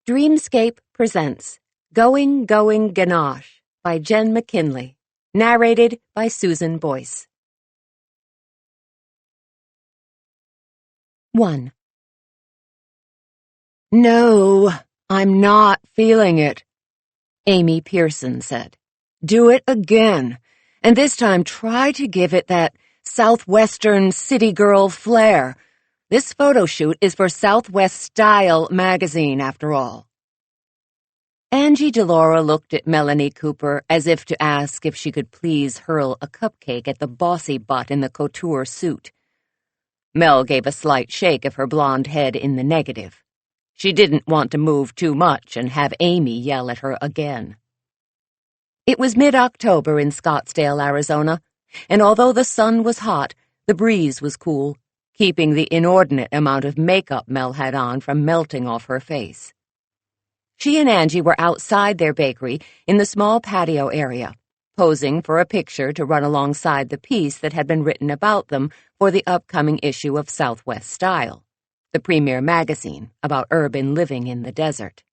Dreamscape presents Going, Going, Ganache by Jenn McKinlay, narrated by Susan Boyce. 1. No, I'm not feeling it, Amy Pearson said. Do it again, and this time try to give it that Southwestern city girl flair. This photo shoot is for Southwest Style magazine, after all. Angie DeLaura looked at Melanie Cooper as if to ask if she could please hurl a cupcake at the bossy butt in the couture suit. Mel gave a slight shake of her blonde head in the negative. She didn't want to move too much and have Amy yell at her again. It was mid-October in Scottsdale, Arizona, and although the sun was hot, the breeze was cool, keeping the inordinate amount of makeup Mel had on from melting off her face. She and Angie were outside their bakery in the small patio area, posing for a picture to run alongside the piece that had been written about them for the upcoming issue of Southwest Style, the premier magazine about urban living in the desert.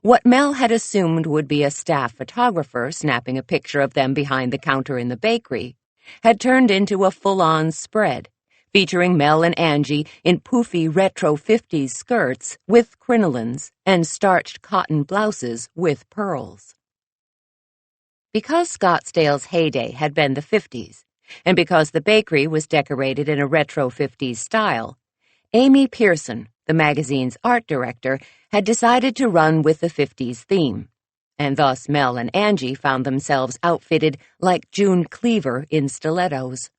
What Mel had assumed would be a staff photographer snapping a picture of them behind the counter in the bakery had turned into a full-on spread, featuring Mel and Angie in poofy retro 50s skirts with crinolines and starched cotton blouses with pearls. Because Scottsdale's heyday had been the 50s, and because the bakery was decorated in a retro 50s style, Amy Pearson, the magazine's art director, had decided to run with the 50s theme, and thus Mel and Angie found themselves outfitted like June Cleaver in stilettos.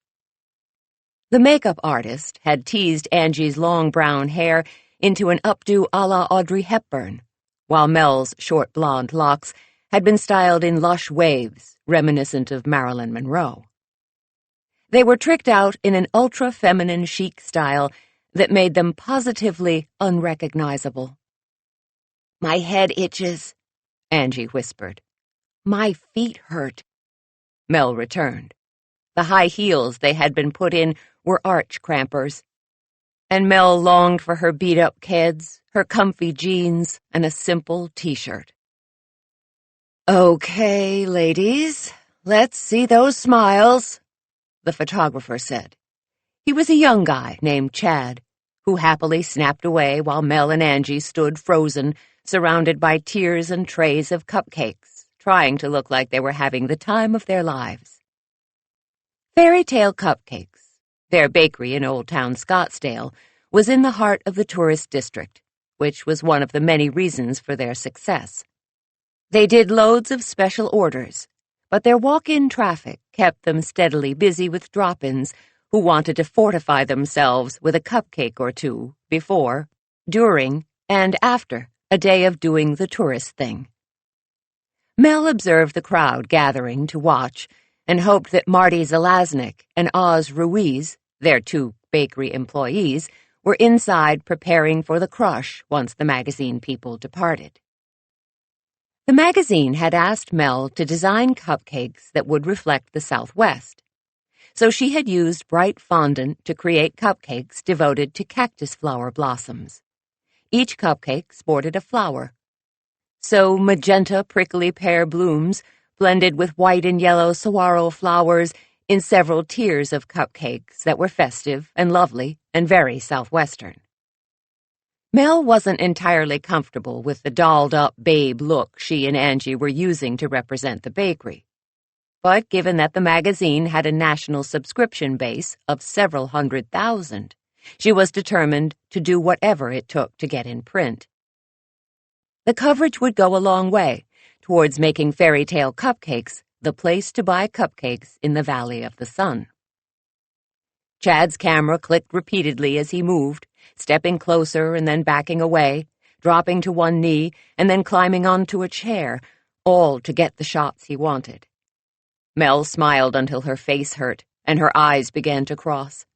The makeup artist had teased Angie's long brown hair into an updo a la Audrey Hepburn, while Mel's short blonde locks had been styled in lush waves, reminiscent of Marilyn Monroe. They were tricked out in an ultra-feminine chic style that made them positively unrecognizable. "My head itches," Angie whispered. "My feet hurt," Mel returned. The high heels they had been put in were arch crampers, and Mel longed for her beat-up kids, her comfy jeans, and a simple T-shirt. "Okay, ladies, let's see those smiles," the photographer said. He was a young guy named Chad, who happily snapped away while Mel and Angie stood frozen, surrounded by tiers and trays of cupcakes, trying to look like they were having the time of their lives. Fairy Tale Cupcakes, their bakery in Old Town Scottsdale, was in the heart of the tourist district, which was one of the many reasons for their success. They did loads of special orders, but their walk-in traffic kept them steadily busy with drop-ins who wanted to fortify themselves with a cupcake or two before, during, and after a day of doing the tourist thing. Mel observed the crowd gathering to watch and hoped that Marty Zelaznik and Oz Ruiz, their two bakery employees, were inside preparing for the crush once the magazine people departed. The magazine had asked Mel to design cupcakes that would reflect the Southwest, so she had used bright fondant to create cupcakes devoted to cactus flower blossoms. Each cupcake sported a flower. So magenta prickly pear blooms blended with white and yellow saguaro flowers in several tiers of cupcakes that were festive and lovely and very Southwestern. Mel wasn't entirely comfortable with the dolled-up babe look she and Angie were using to represent the bakery. But given that the magazine had a national subscription base of several 100,000, she was determined to do whatever it took to get in print. The coverage would go a long way towards making Fairy Tale Cupcakes the place to buy cupcakes in the Valley of the Sun. Chad's camera clicked repeatedly as he moved, stepping closer and then backing away, dropping to one knee and then climbing onto a chair, all to get the shots he wanted. Mel smiled until her face hurt and her eyes began to cross.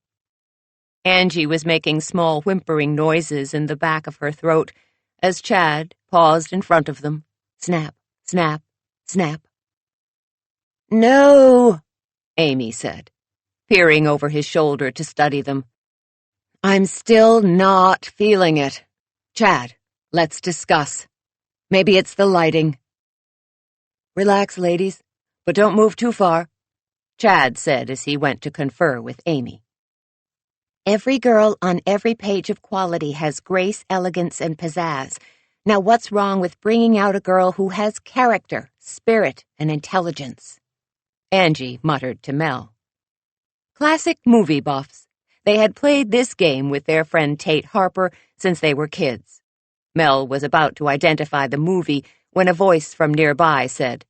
Angie was making small whimpering noises in the back of her throat as Chad paused in front of them. Snap, snap, snap. "No," Amy said, peering over his shoulder to study them. "I'm still not feeling it. Chad, Let's discuss. Maybe it's the lighting. Relax, ladies, but don't move too far, Chad said as he went to confer with Amy. Every girl on every page of Quality has grace, elegance, and pizzazz. Now what's wrong with bringing out a girl who has character, spirit, and intelligence? Angie muttered to Mel. Classic movie buffs. They had played this game with their friend Tate Harper since they were kids. Mel was about to identify the movie when a voice from nearby said,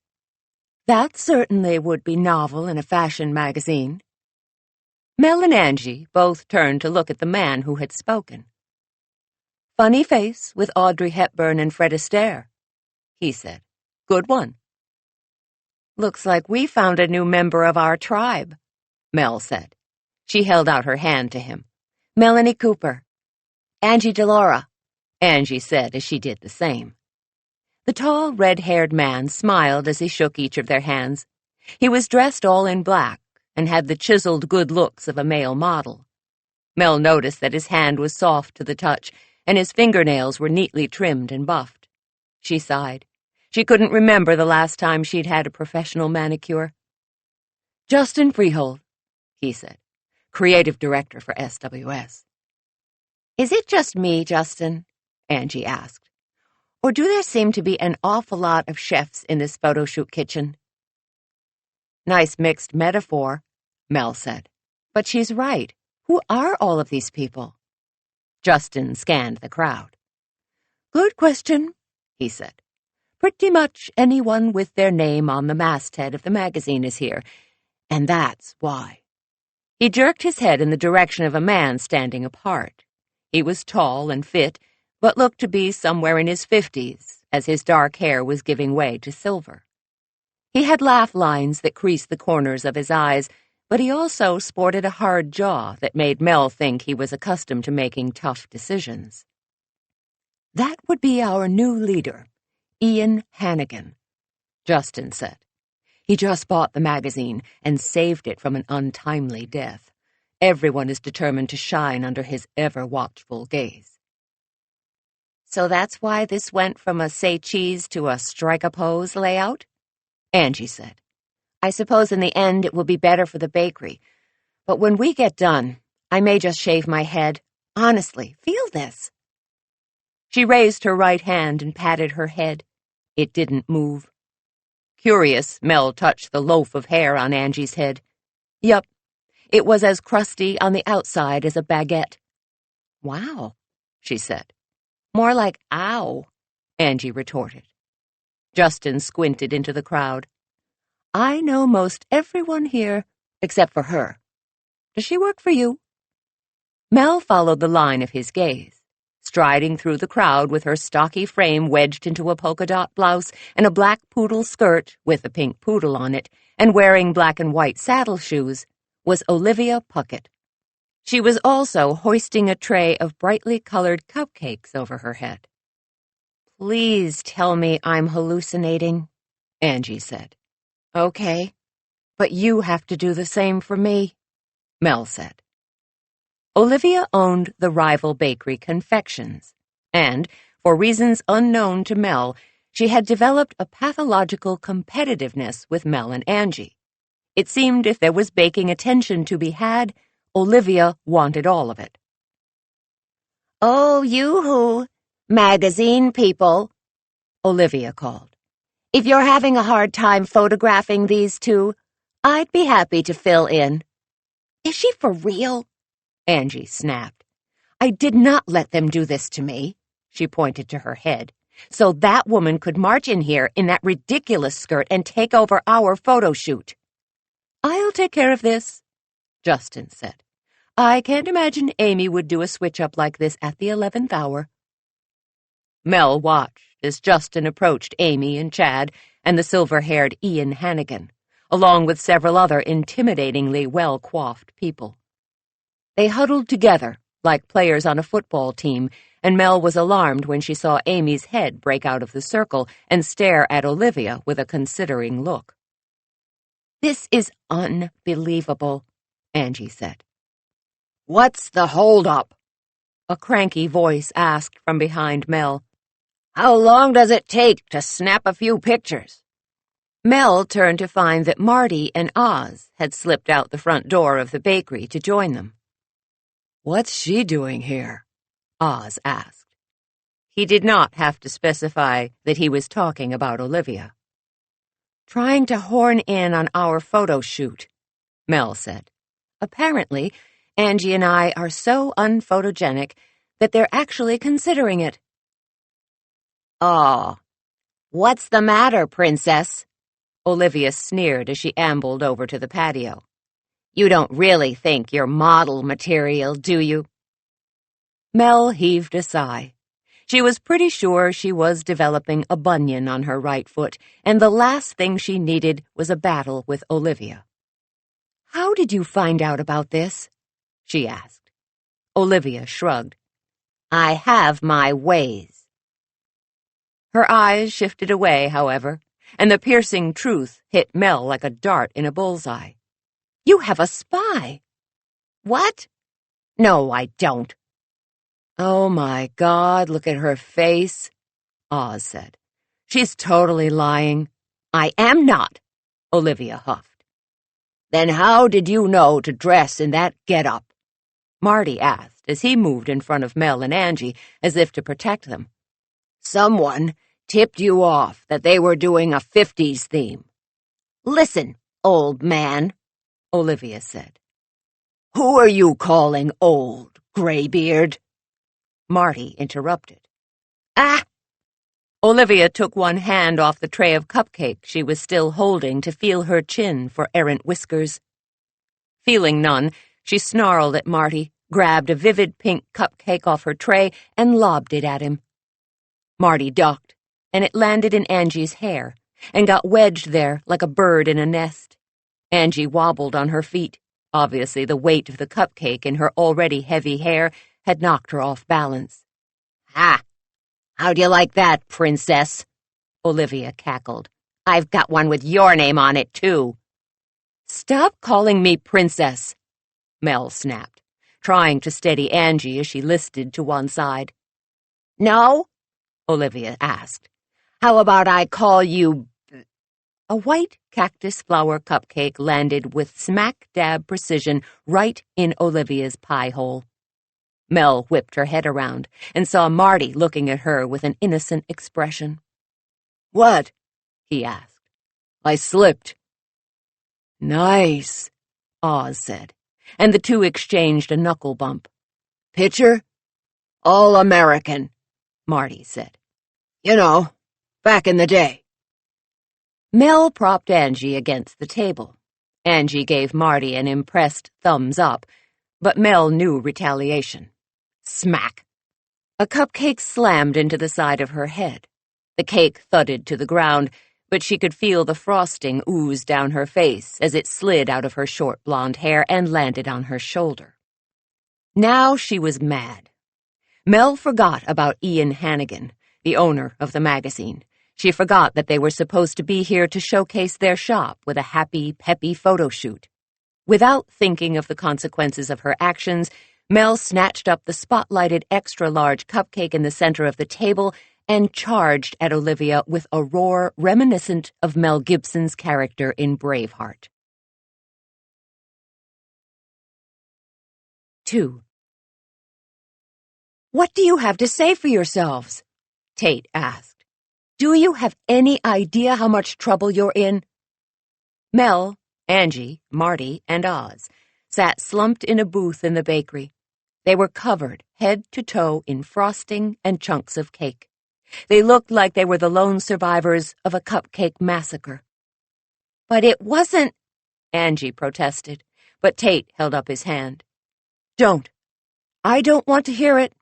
"That certainly would be novel in a fashion magazine." Mel and Angie both turned to look at the man who had spoken. "Funny face with Audrey Hepburn and Fred Astaire," he said. "Good one." "Looks like we found a new member of our tribe," Mel said. She held out her hand to him. "Melanie Cooper." "Angie DeLaura," Angie said as she did the same. The tall, red-haired man smiled as he shook each of their hands. He was dressed all in black and had the chiseled good looks of a male model. Mel noticed that his hand was soft to the touch and his fingernails were neatly trimmed and buffed. She sighed. She couldn't remember the last time she'd had a professional manicure. "Justin Freehold," he said, creative director for SWS. "Is it just me, Justin?" Angie asked. "Or do there seem to be an awful lot of chefs in this photo shoot kitchen?" "Nice mixed metaphor," Mel said. "But she's right. Who are all of these people?" Justin scanned the crowd. "Good question," he said. "Pretty much anyone with their name on the masthead of the magazine is here, and that's why." He jerked his head in the direction of a man standing apart. He was tall and fit, but looked to be somewhere in his 50s, as his dark hair was giving way to silver. He had laugh lines that creased the corners of his eyes, but he also sported a hard jaw that made Mel think he was accustomed to making tough decisions. "That would be our new leader, Ian Hannigan," Justin said. "He just bought the magazine and saved it from an untimely death. Everyone is determined to shine under his ever-watchful gaze." "So that's why this went from a say cheese to a strike a pose layout?" Angie said. "I suppose in the end it will be better for the bakery. But when we get done, I may just shave my head. Honestly, feel this." She raised her right hand and patted her head. It didn't move. Curious, Mel touched the loaf of hair on Angie's head. Yup, it was as crusty on the outside as a baguette. "Wow," she said. "More like ow," Angie retorted. Justin squinted into the crowd. "I know most everyone here, except for her. Does she work for you?" Mel followed the line of his gaze, striding through the crowd with her stocky frame wedged into a polka-dot blouse and a black poodle skirt with a pink poodle on it, and wearing black and white saddle shoes, was Olivia Puckett. She was also hoisting a tray of brightly colored cupcakes over her head. "Please tell me I'm hallucinating," Angie said. "Okay, but you have to do the same for me," Mel said. Olivia owned the rival bakery Confections, and, for reasons unknown to Mel, she had developed a pathological competitiveness with Mel and Angie. It seemed if there was baking attention to be had, Olivia wanted all of it. "Oh, you-hoo, magazine people," Olivia called. "If you're having a hard time photographing these two, I'd be happy to fill in." "Is she for real?" Angie snapped. "I did not let them do this to me," she pointed to her head, "so that woman could march in here in that ridiculous skirt and take over our photo shoot." "I'll take care of this," Justin said. "I can't imagine Amy would do a switch-up like this at the 11th hour. Mel watched as Justin approached Amy and Chad and the silver-haired Ian Hannigan, along with several other intimidatingly well-coiffed people. They huddled together, like players on a football team, and Mel was alarmed when she saw Amy's head break out of the circle and stare at Olivia with a considering look. "This is unbelievable," Angie said. "What's the hold-up?" a cranky voice asked from behind Mel. How long does it take to snap a few pictures? Mel turned to find that Marty and Oz had slipped out the front door of the bakery to join them. What's she doing here? Oz asked. He did not have to specify that he was talking about Olivia. Trying to horn in on our photo shoot, Mel said. Apparently, Angie and I are so unphotogenic that they're actually considering it. Oh, what's the matter, princess? Olivia sneered as she ambled over to the patio. You don't really think you're model material, do you? Mel heaved a sigh. She was pretty sure she was developing a bunion on her right foot, and the last thing she needed was a battle with Olivia. How did you find out about this? She asked. Olivia shrugged. I have my ways. Her eyes shifted away, however, and the piercing truth hit Mel like a dart in a bullseye. You have a spy. What? No, I don't. Oh my God, look at her face, Oz said. She's totally lying. I am not, Olivia huffed. Then how did you know to dress in that get-up? Marty asked as he moved in front of Mel and Angie as if to protect them. Someone tipped you off that they were doing a 50s theme. Listen, old man, Olivia said. Who are you calling old, graybeard? Marty interrupted. Ah! Olivia took one hand off the tray of cupcakes she was still holding to feel her chin for errant whiskers. Feeling none, she snarled at Marty, grabbed a vivid pink cupcake off her tray, and lobbed it at him. Marty ducked, and it landed in Angie's hair, and got wedged there like a bird in a nest. Angie wobbled on her feet. Obviously, the weight of the cupcake in her already heavy hair had knocked her off balance. Ha! How'd you like that, princess? Olivia cackled. I've got one with your name on it, too. Stop calling me princess, Mel snapped, trying to steady Angie as she listed to one side. No? Olivia asked. How about I call you... A white cactus flower cupcake landed with smack-dab precision right in Olivia's pie hole. Mel whipped her head around and saw Marty looking at her with an innocent expression. What? He asked. I slipped. Nice, Oz said, and the two exchanged a knuckle bump. Picture? All American, Marty said. You know, back in the day. Mel propped Angie against the table. Angie gave Marty an impressed thumbs up, but Mel knew retaliation. Smack! A cupcake slammed into the side of her head. The cake thudded to the ground, but she could feel the frosting ooze down her face as it slid out of her short blonde hair and landed on her shoulder. Now she was mad. Mel forgot about Ian Hannigan, the owner of the magazine. She forgot that they were supposed to be here to showcase their shop with a happy, peppy photo shoot. Without thinking of the consequences of her actions, Mel snatched up the spotlighted extra-large cupcake in the center of the table and charged at Olivia with a roar reminiscent of Mel Gibson's character in Braveheart. 2. What do you have to say for yourselves? Tate asked. Do you have any idea how much trouble you're in? Mel, Angie, Marty, and Oz sat slumped in a booth in the bakery. They were covered, head to toe, in frosting and chunks of cake. They looked like they were the lone survivors of a cupcake massacre. But it wasn't, Angie protested, but Tate held up his hand. Don't. I don't want to hear it,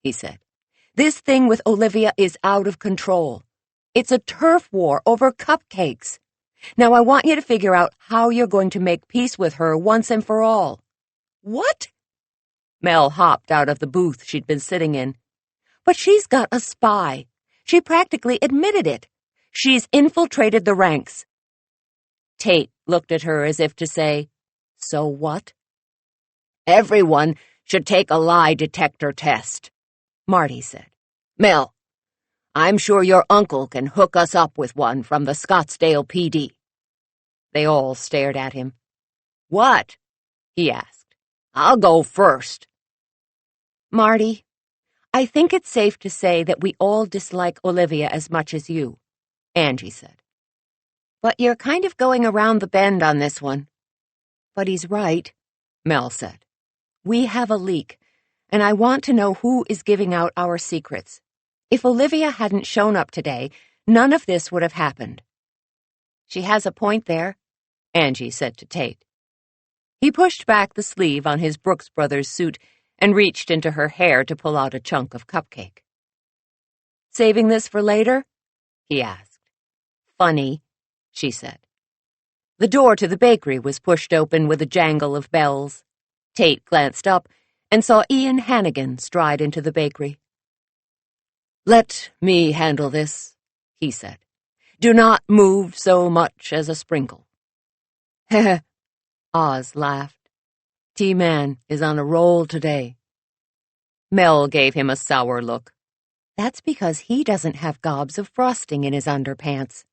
he said. This thing with Olivia is out of control. It's a turf war over cupcakes. Now I want you to figure out how you're going to make peace with her once and for all. What? Mel hopped out of the booth she'd been sitting in. But she's got a spy. She practically admitted it. She's infiltrated the ranks. Tate looked at her as if to say, so what? Everyone should take a lie detector test, Marty said. Mel, I'm sure your uncle can hook us up with one from the Scottsdale PD. They all stared at him. What? He asked. I'll go first. Marty, I think it's safe to say that we all dislike Olivia as much as you, Angie said. But you're kind of going around the bend on this one. But he's right, Mel said. We have a leak, and I want to know who is giving out our secrets. If Olivia hadn't shown up today, none of this would have happened. She has a point there, Angie said to Tate. He pushed back the sleeve on his Brooks Brothers suit and reached into her hair to pull out a chunk of cupcake. Saving this for later? He asked. Funny, she said. The door to the bakery was pushed open with a jangle of bells. Tate glanced up and saw Ian Hannigan stride into the bakery. Let me handle this, he said. Do not move so much as a sprinkle. Heh, Oz laughed. T-Man is on a roll today. Mel gave him a sour look. That's because he doesn't have gobs of frosting in his underpants.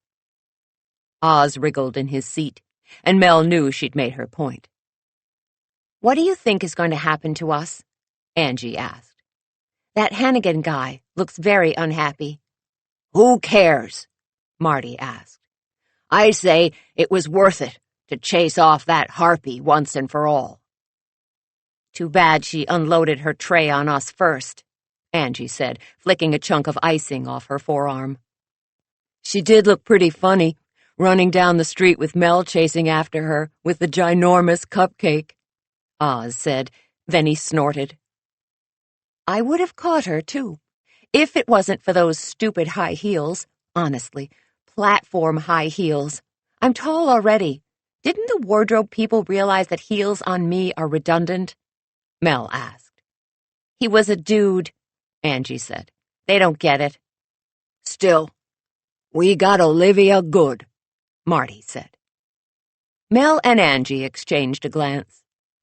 Oz wriggled in his seat, and Mel knew she'd made her point. What do you think is going to happen to us? Angie asked. That Hannigan guy looks very unhappy. Who cares? Marty asked. I say it was worth it to chase off that harpy once and for all. Too bad she unloaded her tray on us first, Angie said, flicking a chunk of icing off her forearm. She did look pretty funny, running down the street with Mel chasing after her with the ginormous cupcake, Oz said. Then he snorted. I would have caught her, too, if it wasn't for those stupid high heels. Honestly, platform high heels. I'm tall already. Didn't the wardrobe people realize that heels on me are redundant? Mel asked. He was a dude, Angie said. They don't get it. Still, we got Olivia good, Marty said. Mel and Angie exchanged a glance.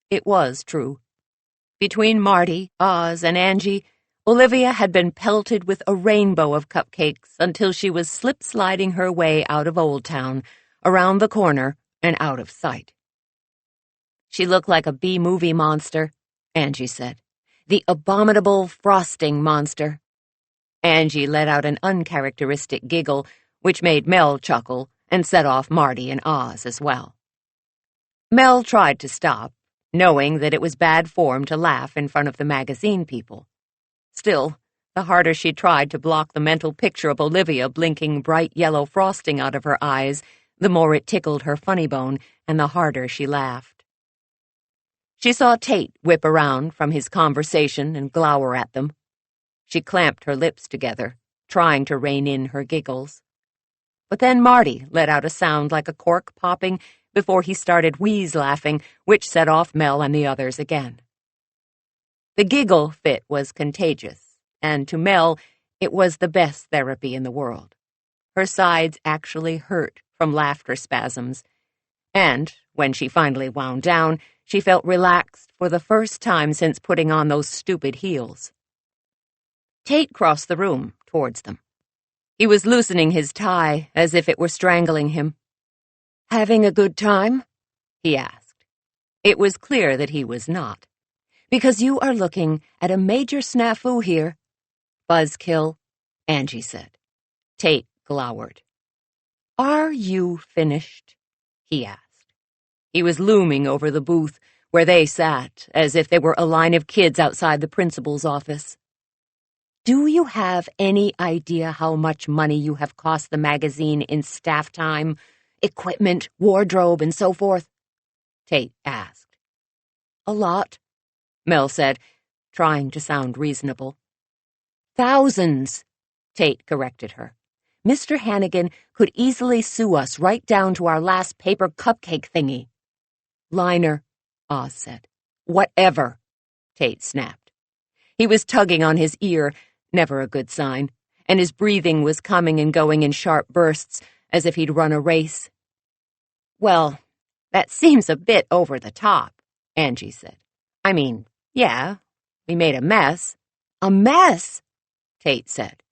It was true. Between Marty, Oz, and Angie, Olivia had been pelted with a rainbow of cupcakes until she was slip-sliding her way out of Old Town, around the corner, and out of sight. She looked like a B-movie monster, Angie said. The abominable frosting monster. Angie let out an uncharacteristic giggle, which made Mel chuckle and set off Marty and Oz as well. Mel tried to stop, knowing that it was bad form to laugh in front of the magazine people. Still, the harder she tried to block the mental picture of Olivia blinking bright yellow frosting out of her eyes, the more it tickled her funny bone and the harder she laughed. She saw Tate whip around from his conversation and glower at them. She clamped her lips together, trying to rein in her giggles. But then Marty let out a sound like a cork popping before he started wheeze-laughing, which set off Mel and the others again. The giggle fit was contagious, and to Mel, it was the best therapy in the world. Her sides actually hurt from laughter spasms, and, when she finally wound down, she felt relaxed for the first time since putting on those stupid heels. Tate crossed the room towards them. He was loosening his tie as if it were strangling him. Having a good time? He asked. It was clear that he was not. Because you are looking at a major snafu here. Buzzkill, Angie said. Tate glowered. Are you finished? He asked. He was looming over the booth where they sat, as if they were a line of kids outside the principal's office. Do you have any idea how much money you have cost the magazine in staff time, equipment, wardrobe, and so forth? Tate asked. A lot, Mel said, trying to sound reasonable. Thousands, Tate corrected her. Mr. Hannigan could easily sue us right down to our last paper cupcake thingy. Liner, Oz said. Whatever, Tate snapped. He was tugging on his ear, never a good sign, and his breathing was coming and going in sharp bursts, as if he'd run a race. Well, that seems a bit over the top, Angie said. I mean, yeah, we made a mess. A mess, Tate said.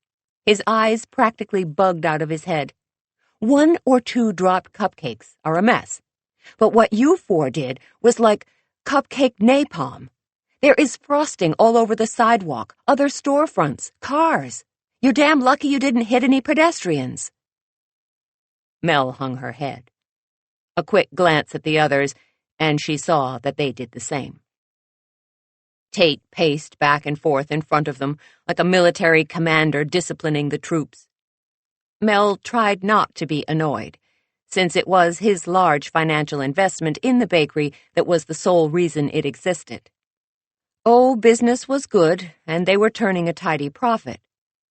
His eyes practically bugged out of his head. 1 or 2 dropped cupcakes are a mess. But what you 4 did was like cupcake napalm. There is frosting all over the sidewalk, other storefronts, cars. You're damn lucky you didn't hit any pedestrians. Mel hung her head. A quick glance at the others, and she saw that they did the same. Tate paced back and forth in front of them like a military commander disciplining the troops. Mel tried not to be annoyed, since it was his large financial investment in the bakery that was the sole reason it existed. Oh, business was good, and they were turning a tidy profit,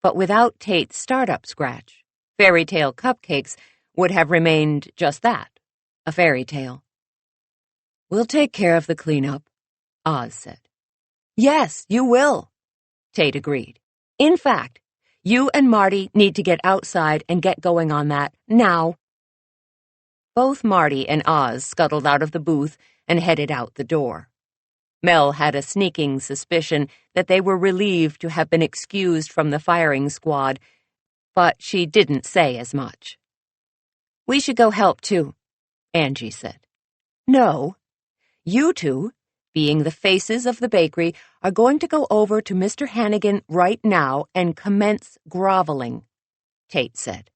but without Tate's startup scratch, Fairy Tale Cupcakes would have remained just that, a fairy tale. "We'll take care of the cleanup," Oz said. "Yes, you will," Tate agreed. "In fact, you and Marty need to get outside and get going on that now." Both Marty and Oz scuttled out of the booth and headed out the door. Mel had a sneaking suspicion that they were relieved to have been excused from the firing squad, but she didn't say as much. "We should go help, too," Angie said. "No. You 2, being the faces of the bakery, are going to go over to Mr. Hannigan right now and commence groveling," Tate said.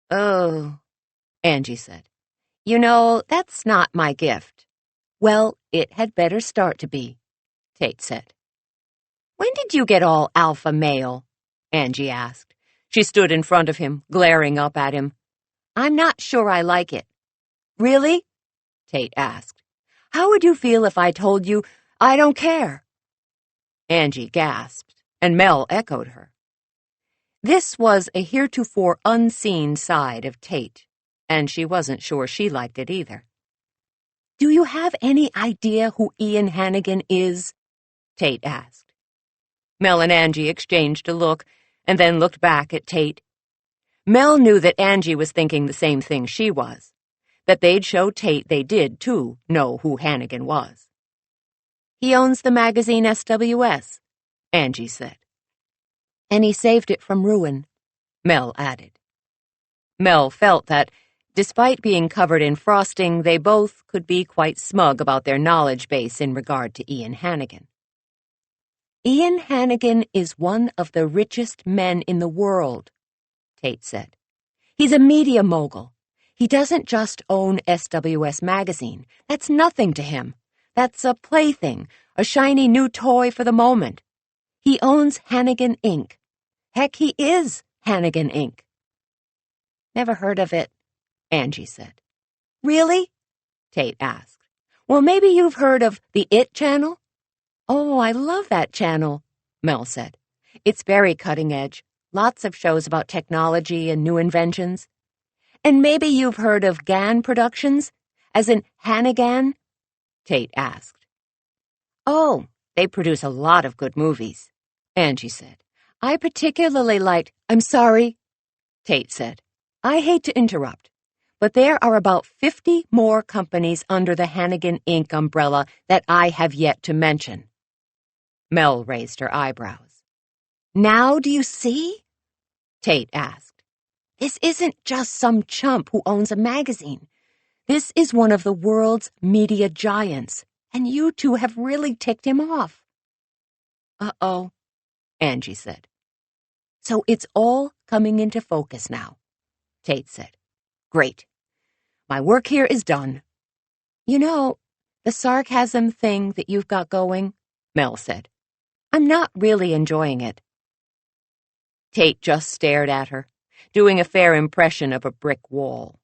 "Oh," Angie said. "You know, that's not my gift." "Well, it had better start to be," Tate said. "When did you get all alpha male?" Angie asked. She stood in front of him, glaring up at him. "I'm not sure I like it." "Really?" Tate asked. "How would you feel if I told you I don't care?" Angie gasped, and Mel echoed her. This was a heretofore unseen side of Tate, and she wasn't sure she liked it either. "Do you have any idea who Ian Hannigan is?" Tate asked. Mel and Angie exchanged a look, and then looked back at Tate. Mel knew that Angie was thinking the same thing she was, that they'd show Tate they did, too, know who Hannigan was. "He owns the magazine SWS," Angie said. "And he saved it from ruin," Mel added. Mel felt that, despite being covered in frosting, they both could be quite smug about their knowledge base in regard to Ian Hannigan. "Ian Hannigan is one of the richest men in the world," Tate said. "He's a media mogul. He doesn't just own SWS magazine. That's nothing to him. That's a plaything, a shiny new toy for the moment. He owns Hannigan Inc. Heck, he is Hannigan Inc." "Never heard of it," Angie said. "Really?" Tate asked. "Well, maybe you've heard of the It channel?" "Oh, I love that channel," Mel said. "It's very cutting edge. Lots of shows about technology and new inventions. And maybe you've heard of Gan Productions, as in Hannigan?" Tate asked. "Oh, they produce a lot of good movies," Angie said. "I particularly liked—" "I'm sorry," Tate said. "I hate to interrupt, but there are about 50 more companies under the Hannigan Inc. umbrella that I have yet to mention." Mel raised her eyebrows. "Now do you see?" Tate asked. "This isn't just some chump who owns a magazine. This is one of the world's media giants, and you 2 have really ticked him off." "Uh-oh," Angie said. "So it's all coming into focus now," Tate said. "Great. My work here is done." "You know, the sarcasm thing that you've got going," Mel said, "I'm not really enjoying it." Tate just stared at her, doing a fair impression of a brick wall.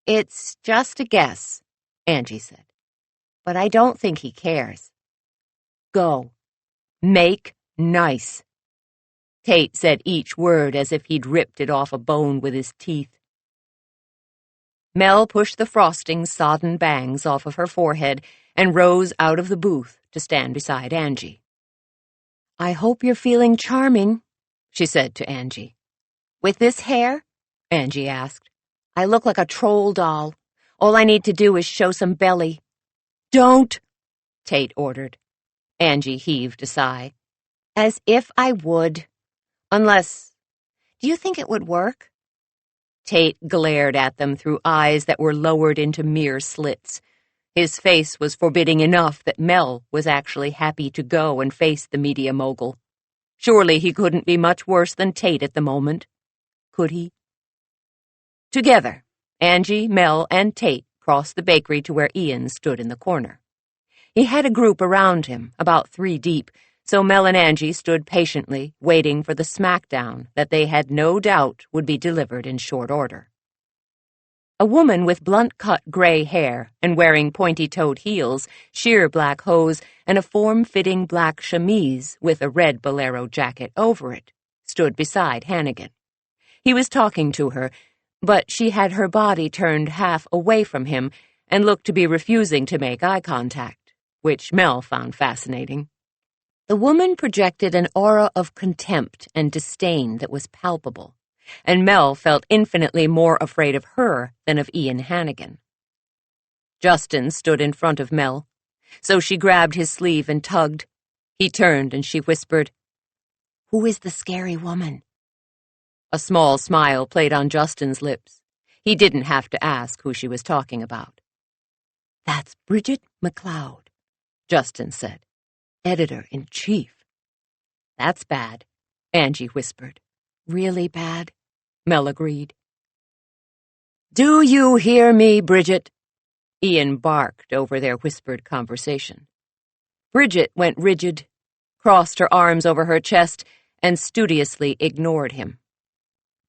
"It's just a guess," Angie said, "but I don't think he cares." "Go. Make nice." Tate said each word as if he'd ripped it off a bone with his teeth. Mel pushed the frosting sodden bangs off of her forehead and rose out of the booth to stand beside Angie. "I hope you're feeling charming," she said to Angie. "With this hair?" Angie asked. "I look like a troll doll. All I need to do is show some belly." "Don't," Tate ordered. Angie heaved a sigh. "As if I would. Unless, do you think it would work? Tate glared at them through eyes that were lowered into mere slits. His face was forbidding enough that Mel was actually happy to go and face the media mogul. Surely he couldn't be much worse than Tate at the moment. Could he? Together, Angie, Mel, and Tate crossed the bakery to where Ian stood in the corner. He had a group around him, about 3 deep, so Mel and Angie stood patiently, waiting for the smackdown that they had no doubt would be delivered in short order. A woman with blunt-cut gray hair and wearing pointy-toed heels, sheer black hose, and a form-fitting black chemise with a red bolero jacket over it, stood beside Hannigan. He was talking to her, but she had her body turned half away from him and looked to be refusing to make eye contact, which Mel found fascinating. The woman projected an aura of contempt and disdain that was palpable, and Mel felt infinitely more afraid of her than of Ian Hannigan. Justin stood in front of Mel, so she grabbed his sleeve and tugged. He turned and she whispered, "Who is the scary woman?" A small smile played on Justin's lips. He didn't have to ask who she was talking about. "That's Bridget McLeod," Justin said. "Editor-in-chief." "That's bad," Angie whispered. "Really bad," Mel agreed. "Do you hear me, Bridget?" Ian barked over their whispered conversation. Bridget went rigid, crossed her arms over her chest, and studiously ignored him.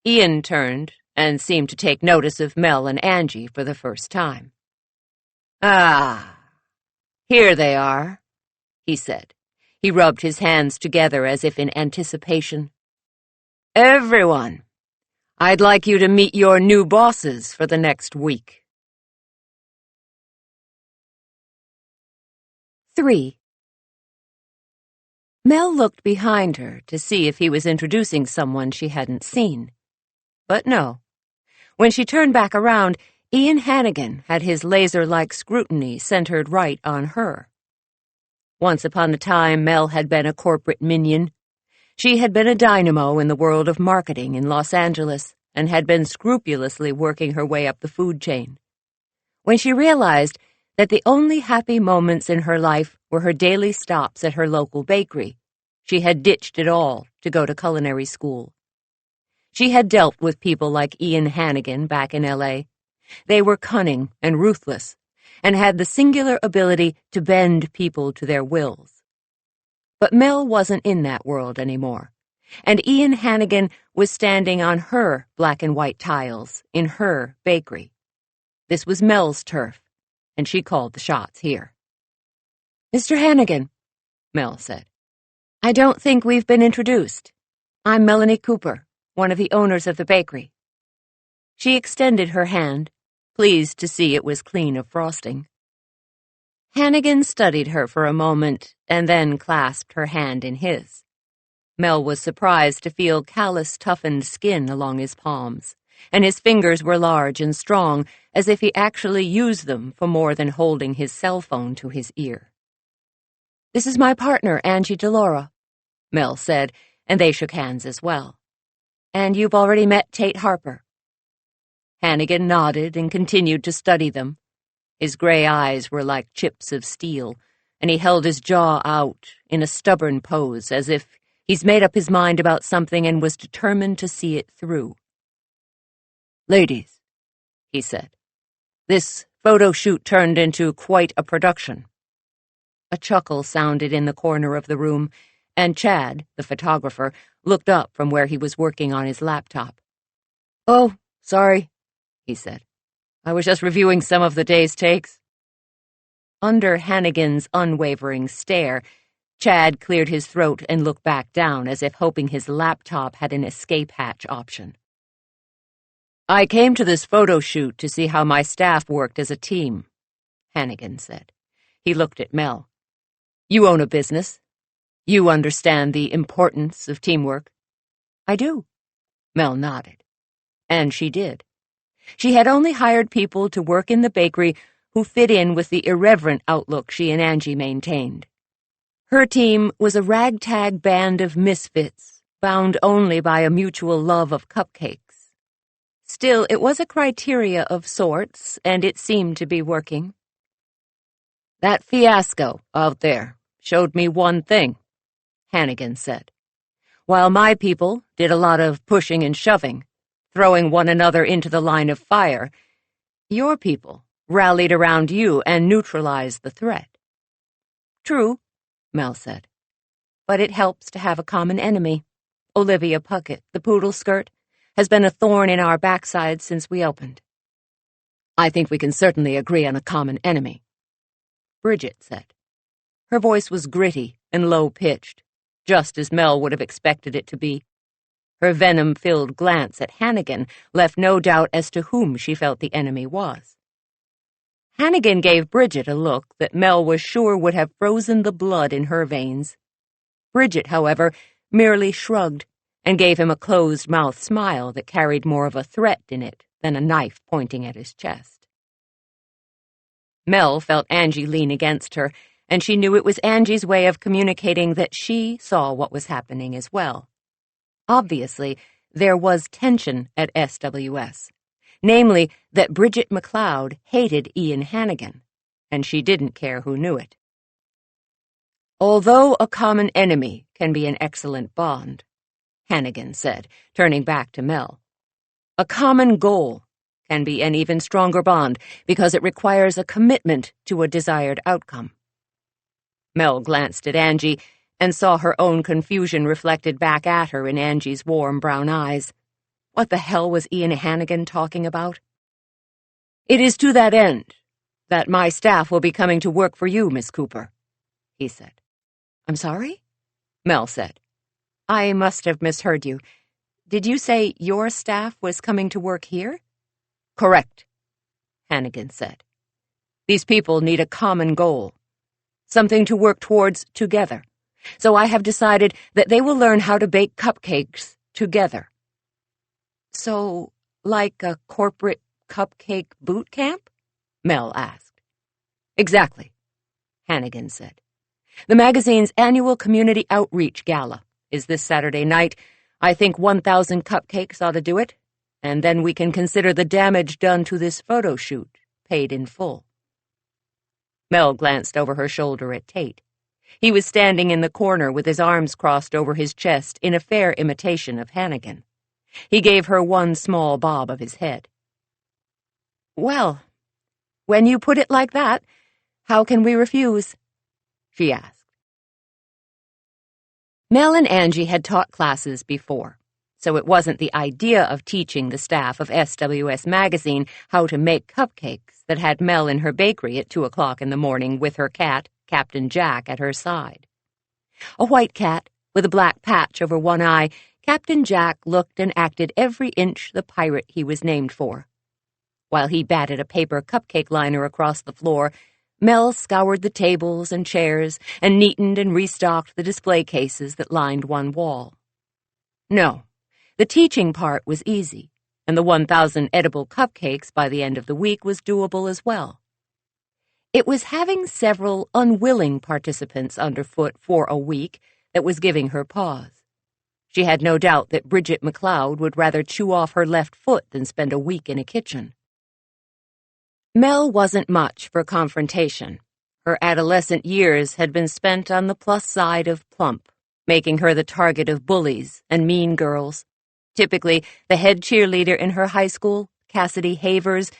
Ian turned and seemed to take notice of Mel and Angie for the first time. "Ah, here they are," he said. He rubbed his hands together as if in anticipation. "Everyone, I'd like you to meet your new bosses for the next week." 3. Mel looked behind her to see if he was introducing someone she hadn't seen. But no. When she turned back around, Ian Hannigan had his laser-like scrutiny centered right on her. Once upon a time, Mel had been a corporate minion. She had been a dynamo in the world of marketing in Los Angeles and had been scrupulously working her way up the food chain. When she realized that the only happy moments in her life were her daily stops at her local bakery, she had ditched it all to go to culinary school. She had dealt with people like Ian Hannigan back in L.A. They were cunning and ruthless, and had the singular ability to bend people to their wills. But Mel wasn't in that world anymore, and Ian Hannigan was standing on her black and white tiles in her bakery. This was Mel's turf, and she called the shots here. "Mr. Hannigan," Mel said, "I don't think we've been introduced. I'm Melanie Cooper, one of the owners of the bakery." She extended her hand, pleased to see it was clean of frosting. Hannigan studied her for a moment and then clasped her hand in his. Mel was surprised to feel callous, toughened skin along his palms, and his fingers were large and strong, as if he actually used them for more than holding his cell phone to his ear. "This is my partner, Angie DeLaura," Mel said, and they shook hands as well. "And you've already met Tate Harper." Hannigan nodded and continued to study them. His gray eyes were like chips of steel, and he held his jaw out in a stubborn pose as if he's made up his mind about something and was determined to see it through. "Ladies," he said, "this photo shoot turned into quite a production." A chuckle sounded in the corner of the room, and Chad, the photographer, looked up from where he was working on his laptop. "Oh, sorry," he said. "I was just reviewing some of the day's takes." Under Hannigan's unwavering stare, Chad cleared his throat and looked back down as if hoping his laptop had an escape hatch option. "I came to this photo shoot to see how my staff worked as a team," Hannigan said. He looked at Mel. "You own a business. You understand the importance of teamwork." "I do," Mel nodded. And she did. She had only hired people to work in the bakery who fit in with the irreverent outlook she and Angie maintained. Her team was a ragtag band of misfits bound only by a mutual love of cupcakes. Still, it was a criteria of sorts, and it seemed to be working. "That fiasco out there showed me one thing," Hannigan said. "While my people did a lot of pushing and shoving, throwing one another into the line of fire, your people rallied around you and neutralized the threat." "True," Mel said. "But it helps to have a common enemy. Olivia Puckett, the poodle skirt, has been a thorn in our backside since we opened." "I think we can certainly agree on a common enemy," Bridget said. Her voice was gritty and low-pitched, just as Mel would have expected it to be. Her venom-filled glance at Hannigan left no doubt as to whom she felt the enemy was. Hannigan gave Bridget a look that Mel was sure would have frozen the blood in her veins. Bridget, however, merely shrugged and gave him a closed-mouth smile that carried more of a threat in it than a knife pointing at his chest. Mel felt Angie lean against her, and she knew it was Angie's way of communicating that she saw what was happening as well. Obviously, there was tension at SWS, namely that Bridget McLeod hated Ian Hannigan, and she didn't care who knew it. "Although a common enemy can be an excellent bond," Hannigan said, turning back to Mel, "a common goal can be an even stronger bond because it requires a commitment to a desired outcome." Mel glanced at Angie and saw her own confusion reflected back at her in Angie's warm brown eyes. What the hell was Ian Hannigan talking about? "It is to that end that my staff will be coming to work for you, Miss Cooper," he said. "I'm sorry?" Mel said. "I must have misheard you. Did you say your staff was coming to work here?" "Correct," Hannigan said. "These people need a common goal, something to work towards together. So I have decided that they will learn how to bake cupcakes together." "So, like a corporate cupcake boot camp?" Mel asked. "Exactly," Hannigan said. "The magazine's annual community outreach gala is this Saturday night. I think 1,000 cupcakes ought to do it, and then we can consider the damage done to this photo shoot paid in full." Mel glanced over her shoulder at Tate. He was standing in the corner with his arms crossed over his chest in a fair imitation of Hannigan. He gave her one small bob of his head. "Well, when you put it like that, how can we refuse?" she asked. Mel and Angie had taught classes before, so it wasn't the idea of teaching the staff of SWS Magazine how to make cupcakes that had Mel in her bakery at 2 o'clock in the morning with her cat, Captain Jack, at her side. A white cat with a black patch over one eye, Captain Jack looked and acted every inch the pirate he was named for. While he batted a paper cupcake liner across the floor, Mel scoured the tables and chairs and neatened and restocked the display cases that lined one wall. No, the teaching part was easy, and the 1,000 edible cupcakes by the end of the week was doable as well. It was having several unwilling participants underfoot for a week that was giving her pause. She had no doubt that Bridget McLeod would rather chew off her left foot than spend a week in a kitchen. Mel wasn't much for confrontation. Her adolescent years had been spent on the plus side of plump, making her the target of bullies and mean girls. Typically, the head cheerleader in her high school, Cassidy Havers,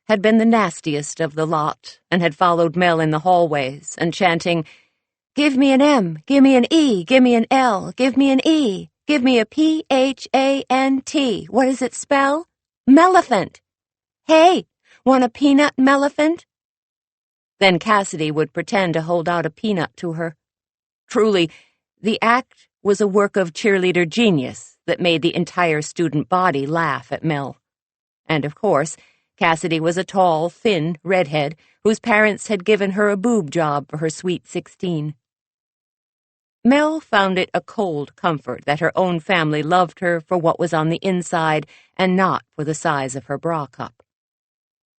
had been the nastiest of the lot and had followed Mel in the hallways and chanting, "Give me an M, give me an E, give me an L, give me an E, give me a PHANT. What does it spell? Melephant. Hey, want a peanut, Melephant?" Then Cassidy would pretend to hold out a peanut to her. Truly, the act was a work of cheerleader genius that made the entire student body laugh at Mel. And of course, Cassidy was a tall, thin redhead whose parents had given her a boob job for her sweet 16. Mel found it a cold comfort that her own family loved her for what was on the inside and not for the size of her bra cup.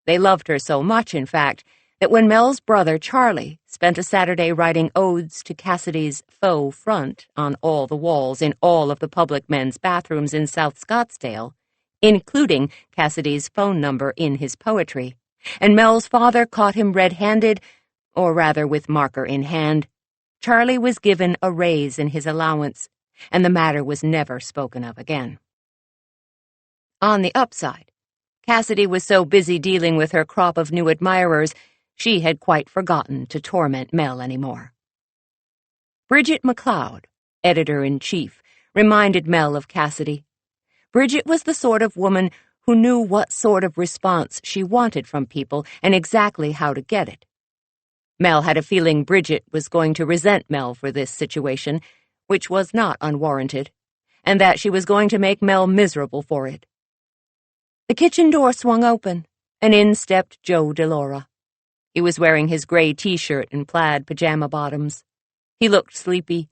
They loved her so much, in fact, that when Mel's brother, Charlie, spent a Saturday writing odes to Cassidy's faux front on all the walls in all of the public men's bathrooms in South Scottsdale, including Cassidy's phone number in his poetry, and Mel's father caught him red-handed, or rather with marker in hand, Charlie was given a raise in his allowance, and the matter was never spoken of again. On the upside, Cassidy was so busy dealing with her crop of new admirers, she had quite forgotten to torment Mel anymore. Bridget McLeod, editor-in-chief, reminded Mel of Cassidy. Bridget was the sort of woman who knew what sort of response she wanted from people and exactly how to get it. Mel had a feeling Bridget was going to resent Mel for this situation, which was not unwarranted, and that she was going to make Mel miserable for it. The kitchen door swung open, and in stepped Joe DeLaura. He was wearing his gray T-shirt and plaid pajama bottoms. He looked sleepy,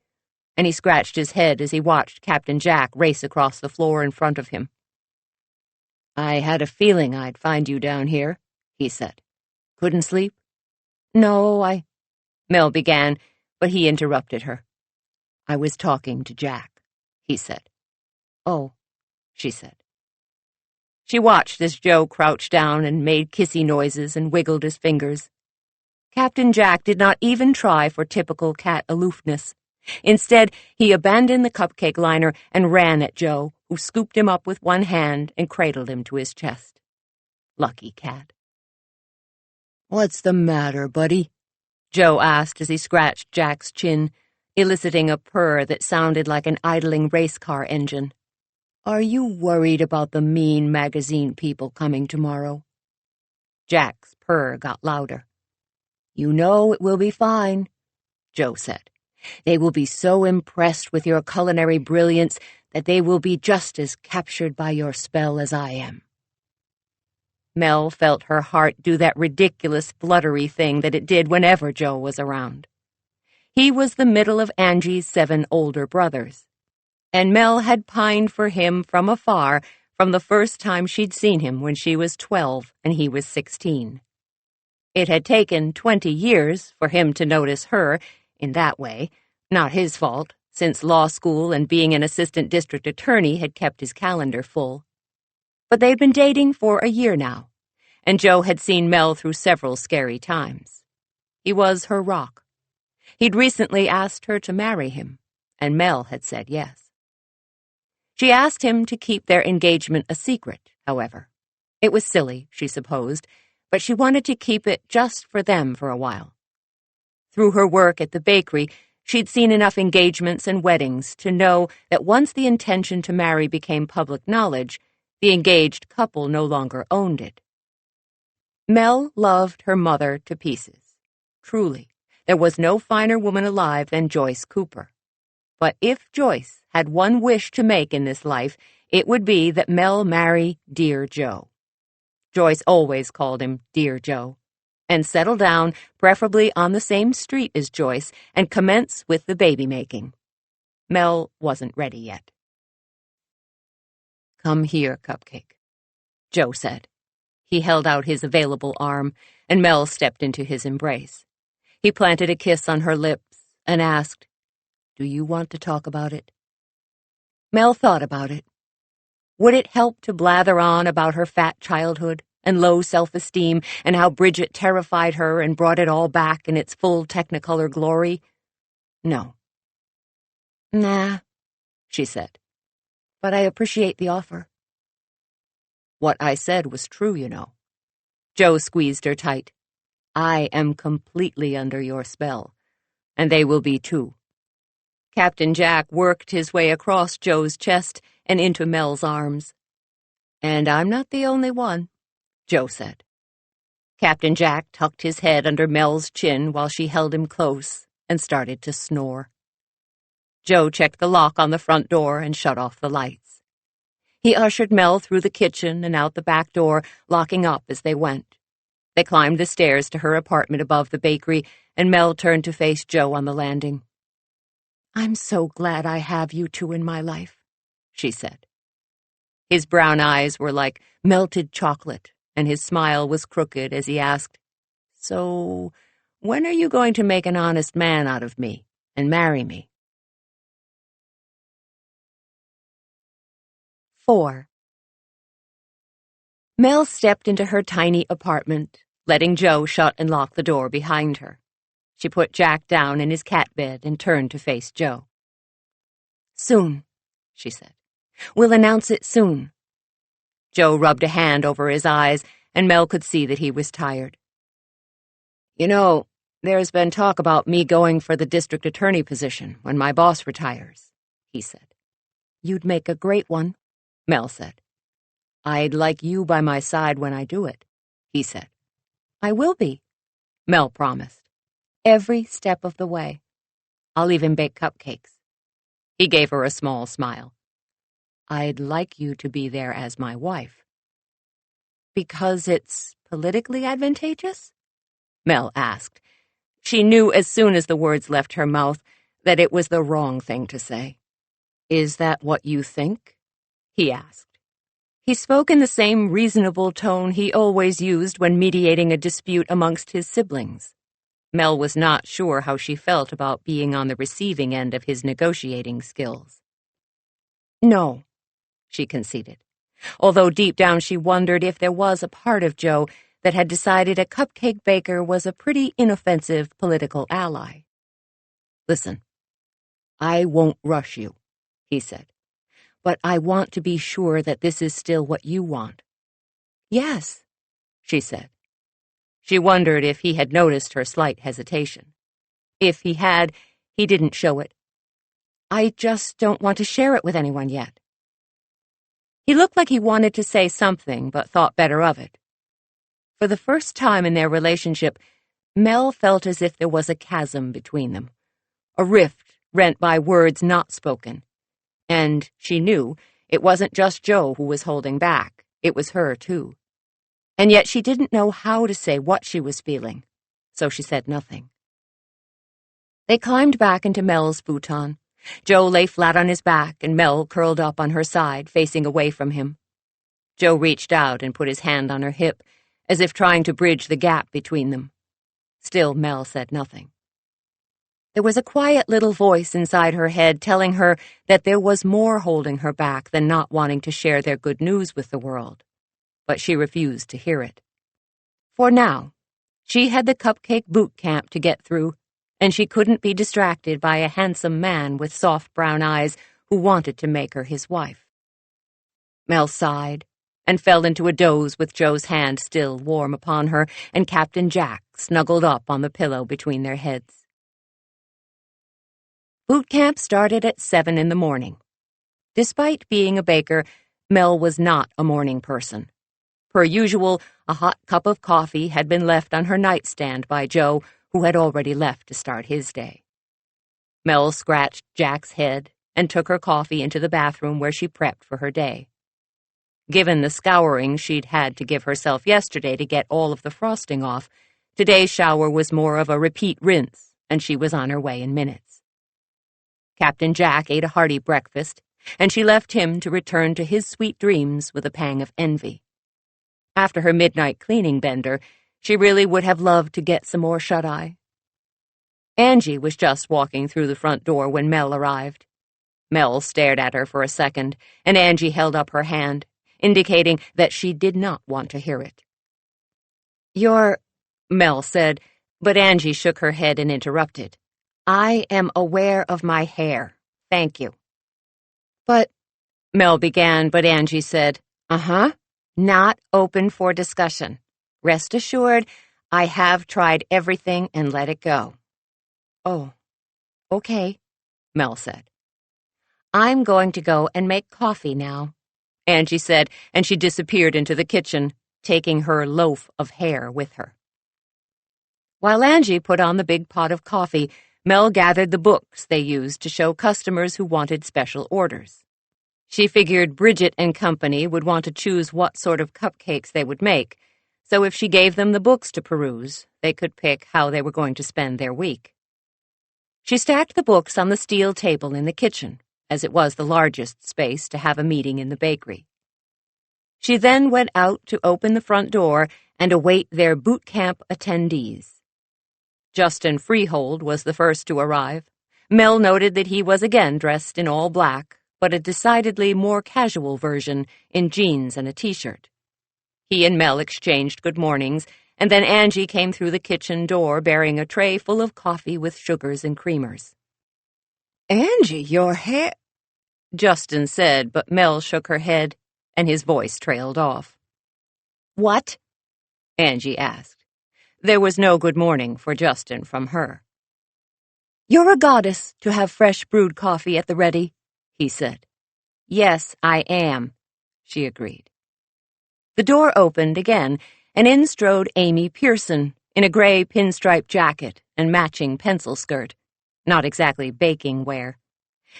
and he scratched his head as he watched Captain Jack race across the floor in front of him. "I had a feeling I'd find you down here," he said. "Couldn't sleep?" "No, Mel began, but he interrupted her. "I was talking to Jack," he said. "Oh," she said. She watched as Joe crouched down and made kissy noises and wiggled his fingers. Captain Jack did not even try for typical cat aloofness. Instead, he abandoned the cupcake liner and ran at Joe, who scooped him up with one hand and cradled him to his chest. Lucky cat. "What's the matter, buddy?" Joe asked as he scratched Jack's chin, eliciting a purr that sounded like an idling race car engine. "Are you worried about the mean magazine people coming tomorrow?" Jack's purr got louder. "You know it will be fine," Joe said. "They will be so impressed with your culinary brilliance that they will be just as captured by your spell as I am." Mel felt her heart do that ridiculous fluttery thing that it did whenever Joe was around. He was the middle of Angie's 7 older brothers, and Mel had pined for him from afar from the first time she'd seen him when she was 12 and he was 16. It had taken 20 years for him to notice her in that way, not his fault, since law school and being an assistant district attorney had kept his calendar full. But they'd been dating for a year now, and Joe had seen Mel through several scary times. He was her rock. He'd recently asked her to marry him, and Mel had said yes. She asked him to keep their engagement a secret, however. It was silly, she supposed, but she wanted to keep it just for them for a while. Through her work at the bakery, she'd seen enough engagements and weddings to know that once the intention to marry became public knowledge, the engaged couple no longer owned it. Mel loved her mother to pieces. Truly, there was no finer woman alive than Joyce Cooper. But if Joyce had one wish to make in this life, it would be that Mel marry Dear Joe. Joyce always called him Dear Joe, and settle down, preferably on the same street as Joyce, and commence with the baby-making. Mel wasn't ready yet. "Come here, Cupcake," Joe said. He held out his available arm, and Mel stepped into his embrace. He planted a kiss on her lips and asked, "Do you want to talk about it?" Mel thought about it. Would it help to blather on about her fat childhood and low self-esteem and how Bridget terrified her and brought it all back in its full Technicolor glory? No. "Nah," she said, "but I appreciate the offer." "What I said was true, you know." Joe squeezed her tight. "I am completely under your spell, and they will be too." Captain Jack worked his way across Joe's chest and into Mel's arms. "And I'm not the only one," Joe said. Captain Jack tucked his head under Mel's chin while she held him close and started to snore. Joe checked the lock on the front door and shut off the lights. He ushered Mel through the kitchen and out the back door, locking up as they went. They climbed the stairs to her apartment above the bakery, and Mel turned to face Joe on the landing. "I'm so glad I have you two in my life," she said. His brown eyes were like melted chocolate, and his smile was crooked as he asked, So, when are you going to make an honest man out of me and marry me? 4. Mel stepped into her tiny apartment, letting Joe shut and lock the door behind her. She put Jack down in his cat bed and turned to face Joe. "Soon," she said. "We'll announce it soon." Joe rubbed a hand over his eyes, and Mel could see that he was tired. "You know, there's been talk about me going for the district attorney position when my boss retires," he said. "You'd make a great one," Mel said. "I'd like you by my side when I do it," he said. "I will be," Mel promised. "Every step of the way. I'll even bake cupcakes." He gave her a small smile. "I'd like you to be there as my wife." "Because it's politically advantageous?" Mel asked. She knew as soon as the words left her mouth that it was the wrong thing to say. "Is that what you think?" he asked. He spoke in the same reasonable tone he always used when mediating a dispute amongst his siblings. Mel was not sure how she felt about being on the receiving end of his negotiating skills. "No," she conceded, although deep down she wondered if there was a part of Joe that had decided a cupcake baker was a pretty inoffensive political ally. "Listen, I won't rush you," he said, "but I want to be sure that this is still what you want." "Yes," she said. She wondered if he had noticed her slight hesitation. If he had, he didn't show it. "I just don't want to share it with anyone yet." He looked like he wanted to say something, but thought better of it. For the first time in their relationship, Mel felt as if there was a chasm between them, a rift rent by words not spoken. And she knew it wasn't just Joe who was holding back, it was her too. And yet she didn't know how to say what she was feeling, so she said nothing. They climbed back into Mel's futon. Joe lay flat on his back, and Mel curled up on her side, facing away from him. Joe reached out and put his hand on her hip, as if trying to bridge the gap between them. Still, Mel said nothing. There was a quiet little voice inside her head telling her that there was more holding her back than not wanting to share their good news with the world. But she refused to hear it. For now, she had the cupcake boot camp to get through, and she couldn't be distracted by a handsome man with soft brown eyes who wanted to make her his wife. Mel sighed and fell into a doze with Joe's hand still warm upon her and Captain Jack snuggled up on the pillow between their heads. Boot camp started at 7 in the morning. Despite being a baker, Mel was not a morning person. Per usual, a hot cup of coffee had been left on her nightstand by Joe, who had already left to start his day. Mel scratched Jack's head and took her coffee into the bathroom where she prepped for her day. Given the scouring she'd had to give herself yesterday to get all of the frosting off, today's shower was more of a repeat rinse, and she was on her way in minutes. Captain Jack ate a hearty breakfast, and she left him to return to his sweet dreams with a pang of envy. After her midnight cleaning bender, she really would have loved to get some more shut-eye. Angie was just walking through the front door when Mel arrived. Mel stared at her for a second, and Angie held up her hand, indicating that she did not want to hear it. "You're," Mel said, but Angie shook her head and interrupted. "I am aware of my hair. Thank you." "But," Mel began, but Angie said, "Not open for discussion. Rest assured, I have tried everything and let it go." "Oh, okay," Mel said. "I'm going to go and make coffee now," Angie said, and she disappeared into the kitchen, taking her loaf of hair with her. While Angie put on the big pot of coffee, Mel gathered the books they used to show customers who wanted special orders. She figured Bridget and Company would want to choose what sort of cupcakes they would make, so if she gave them the books to peruse, they could pick how they were going to spend their week. She stacked the books on the steel table in the kitchen, as it was the largest space to have a meeting in the bakery. She then went out to open the front door and await their boot camp attendees. Justin Freehold was the first to arrive. Mel noted that he was again dressed in all black, but a decidedly more casual version in jeans and a t-shirt. He and Mel exchanged good mornings, and then Angie came through the kitchen door bearing a tray full of coffee with sugars and creamers. "Angie, your hair—" Justin said, but Mel shook her head, and his voice trailed off. "What?" Angie asked. There was no good morning for Justin from her. "You're a goddess to have fresh brewed coffee at the ready," he said. "Yes, I am," she agreed. The door opened again, and in strode Amy Pearson in a gray pinstripe jacket and matching pencil skirt. Not exactly baking wear.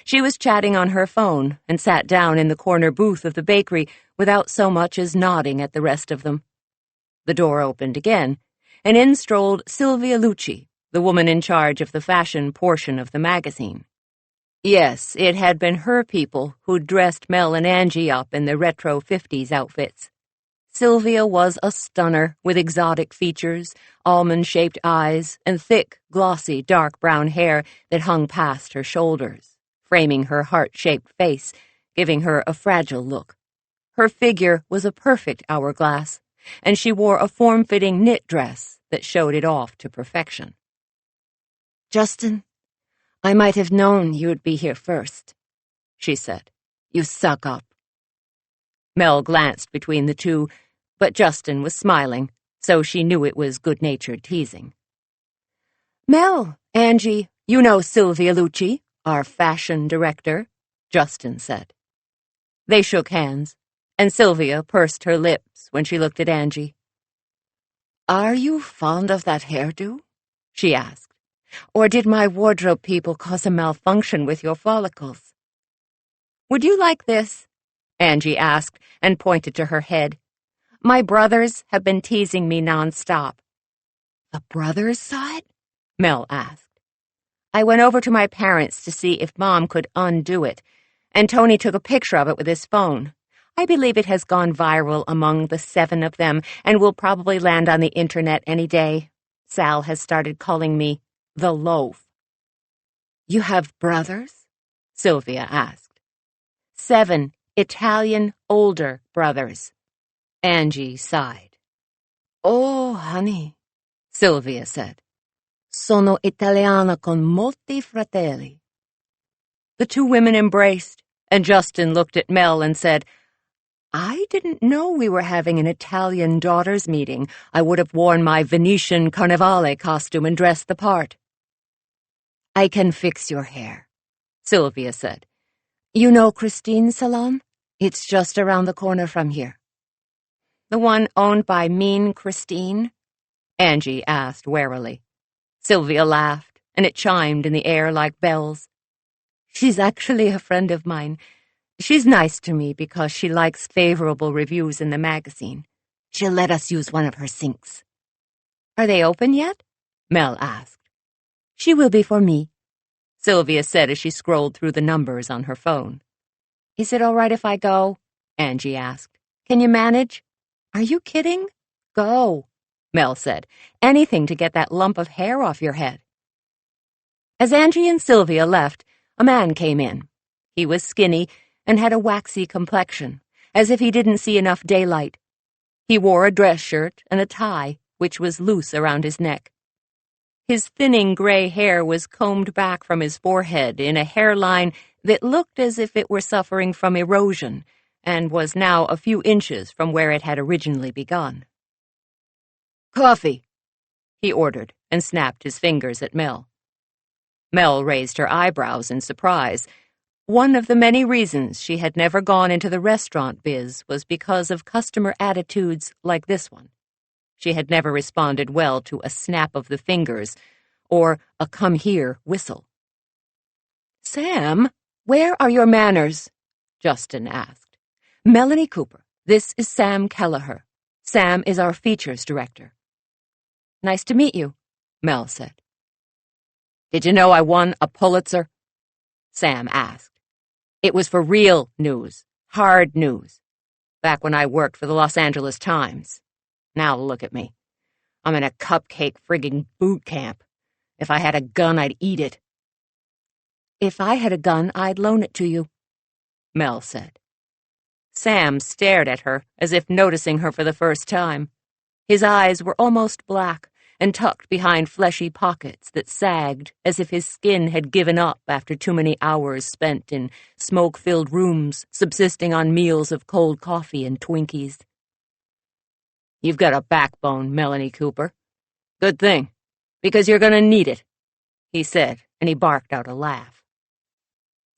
She was chatting on her phone and sat down in the corner booth of the bakery without so much as nodding at the rest of them. The door opened again, and in strolled Sylvia Lucci, the woman in charge of the fashion portion of the magazine. Yes, it had been her people who'd dressed Mel and Angie up in their retro 50s outfits. Sylvia was a stunner with exotic features, almond-shaped eyes, and thick, glossy, dark brown hair that hung past her shoulders, framing her heart-shaped face, giving her a fragile look. Her figure was a perfect hourglass, and she wore a form-fitting knit dress that showed it off to perfection. "Justin, I might have known you'd be here first," she said. "You suck up." Mel glanced between the two, but Justin was smiling, so she knew it was good-natured teasing. "Mel, Angie, you know Sylvia Lucci, our fashion director," Justin said. They shook hands, and Sylvia pursed her lips when she looked at Angie. "Are you fond of that hairdo?" she asked. "Or did my wardrobe people cause a malfunction with your follicles?" "Would you like this?" Angie asked and pointed to her head. "My brothers have been teasing me nonstop." "The brothers saw it?" Mel asked. "I went over to my parents to see if Mom could undo it, and Tony took a picture of it with his phone. I believe it has gone viral among the 7 of them and will probably land on the internet any day. Sal has started calling me the loaf." "You have brothers?" Sylvia asked. 7 Italian older brothers. Angie sighed. "Oh, honey," Sylvia said. "Sono italiana con molti fratelli." The two women embraced, and Justin looked at Mel and said, "I didn't know we were having an Italian daughters meeting. I would have worn my Venetian Carnevale costume and dressed the part." "I can fix your hair," Sylvia said. "You know Christine's salon? It's just around the corner from here." "The one owned by Mean Christine?" Angie asked warily. Sylvia laughed, and it chimed in the air like bells. "She's actually a friend of mine. She's nice to me because she likes favorable reviews in the magazine. She'll let us use one of her sinks." "Are they open yet?" Mel asked. "She will be for me," Sylvia said as she scrolled through the numbers on her phone. "Is it all right if I go?" Angie asked. "Can you manage?" "Are you kidding? Go," Mel said. "Anything to get that lump of hair off your head." As Angie and Sylvia left, a man came in. He was skinny and had a waxy complexion, as if he didn't see enough daylight. He wore a dress shirt and a tie, which was loose around his neck. His thinning gray hair was combed back from his forehead in a hairline that looked as if it were suffering from erosion and was now a few inches from where it had originally begun. "Coffee," he ordered, and snapped his fingers at Mel. Mel raised her eyebrows in surprise. One of the many reasons she had never gone into the restaurant biz was because of customer attitudes like this one. She had never responded well to a snap of the fingers or a come here whistle. "Sam, where are your manners?" Justin asked. "Melanie Cooper, this is Sam Kelleher. Sam is our features director." "Nice to meet you," Mel said. "Did you know I won a Pulitzer?" Sam asked. "It was for real news, hard news, back when I worked for the Los Angeles Times." Now look at me. I'm in a cupcake-frigging boot camp. If I had a gun, I'd eat it." "If I had a gun, I'd loan it to you," Mel said. Sam stared at her as if noticing her for the first time. His eyes were almost black and tucked behind fleshy pockets that sagged as if his skin had given up after too many hours spent in smoke-filled rooms, subsisting on meals of cold coffee and Twinkies. "You've got a backbone, Melanie Cooper. Good thing, because you're going to need it," he said, and he barked out a laugh.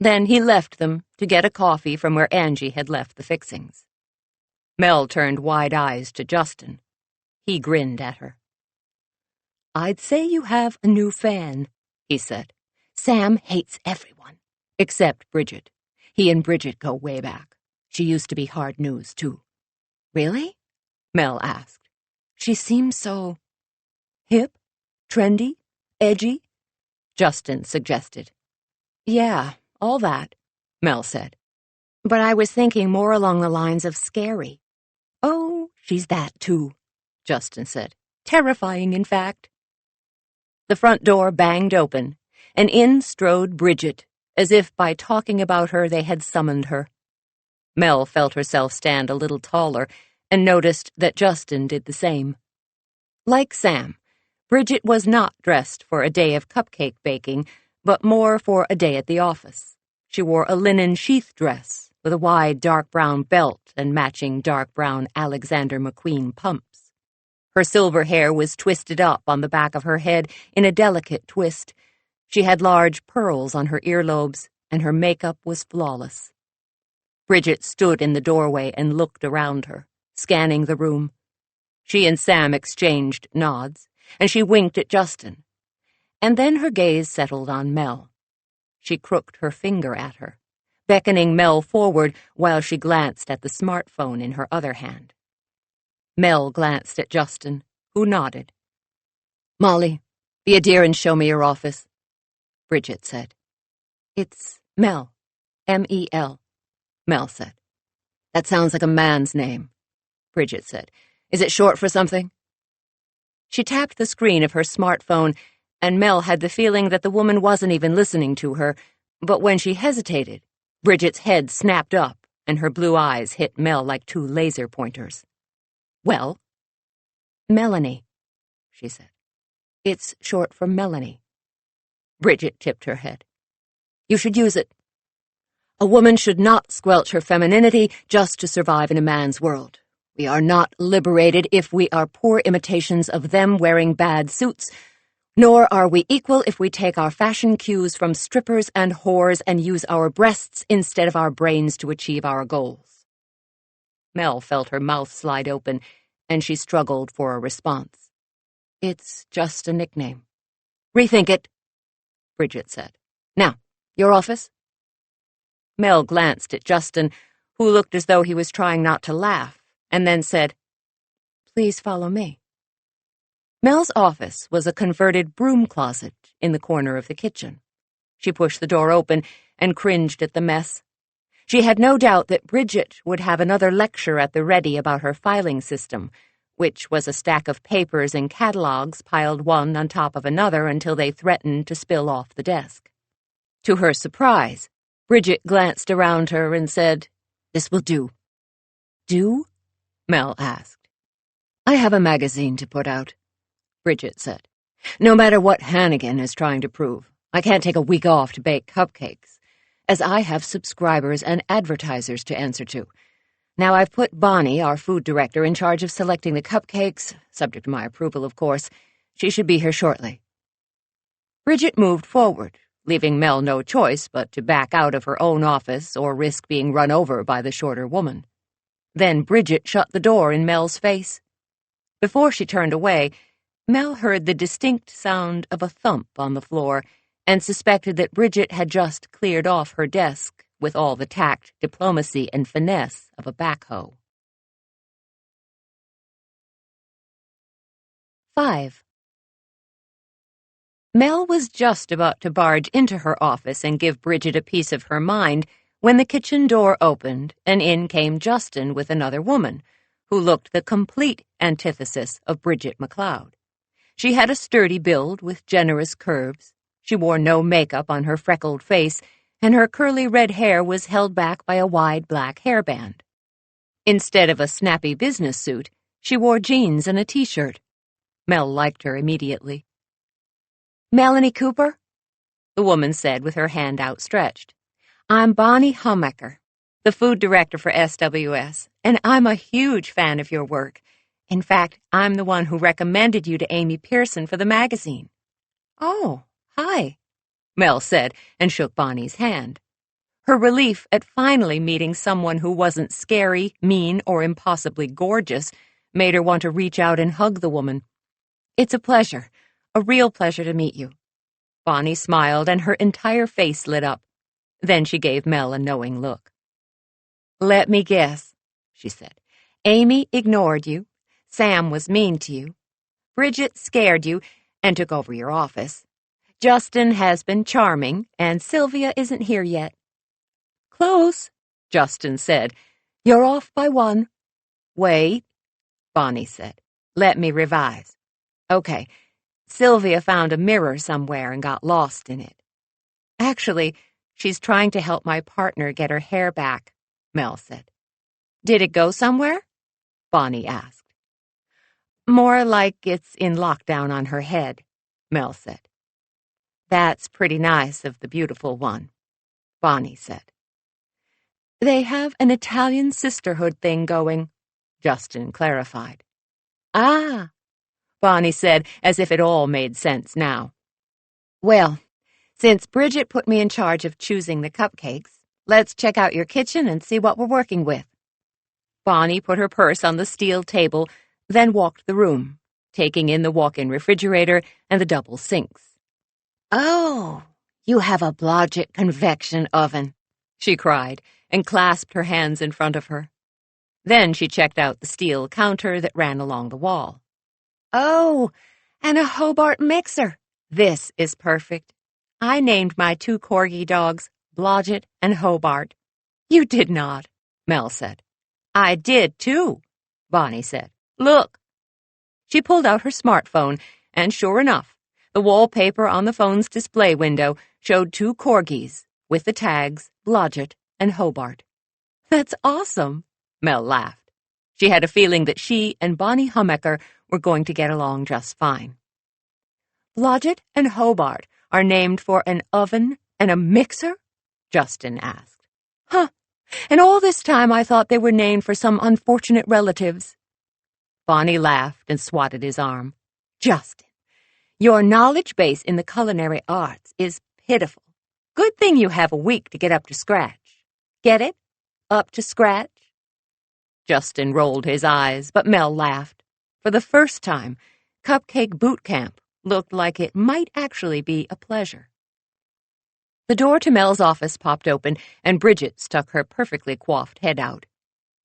Then he left them to get a coffee from where Angie had left the fixings. Mel turned wide eyes to Justin. He grinned at her. "I'd say you have a new fan," he said. "Sam hates everyone, except Bridget. He and Bridget go way back. She used to be hard news, too." "Really?" Mel asked. "She seems so hip, trendy, edgy," Justin suggested. "Yeah, all that," Mel said. "But I was thinking more along the lines of scary." "Oh, she's that, too," Justin said. "Terrifying, in fact." The front door banged open, and in strode Bridget, as if by talking about her they had summoned her. Mel felt herself stand a little taller and noticed that Justin did the same. Like Sam, Bridget was not dressed for a day of cupcake baking, but more for a day at the office. She wore a linen sheath dress with a wide dark brown belt and matching dark brown Alexander McQueen pumps. Her silver hair was twisted up on the back of her head in a delicate twist. She had large pearls on her earlobes, and her makeup was flawless. Bridget stood in the doorway and looked around her, scanning the room. She and Sam exchanged nods, and she winked at Justin. And then her gaze settled on Mel. She crooked her finger at her, beckoning Mel forward while she glanced at the smartphone in her other hand. Mel glanced at Justin, who nodded. "Molly, be a dear and show me your office," Bridget said. "It's Mel, M-E-L, Mel said. "That sounds like a man's name," Bridget said. "Is it short for something?" She tapped the screen of her smartphone, and Mel had the feeling that the woman wasn't even listening to her, but when she hesitated, Bridget's head snapped up, and her blue eyes hit Mel like two laser pointers. "Well?" "Melanie," she said. "It's short for Melanie." Bridget tipped her head. "You should use it. A woman should not squelch her femininity just to survive in a man's world. We are not liberated if we are poor imitations of them wearing bad suits, nor are we equal if we take our fashion cues from strippers and whores and use our breasts instead of our brains to achieve our goals." Mel felt her mouth slide open, and she struggled for a response. "It's just a nickname." "Rethink it," Bridget said. "Now, your office?" Mel glanced at Justin, who looked as though he was trying not to laugh, and then said, "Please follow me." Mel's office was a converted broom closet in the corner of the kitchen. She pushed the door open and cringed at the mess. She had no doubt that Bridget would have another lecture at the ready about her filing system, which was a stack of papers and catalogs piled one on top of another until they threatened to spill off the desk. To her surprise, Bridget glanced around her and said, "This will do." "Do?" Mel asked. "I have a magazine to put out," Bridget said. "No matter what Hannigan is trying to prove, I can't take a week off to bake cupcakes, as I have subscribers and advertisers to answer to. Now I've put Bonnie, our food director, in charge of selecting the cupcakes, subject to my approval, of course. She should be here shortly." Bridget moved forward, leaving Mel no choice but to back out of her own office or risk being run over by the shorter woman. Then Bridget shut the door in Mel's face. Before she turned away, Mel heard the distinct sound of a thump on the floor and suspected that Bridget had just cleared off her desk with all the tact, diplomacy, and finesse of a backhoe. 5. Mel was just about to barge into her office and give Bridget a piece of her mind when the kitchen door opened and in came Justin with another woman, who looked the complete antithesis of Bridget McLeod. She had a sturdy build with generous curves. She wore no makeup on her freckled face, and her curly red hair was held back by a wide black hairband. Instead of a snappy business suit, she wore jeans and a t-shirt. Mel liked her immediately. "Melanie Cooper?" the woman said with her hand outstretched. "I'm Bonnie Hummecker, the food director for SWS, and I'm a huge fan of your work. In fact, I'm the one who recommended you to Amy Pearson for the magazine." "Oh, hi," Mel said and shook Bonnie's hand. Her relief at finally meeting someone who wasn't scary, mean, or impossibly gorgeous made her want to reach out and hug the woman. "It's a pleasure, a real pleasure to meet you." Bonnie smiled and her entire face lit up. Then she gave Mel a knowing look. "Let me guess," she said. "Amy ignored you. Sam was mean to you. Bridget scared you and took over your office. Justin has been charming, and Sylvia isn't here yet." "Close," Justin said. "You're off by one." "Wait," Bonnie said. "Let me revise. Okay, Sylvia found a mirror somewhere and got lost in it." "Actually, she's trying to help my partner get her hair back," Mel said. "Did it go somewhere?" Bonnie asked. "More like it's in lockdown on her head," Mel said. "That's pretty nice of the beautiful one," Bonnie said. "They have an Italian sisterhood thing going," Justin clarified. "Ah," Bonnie said, as if it all made sense now. "Well, since Bridget put me in charge of choosing the cupcakes, let's check out your kitchen and see what we're working with." Bonnie put her purse on the steel table, then walked the room, taking in the walk-in refrigerator and the double sinks. "Oh, you have a Blodgett convection oven," she cried, and clasped her hands in front of her. Then she checked out the steel counter that ran along the wall. "Oh, and a Hobart mixer. This is perfect. I named my 2 corgi dogs Blodgett and Hobart." "You did not," Mel said. "I did, too," Bonnie said. "Look." She pulled out her smartphone, and sure enough, the wallpaper on the phone's display window showed 2 corgis with the tags Blodgett and Hobart. "That's awesome," Mel laughed. She had a feeling that she and Bonnie Hummecker were going to get along just fine. "Blodgett and Hobart are named for an oven and a mixer?" Justin asked. "Huh, and all this time I thought they were named for some unfortunate relatives." Bonnie laughed and swatted his arm. "Justin, your knowledge base in the culinary arts is pitiful. Good thing you have a week to get up to scratch. Get it? Up to scratch?" Justin rolled his eyes, but Mel laughed. For the first time, Cupcake Boot Camp looked like it might actually be a pleasure. The door to Mel's office popped open, and Bridget stuck her perfectly coiffed head out.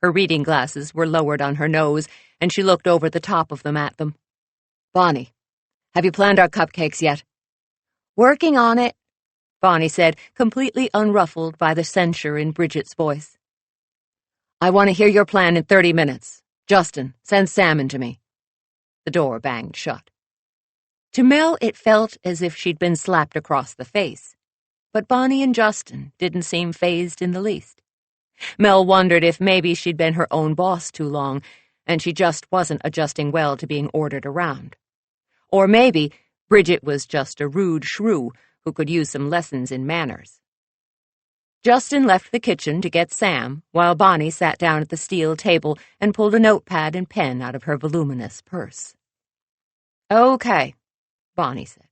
Her reading glasses were lowered on her nose, and she looked over the top of them at them. "Bonnie, have you planned our cupcakes yet?" "Working on it," Bonnie said, completely unruffled by the censure in Bridget's voice. "I want to hear your plan in 30 minutes. Justin, send Sam in to me." The door banged shut. To Mel, it felt as if she'd been slapped across the face. But Bonnie and Justin didn't seem fazed in the least. Mel wondered if maybe she'd been her own boss too long, and she just wasn't adjusting well to being ordered around. Or maybe Bridget was just a rude shrew who could use some lessons in manners. Justin left the kitchen to get Sam, while Bonnie sat down at the steel table and pulled a notepad and pen out of her voluminous purse. "Okay," Bonnie said.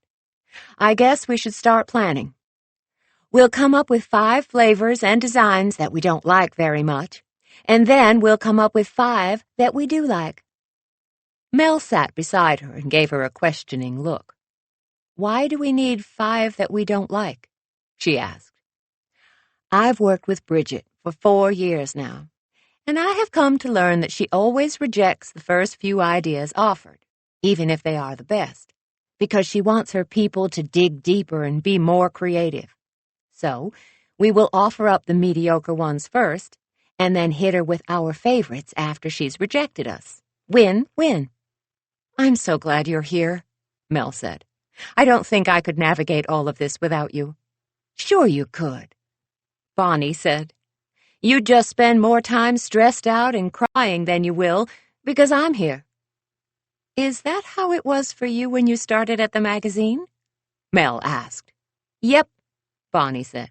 "I guess we should start planning. We'll come up with 5 flavors and designs that we don't like very much, and then we'll come up with 5 that we do like." Mel sat beside her and gave her a questioning look. "Why do we need 5 that we don't like?" she asked. "I've worked with Bridget for 4 years now, and I have come to learn that she always rejects the first few ideas offered, even if they are the best, because she wants her people to dig deeper and be more creative. So, we will offer up the mediocre ones first, and then hit her with our favorites after she's rejected us. Win-win. I'm so glad you're here, Mel said. I don't think I could navigate all of this without you. Sure you could, Bonnie said. You'd just spend more time stressed out and crying than you will because I'm here. Is that how it was for you when you started at the magazine? Mel asked. Yep, Bonnie said.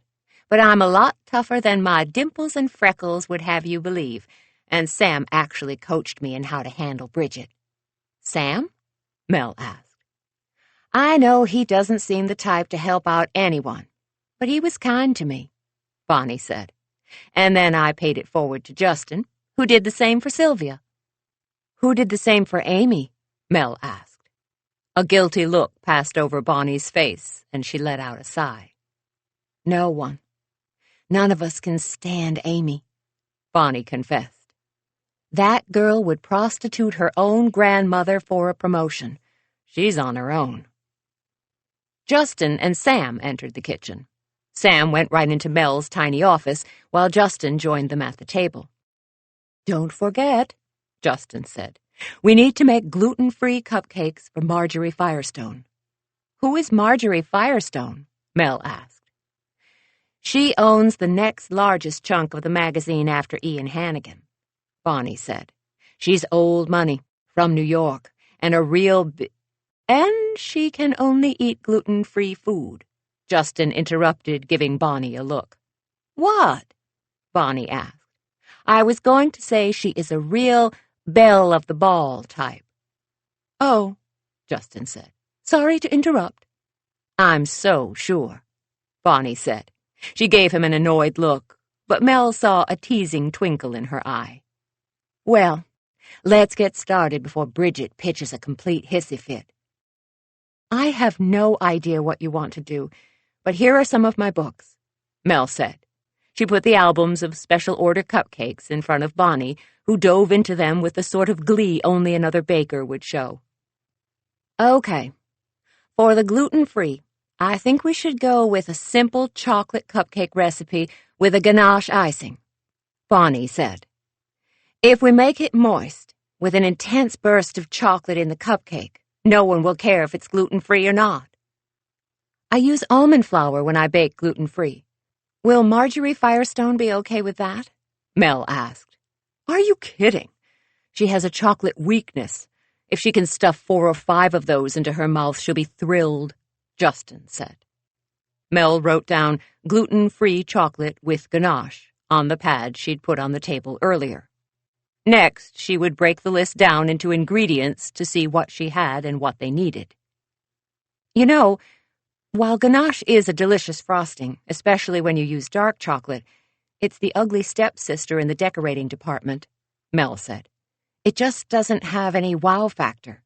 But I'm a lot tougher than my dimples and freckles would have you believe, and Sam actually coached me in how to handle Bridget. Sam? Mel asked. I know he doesn't seem the type to help out anyone, but he was kind to me, Bonnie said. And then I paid it forward to Justin, who did the same for Sylvia. Who did the same for Amy? Mel asked. A guilty look passed over Bonnie's face, and she let out a sigh. No one. None of us can stand Amy, Bonnie confessed. That girl would prostitute her own grandmother for a promotion. She's on her own. Justin and Sam entered the kitchen. Sam went right into Mel's tiny office, while Justin joined them at the table. Don't forget, Justin said, we need to make gluten-free cupcakes for Marjorie Firestone. Who is Marjorie Firestone? Mel asked. She owns the next largest chunk of the magazine after Ian Hannigan, Bonnie said. She's old money, from New York, and a real and she can only eat gluten-free food, Justin interrupted, giving Bonnie a look. What? Bonnie asked. I was going to say she is a real belle of the ball type. Oh, Justin said. Sorry to interrupt. I'm so sure, Bonnie said. She gave him an annoyed look, but Mel saw a teasing twinkle in her eye. Well, let's get started before Bridget pitches a complete hissy fit. I have no idea what you want to do, but here are some of my books, Mel said. She put the albums of special order cupcakes in front of Bonnie, who dove into them with the sort of glee only another baker would show. Okay, for the gluten-free, I think we should go with a simple chocolate cupcake recipe with a ganache icing, Bonnie said. If we make it moist, with an intense burst of chocolate in the cupcake, no one will care if it's gluten-free or not. I use almond flour when I bake gluten-free. Will Marjorie Firestone be okay with that? Mel asked. Are you kidding? She has a chocolate weakness. If she can stuff 4 or 5 of those into her mouth, she'll be thrilled, Justin said. Mel wrote down gluten-free chocolate with ganache on the pad she'd put on the table earlier. Next, she would break the list down into ingredients to see what she had and what they needed. You know, while ganache is a delicious frosting, especially when you use dark chocolate, it's the ugly stepsister in the decorating department, Mel said. It just doesn't have any wow factor.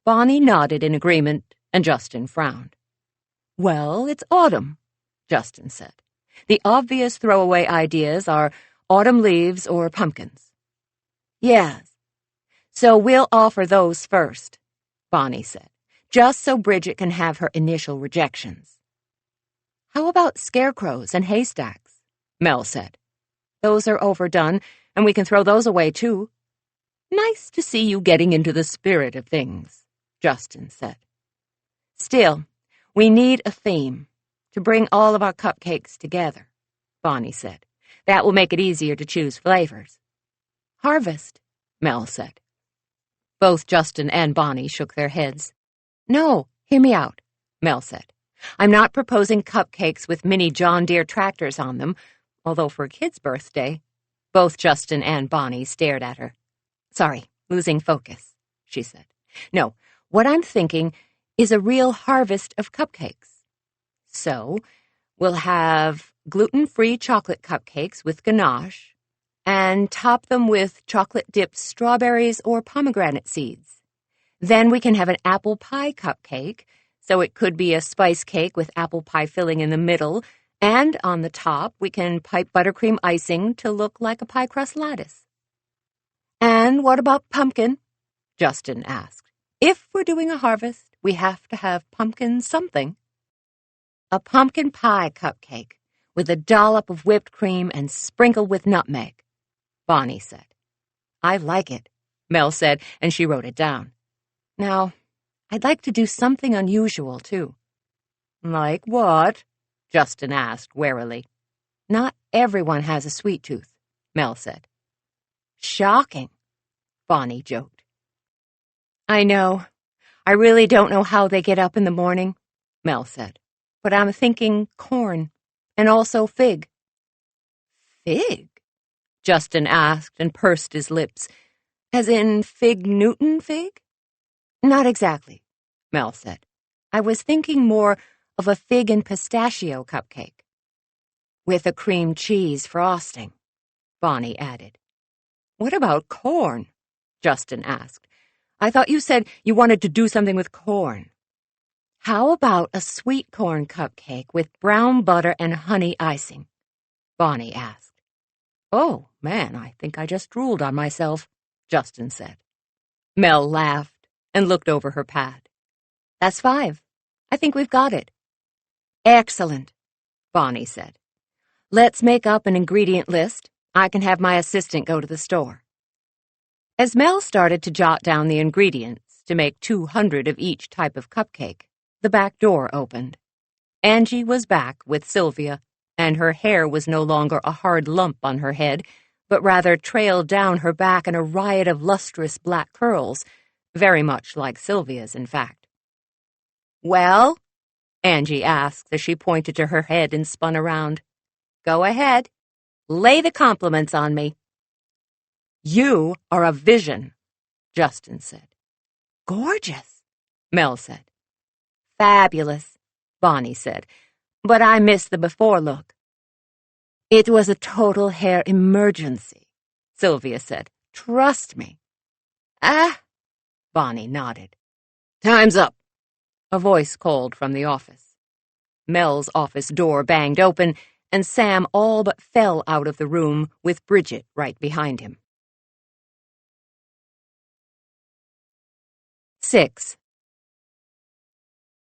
Bonnie nodded in agreement, and Justin frowned. Well, it's autumn, Justin said. The obvious throwaway ideas are autumn leaves or pumpkins. Yes. So we'll offer those first, Bonnie said, just so Bridget can have her initial rejections. How about scarecrows and haystacks? Mel said. Those are overdone, and we can throw those away too. Nice to see you getting into the spirit of things, Justin said. Still, we need a theme to bring all of our cupcakes together, Bonnie said. That will make it easier to choose flavors. Harvest, Mel said. Both Justin and Bonnie shook their heads. No, hear me out, Mel said. I'm not proposing cupcakes with mini John Deere tractors on them, although for a kid's birthday. Both Justin and Bonnie stared at her. Sorry, losing focus, she said. No, what I'm thinking is a real harvest of cupcakes. So, we'll have gluten-free chocolate cupcakes with ganache, and top them with chocolate-dipped strawberries or pomegranate seeds. Then we can have an apple pie cupcake, so it could be a spice cake with apple pie filling in the middle, and on the top we can pipe buttercream icing to look like a pie crust lattice. And what about pumpkin? Justin asked. If we're doing a harvest, we have to have pumpkin something. A pumpkin pie cupcake with a dollop of whipped cream and sprinkled with nutmeg," Bonnie said. "I like it," Mel said, and she wrote it down. "Now, I'd like to do something unusual, too." "Like what?" Justin asked warily. "Not everyone has a sweet tooth," Mel said. "Shocking," Bonnie joked. "I know. I really don't know how they get up in the morning," Mel said. "But I'm thinking corn, and also fig." "Fig?" Justin asked and pursed his lips. "As in Fig Newton fig?" "Not exactly," Mel said. "I was thinking more of a fig and pistachio cupcake." "With a cream cheese frosting," Bonnie added. "What about corn?" Justin asked. "I thought you said you wanted to do something with corn." "How about a sweet corn cupcake with brown butter and honey icing?" Bonnie asked. "Oh, man, I think I just drooled on myself," Justin said. Mel laughed and looked over her pad. "That's 5. I think we've got it." "Excellent," Bonnie said. "Let's make up an ingredient list. I can have my assistant go to the store." As Mel started to jot down the ingredients to make 200 of each type of cupcake, the back door opened. Angie was back with Sylvia, and her hair was no longer a hard lump on her head, but rather trailed down her back in a riot of lustrous black curls, very much like Sylvia's, in fact. "Well?" Angie asked as she pointed to her head and spun around. "Go ahead. Lay the compliments on me." "You are a vision," Justin said. "Gorgeous," Mel said. "Fabulous," Bonnie said, "but I missed the before look." "It was a total hair emergency," Sylvia said. "Trust me." "Ah," Bonnie nodded. "Time's up," a voice called from the office. Mel's office door banged open, and Sam all but fell out of the room with Bridget right behind him. 6.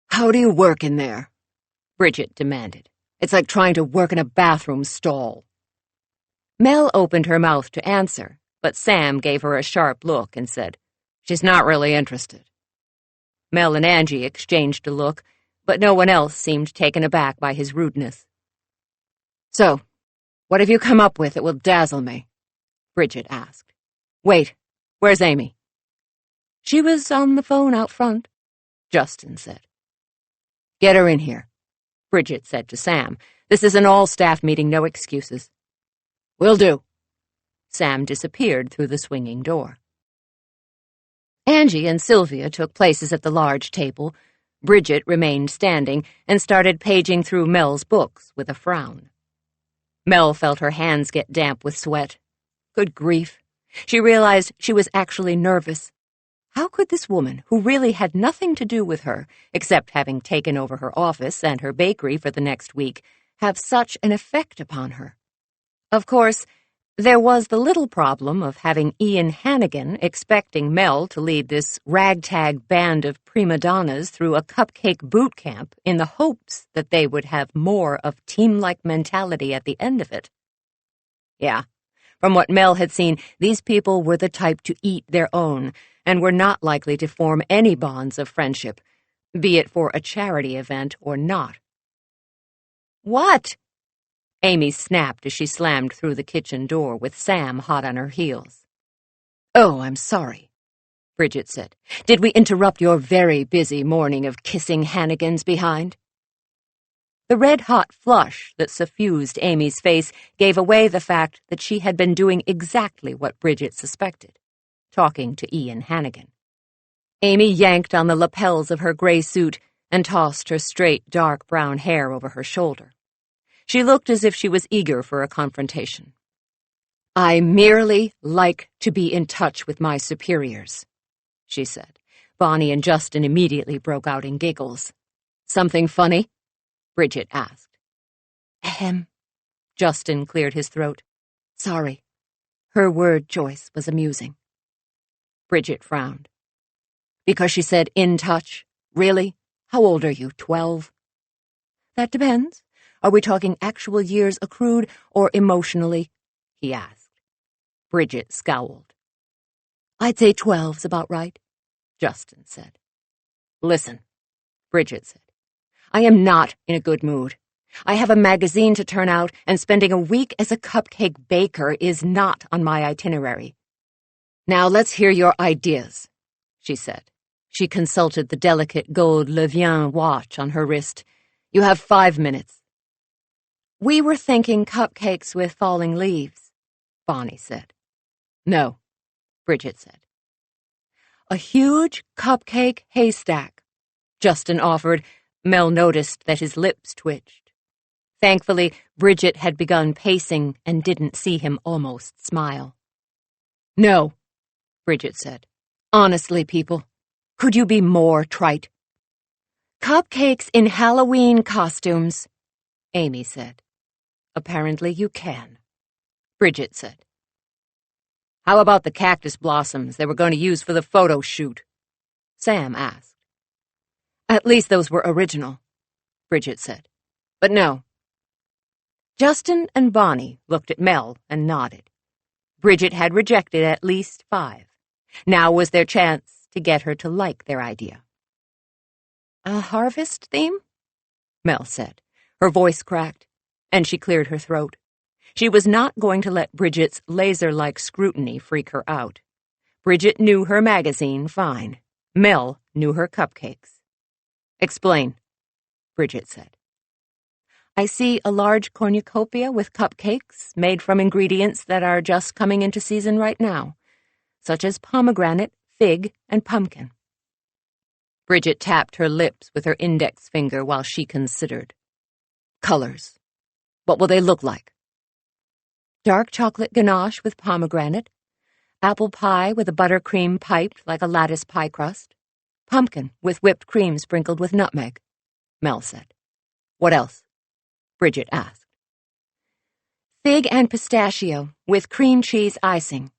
"How do you work in there?" Bridget demanded. "It's like trying to work in a bathroom stall." Mel opened her mouth to answer, but Sam gave her a sharp look and said, "She's not really interested." Mel and Angie exchanged a look, but no one else seemed taken aback by his rudeness. "So, what have you come up with that will dazzle me?" Bridget asked. "Wait, where's Amy?" "She was on the phone out front," Justin said. "Get her in here," Bridget said to Sam. "This is an all-staff meeting, no excuses." "Will do." Sam disappeared through the swinging door. Angie and Sylvia took places at the large table. Bridget remained standing and started paging through Mel's books with a frown. Mel felt her hands get damp with sweat. Good grief. She realized she was actually nervous. How could this woman, who really had nothing to do with her, except having taken over her office and her bakery for the next week, have such an effect upon her? Of course, there was the little problem of having Ian Hannigan expecting Mel to lead this ragtag band of prima donnas through a cupcake boot camp in the hopes that they would have more of team-like mentality at the end of it. Yeah, from what Mel had seen, these people were the type to eat their own and were not likely to form any bonds of friendship, be it for a charity event or not. "What?" Amy snapped as she slammed through the kitchen door with Sam hot on her heels. "Oh, I'm sorry," Bridget said. "Did we interrupt your very busy morning of kissing Hannigans behind?" The red-hot flush that suffused Amy's face gave away the fact that she had been doing exactly what Bridget suspected, talking to Ian Hannigan. Amy yanked on the lapels of her gray suit and tossed her straight, dark brown hair over her shoulder. She looked as if she was eager for a confrontation. "I merely like to be in touch with my superiors," she said. Bonnie and Justin immediately broke out in giggles. "Something funny?" Bridget asked. "Ahem." Justin cleared his throat. "Sorry." Her word choice was amusing. Bridget frowned. "Because she said in touch? Really? How old are you, 12? "That depends. Are we talking actual years accrued or emotionally? He asked. Bridget scowled. I'd say 12's about right, Justin said. Listen, Bridget said. I am not in a good mood. I have a magazine to turn out, and spending a week as a cupcake baker is not on my itinerary. Now let's hear your ideas, she said. She consulted the delicate gold Levian watch on her wrist. You have 5 minutes. We were thinking cupcakes with falling leaves, Bonnie said. No, Bridget said. A huge cupcake haystack, Justin offered. Mel noticed that his lips twitched. Thankfully, Bridget had begun pacing and didn't see him almost smile. No, Bridget said. Honestly, people, could you be more trite? Cupcakes in Halloween costumes, Amy said. Apparently you can, Bridget said. How about the cactus blossoms they were going to use for the photo shoot? Sam asked. At least those were original, Bridget said. But no. Justin and Bonnie looked at Mel and nodded. Bridget had rejected at least 5. Now was their chance to get her to like their idea. A harvest theme? Mel said. Her voice cracked, and she cleared her throat. She was not going to let Bridget's laser-like scrutiny freak her out. Bridget knew her magazine fine. Mel knew her cupcakes. Explain, Bridget said. I see a large cornucopia with cupcakes made from ingredients that are just coming into season right now, such as pomegranate, fig, and pumpkin. Bridget tapped her lips with her index finger while she considered. Colors. What will they look like? Dark chocolate ganache with pomegranate, apple pie with a buttercream piped like a lattice pie crust, pumpkin with whipped cream sprinkled with nutmeg, Mel said. What else? Bridget asked. Fig and pistachio with cream cheese icing,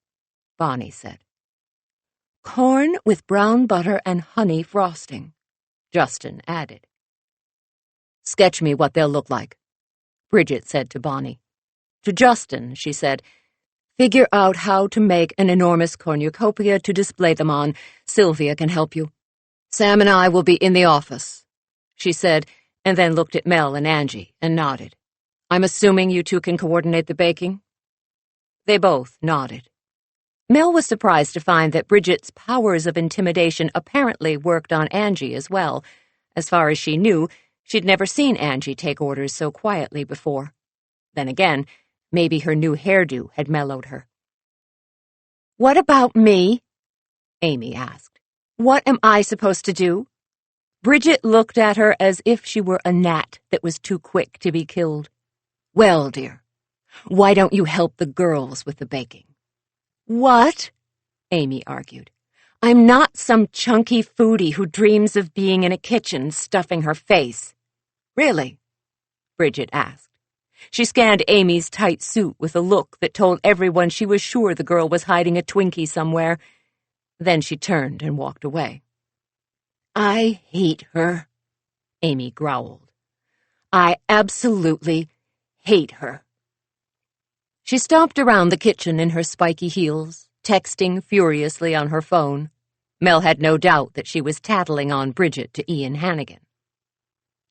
Bonnie said. Corn with brown butter and honey frosting, Justin added. Sketch me what they'll look like, Bridget said to Bonnie. To Justin, she said, figure out how to make an enormous cornucopia to display them on. Sylvia can help you. Sam and I will be in the office, she said, and then looked at Mel and Angie and nodded. I'm assuming you two can coordinate the baking? They both nodded. Mel was surprised to find that Bridget's powers of intimidation apparently worked on Angie as well. As far as she knew, she'd never seen Angie take orders so quietly before. Then again, maybe her new hairdo had mellowed her. What about me? Amy asked. What am I supposed to do? Bridget looked at her as if she were a gnat that was too quick to be killed. Well, dear, why don't you help the girls with the baking? What? Amy argued. I'm not some chunky foodie who dreams of being in a kitchen stuffing her face. Really? Bridget asked. She scanned Amy's tight suit with a look that told everyone she was sure the girl was hiding a Twinkie somewhere. Then she turned and walked away. I hate her, Amy growled. I absolutely hate her. She stomped around the kitchen in her spiky heels, texting furiously on her phone. Mel had no doubt that she was tattling on Bridget to Ian Hannigan.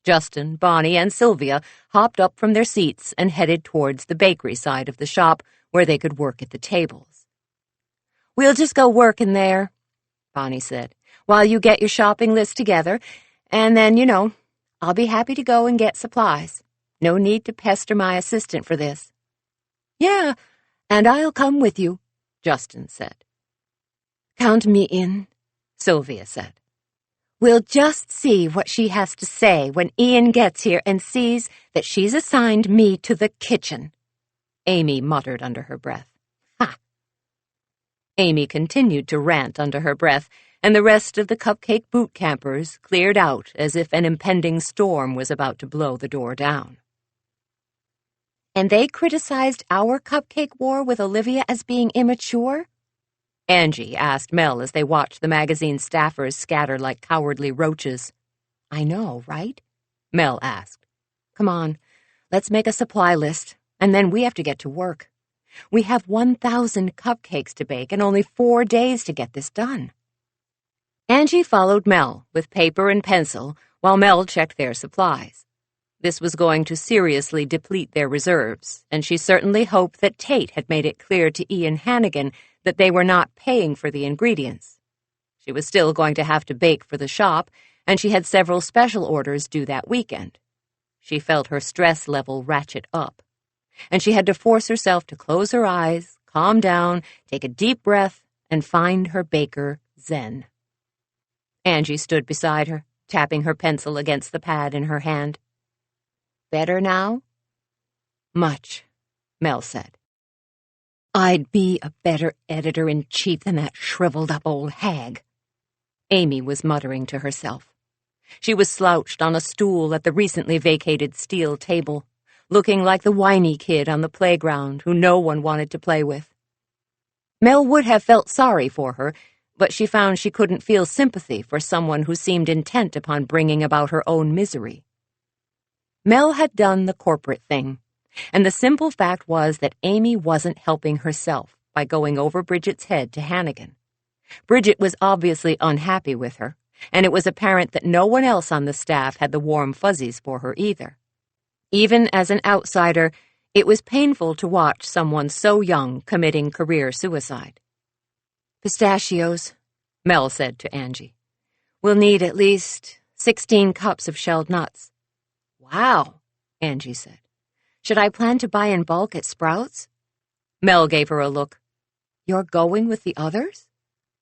Justin, Bonnie, and Sylvia hopped up from their seats and headed towards the bakery side of the shop where they could work at the tables. We'll just go work in there, Bonnie said, while you get your shopping list together, and then, I'll be happy to go and get supplies. No need to pester my assistant for this. Yeah, and I'll come with you, Justin said. Count me in, Sylvia said. We'll just see what she has to say when Ian gets here and sees that she's assigned me to the kitchen, Amy muttered under her breath. Ha! Amy continued to rant under her breath, and the rest of the cupcake boot campers cleared out as if an impending storm was about to blow the door down. And they criticized our cupcake war with Olivia as being immature? Angie asked Mel as they watched the magazine staffers scatter like cowardly roaches. I know, right? Mel asked. Come on, let's make a supply list, and then we have to get to work. We have 1,000 cupcakes to bake and only 4 days to get this done." Angie followed Mel with paper and pencil while Mel checked their supplies. This was going to seriously deplete their reserves, and she certainly hoped that Tate had made it clear to Ian Hannigan that they were not paying for the ingredients. She was still going to have to bake for the shop, and she had several special orders due that weekend. She felt her stress level ratchet up, and she had to force herself to close her eyes, calm down, take a deep breath, and find her baker, Zen. Angie stood beside her, tapping her pencil against the pad in her hand. "Better now?" "Much," Mel said. "I'd be a better editor-in-chief than that shriveled-up old hag," Amy was muttering to herself. She was slouched on a stool at the recently vacated steel table, looking like the whiny kid on the playground who no one wanted to play with. Mel would have felt sorry for her, but she found she couldn't feel sympathy for someone who seemed intent upon bringing about her own misery. Mel had done the corporate thing, and the simple fact was that Amy wasn't helping herself by going over Bridget's head to Hannigan. Bridget was obviously unhappy with her, and it was apparent that no one else on the staff had the warm fuzzies for her either. Even as an outsider, it was painful to watch someone so young committing career suicide. "Pistachios," Mel said to Angie. "We'll need at least 16 cups of shelled nuts." "Wow," Angie said. "Should I plan to buy in bulk at Sprouts?" Mel gave her a look. "You're going with the others?"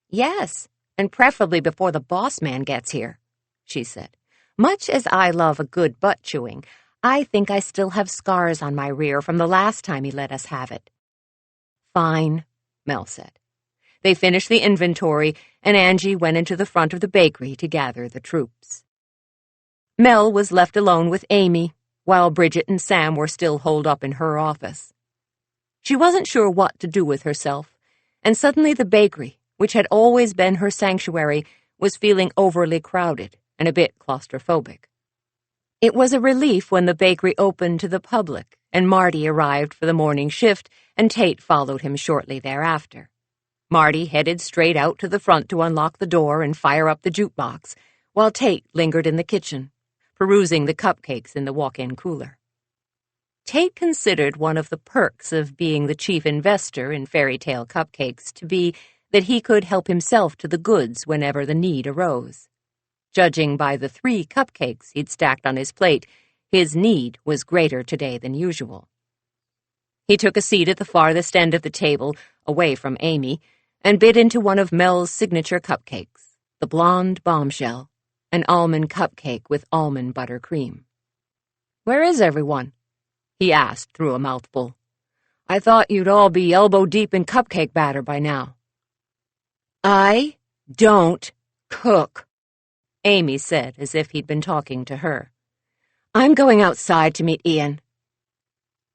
"Yes, and preferably before the boss man gets here," she said. "Much as I love a good butt chewing, I think I still have scars on my rear from the last time he let us have it." "Fine," Mel said. They finished the inventory, and Angie went into the front of the bakery to gather the troops. Mel was left alone with Amy, while Bridget and Sam were still holed up in her office. She wasn't sure what to do with herself, and suddenly the bakery, which had always been her sanctuary, was feeling overly crowded and a bit claustrophobic. It was a relief when the bakery opened to the public, and Marty arrived for the morning shift, and Tate followed him shortly thereafter. Marty headed straight out to the front to unlock the door and fire up the jukebox, while Tate lingered in the kitchen, perusing the cupcakes in the walk-in cooler. Tate considered one of the perks of being the chief investor in Fairy Tale Cupcakes to be that he could help himself to the goods whenever the need arose. Judging by the 3 cupcakes he'd stacked on his plate, his need was greater today than usual. He took a seat at the farthest end of the table, away from Amy, and bit into one of Mel's signature cupcakes, the Blonde Bombshell, an almond cupcake with almond butter cream. "Where is everyone?" he asked through a mouthful. "I thought you'd all be elbow-deep in cupcake batter by now." "I don't cook," Amy said as if he'd been talking to her. "I'm going outside to meet Ian."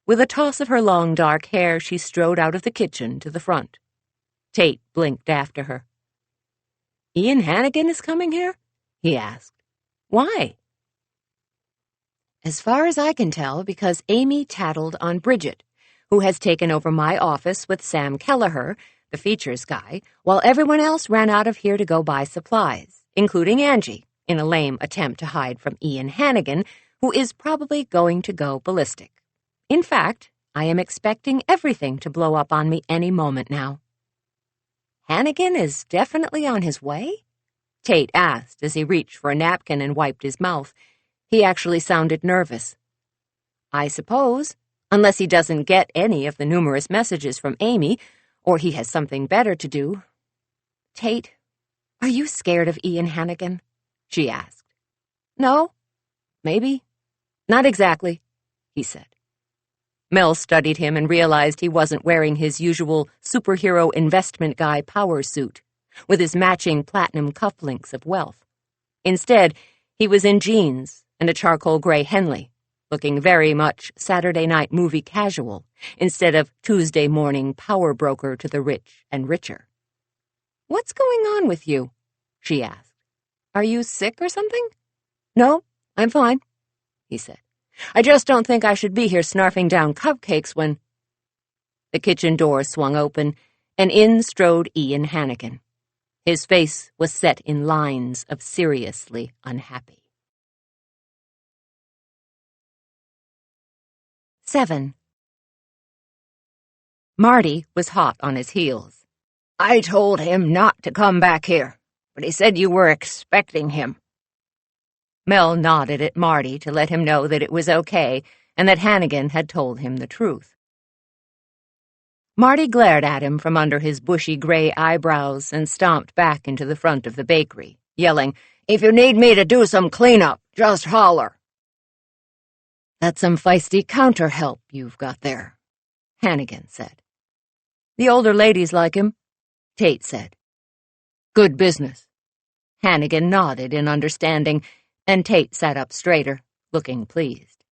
With a toss of her long dark hair, she strode out of the kitchen to the front. Tate blinked after her. "Ian Hannigan is coming here?" he asked. "Why?" "As far as I can tell, because Amy tattled on Bridget, who has taken over my office with Sam Kelleher, the features guy, while everyone else ran out of here to go buy supplies, including Angie, in a lame attempt to hide from Ian Hannigan, who is probably going to go ballistic. In fact, I am expecting everything to blow up on me any moment now." "Hannigan is definitely on his way?" Tate asked as he reached for a napkin and wiped his mouth. He actually sounded nervous. "I suppose, unless he doesn't get any of the numerous messages from Amy, or he has something better to do." "Tate, are you scared of Ian Hannigan?" she asked. "No, maybe. Not exactly," he said. Mel studied him and realized he wasn't wearing his usual superhero investment guy power suit, with his matching platinum cufflinks of wealth. Instead, he was in jeans and a charcoal gray Henley, looking very much Saturday night movie casual instead of Tuesday morning power broker to the rich and richer. "What's going on with you?" she asked. "Are you sick or something?" "No, I'm fine," he said. I just don't think I should be here snarfing down cupcakes when—" The kitchen door swung open, and in strode Ian Hannigan. His face was set in lines of seriously unhappy. 7. Marty was hot on his heels. "I told him not to come back here, but he said you were expecting him." Mel nodded at Marty to let him know that it was okay and that Hannigan had told him the truth. Marty glared at him from under his bushy gray eyebrows and stomped back into the front of the bakery, yelling, "If you need me to do some cleanup, just holler." "That's some feisty counter-help you've got there," Hannigan said. "The older ladies like him," Tate said. "Good business." Hannigan nodded in understanding, and Tate sat up straighter, looking pleased.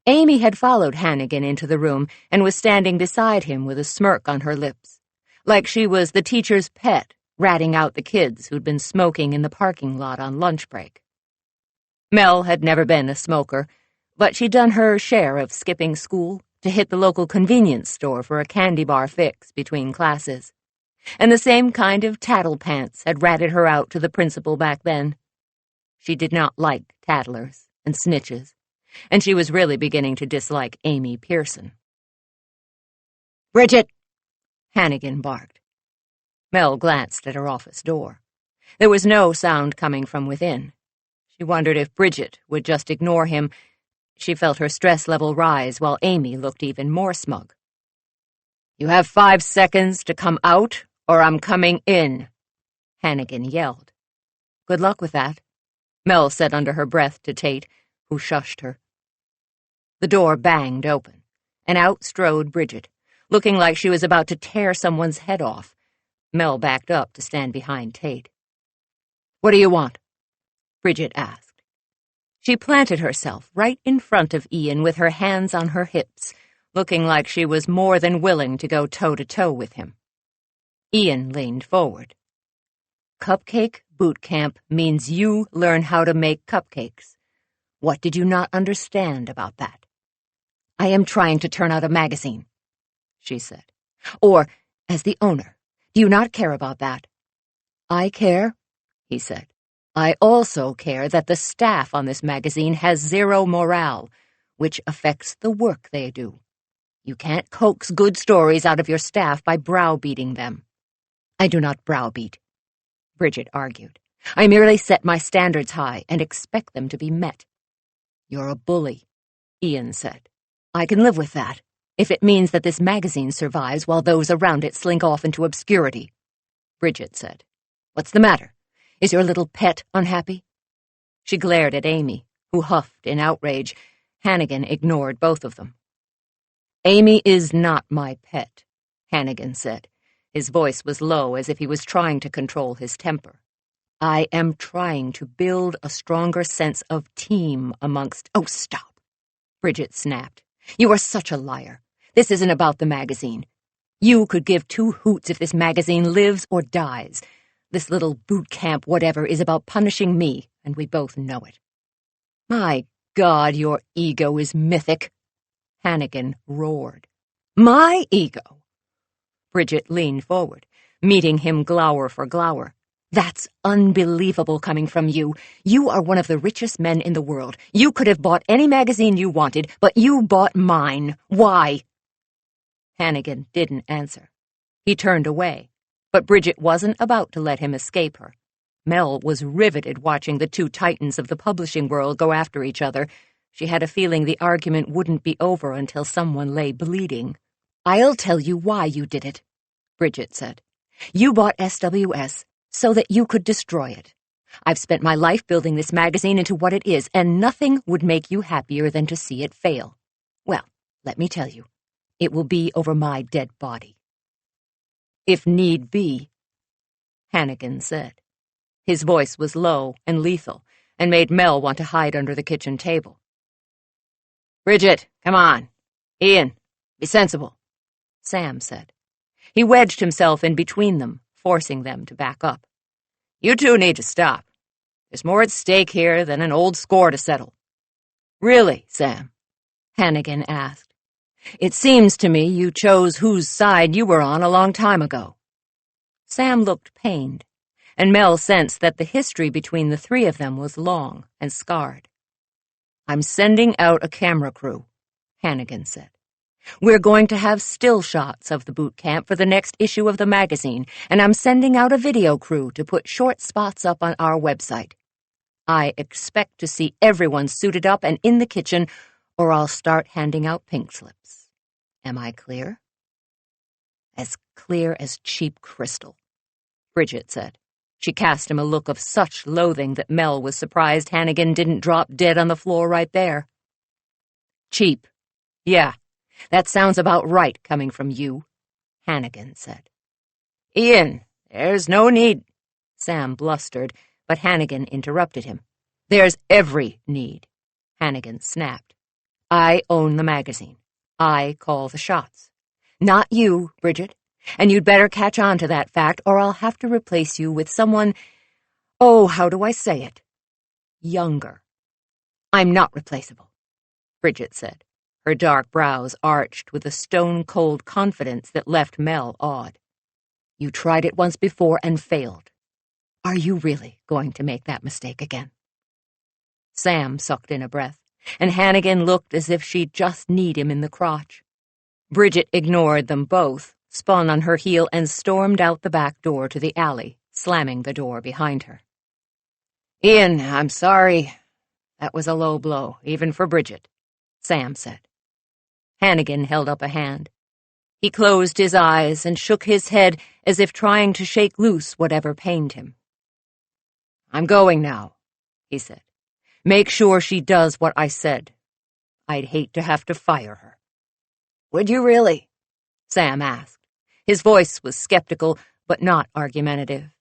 Amy had followed Hannigan into the room and was standing beside him with a smirk on her lips, like she was the teacher's pet, ratting out the kids who'd been smoking in the parking lot on lunch break. Mel had never been a smoker, but she'd done her share of skipping school to hit the local convenience store for a candy bar fix between classes, and the same kind of tattle pants had ratted her out to the principal back then. She did not like tattlers and snitches, and she was really beginning to dislike Amy Pearson. "Bridget!" Hannigan barked. Mel glanced at her office door. There was no sound coming from within. She wondered if Bridget would just ignore him. She felt her stress level rise while Amy looked even more smug. "You have 5 seconds to come out, or I'm coming in," Hannigan yelled. "Good luck with that," Mel said under her breath to Tate, who shushed her. The door banged open, and out strode Bridget, looking like she was about to tear someone's head off. Mel backed up to stand behind Tate. "What do you want?" Bridget asked. She planted herself right in front of Ian with her hands on her hips, looking like she was more than willing to go toe-to-toe with him. Ian leaned forward. "Cupcake boot camp means you learn how to make cupcakes. What did you not understand about that?" "I am trying to turn out a magazine," she said. "Or, as the owner, do you not care about that?" "I care," he said. "I also care that the staff on this magazine has 0 morale, which affects the work they do. You can't coax good stories out of your staff by browbeating them." "I do not browbeat," Bridget argued. "I merely set my standards high and expect them to be met." "You're a bully," Ian said. "I can live with that, if it means that this magazine survives while those around it slink off into obscurity," Bridget said. "What's the matter? Is your little pet unhappy?" She glared at Amy, who huffed in outrage. Hannigan ignored both of them. "Amy is not my pet," Hannigan said. His voice was low, as if he was trying to control his temper. "I am trying to build a stronger sense of team amongst—" "Oh, stop," Bridget snapped. "You are such a liar. This isn't about the magazine. You could give 2 hoots if this magazine lives or dies. This little boot camp whatever is about punishing me, and we both know it." "My God, your ego is mythic," Hannigan roared. "My ego?" Bridget leaned forward, meeting him glower for glower. "That's unbelievable coming from you. You are one of the richest men in the world. You could have bought any magazine you wanted, but you bought mine. Why?" Hannigan didn't answer. He turned away, but Bridget wasn't about to let him escape her. Mel was riveted watching the 2 titans of the publishing world go after each other. She had a feeling the argument wouldn't be over until someone lay bleeding. "I'll tell you why you did it," Bridget said. "You bought SWS so that you could destroy it. I've spent my life building this magazine into what it is, and nothing would make you happier than to see it fail. Well, let me tell you, it will be over my dead body." "If need be," Hannigan said. His voice was low and lethal, and made Mel want to hide under the kitchen table. "Bridget, come on. Ian, be sensible," Sam said. He wedged himself in between them, forcing them to back up. "You 2 need to stop. There's more at stake here than an old score to settle." Really, Sam? Hannigan asked. It seems to me you chose whose side you were on a long time ago. Sam looked pained, and Mel sensed that the history between the three of them was long and scarred. I'm sending out a camera crew, Hannigan said. We're going to have still shots of the boot camp for the next issue of the magazine, and I'm sending out a video crew to put short spots up on our website. I expect to see everyone suited up and in the kitchen, or I'll start handing out pink slips. Am I clear? As clear as cheap crystal, Bridget said. She cast him a look of such loathing that Mel was surprised Hannigan didn't drop dead on the floor right there. Cheap. Yeah, that sounds about right coming from you, Hannigan said. Ian, there's no need, Sam blustered, but Hannigan interrupted him. There's every need, Hannigan snapped. I own the magazine. I call the shots. Not you, Bridget. And you'd better catch on to that fact, or I'll have to replace you with someone, oh, how do I say it? Younger. I'm not replaceable, Bridget said. Her dark brows arched with a stone-cold confidence that left Mel awed. You tried it once before and failed. Are you really going to make that mistake again? Sam sucked in a breath, and Hannigan looked as if she'd just kneed him in the crotch. Bridget ignored them both, spun on her heel, and stormed out the back door to the alley, slamming the door behind her. Ian, I'm sorry. That was a low blow, even for Bridget, Sam said. Hannigan held up a hand. He closed his eyes and shook his head as if trying to shake loose whatever pained him. I'm going now, he said. Make sure she does what I said. I'd hate to have to fire her. Would you really? Sam asked. His voice was skeptical, but not argumentative.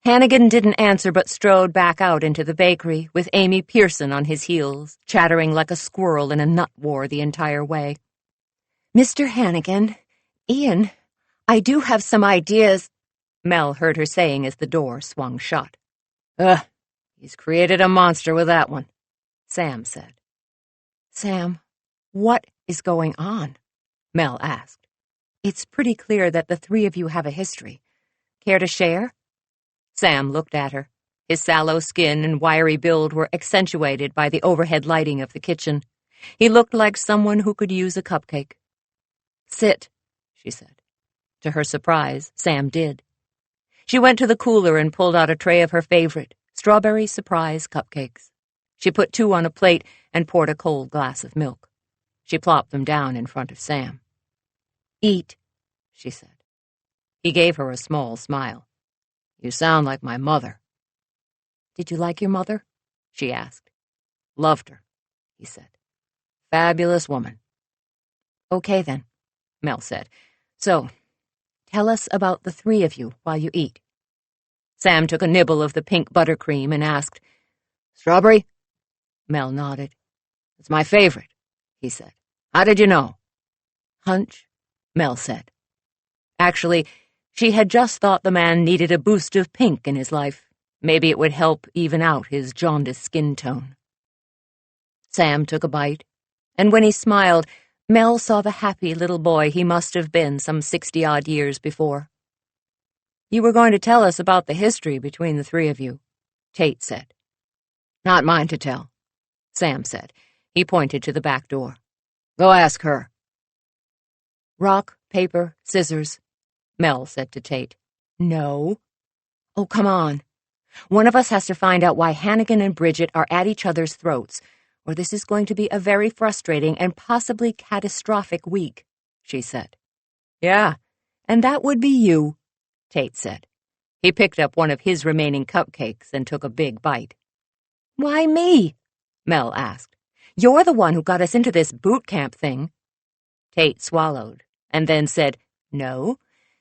Hannigan didn't answer but strode back out into the bakery, with Amy Pearson on his heels, chattering like a squirrel in a nut war the entire way. Mr. Hannigan, Ian, I do have some ideas, Mel heard her saying as the door swung shut. He's created a monster with that one, Sam said. Sam, what is going on? Mel asked. It's pretty clear that the three of you have a history. Care to share? Sam looked at her. His sallow skin and wiry build were accentuated by the overhead lighting of the kitchen. He looked like someone who could use a cupcake. Sit, she said. To her surprise, Sam did. She went to the cooler and pulled out a tray of her favorite, strawberry surprise cupcakes. She put 2 on a plate and poured a cold glass of milk. She plopped them down in front of Sam. Eat, she said. He gave her a small smile. You sound like my mother. Did you like your mother? She asked. Loved her, he said. Fabulous woman. Okay, then, Mel said. So, tell us about the three of you while you eat. Sam took a nibble of the pink buttercream and asked, Strawberry? Mel nodded. It's my favorite, he said. How did you know? Hunch, Mel said. Actually, she had just thought the man needed a boost of pink in his life. Maybe it would help even out his jaundiced skin tone. Sam took a bite, and when he smiled, Mel saw the happy little boy he must have been some 60-odd years before. You were going to tell us about the history between the three of you, Tate said. Not mine to tell, Sam said. He pointed to the back door. Go ask her. Rock, paper, scissors, Mel said to Tate. No. Oh, come on. One of us has to find out why Hannigan and Bridget are at each other's throats, or this is going to be a very frustrating and possibly catastrophic week, she said. Yeah, and that would be you, Tate said. He picked up one of his remaining cupcakes and took a big bite. Why me? Mel asked. You're the one who got us into this boot camp thing. Tate swallowed, and then said, No.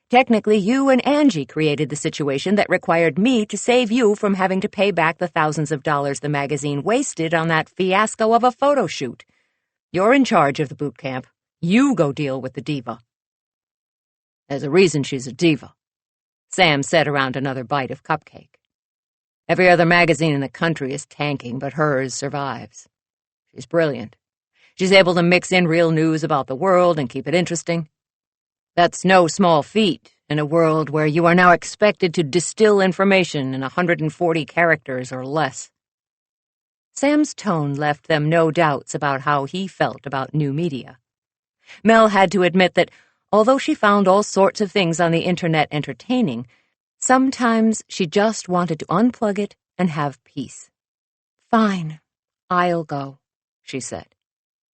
Technically, you and Angie created the situation that required me to save you from having to pay back the thousands of dollars the magazine wasted on that fiasco of a photo shoot. You're in charge of the boot camp. You go deal with the diva. There's a reason she's a diva, Sam said around another bite of cupcake. Every other magazine in the country is tanking, but hers survives. She's brilliant. She's able to mix in real news about the world and keep it interesting. That's no small feat in a world where you are now expected to distill information in 140 characters or less. Sam's tone left them no doubts about how he felt about new media. Mel had to admit that, although she found all sorts of things on the internet entertaining, sometimes she just wanted to unplug it and have peace. "Fine, I'll go," she said.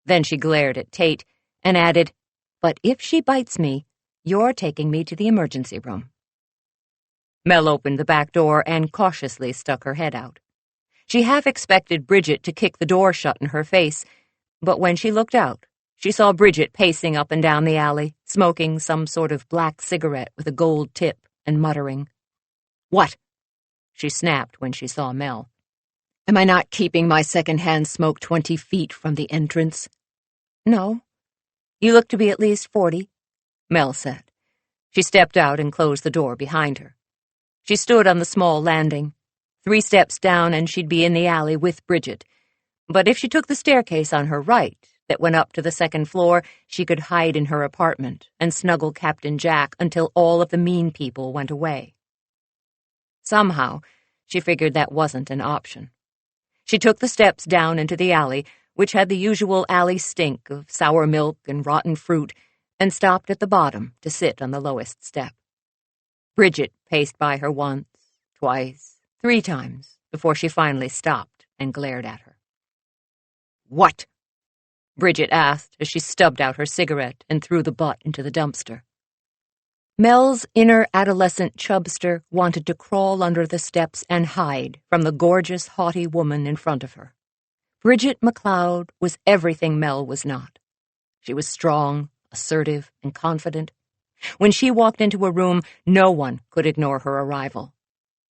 Then she glared at Tate and added, "But if she bites me, you're taking me to the emergency room." Mel opened the back door and cautiously stuck her head out. She half expected Bridget to kick the door shut in her face, but when she looked out, she saw Bridget pacing up and down the alley, smoking some sort of black cigarette with a gold tip and muttering. "What?" she snapped when she saw Mel. "Am I not keeping my second-hand smoke 20 feet from the entrance?" "No. You look to be at least 40, Mel said. She stepped out and closed the door behind her. She stood on the small landing. 3 steps down and she'd be in the alley with Bridget. But if she took the staircase on her right that went up to the 2nd floor, she could hide in her apartment and snuggle Captain Jack until all of the mean people went away. Somehow, she figured that wasn't an option. She took the steps down into the alley, which had the usual alley stink of sour milk and rotten fruit, and stopped at the bottom to sit on the lowest step. Bridget paced by her once, twice, 3 times before she finally stopped and glared at her. "What?" Bridget asked as she stubbed out her cigarette and threw the butt into the dumpster. Mel's inner adolescent chubster wanted to crawl under the steps and hide from the gorgeous, haughty woman in front of her. Bridget McLeod was everything Mel was not. She was strong, assertive, and confident. When she walked into a room, no one could ignore her arrival.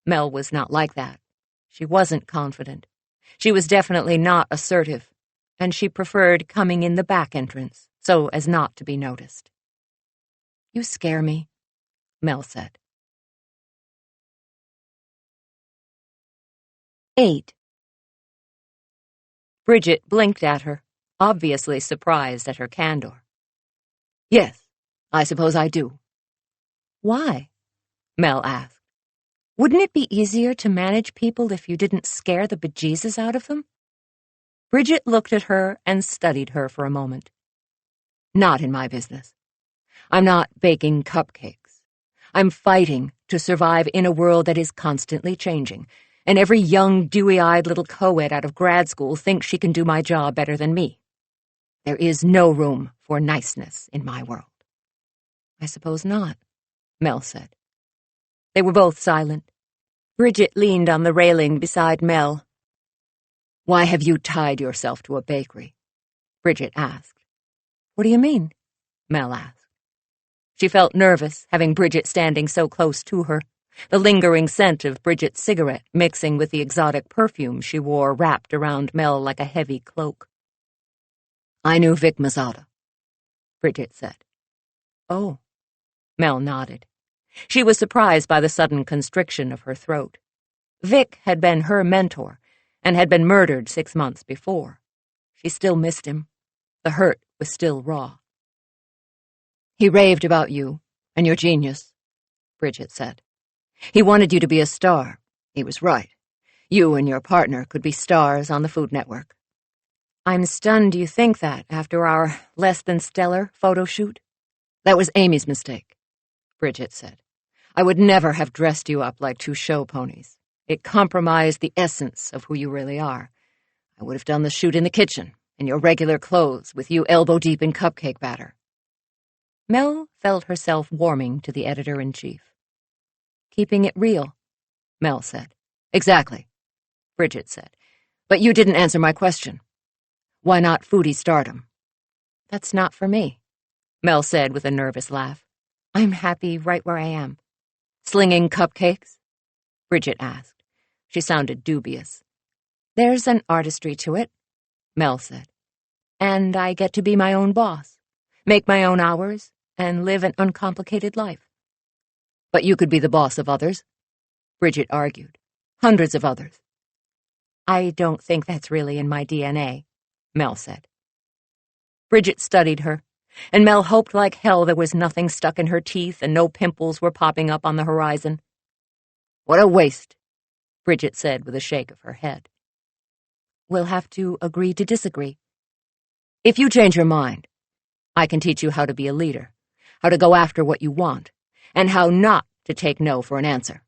Mel was not like that. She wasn't confident. She was definitely not assertive, and she preferred coming in the back entrance so as not to be noticed. "You scare me," Mel said. 8. Bridget blinked at her, obviously surprised at her candor. "Yes, I suppose I do." "Why?" Mel asked. "Wouldn't it be easier to manage people if you didn't scare the bejesus out of them?" Bridget looked at her and studied her for a moment. "Not in my business. I'm not baking cupcakes. I'm fighting to survive in a world that is constantly changing, and every young, dewy-eyed little co-ed out of grad school thinks she can do my job better than me. There is no room for niceness in my world." "I suppose not," Mel said. They were both silent. Bridget leaned on the railing beside Mel. "Why have you tied yourself to a bakery?" Bridget asked. "What do you mean?" Mel asked. She felt nervous, having Bridget standing so close to her, the lingering scent of Bridget's cigarette mixing with the exotic perfume she wore wrapped around Mel like a heavy cloak. "I knew Vic Mazzata," Bridget said. "Oh." Mel nodded. She was surprised by the sudden constriction of her throat. Vic had been her mentor and had been murdered 6 months before. She still missed him. The hurt was still raw. "He raved about you and your genius," Bridget said. "He wanted you to be a star. He was right. You and your partner could be stars on the Food Network." "I'm stunned you think that after our less-than-stellar photo shoot." "That was Amy's mistake," Bridget said. "I would never have dressed you up like 2 show ponies. It compromised the essence of who you really are. I would have done the shoot in the kitchen, in your regular clothes, with you elbow-deep in cupcake batter." Mel felt herself warming to the editor-in-chief. "Keeping it real," Mel said. "Exactly," Bridget said. "But you didn't answer my question. Why not foodie stardom?" "That's not for me," Mel said with a nervous laugh. "I'm happy right where I am." "Slinging cupcakes?" Bridget asked. She sounded dubious. "There's an artistry to it," Mel said. "And I get to be my own boss, make my own hours, and live an uncomplicated life." "But you could be the boss of others," Bridget argued. "Hundreds of others." "I don't think that's really in my DNA," Mel said. Bridget studied her, and Mel hoped like hell there was nothing stuck in her teeth and no pimples were popping up on the horizon. "What a waste," Bridget said with a shake of her head. "We'll have to agree to disagree. If you change your mind, I can teach you how to be a leader, how to go after what you want, and how not to take no for an answer."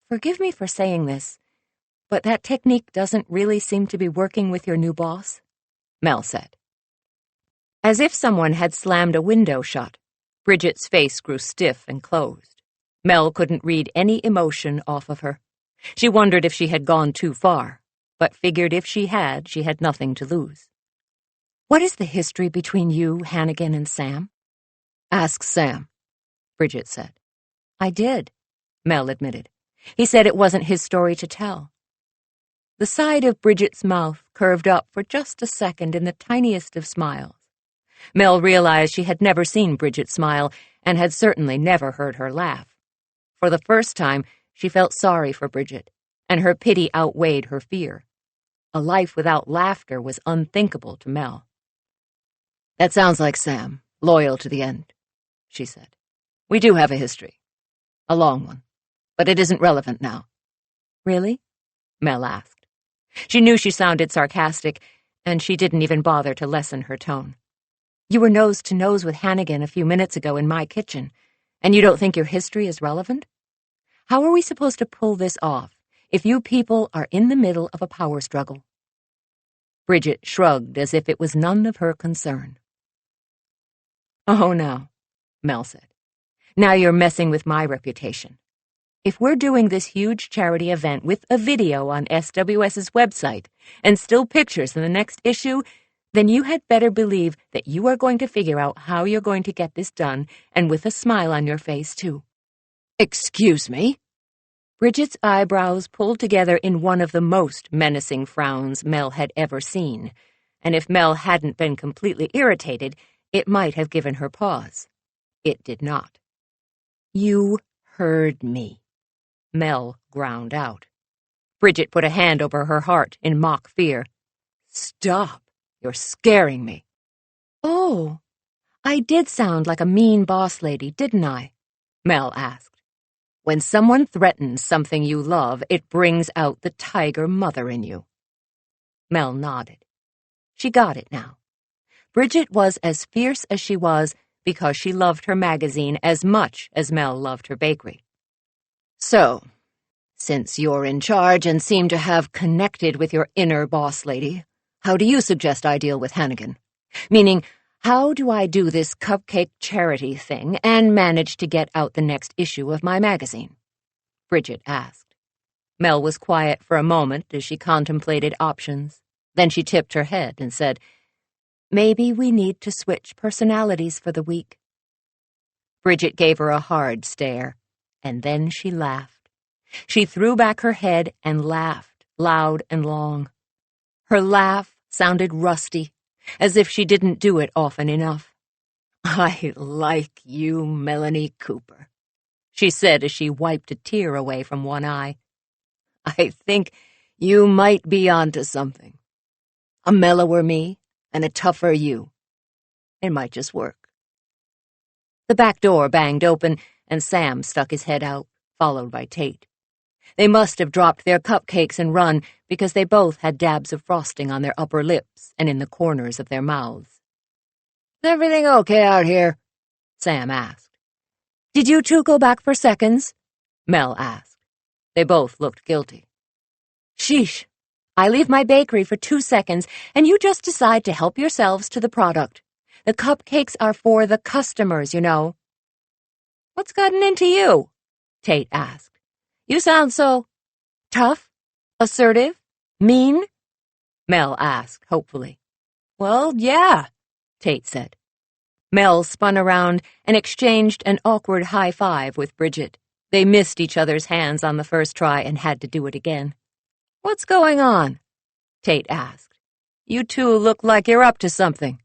"Forgive me for saying this, but that technique doesn't really seem to be working with your new boss," Mel said. As if someone had slammed a window shut, Bridget's face grew stiff and closed. Mel couldn't read any emotion off of her. She wondered if she had gone too far, but figured if she had nothing to lose. "What is the history between you, Hannigan, and Sam?" "Ask Sam," Bridget said. "I did," Mel admitted. "He said it wasn't his story to tell." The side of Bridget's mouth curved up for just a second in the tiniest of smiles. Mel realized she had never seen Bridget smile and had certainly never heard her laugh. For the first time, she felt sorry for Bridget, and her pity outweighed her fear. A life without laughter was unthinkable to Mel. "That sounds like Sam, loyal to the end," she said. "We do have a history. A long one. But it isn't relevant now." "Really?" Mel asked. She knew she sounded sarcastic, and she didn't even bother to lessen her tone. "You were nose to nose with Hannigan a few minutes ago in my kitchen, and you don't think your history is relevant? How are we supposed to pull this off if you people are in the middle of a power struggle?" Bridget shrugged as if it was none of her concern. "Oh, no," Mel said. "Now you're messing with my reputation. If we're doing this huge charity event with a video on SWS's website and still pictures in the next issue, then you had better believe that you are going to figure out how you're going to get this done, and with a smile on your face, too." "Excuse me?" Bridget's eyebrows pulled together in one of the most menacing frowns Mel had ever seen, and if Mel hadn't been completely irritated, it might have given her pause. It did not. "You heard me," Mel ground out. Bridget put a hand over her heart in mock fear. "Stop. You're scaring me." "Oh, I did sound like a mean boss lady, didn't I?" Mel asked. "When someone threatens something you love, it brings out the tiger mother in you." Mel nodded. She got it now. Bridget was as fierce as she was because she loved her magazine as much as Mel loved her bakery. "So, since you're in charge and seem to have connected with your inner boss lady, how do you suggest I deal with Hannigan? Meaning, how do I do this cupcake charity thing and manage to get out the next issue of my magazine?" Bridget asked. Mel was quiet for a moment as she contemplated options. Then she tipped her head and said, "Maybe we need to switch personalities for the week." Bridget gave her a hard stare, and then she laughed. She threw back her head and laughed, loud and long. Her laugh sounded rusty, as if she didn't do it often enough. "I like you, Melanie Cooper," she said as she wiped a tear away from one eye. "I think you might be onto something. A mellower me and a tougher you. It might just work." The back door banged open, and Sam stuck his head out, followed by Tate. They must have dropped their cupcakes and run because they both had dabs of frosting on their upper lips and in the corners of their mouths. "Is everything okay out here?" Sam asked. "Did you two go back for seconds?" Mel asked. They both looked guilty. "Sheesh. I leave my bakery for 2 seconds, and you just decide to help yourselves to the product. The cupcakes are for the customers, you know." "What's gotten into you?" Tate asked. "You sound so tough, assertive, mean?" Mel asked hopefully. "Well, yeah," Tate said. Mel spun around and exchanged an awkward high five with Bridget. They missed each other's hands on the first try and had to do it again. "What's going on?" Tate asked. "You two look like you're up to something."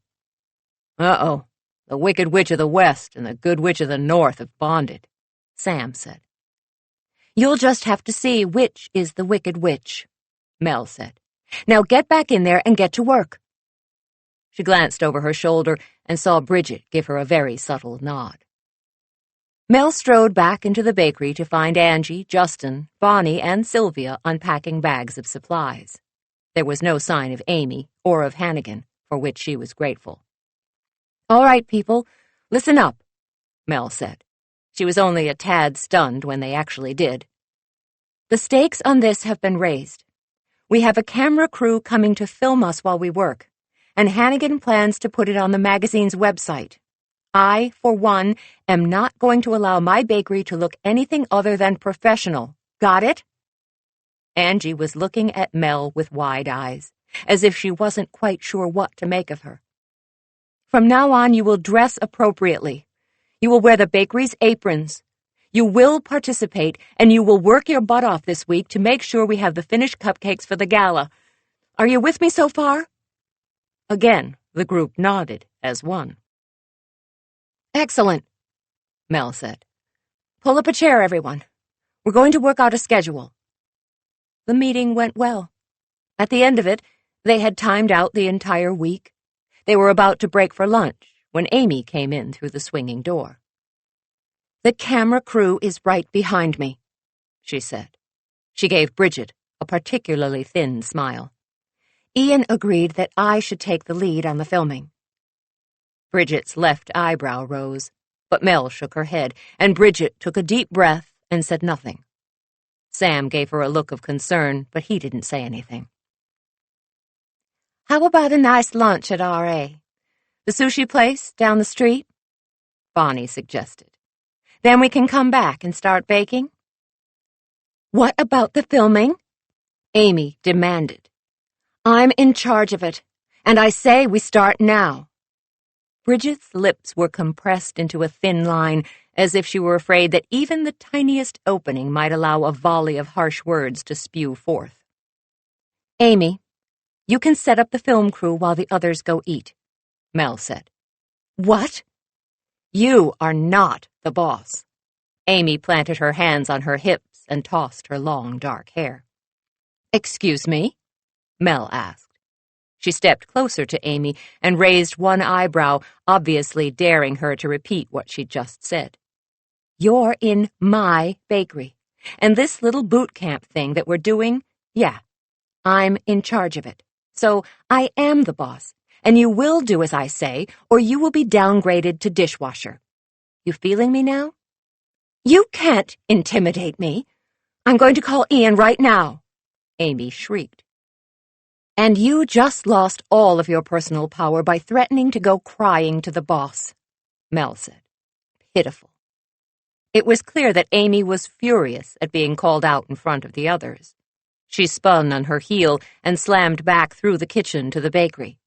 "Uh-oh. The Wicked Witch of the West and the Good Witch of the North have bonded," Sam said. "You'll just have to see which is the Wicked Witch," Mel said. "Now get back in there and get to work. She glanced over her shoulder and saw Bridget give her a very subtle nod. Mel strode back into the bakery to find Angie, Justin, Bonnie, and Sylvia unpacking bags of supplies. There was no sign of Amy or of Hannigan, for which she was grateful. "All right, people, listen up," Mel said. She was only a tad stunned when they actually did. "The stakes on this have been raised. We have a camera crew coming to film us while we work, and Hannigan plans to put it on the magazine's website. I, for one, am not going to allow my bakery to look anything other than professional. Got it?" Angie was looking at Mel with wide eyes, as if she wasn't quite sure what to make of her. "From now on, you will dress appropriately. You will wear the bakery's aprons. You will participate, and you will work your butt off this week to make sure we have the finished cupcakes for the gala. Are you with me so far?" Again, the group nodded as one. "Excellent," Mel said. "Pull up a chair, everyone. We're going to work out a schedule." The meeting went well. At the end of it, they had timed out the entire week. They were about to break for lunch when Amy came in through the swinging door. "The camera crew is right behind me," she said. She gave Bridget a particularly thin smile. "Ian agreed that I should take the lead on the filming." Bridget's left eyebrow rose, but Mel shook her head, and Bridget took a deep breath and said nothing. Sam gave her a look of concern, but he didn't say anything. "How about a nice lunch at R.A.? The sushi place down the street?" Bonnie suggested. "Then we can come back and start baking." "What about the filming?" Amy demanded. "I'm in charge of it, and I say we start now." Bridget's lips were compressed into a thin line, as if she were afraid that even the tiniest opening might allow a volley of harsh words to spew forth. "Amy, you can set up the film crew while the others go eat," Mel said. "What?" "You are not the boss." Amy planted her hands on her hips and tossed her long, dark hair. "Excuse me?" Mel asked. She stepped closer to Amy and raised one eyebrow, obviously daring her to repeat what she'd just said. "You're in my bakery, and this little boot camp thing that we're doing, yeah, I'm in charge of it. So I am the boss, and you will do as I say, or you will be downgraded to dishwasher. You feeling me now?" "You can't intimidate me. I'm going to call Ian right now," Amy shrieked. "And you just lost all of your personal power by threatening to go crying to the boss," Mel said. Pitiful. It was clear that Amy was furious at being called out in front of the others. She spun on her heel and slammed back through the kitchen to the bakery.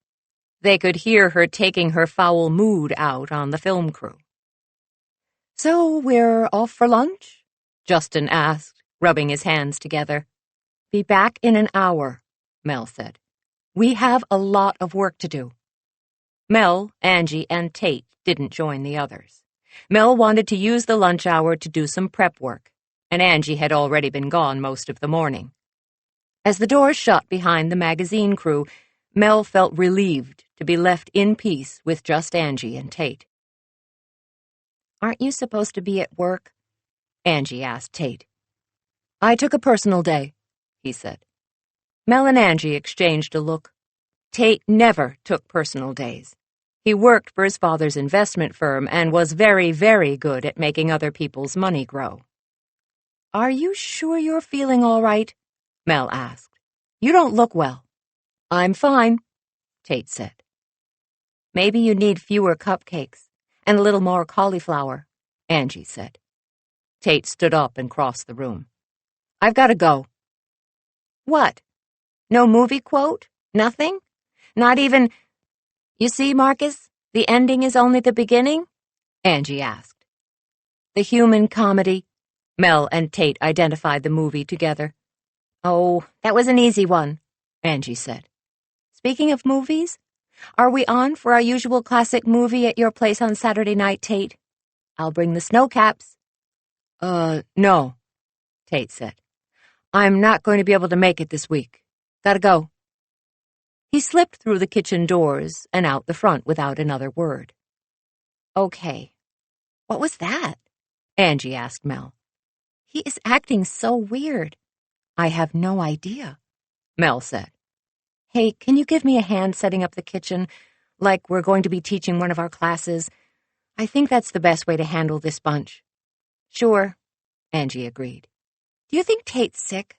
They could hear her taking her foul mood out on the film crew. "So we're off for lunch?" Justin asked, rubbing his hands together. "Be back in an hour," Mel said. "We have a lot of work to do." Mel, Angie, and Tate didn't join the others. Mel wanted to use the lunch hour to do some prep work, and Angie had already been gone most of the morning. As the doors shut behind the magazine crew, Mel felt relieved to be left in peace with just Angie and Tate. "Aren't you supposed to be at work?" Angie asked Tate. "I took a personal day," he said. Mel and Angie exchanged a look. Tate never took personal days. He worked for his father's investment firm and was very, very good at making other people's money grow. "Are you sure you're feeling all right?" Mel asked. "You don't look well." "I'm fine," Tate said. "Maybe you need fewer cupcakes and a little more cauliflower," Angie said. Tate stood up and crossed the room. "I've got to go." "What? No movie quote? Nothing? Not even, 'You see, Marcus, the ending is only the beginning'?" Angie asked. "The Human Comedy." Mel and Tate identified the movie together. "Oh, that was an easy one," Angie said. "Speaking of movies, are we on for our usual classic movie at your place on Saturday night, Tate? I'll bring the snow caps." No," Tate said. "I'm not going to be able to make it this week. Gotta go." He slipped through the kitchen doors and out the front without another word. "Okay, what was that?" Angie asked Mel. "He is acting so weird." "I have no idea," Mel said. "Hey, can you give me a hand setting up the kitchen, like we're going to be teaching one of our classes? I think that's the best way to handle this bunch." "Sure," Angie agreed. "Do you think Tate's sick?"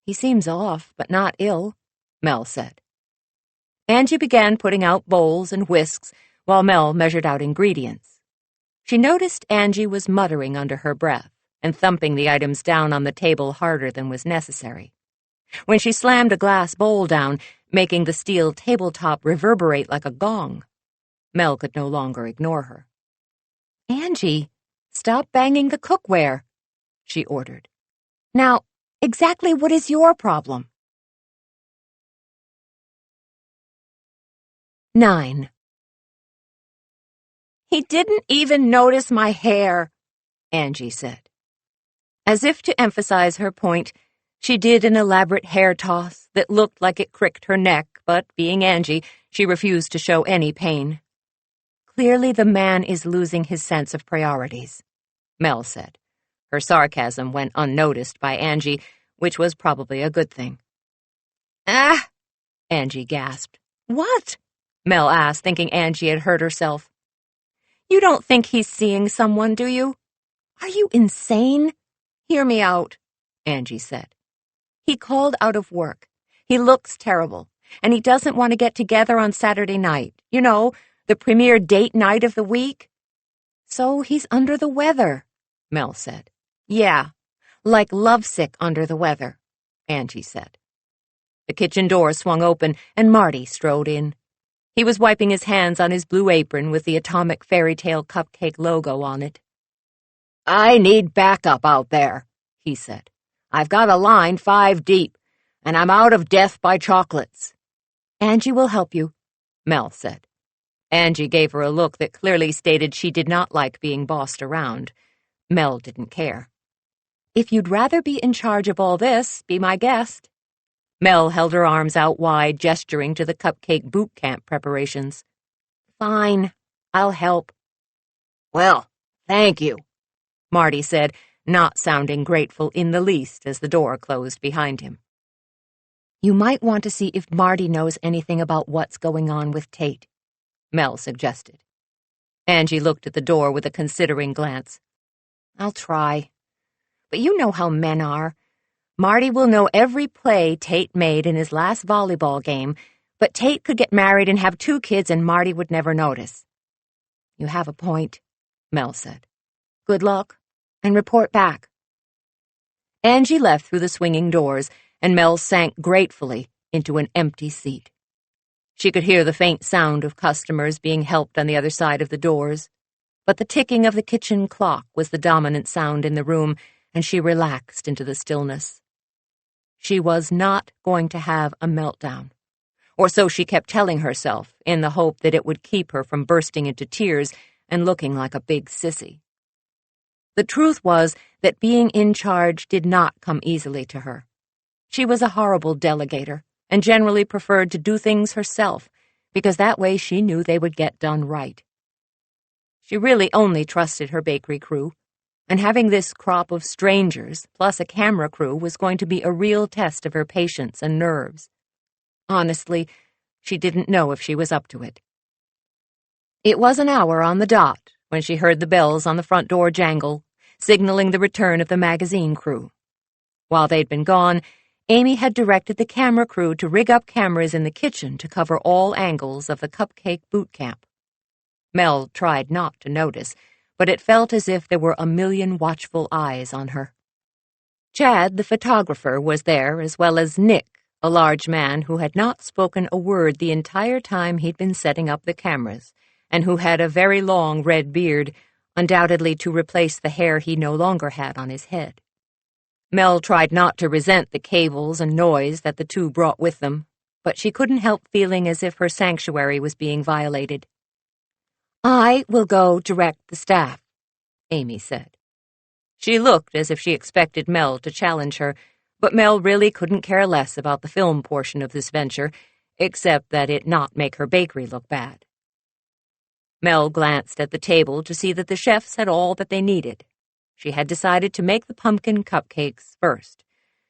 "He seems off, but not ill," Mel said. Angie began putting out bowls and whisks while Mel measured out ingredients. She noticed Angie was muttering under her breath and thumping the items down on the table harder than was necessary. When she slammed a glass bowl down, making the steel tabletop reverberate like a gong, Mel could no longer ignore her. "Angie, stop banging the cookware," she ordered. "Now, exactly what is your problem?" 9. "He didn't even notice my hair," Angie said. As if to emphasize her point, she did an elaborate hair toss that looked like it cricked her neck, but being Angie, she refused to show any pain. "Clearly the man is losing his sense of priorities," Mel said. Her sarcasm went unnoticed by Angie, which was probably a good thing. "Ah!" Angie gasped. "What?" Mel asked, thinking Angie had hurt herself. "You don't think he's seeing someone, do you? Are you insane? Hear me out," Angie said. "He called out of work. He looks terrible, and he doesn't want to get together on Saturday night. You know, the premier date night of the week." "So he's under the weather," Mel said. "Yeah, like lovesick under the weather," Angie said. The kitchen door swung open, and Marty strode in. He was wiping his hands on his blue apron with the atomic Fairy Tale Cupcake logo on it. "I need backup out there," he said. "I've got a line 5 deep, and I'm out of death by chocolates." "Angie will help you," Mel said. Angie gave her a look that clearly stated she did not like being bossed around. Mel didn't care. "If you'd rather be in charge of all this, be my guest." Mel held her arms out wide, gesturing to the cupcake boot camp preparations. "Fine, I'll help." "Well, thank you," Marty said, not sounding grateful in the least as the door closed behind him. "You might want to see if Marty knows anything about what's going on with Tate," Mel suggested. Angie looked at the door with a considering glance. "I'll try. But you know how men are. Marty will know every play Tate made in his last volleyball game, but Tate could get married and have 2 kids and Marty would never notice." "You have a point," Mel said. "Good luck, and report back." Angie left through the swinging doors, and Mel sank gratefully into an empty seat. She could hear the faint sound of customers being helped on the other side of the doors, but the ticking of the kitchen clock was the dominant sound in the room, and she relaxed into the stillness. She was not going to have a meltdown, or so she kept telling herself, in the hope that it would keep her from bursting into tears and looking like a big sissy. The truth was that being in charge did not come easily to her. She was a horrible delegator and generally preferred to do things herself, because that way she knew they would get done right. She really only trusted her bakery crew, and having this crop of strangers, plus a camera crew, was going to be a real test of her patience and nerves. Honestly, she didn't know if she was up to it. It was an hour on the dot when she heard the bells on the front door jangle, signaling the return of the magazine crew. While they'd been gone, Amy had directed the camera crew to rig up cameras in the kitchen to cover all angles of the cupcake boot camp. Mel tried not to notice, but it felt as if there were a million watchful eyes on her. Chad, the photographer, was there, as well as Nick, a large man who had not spoken a word the entire time he'd been setting up the cameras, and who had a very long red beard, undoubtedly to replace the hair he no longer had on his head. Mel tried not to resent the cables and noise that the two brought with them, but she couldn't help feeling as if her sanctuary was being violated. "I will go direct the staff," Amy said. She looked as if she expected Mel to challenge her, but Mel really couldn't care less about the film portion of this venture, except that it not make her bakery look bad. Mel glanced at the table to see that the chefs had all that they needed. She had decided to make the pumpkin cupcakes first.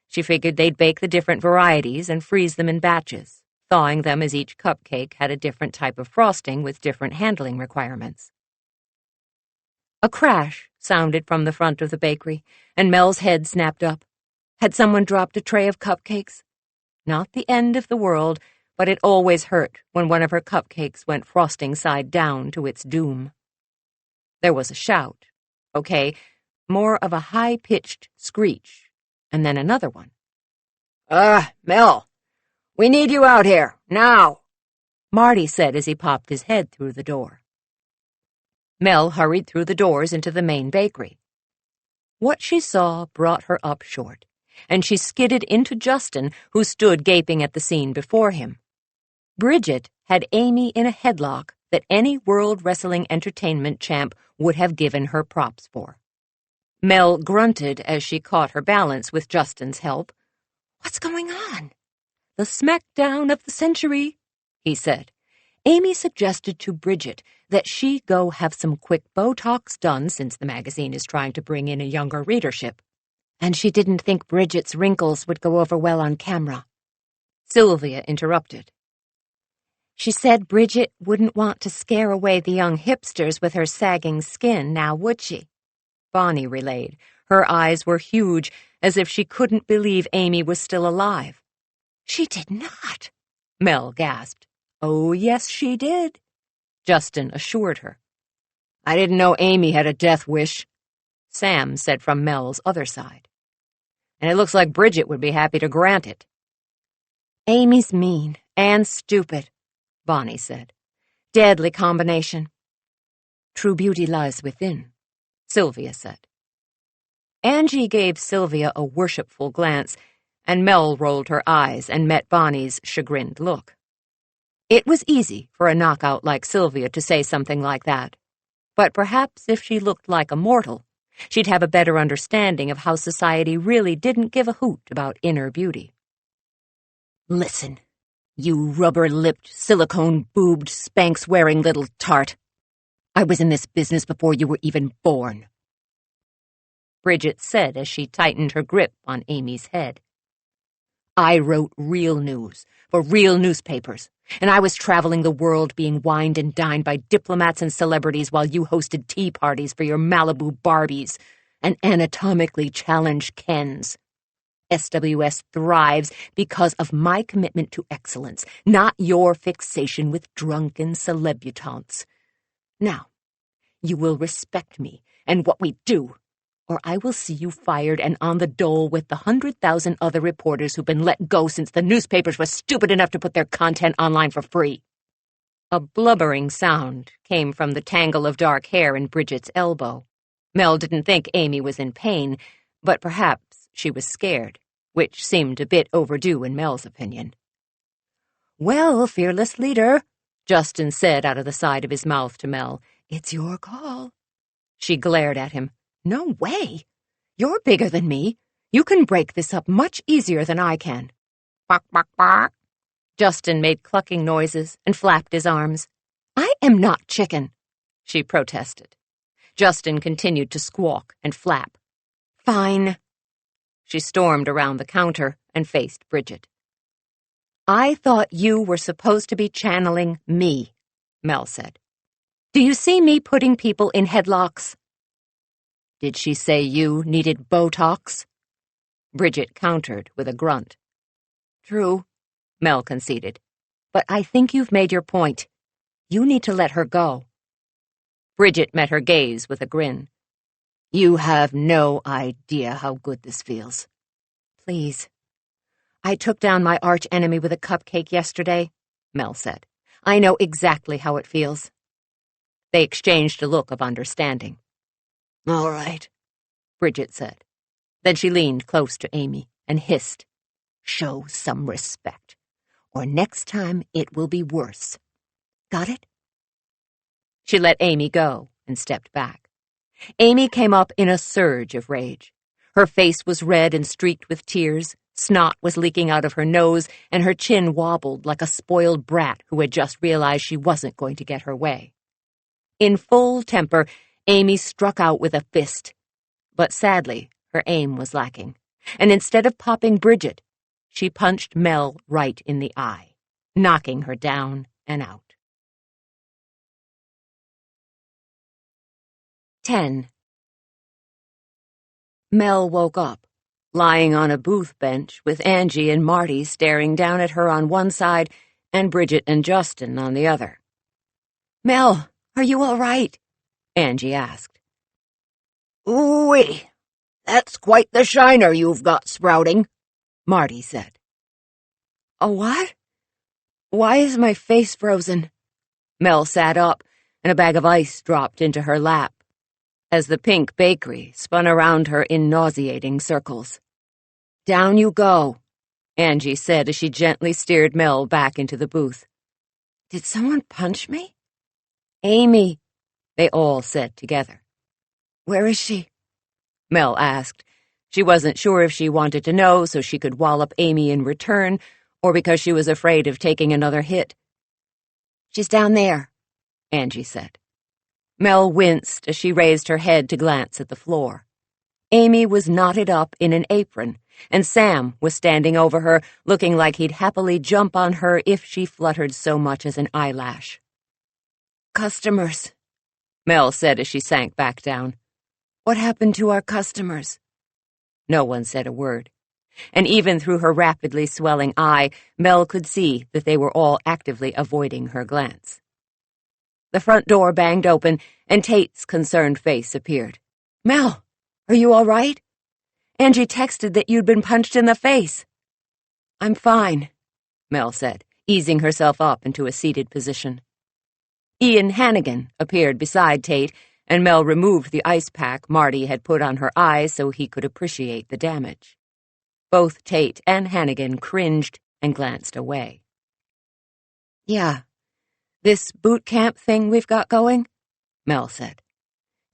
She figured they'd bake the different varieties and freeze them in batches, thawing them as each cupcake had a different type of frosting with different handling requirements. A crash sounded from the front of the bakery, and Mel's head snapped up. Had someone dropped a tray of cupcakes? Not the end of the world, but it always hurt when one of her cupcakes went frosting side down to its doom. There was a shout. Okay, more of a high-pitched screech, and then another one. Mel, we need you out here, now, Marty said as he popped his head through the door. Mel hurried through the doors into the main bakery. What she saw brought her up short, and she skidded into Justin, who stood gaping at the scene before him. Bridget had Amy in a headlock that any World Wrestling Entertainment champ would have given her props for. Mel grunted as she caught her balance with Justin's help. "What's going on?" "The smackdown of the century," he said. Amy suggested to Bridget that she go have some quick Botox done since the magazine is trying to bring in a younger readership. And she didn't think Bridget's wrinkles would go over well on camera. Sylvia interrupted. "She said Bridget wouldn't want to scare away the young hipsters with her sagging skin, now would she?" Bonnie relayed. Her eyes were huge, as if she couldn't believe Amy was still alive. "She did not," Mel gasped. "Oh, yes, she did," Justin assured her. "I didn't know Amy had a death wish," Sam said from Mel's other side. "And it looks like Bridget would be happy to grant it." "Amy's mean and stupid," Bonnie said. "Deadly combination." "True beauty lies within," Sylvia said. Angie gave Sylvia a worshipful glance, and Mel rolled her eyes and met Bonnie's chagrined look. It was easy for a knockout like Sylvia to say something like that, but perhaps if she looked like a mortal, she'd have a better understanding of how society really didn't give a hoot about inner beauty. "Listen, you rubber-lipped, silicone-boobed, Spanx-wearing little tart. I was in this business before you were even born," Bridget said as she tightened her grip on Amy's head. "I wrote real news for real newspapers, and I was traveling the world being wined and dined by diplomats and celebrities while you hosted tea parties for your Malibu Barbies and anatomically challenged Kens. SWS thrives because of my commitment to excellence, not your fixation with drunken celebutantes. Now, you will respect me and what we do, or I will see you fired and on the dole with the 100,000 other reporters who've been let go since the newspapers were stupid enough to put their content online for free." A blubbering sound came from the tangle of dark hair in Bridget's elbow. Mel didn't think Amy was in pain, but perhaps she was scared, which seemed a bit overdue in Mel's opinion. "Well, fearless leader," Justin said out of the side of his mouth to Mel, "it's your call." She glared at him. "No way. You're bigger than me. You can break this up much easier than I can." "Bark, bark, bark." Justin made clucking noises and flapped his arms. "I am not chicken," she protested. Justin continued to squawk and flap. "Fine." She stormed around the counter and faced Bridget. "I thought you were supposed to be channeling me," Mel said. "Do you see me putting people in headlocks?" "Did she say you needed Botox?" Bridget countered with a grunt. "True," Mel conceded. "But I think you've made your point. You need to let her go." Bridget met her gaze with a grin. "You have no idea how good this feels." "Please." "I took down my arch-enemy with a cupcake yesterday," Mel said. "I know exactly how it feels." They exchanged a look of understanding. "All right," Bridget said. Then she leaned close to Amy and hissed, "Show some respect, or next time it will be worse. Got it?" She let Amy go and stepped back. Amy came up in a surge of rage. Her face was red and streaked with tears, Snot was leaking out of her nose, and her chin wobbled like a spoiled brat who had just realized she wasn't going to get her way. In full temper, Amy struck out with a fist. But sadly, her aim was lacking, and instead of popping Bridget, she punched Mel right in the eye, knocking her down and out. 10. Mel woke up, lying on a booth bench with Angie and Marty staring down at her on one side and Bridget and Justin on the other. Mel, are you all right? Angie asked. Ooh-wee, that's quite the shiner you've got sprouting, Marty said. A what? Why is my face frozen? Mel sat up, and a bag of ice dropped into her lap, as the pink bakery spun around her in nauseating circles. Down you go, Angie said as she gently steered Mel back into the booth. Did someone punch me? Amy, they all said together. Where is she? Mel asked. She wasn't sure if she wanted to know so she could wallop Amy in return, or because she was afraid of taking another hit. She's down there, Angie said. Mel winced as she raised her head to glance at the floor. Amy was knotted up in an apron, and Sam was standing over her, looking like he'd happily jump on her if she fluttered so much as an eyelash. Customers, Mel said as she sank back down. What happened to our customers? No one said a word, and even through her rapidly swelling eye, Mel could see that they were all actively avoiding her glance. The front door banged open, and Tate's concerned face appeared. Mel, are you all right? Angie texted that you'd been punched in the face. I'm fine, Mel said, easing herself up into a seated position. Ian Hannigan appeared beside Tate, and Mel removed the ice pack Marty had put on her eyes so he could appreciate the damage. Both Tate and Hannigan cringed and glanced away. Yeah, this boot camp thing we've got going, Mel said.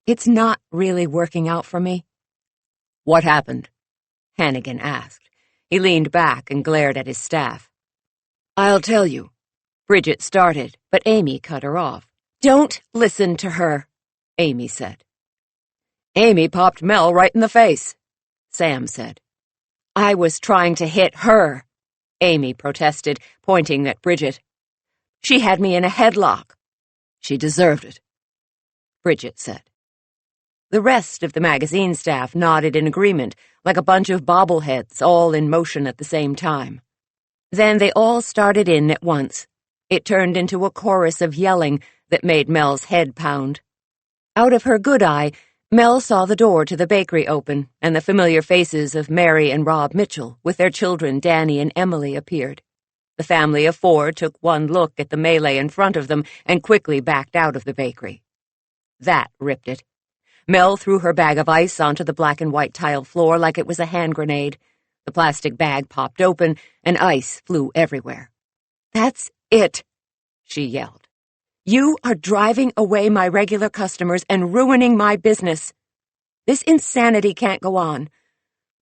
It's not really working out for me. What happened? Hannigan asked. He leaned back and glared at his staff. I'll tell you. Bridget started, but Amy cut her off. Don't listen to her, Amy said. Amy popped Mel right in the face, Sam said. I was trying to hit her, Amy protested, pointing at Bridget. She had me in a headlock. She deserved it, Bridget said. The rest of the magazine staff nodded in agreement, like a bunch of bobbleheads all in motion at the same time. Then they all started in at once. It turned into a chorus of yelling that made Mel's head pound. Out of her good eye, Mel saw the door to the bakery open, and the familiar faces of Mary and Rob Mitchell, with their children Danny and Emily, appeared. The family of four took one look at the melee in front of them and quickly backed out of the bakery. That ripped it. Mel threw her bag of ice onto the black and white tile floor like it was a hand grenade. The plastic bag popped open, and ice flew everywhere. That's it, she yelled. You are driving away my regular customers and ruining my business. This insanity can't go on.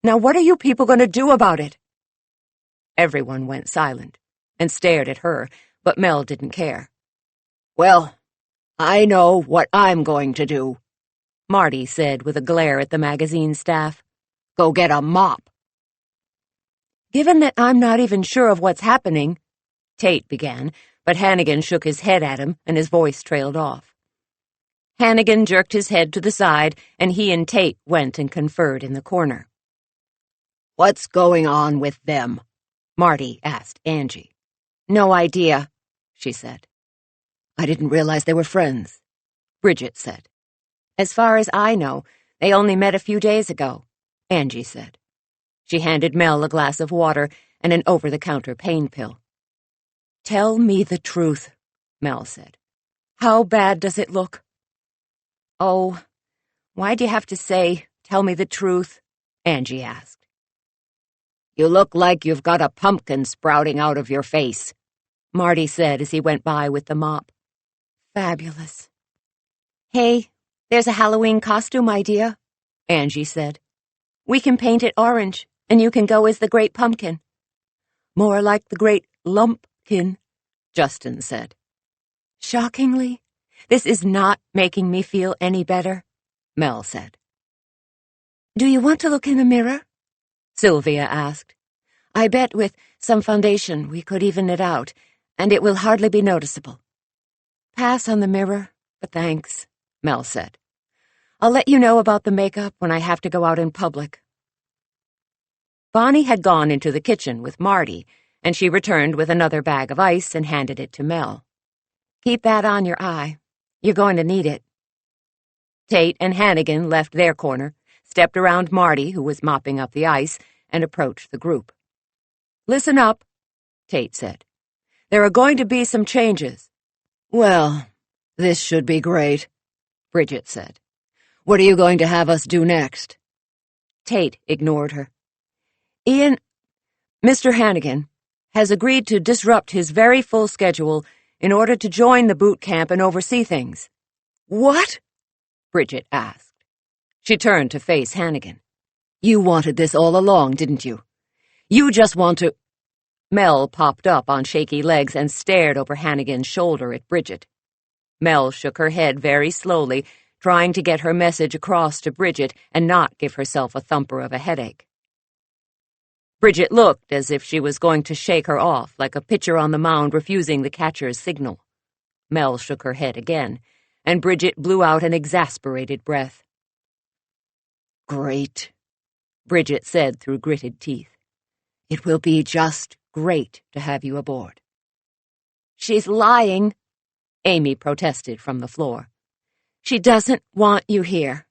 Now what are you people going to do about it? Everyone went silent and stared at her, but Mel didn't care. Well, I know what I'm going to do, Marty said with a glare at the magazine staff. Go get a mop. Given that I'm not even sure of what's happening, Tate began, but Hannigan shook his head at him and his voice trailed off. Hannigan jerked his head to the side, and he and Tate went and conferred in the corner. What's going on with them? Marty asked Angie. No idea, she said. I didn't realize they were friends, Bridget said. As far as I know, they only met a few days ago, Angie said. She handed Mel a glass of water and an over-the-counter pain pill. Tell me the truth, Mel said. How bad does it look? Oh, why'd you have to say, tell me the truth? Angie asked. You look like you've got a pumpkin sprouting out of your face, Marty said as he went by with the mop. Fabulous. Hey, there's a Halloween costume idea, Angie said. We can paint it orange, and you can go as the Great Pumpkin." "More like the Great Lumpkin," Justin said. "Shockingly, this is not making me feel any better," Mel said. "Do you want to look in the mirror?" Sylvia asked. "I bet with some foundation we could even it out, and it will hardly be noticeable." "Pass on the mirror, but thanks," Mel said. "I'll let you know about the makeup when I have to go out in public." Bonnie had gone into the kitchen with Marty, and she returned with another bag of ice and handed it to Mel. "Keep that on your eye. You're going to need it." Tate and Hannigan left their corner, stepped around Marty, who was mopping up the ice, and approached the group. "Listen up," Tate said. "There are going to be some changes." "Well, this should be great," Bridget said. "What are you going to have us do next?" Tate ignored her. Mr. Hannigan has agreed to disrupt his very full schedule in order to join the boot camp and oversee things." "What?" Bridget asked. She turned to face Hannigan. "You wanted this all along, didn't you? You just want to—" Mel popped up on shaky legs and stared over Hannigan's shoulder at Bridget. Mel shook her head very slowly, trying to get her message across to Bridget and not give herself a thumper of a headache. Bridget looked as if she was going to shake her off, like a pitcher on the mound refusing the catcher's signal. Mel shook her head again, and Bridget blew out an exasperated breath. "Great," Bridget said through gritted teeth. "It will be just great to have you aboard." "She's lying," Amy protested from the floor. "She doesn't want you here.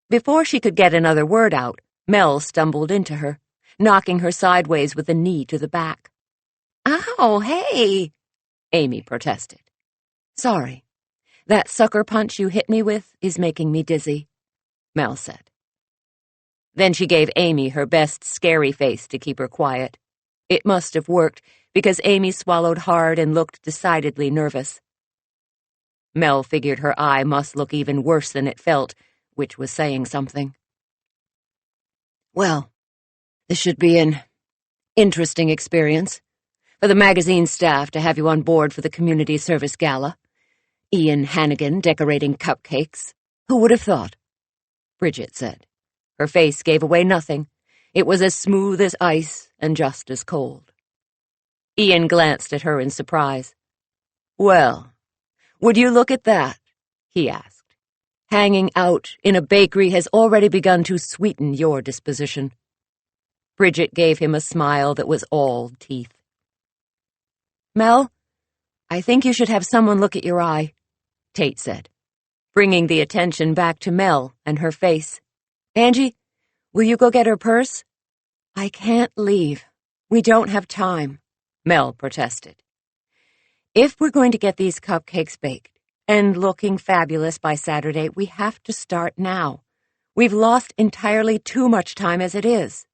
Before she could get another word out, Mel stumbled into her, knocking her sideways with a knee to the back. "Ow, hey!" Amy protested. "Sorry. That sucker punch you hit me with is making me dizzy," Mel said. Then she gave Amy her best scary face to keep her quiet. It must have worked, because Amy swallowed hard and looked decidedly nervous. Mel figured her eye must look even worse than it felt, which was saying something. "Well, this should be an interesting experience for the magazine staff to have you on board for the community service gala. Ian Hannigan decorating cupcakes. Who would have thought?" Bridget said. Her face gave away nothing. It was as smooth as ice and just as cold. Ian glanced at her in surprise. "Well, would you look at that?" he asked. "Hanging out in a bakery has already begun to sweeten your disposition." Bridget gave him a smile that was all teeth. "Mel, I think you should have someone look at your eye," Tate said, bringing the attention back to Mel and her face. "Angie, will you go get her purse?" "I can't leave. We don't have time," Mel protested. "If we're going to get these cupcakes baked and looking fabulous by Saturday, we have to start now. We've lost entirely too much time as it is."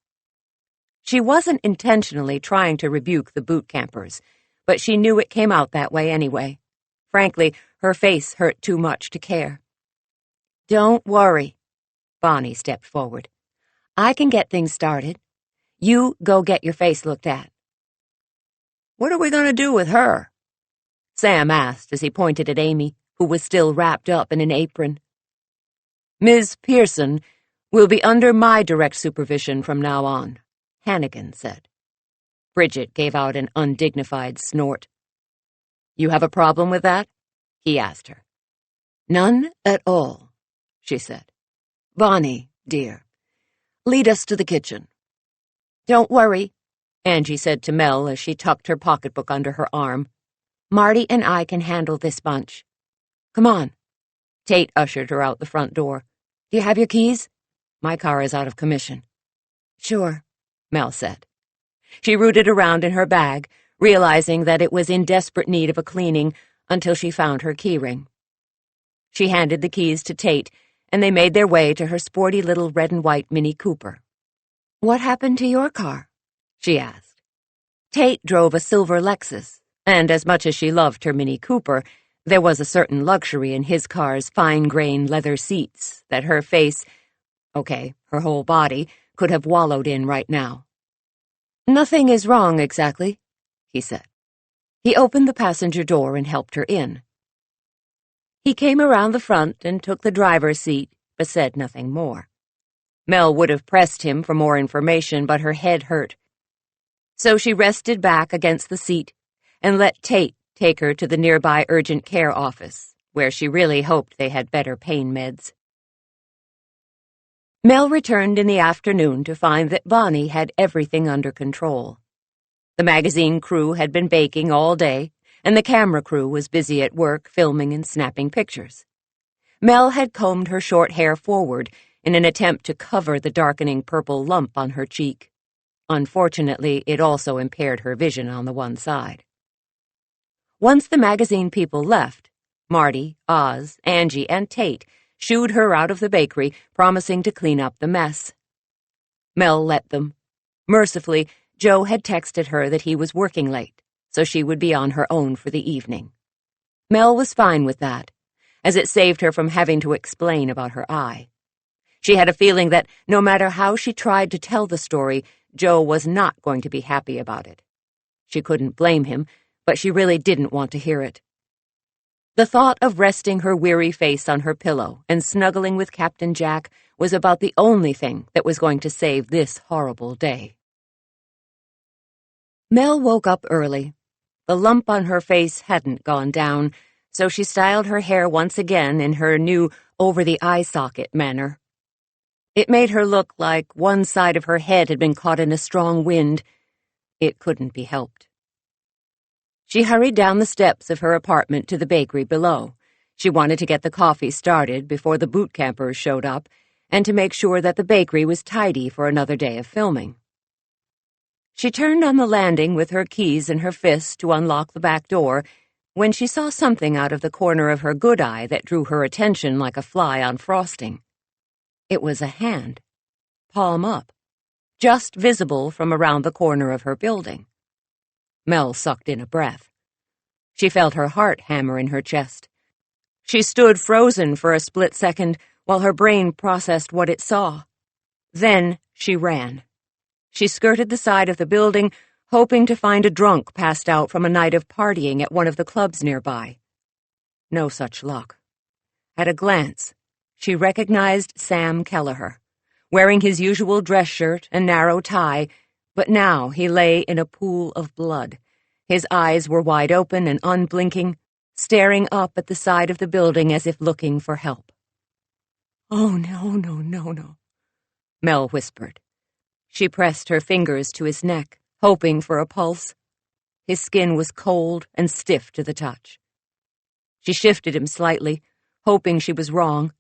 She wasn't intentionally trying to rebuke the boot campers, but she knew it came out that way anyway. Frankly, her face hurt too much to care. "Don't worry," Bonnie stepped forward. "I can get things started. You go get your face looked at." "What are we going to do with her?" Sam asked as he pointed at Amy, who was still wrapped up in an apron. "Ms. Pearson will be under my direct supervision from now on," Hannigan said. Bridget gave out an undignified snort. "You have a problem with that?" he asked her. "None at all," she said. "Bonnie, dear, lead us to the kitchen." "Don't worry," Angie said to Mel as she tucked her pocketbook under her arm. "Marty and I can handle this bunch. Come on." Tate ushered her out the front door. "Do you have your keys? My car is out of commission." "Sure," Mel said. She rooted around in her bag, realizing that it was in desperate need of a cleaning, until she found her keyring. She handed the keys to Tate, and they made their way to her sporty little red and white Mini Cooper. "What happened to your car?" she asked. Tate drove a silver Lexus, and as much as she loved her Mini Cooper, there was a certain luxury in his car's fine-grained leather seats that her face, okay, her whole body, could have wallowed in right now. "Nothing is wrong, exactly," he said. He opened the passenger door and helped her in. He came around the front and took the driver's seat, but said nothing more. Mel would have pressed him for more information, but her head hurt. So she rested back against the seat and let Tate take her to the nearby urgent care office, where she really hoped they had better pain meds. Mel returned in the afternoon to find that Bonnie had everything under control. The magazine crew had been baking all day, and the camera crew was busy at work filming and snapping pictures. Mel had combed her short hair forward in an attempt to cover the darkening purple lump on her cheek. Unfortunately, it also impaired her vision on the one side. Once the magazine people left, Marty, Oz, Angie, and Tate shooed her out of the bakery, promising to clean up the mess. Mel let them. Mercifully, Joe had texted her that he was working late, so she would be on her own for the evening. Mel was fine with that, as it saved her from having to explain about her eye. She had a feeling that no matter how she tried to tell the story, Joe was not going to be happy about it. She couldn't blame him, but she really didn't want to hear it. The thought of resting her weary face on her pillow and snuggling with Captain Jack was about the only thing that was going to save this horrible day. Mel woke up early. The lump on her face hadn't gone down, so she styled her hair once again in her new over-the-eye socket manner. It made her look like one side of her head had been caught in a strong wind. It couldn't be helped. She hurried down the steps of her apartment to the bakery below. She wanted to get the coffee started before the boot campers showed up, and to make sure that the bakery was tidy for another day of filming. She turned on the landing with her keys in her fist to unlock the back door when she saw something out of the corner of her good eye that drew her attention like a fly on frosting. It was a hand, palm up, just visible from around the corner of her building. Mel sucked in a breath. She felt her heart hammer in her chest. She stood frozen for a split second while her brain processed what it saw. Then she ran. She skirted the side of the building, hoping to find a drunk passed out from a night of partying at one of the clubs nearby. No such luck. At a glance, she recognized Sam Kelleher, wearing his usual dress shirt and narrow tie, but now he lay in a pool of blood. His eyes were wide open and unblinking, staring up at the side of the building as if looking for help. "Oh, no," Mel whispered. She pressed her fingers to his neck, hoping for a pulse. His skin was cold and stiff to the touch. She shifted him slightly, hoping she was wrong,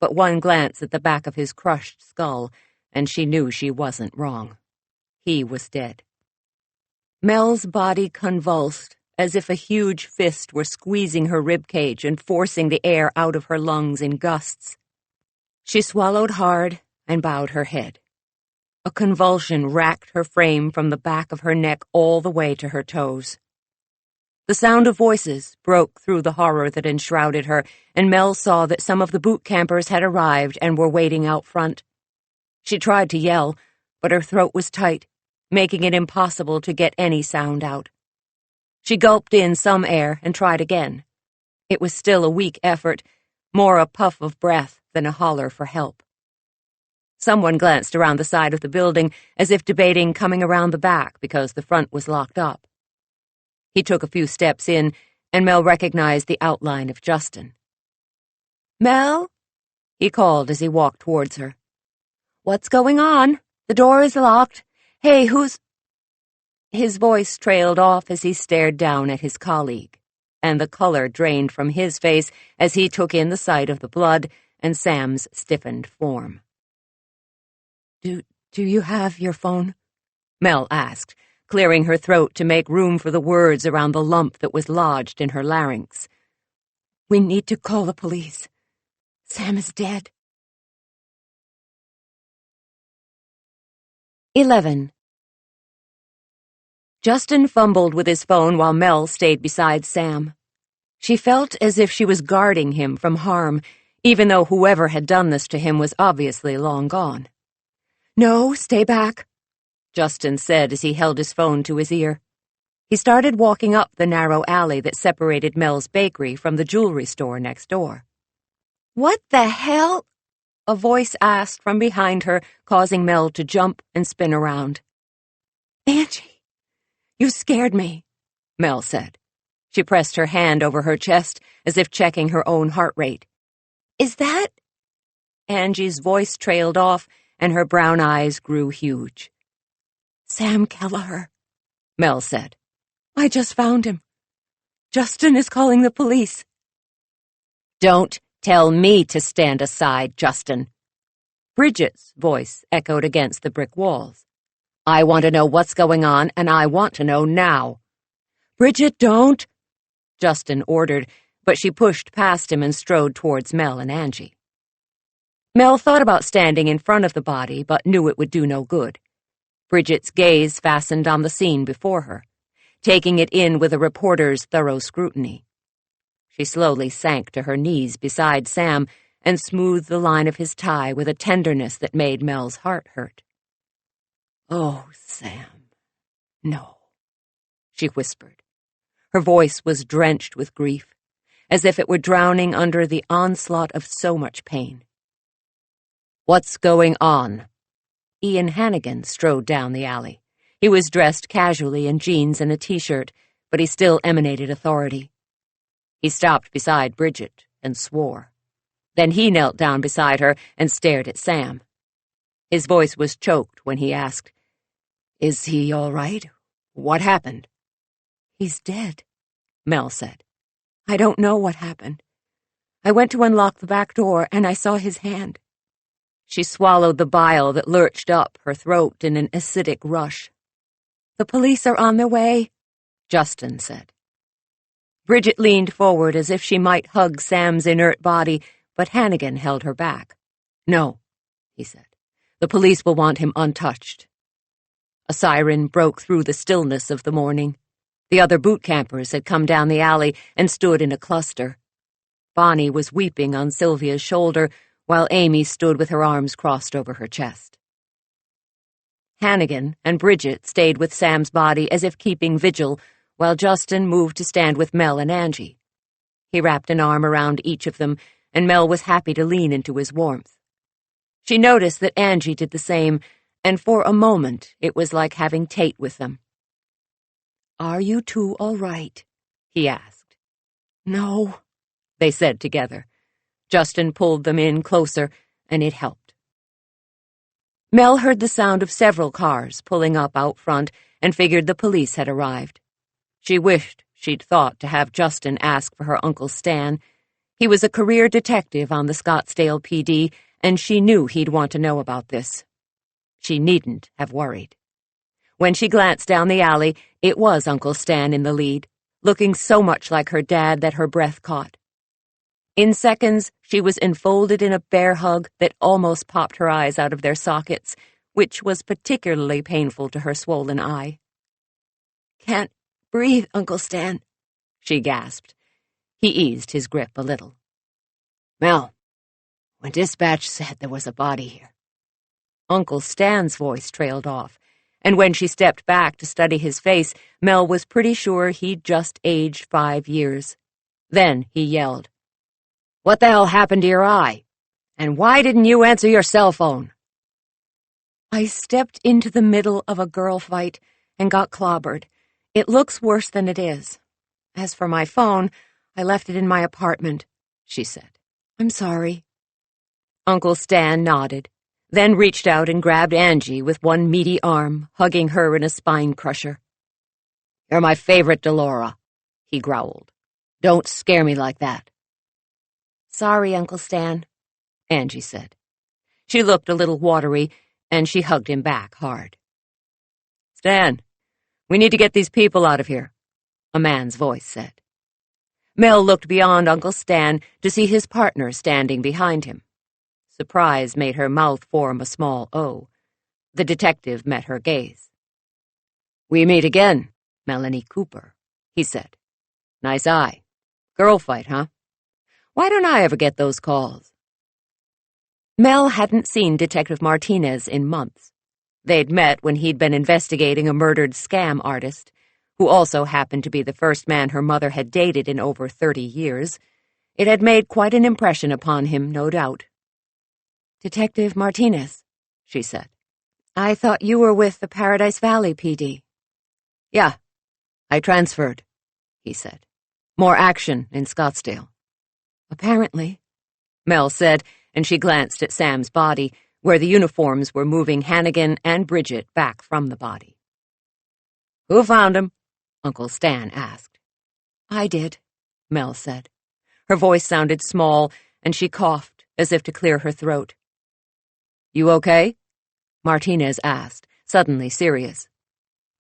but one glance at the back of his crushed skull, and she knew she wasn't wrong. He was dead. Mel's body convulsed, as if a huge fist were squeezing her ribcage and forcing the air out of her lungs in gusts. She swallowed hard and bowed her head. A convulsion racked her frame from the back of her neck all the way to her toes. The sound of voices broke through the horror that enshrouded her, and Mel saw that some of the boot campers had arrived and were waiting out front. She tried to yell, but her throat was tight, making it impossible to get any sound out. She gulped in some air and tried again. It was still a weak effort, more a puff of breath than a holler for help. Someone glanced around the side of the building as if debating coming around the back because the front was locked up. He took a few steps in, and Mel recognized the outline of Justin. "Mel?" he called as he walked towards her. "What's going on? The door is locked. Hey, who's—" His voice trailed off as he stared down at his colleague, and the color drained from his face as he took in the sight of the blood and Sam's stiffened form. Do you have your phone?" Mel asked, clearing her throat to make room for the words around the lump that was lodged in her larynx. "We need to call the police. Sam is dead." 11. Justin fumbled with his phone while Mel stayed beside Sam. She felt as if she was guarding him from harm, even though whoever had done this to him was obviously long gone. No, stay back, Justin said as he held his phone to his ear. He started walking up the narrow alley that separated Mel's bakery from the jewelry store next door. What the hell? A voice asked from behind her, causing Mel to jump and spin around. Angie, you scared me, Mel said. She pressed her hand over her chest as if checking her own heart rate. Is that? Angie's voice trailed off and her brown eyes grew huge. Sam Kelleher, Mel said. I just found him. Justin is calling the police. Don't tell me to stand aside, Justin. Bridget's voice echoed against the brick walls. I want to know what's going on, and I want to know now. Bridget, don't, Justin ordered, but she pushed past him and strode towards Mel and Angie. Mel thought about standing in front of the body, but knew it would do no good. Bridget's gaze fastened on the scene before her, taking it in with a reporter's thorough scrutiny. She slowly sank to her knees beside Sam and smoothed the line of his tie with a tenderness that made Mel's heart hurt. Oh, Sam, no, she whispered. Her voice was drenched with grief, as if it were drowning under the onslaught of so much pain. What's going on? Ian Hannigan strode down the alley. He was dressed casually in jeans and a t-shirt, but he still emanated authority. He stopped beside Bridget and swore. Then he knelt down beside her and stared at Sam. His voice was choked when he asked, Is he all right? What happened? He's dead, Mel said. I don't know what happened. I went to unlock the back door and I saw his hand. She swallowed the bile that lurched up her throat in an acidic rush. The police are on their way, Justin said. Bridget leaned forward as if she might hug Sam's inert body, but Hannigan held her back. No, he said. The police will want him untouched. A siren broke through the stillness of the morning. The other boot campers had come down the alley and stood in a cluster. Bonnie was weeping on Sylvia's shoulder, while Amy stood with her arms crossed over her chest. Hannigan and Bridget stayed with Sam's body as if keeping vigil, while Justin moved to stand with Mel and Angie. He wrapped an arm around each of them, and Mel was happy to lean into his warmth. She noticed that Angie did the same, and for a moment it was like having Tate with them. Are you two all right? He asked. No, they said together. Justin pulled them in closer, and it helped. Mel heard the sound of several cars pulling up out front and figured the police had arrived. She wished she'd thought to have Justin ask for her Uncle Stan. He was a career detective on the Scottsdale PD, and she knew he'd want to know about this. She needn't have worried. When she glanced down the alley, it was Uncle Stan in the lead, looking so much like her dad that her breath caught. In seconds, she was enfolded in a bear hug that almost popped her eyes out of their sockets, which was particularly painful to her swollen eye. Can't breathe, Uncle Stan, she gasped. He eased his grip a little. Mel, when dispatch said there was a body here. Uncle Stan's voice trailed off, and when she stepped back to study his face, Mel was pretty sure he'd just aged 5 years. Then he yelled, What the hell happened to your eye? And why didn't you answer your cell phone? I stepped into the middle of a girl fight and got clobbered. It looks worse than it is. As for my phone, I left it in my apartment, she said. I'm sorry. Uncle Stan nodded, then reached out and grabbed Angie with one meaty arm, hugging her in a spine crusher. You're my favorite, DeLaura, he growled. Don't scare me like that. Sorry, Uncle Stan, Angie said. She looked a little watery, and she hugged him back hard. Stan, we need to get these people out of here, a man's voice said. Mel looked beyond Uncle Stan to see his partner standing behind him. Surprise made her mouth form a small O. The detective met her gaze. We meet again, Melanie Cooper, he said. Nice eye. Girl fight, huh? Why don't I ever get those calls? Mel hadn't seen Detective Martinez in months. They'd met when he'd been investigating a murdered scam artist, who also happened to be the first man her mother had dated in over 30 years. It had made quite an impression upon him, no doubt. "Detective Martinez," she said. "I thought you were with the Paradise Valley PD." "Yeah, I transferred," he said. "More action in Scottsdale." "Apparently," Mel said, and she glanced at Sam's body, where the uniforms were moving Hannigan and Bridget back from the body. "Who found him?" Uncle Stan asked. "I did," Mel said. Her voice sounded small, and she coughed, as if to clear her throat. "You okay?" Martinez asked, suddenly serious.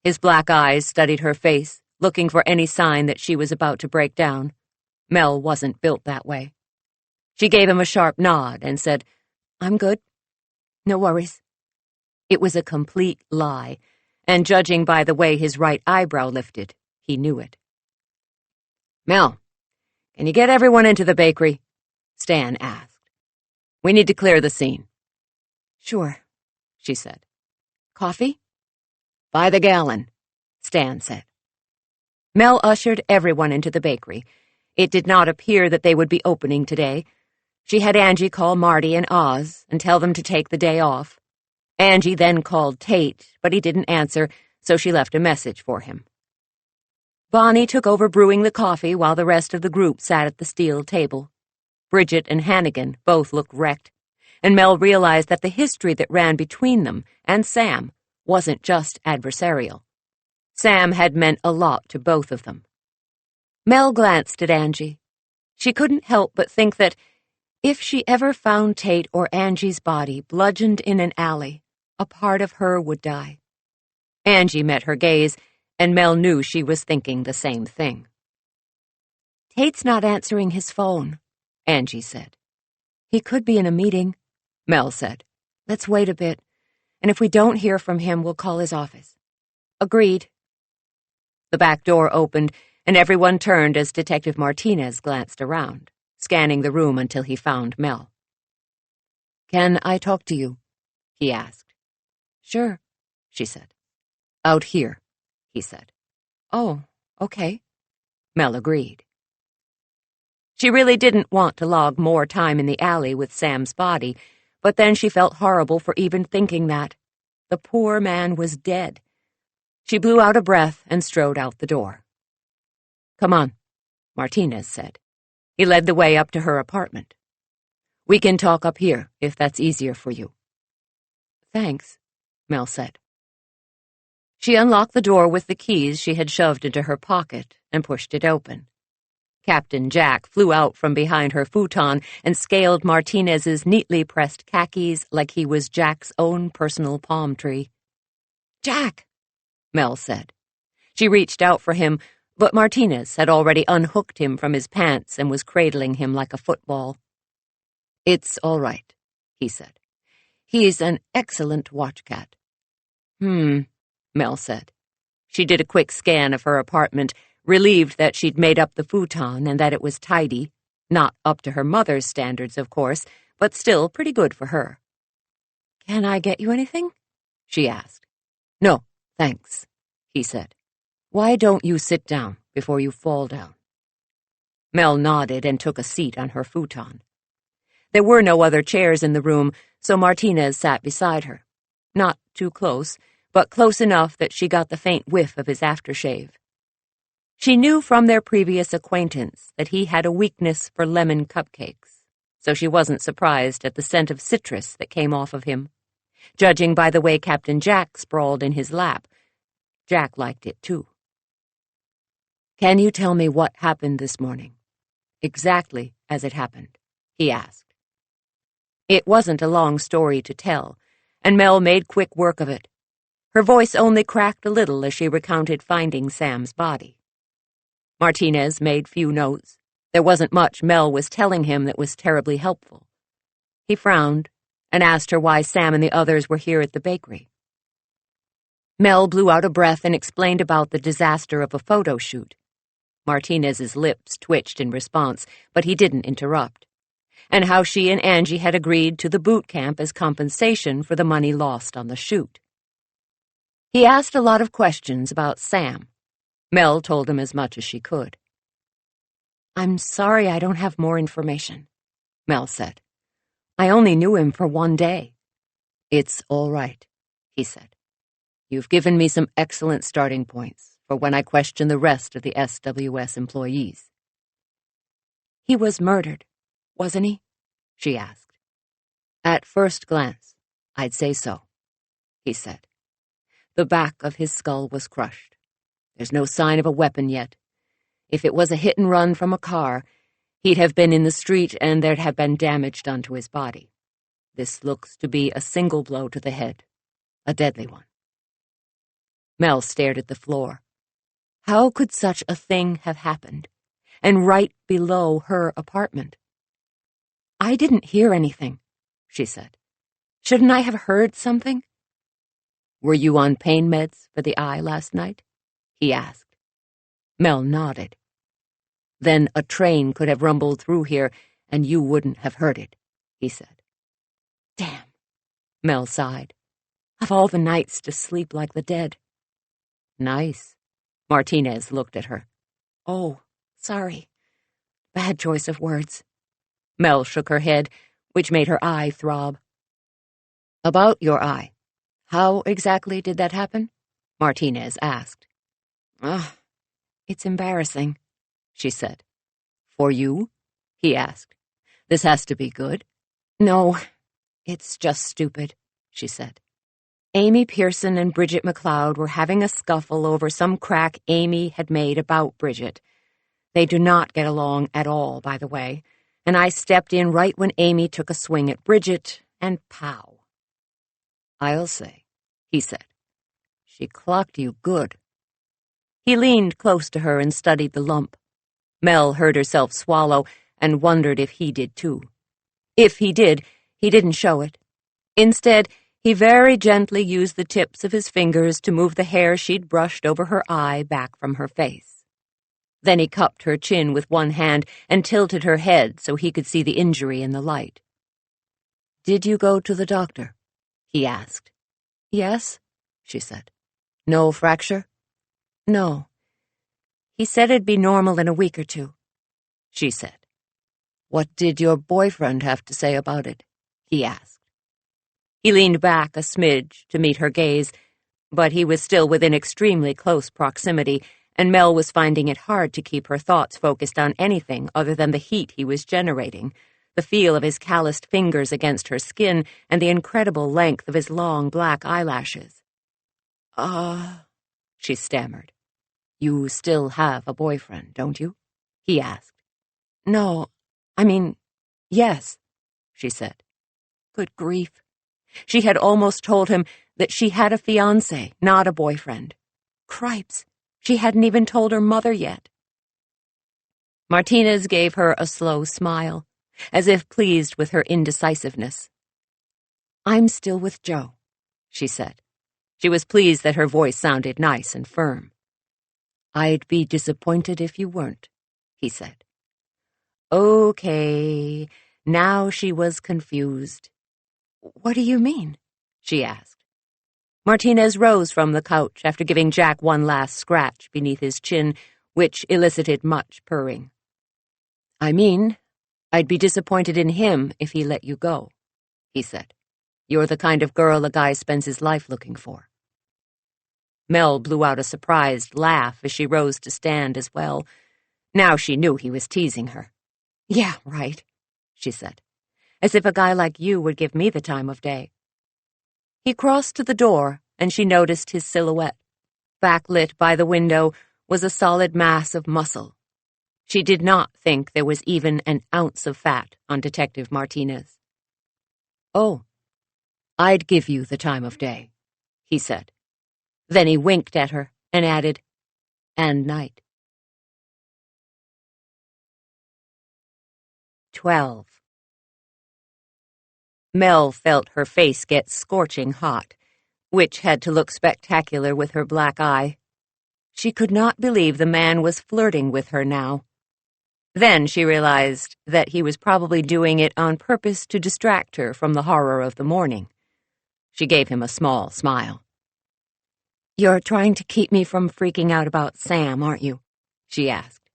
His black eyes studied her face, looking for any sign that she was about to break down. Mel wasn't built that way. She gave him a sharp nod and said, "I'm good. No worries." It was a complete lie, and judging by the way his right eyebrow lifted, he knew it. "Mel, can you get everyone into the bakery?" Stan asked. "We need to clear the scene." "Sure," she said. "Coffee?" "By the gallon," Stan said. Mel ushered everyone into the bakery. It did not appear that they would be opening today. She had Angie call Marty and Oz and tell them to take the day off. Angie then called Tate, but he didn't answer, so she left a message for him. Bonnie took over brewing the coffee while the rest of the group sat at the steel table. Bridget and Hannigan both looked wrecked, and Mel realized that the history that ran between them and Sam wasn't just adversarial. Sam had meant a lot to both of them. Mel glanced at Angie. She couldn't help but think that if she ever found Tate or Angie's body bludgeoned in an alley, a part of her would die. Angie met her gaze, and Mel knew she was thinking the same thing. "Tate's not answering his phone," Angie said. "He could be in a meeting," Mel said. "Let's wait a bit, and if we don't hear from him, we'll call his office." "Agreed." The back door opened, and everyone turned as Detective Martinez glanced around, scanning the room until he found Mel. "Can I talk to you?" he asked. "Sure," she said. "Out here," he said. "Oh, okay," Mel agreed. She really didn't want to log more time in the alley with Sam's body, but then she felt horrible for even thinking that. The poor man was dead. She blew out a breath and strode out the door. "Come on," Martinez said. He led the way up to her apartment. "We can talk up here, if that's easier for you." "Thanks," Mel said. She unlocked the door with the keys she had shoved into her pocket and pushed it open. Captain Jack flew out from behind her futon and scaled Martinez's neatly pressed khakis like he was Jack's own personal palm tree. "Jack," Mel said. She reached out for him, but Martinez had already unhooked him from his pants and was cradling him like a football. "It's all right," he said. "He's an excellent watchcat." Mel said. She did a quick scan of her apartment, relieved that she'd made up the futon and that it was tidy. Not up to her mother's standards, of course, but still pretty good for her. "Can I get you anything?" she asked. "No, thanks," he said. "Why don't you sit down before you fall down?" Mel nodded and took a seat on her futon. There were no other chairs in the room, so Martinez sat beside her. Not too close, but close enough that she got the faint whiff of his aftershave. She knew from their previous acquaintance that he had a weakness for lemon cupcakes, so she wasn't surprised at the scent of citrus that came off of him. Judging by the way Captain Jack sprawled in his lap, Jack liked it too. "Can you tell me what happened this morning? Exactly as it happened," he asked. It wasn't a long story to tell, and Mel made quick work of it. Her voice only cracked a little as she recounted finding Sam's body. Martinez made few notes. There wasn't much Mel was telling him that was terribly helpful. He frowned and asked her why Sam and the others were here at the bakery. Mel blew out a breath and explained about the disaster of a photo shoot. Martinez's lips twitched in response, but he didn't interrupt. and how she and Angie had agreed to the boot camp as compensation for the money lost on the shoot. He asked a lot of questions about Sam. Mel told him as much as she could. "I'm sorry I don't have more information," Mel said. "I only knew him for one day." "It's all right," he said. "You've given me some excellent starting points for when I question the rest of the SWS employees." "He was murdered, wasn't he?" she asked. "At first glance, I'd say so," he said. "The back of his skull was crushed. There's no sign of a weapon yet. If it was a hit and run from a car, he'd have been in the street and there'd have been damage done to his body. This looks to be a single blow to the head, a deadly one." Mel stared at the floor. How could such a thing have happened? And right below her apartment? "I didn't hear anything," she said. "Shouldn't I have heard something?" "Were you on pain meds for the eye last night?" he asked. Mel nodded. "Then a train could have rumbled through here and you wouldn't have heard it," he said. "Damn," Mel sighed. "Of all the nights to sleep like the dead." "Nice." Martinez looked at her. "Oh, sorry. Bad choice of words." Mel shook her head, which made her eye throb. "About your eye, how exactly did that happen?" Martinez asked. It's embarrassing," she said. "For you?" he asked. "This has to be good." "No, it's just stupid," she said. Amy Pearson and Bridget McLeod were having a scuffle over some crack Amy had made about Bridget. They do not get along at all, by the way, and I stepped in right when Amy took a swing at Bridget, and pow. "I'll say," he said. "She clocked you good." He leaned close to her and studied the lump. Mel heard herself swallow and wondered if he did too. If he did, he didn't show it. Instead, he very gently used the tips of his fingers to move the hair she'd brushed over her eye back from her face. Then he cupped her chin with one hand and tilted her head so he could see the injury in the light. "Did you go to the doctor?" he asked. "Yes," she said. "No fracture?" "No. He said it'd be normal in a week or two," she said. "What did your boyfriend have to say about it?" he asked. He leaned back a smidge to meet her gaze, but he was still within extremely close proximity, and Mel was finding it hard to keep her thoughts focused on anything other than the heat he was generating, the feel of his calloused fingers against her skin, and the incredible length of his long black eyelashes. She stammered. "You still have a boyfriend, don't you?" he asked. "No, yes," she said. Good grief. She had almost told him that she had a fiancé, not a boyfriend. Cripes, she hadn't even told her mother yet. Martinez gave her a slow smile, as if pleased with her indecisiveness. "I'm still with Joe," she said. She was pleased that her voice sounded nice and firm. "I'd be disappointed if you weren't," he said. Okay, now she was confused. "What do you mean?" she asked. Martinez rose from the couch after giving Jack one last scratch beneath his chin, which elicited much purring. "I mean, I'd be disappointed in him if he let you go," he said. "You're the kind of girl a guy spends his life looking for." Mel blew out a surprised laugh as she rose to stand as well. Now she knew he was teasing her. "Yeah, right," she said. "As if a guy like you would give me the time of day." He crossed to the door, and she noticed his silhouette. Backlit by the window was a solid mass of muscle. She did not think there was even an ounce of fat on Detective Martinez. "Oh, I'd give you the time of day," he said. Then he winked at her and added, "and night." 12. Mel felt her face get scorching hot, which had to look spectacular with her black eye. She could not believe the man was flirting with her now. Then she realized that he was probably doing it on purpose to distract her from the horror of the morning. She gave him a small smile. "You're trying to keep me from freaking out about Sam, aren't you?" she asked.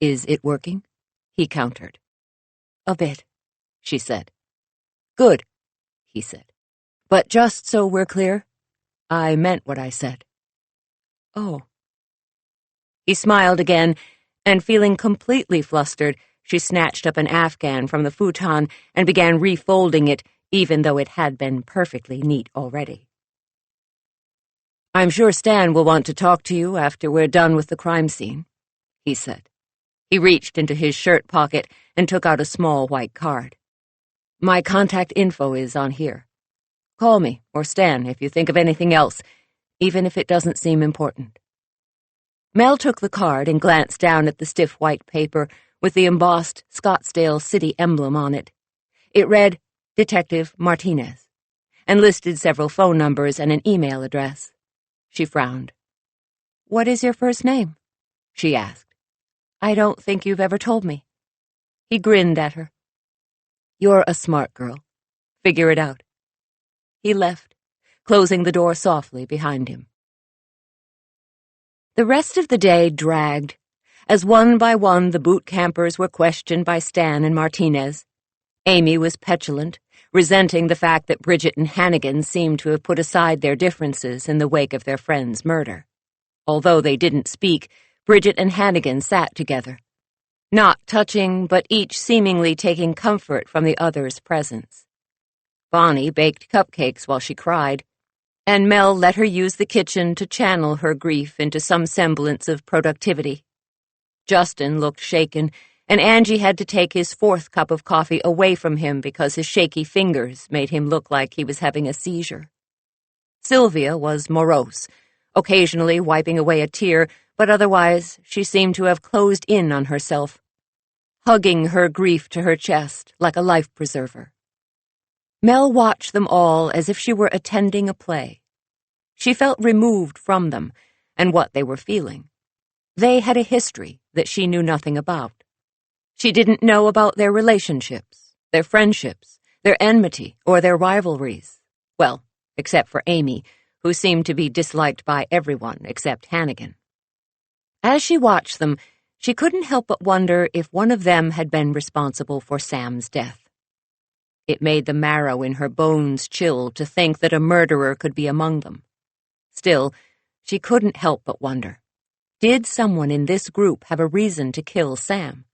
"Is it working?" he countered. "A bit," she said. "Good," he said. "But just so we're clear, I meant what I said." "Oh." He smiled again, and feeling completely flustered, she snatched up an Afghan from the futon and began refolding it, even though it had been perfectly neat already. "I'm sure Stan will want to talk to you after we're done with the crime scene," he said. He reached into his shirt pocket and took out a small white card. "My contact info is on here. Call me or Stan if you think of anything else, even if it doesn't seem important." Mel took the card and glanced down at the stiff white paper with the embossed Scottsdale city emblem on it. It read, Detective Martinez, and listed several phone numbers and an email address. She frowned. "What is your first name?" she asked. "I don't think you've ever told me." He grinned at her. "You're a smart girl. Figure it out." He left, closing the door softly behind him. The rest of the day dragged, as one by one the boot campers were questioned by Stan and Martinez. Amy was petulant, resenting the fact that Bridget and Hannigan seemed to have put aside their differences in the wake of their friend's murder. Although they didn't speak, Bridget and Hannigan sat together. Not touching, but each seemingly taking comfort from the other's presence. Bonnie baked cupcakes while she cried, and Mel let her use the kitchen to channel her grief into some semblance of productivity. Justin looked shaken, and Angie had to take his fourth cup of coffee away from him because his shaky fingers made him look like he was having a seizure. Sylvia was morose, occasionally wiping away a tear, but otherwise she seemed to have closed in on herself, hugging her grief to her chest like a life preserver. Mel watched them all as if she were attending a play. She felt removed from them and what they were feeling. They had a history that she knew nothing about. She didn't know about their relationships, their friendships, their enmity, or their rivalries. Well, except for Amy, who seemed to be disliked by everyone except Hannigan. As she watched them, she couldn't help but wonder if one of them had been responsible for Sam's death. It made the marrow in her bones chill to think that a murderer could be among them. Still, she couldn't help but wonder, did someone in this group have a reason to kill Sam?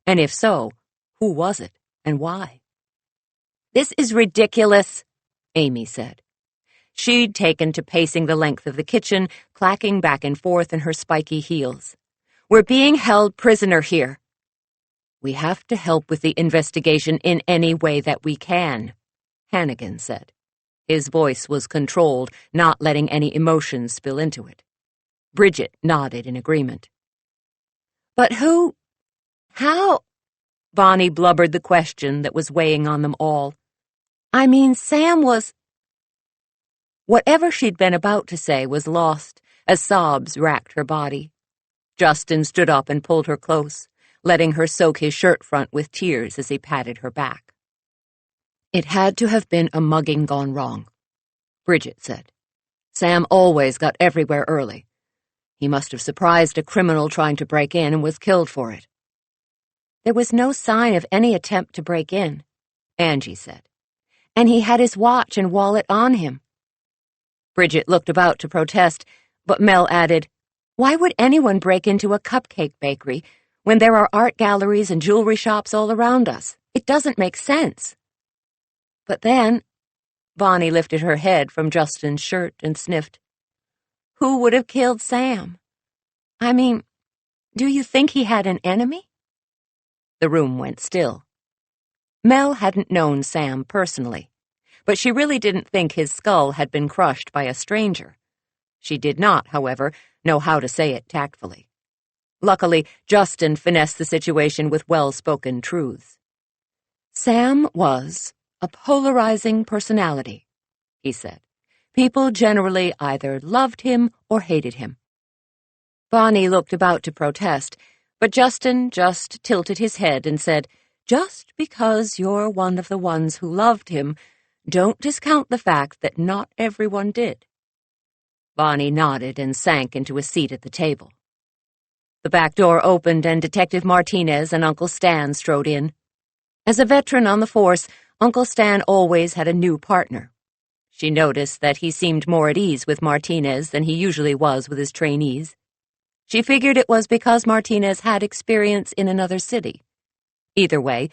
And if so, who was it, and why? "This is ridiculous," Amy said. She'd taken to pacing the length of the kitchen, clacking back and forth in her spiky heels. "We're being held prisoner here." "We have to help with the investigation in any way that we can," Hannigan said. His voice was controlled, not letting any emotions spill into it. Bridget nodded in agreement. "But who? How?" Bonnie blubbered the question that was weighing on them all. "I mean, Sam was—" Whatever she'd been about to say was lost as sobs racked her body. Justin stood up and pulled her close, letting her soak his shirt front with tears as he patted her back. "It had to have been a mugging gone wrong," Bridget said. "Sam always got everywhere early. He must have surprised a criminal trying to break in and was killed for it." "There was no sign of any attempt to break in," Angie said. "And he had his watch and wallet on him." Bridget looked about to protest, but Mel added, "Why would anyone break into a cupcake bakery when there are art galleries and jewelry shops all around us? It doesn't make sense." "But then," Bonnie lifted her head from Justin's shirt and sniffed, "who would have killed Sam? I mean, do you think he had an enemy?" The room went still. Mel hadn't known Sam personally, but she really didn't think his skull had been crushed by a stranger. She did not, however, know how to say it tactfully. Luckily, Justin finessed the situation with well-spoken truths. "Sam was a polarizing personality," he said. "People generally either loved him or hated him." Bonnie looked about to protest, But Justin just tilted his head and said, "Just because you're one of the ones who loved him, don't discount the fact that not everyone did." Bonnie nodded and sank into a seat at the table. The back door opened and Detective Martinez and Uncle Stan strode in. As a veteran on the force, Uncle Stan always had a new partner. She noticed that he seemed more at ease with Martinez than he usually was with his trainees. She figured it was because Martinez had experience in another city. Either way,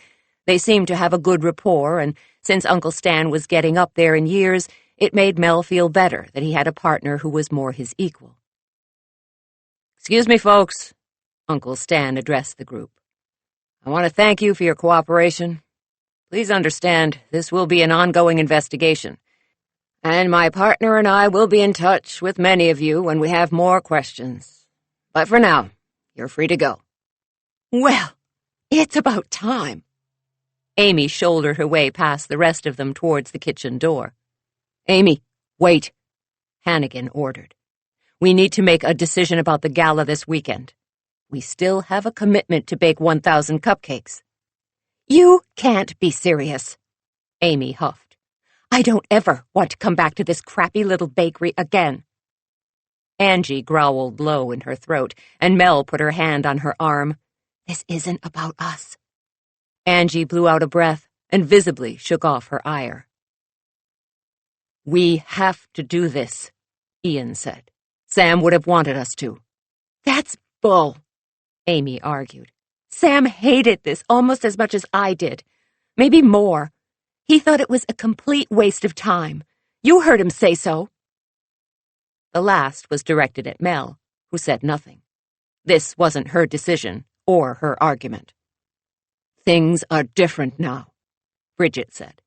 they seemed to have a good rapport, and since Uncle Stan was getting up there in years, it made Mel feel better that he had a partner who was more his equal. "Excuse me, folks," Uncle Stan addressed the group. "I want to thank you for your cooperation. Please understand, this will be an ongoing investigation, and my partner and I will be in touch with many of you when we have more questions. But for now, you're free to go." "Well, it's about time." Amy shouldered her way past the rest of them towards the kitchen door. "Amy, wait," Hannigan ordered. "We need to make a decision about the gala this weekend. We still have a commitment to bake 1,000 cupcakes." "You can't be serious," Amy huffed. "I don't ever want to come back to this crappy little bakery again." Angie growled low in her throat, and Mel put her hand on her arm. "This isn't about us." Angie blew out a breath and visibly shook off her ire. "We have to do this," Ian said. "Sam would have wanted us to." "That's bull," Amy argued. "Sam hated this almost as much as I did. Maybe more. He thought it was a complete waste of time. You heard him say so." The last was directed at Mel, who said nothing. This wasn't her decision or her argument. "Things are different now," Bridget said.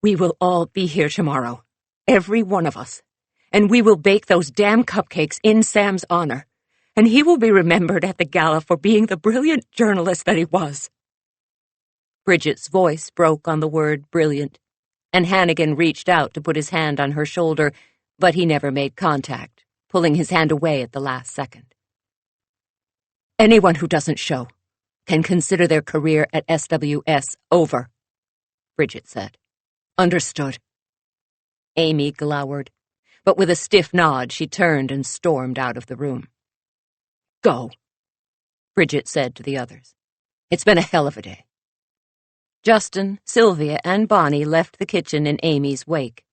"We will all be here tomorrow, every one of us, and we will bake those damn cupcakes in Sam's honor, and he will be remembered at the gala for being the brilliant journalist that he was." Bridget's voice broke on the word brilliant, and Hannigan reached out to put his hand on her shoulder, but he never made contact, pulling his hand away at the last second. "Anyone who doesn't show can consider their career at SWS over," Bridget said. "Understood?" Amy glowered, but with a stiff nod she turned and stormed out of the room. "Go," Bridget said to the others. "It's been a hell of a day." Justin, Sylvia, and Bonnie left the kitchen in Amy's wake.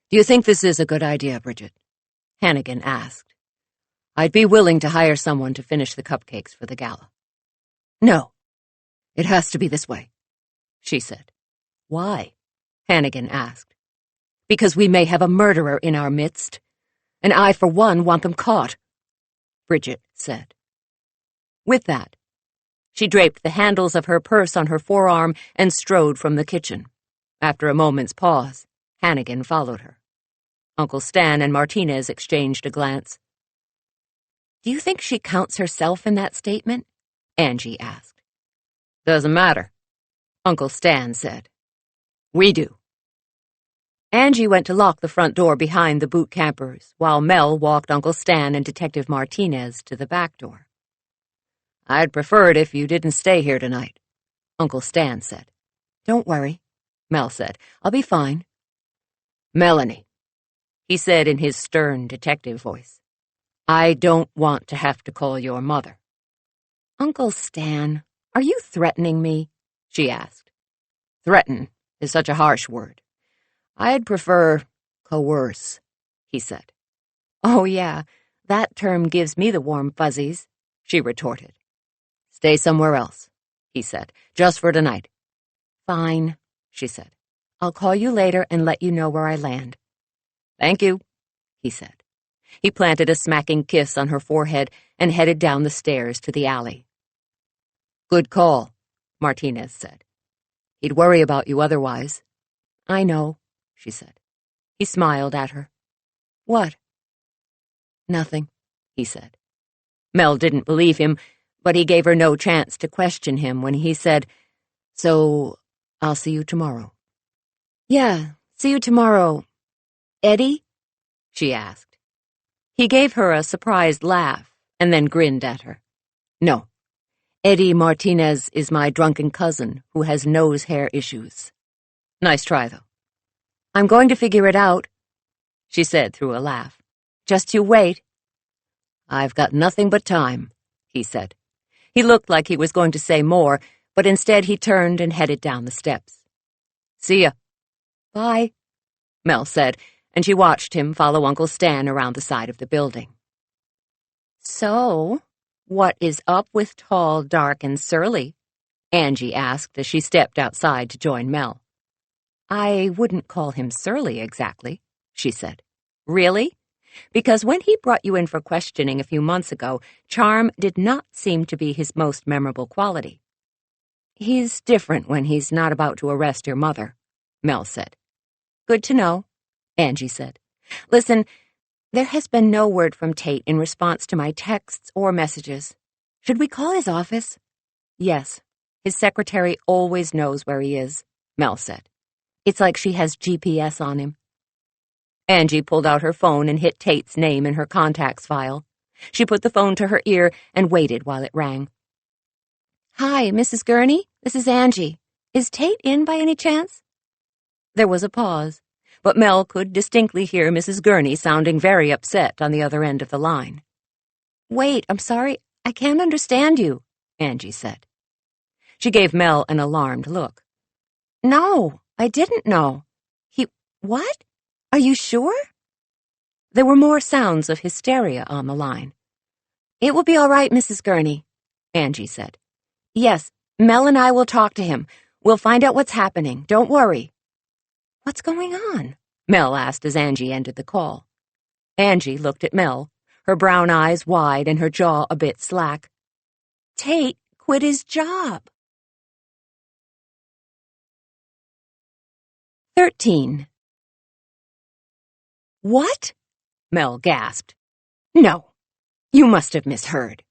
"Do you think this is a good idea, Bridget?" Hannigan asked. "I'd be willing to hire someone to finish the cupcakes for the gala." "No, it has to be this way," she said. "Why?" Hannigan asked. "Because we may have a murderer in our midst, and I, for one, want them caught," Bridget said. With that, she draped the handles of her purse on her forearm and strode from the kitchen. After a moment's pause, Hannigan followed her. Uncle Stan and Martinez exchanged a glance. "Do you think she counts herself in that statement?" Angie asked. "Doesn't matter," Uncle Stan said. "We do." Angie went to lock the front door behind the boot campers, while Mel walked Uncle Stan and Detective Martinez to the back door. "I'd prefer it if you didn't stay here tonight," Uncle Stan said. "Don't worry," Mel said. "I'll be fine." "Melanie," he said in his stern detective voice, "I don't want to have to call your mother." "Uncle Stan, are you threatening me?" she asked. "Threaten is such a harsh word. I'd prefer coerce," he said. "Oh, yeah, that term gives me the warm fuzzies," she retorted. "Stay somewhere else," he said, "just for tonight." "Fine," she said. "I'll call you later and let you know where I land." "Thank you," he said. He planted a smacking kiss on her forehead and headed down the stairs to the alley. "Good call," Martinez said. "He'd worry about you otherwise." "I know," she said. He smiled at her. "What?" "Nothing," he said. Mel didn't believe him, but he gave her no chance to question him when he said, "So, I'll see you tomorrow." "Yeah, see you tomorrow. Eddie?" she asked. He gave her a surprised laugh and then grinned at her. No. Eddie Martinez is my drunken cousin who has nose hair issues. Nice try, though. I'm going to figure it out, she said through a laugh. Just you wait. I've got nothing but time, he said. He looked like he was going to say more, but instead he turned and headed down the steps. See ya. Bye, Mel said, and she watched him follow Uncle Stan around the side of the building. So, what is up with tall, dark, and surly? Angie asked as she stepped outside to join Mel. I wouldn't call him surly exactly, she said. Really? Because when he brought you in for questioning a few months ago, charm did not seem to be his most memorable quality. He's different when he's not about to arrest your mother, Mel said. Good to know, Angie said. Listen, there has been no word from Tate in response to my texts or messages. Should we call his office? Yes. His secretary always knows where he is, Mel said. It's like she has GPS on him. Angie pulled out her phone and hit Tate's name in her contacts file. She put the phone to her ear and waited while it rang. Hi, Mrs. Gurney. This is Angie. Is Tate in by any chance? There was a pause, but Mel could distinctly hear Mrs. Gurney sounding very upset on the other end of the line. Wait, I'm sorry. I can't understand you, Angie said. She gave Mel an alarmed look. No, I didn't know. What? Are you sure? There were more sounds of hysteria on the line. It will be all right, Mrs. Gurney, Angie said. Yes, Mel and I will talk to him. We'll find out what's happening. Don't worry. What's going on? Mel asked as Angie ended the call. Angie looked at Mel, her brown eyes wide and her jaw a bit slack. Tate quit his job. 13. What? Mel gasped. No, you must have misheard.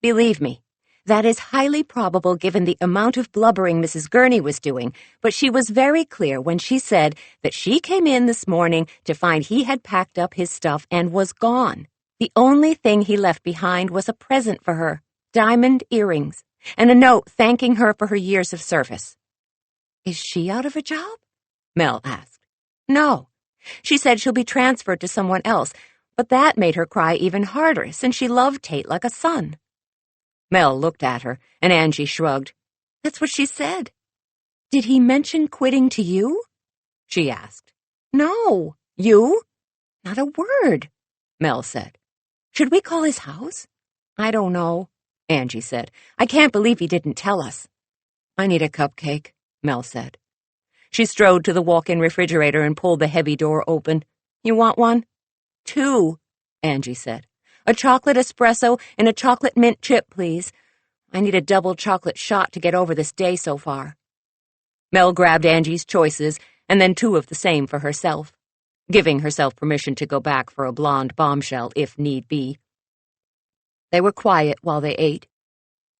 Believe me, that is highly probable given the amount of blubbering Mrs. Gurney was doing, but she was very clear when she said that she came in this morning to find he had packed up his stuff and was gone. The only thing he left behind was a present for her, diamond earrings, and a note thanking her for her years of service. Is she out of a job? Mel asked. No. She said she'll be transferred to someone else, but that made her cry even harder since she loved Tate like a son. Mel looked at her, and Angie shrugged. That's what she said. Did he mention quitting to you? She asked. No. You? Not a word, Mel said. Should we call his house? I don't know, Angie said. I can't believe he didn't tell us. I need a cupcake, Mel said. She strode to the walk-in refrigerator and pulled the heavy door open. You want one? 2, Angie said. A chocolate espresso and a chocolate mint chip, please. I need a double chocolate shot to get over this day so far. Mel grabbed Angie's choices and then 2 of the same for herself, giving herself permission to go back for a blonde bombshell if need be. They were quiet while they ate.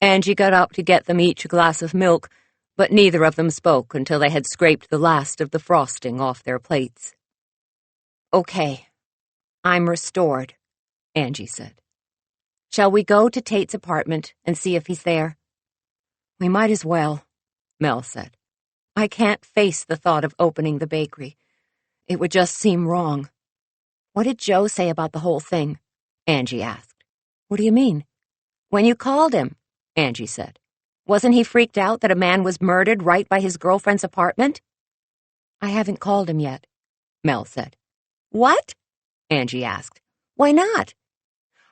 Angie got up to get them each a glass of milk, but neither of them spoke until they had scraped the last of the frosting off their plates. Okay, I'm restored, Angie said. Shall we go to Tate's apartment and see if he's there? We might as well, Mel said. I can't face the thought of opening the bakery. It would just seem wrong. What did Joe say about the whole thing? Angie asked. What do you mean? When you called him, Angie said. Wasn't he freaked out that a man was murdered right by his girlfriend's apartment? I haven't called him yet, Mel said. What? Angie asked. Why not?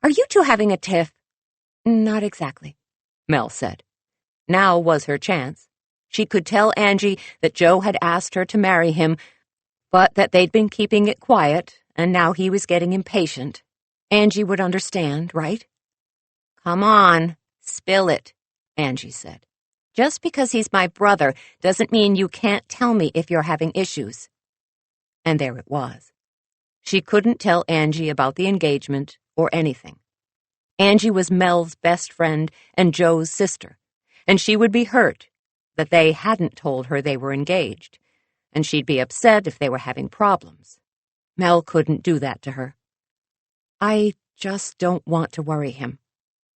Are you two having a tiff? Not exactly, Mel said. Now was her chance. She could tell Angie that Joe had asked her to marry him, but that they'd been keeping it quiet, and now he was getting impatient. Angie would understand, right? Come on, spill it, Angie said. Just because he's my brother doesn't mean you can't tell me if you're having issues. And there it was. She couldn't tell Angie about the engagement or anything. Angie was Mel's best friend and Joe's sister, and she would be hurt that they hadn't told her they were engaged, and she'd be upset if they were having problems. Mel couldn't do that to her. I just don't want to worry him,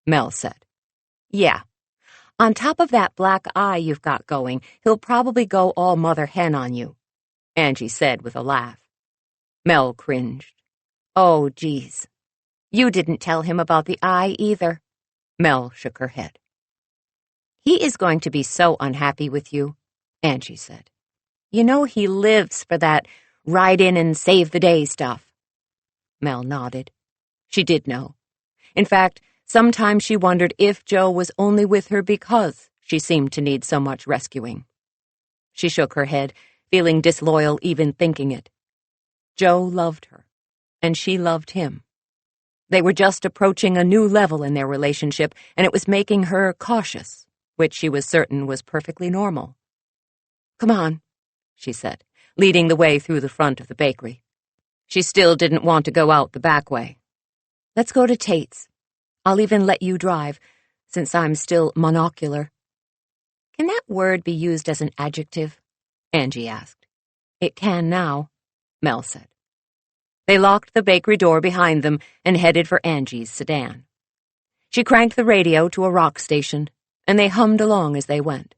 Mel said. Yeah. On top of that black eye you've got going, he'll probably go all mother hen on you, Angie said with a laugh. Mel cringed. Oh, geez. You didn't tell him about the eye either. Mel shook her head. He is going to be so unhappy with you, Angie said. You know he lives for that ride in and save the day stuff. Mel nodded. She did know. In fact, sometimes she wondered if Joe was only with her because she seemed to need so much rescuing. She shook her head, feeling disloyal even thinking it. Joe loved her, and she loved him. They were just approaching a new level in their relationship, and it was making her cautious, which she was certain was perfectly normal. Come on, she said, leading the way through the front of the bakery. She still didn't want to go out the back way. Let's go to Tate's. I'll even let you drive, since I'm still monocular. Can that word be used as an adjective? Angie asked. It can now, Mel said. They locked the bakery door behind them and headed for Angie's sedan. She cranked the radio to a rock station, and they hummed along as they went.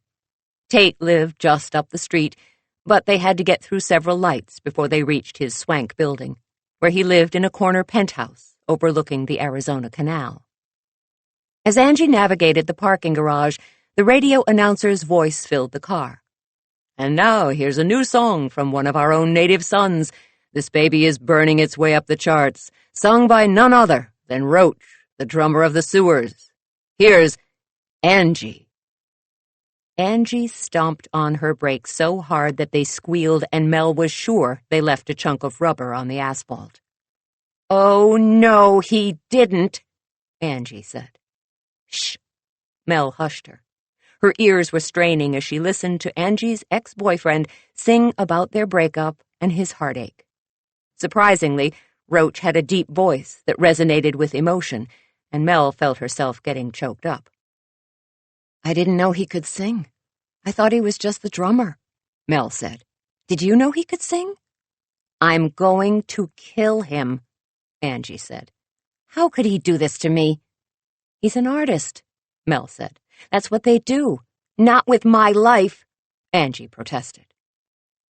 Tate lived just up the street, but they had to get through several lights before they reached his swank building, where he lived in a corner penthouse overlooking the Arizona Canal. As Angie navigated the parking garage, the radio announcer's voice filled the car. And now here's a new song from one of our own native sons. This baby is burning its way up the charts, sung by none other than Roach, the drummer of the Sewers. Here's Angie. Angie stomped on her brakes so hard that they squealed, and Mel was sure they left a chunk of rubber on the asphalt. Oh, no, he didn't, Angie said. Shh. Mel hushed her. Her ears were straining as she listened to Angie's ex-boyfriend sing about their breakup and his heartache. Surprisingly, Roach had a deep voice that resonated with emotion, and Mel felt herself getting choked up. I didn't know he could sing. I thought he was just the drummer, Mel said. Did you know he could sing? I'm going to kill him, Angie said. How could he do this to me? He's an artist, Mel said. That's what they do. Not with my life, Angie protested.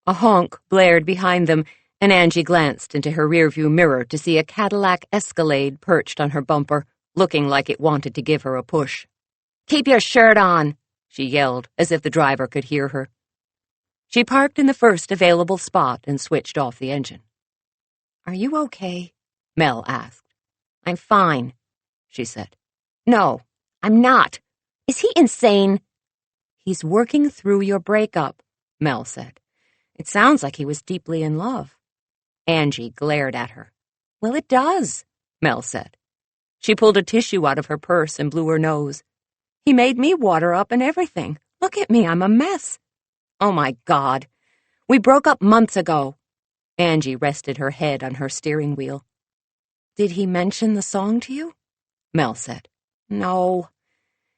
A honk blared behind them, and Angie glanced into her rearview mirror to see a Cadillac Escalade perched on her bumper, looking like it wanted to give her a push. Keep your shirt on, she yelled, as if the driver could hear her. She parked in the first available spot and switched off the engine. Are you okay? Mel asked. I'm fine, she said. No, I'm not. Is he insane? He's working through your breakup, Mel said. It sounds like he was deeply in love. Angie glared at her. Well, it does, Mel said. She pulled a tissue out of her purse and blew her nose. He made me water up and everything. Look at me, I'm a mess. Oh, my God. We broke up months ago. Angie rested her head on her steering wheel. Did he mention the song to you? Mel said. No,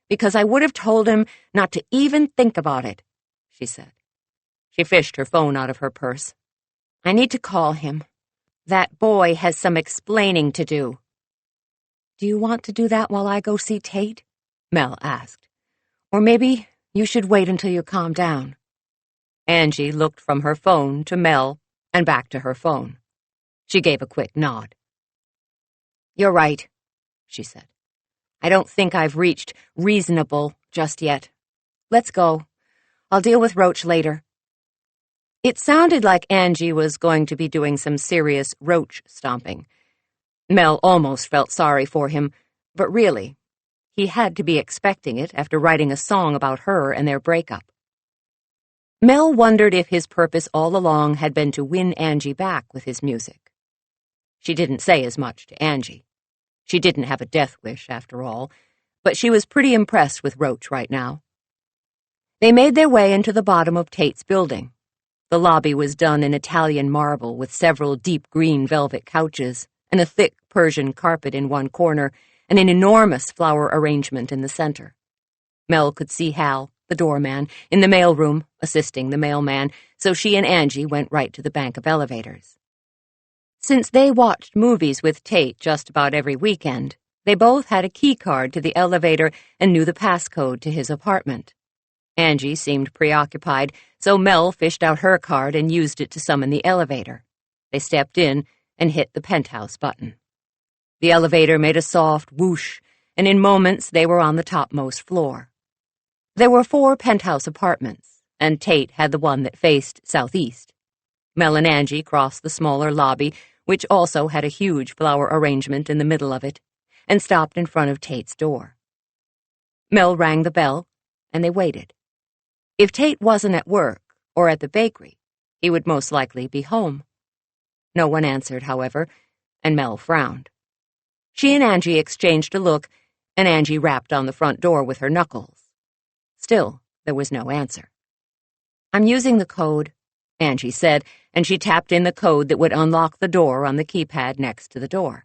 because I would have told him not to even think about it, she said. She fished her phone out of her purse. I need to call him. That boy has some explaining to do. Do you want to do that while I go see Tate? Mel asked. Or maybe you should wait until you calm down. Angie looked from her phone to Mel and back to her phone. She gave a quick nod. You're right, she said. I don't think I've reached reasonable just yet. Let's go. I'll deal with Roach later. It sounded like Angie was going to be doing some serious Roach stomping. Mel almost felt sorry for him, but really, he had to be expecting it after writing a song about her and their breakup. Mel wondered if his purpose all along had been to win Angie back with his music. She didn't say as much to Angie. She didn't have a death wish, after all, but she was pretty impressed with Roach right now. They made their way into the bottom of Tate's building. The lobby was done in Italian marble with several deep green velvet couches and a thick Persian carpet in one corner and an enormous flower arrangement in the center. Mel could see Hal, the doorman, in the mailroom, assisting the mailman, so she and Angie went right to the bank of elevators. Since they watched movies with Tate just about every weekend, They both had a key card to the elevator and knew the passcode to his apartment. Angie seemed preoccupied, so Mel fished out her card and used it to summon the elevator. They stepped in and hit the penthouse button. The elevator made a soft whoosh, and in moments they were on the topmost floor. There were 4 penthouse apartments, and Tate had the one that faced southeast. Mel and Angie crossed the smaller lobby, which also had a huge flower arrangement in the middle of it, and stopped in front of Tate's door. Mel rang the bell, and they waited. If Tate wasn't at work or at the bakery, he would most likely be home. No one answered, however, and Mel frowned. She and Angie exchanged a look, and Angie rapped on the front door with her knuckles. Still, there was no answer. "I'm using the code," Angie said, and she tapped in the code that would unlock the door on the keypad next to the door.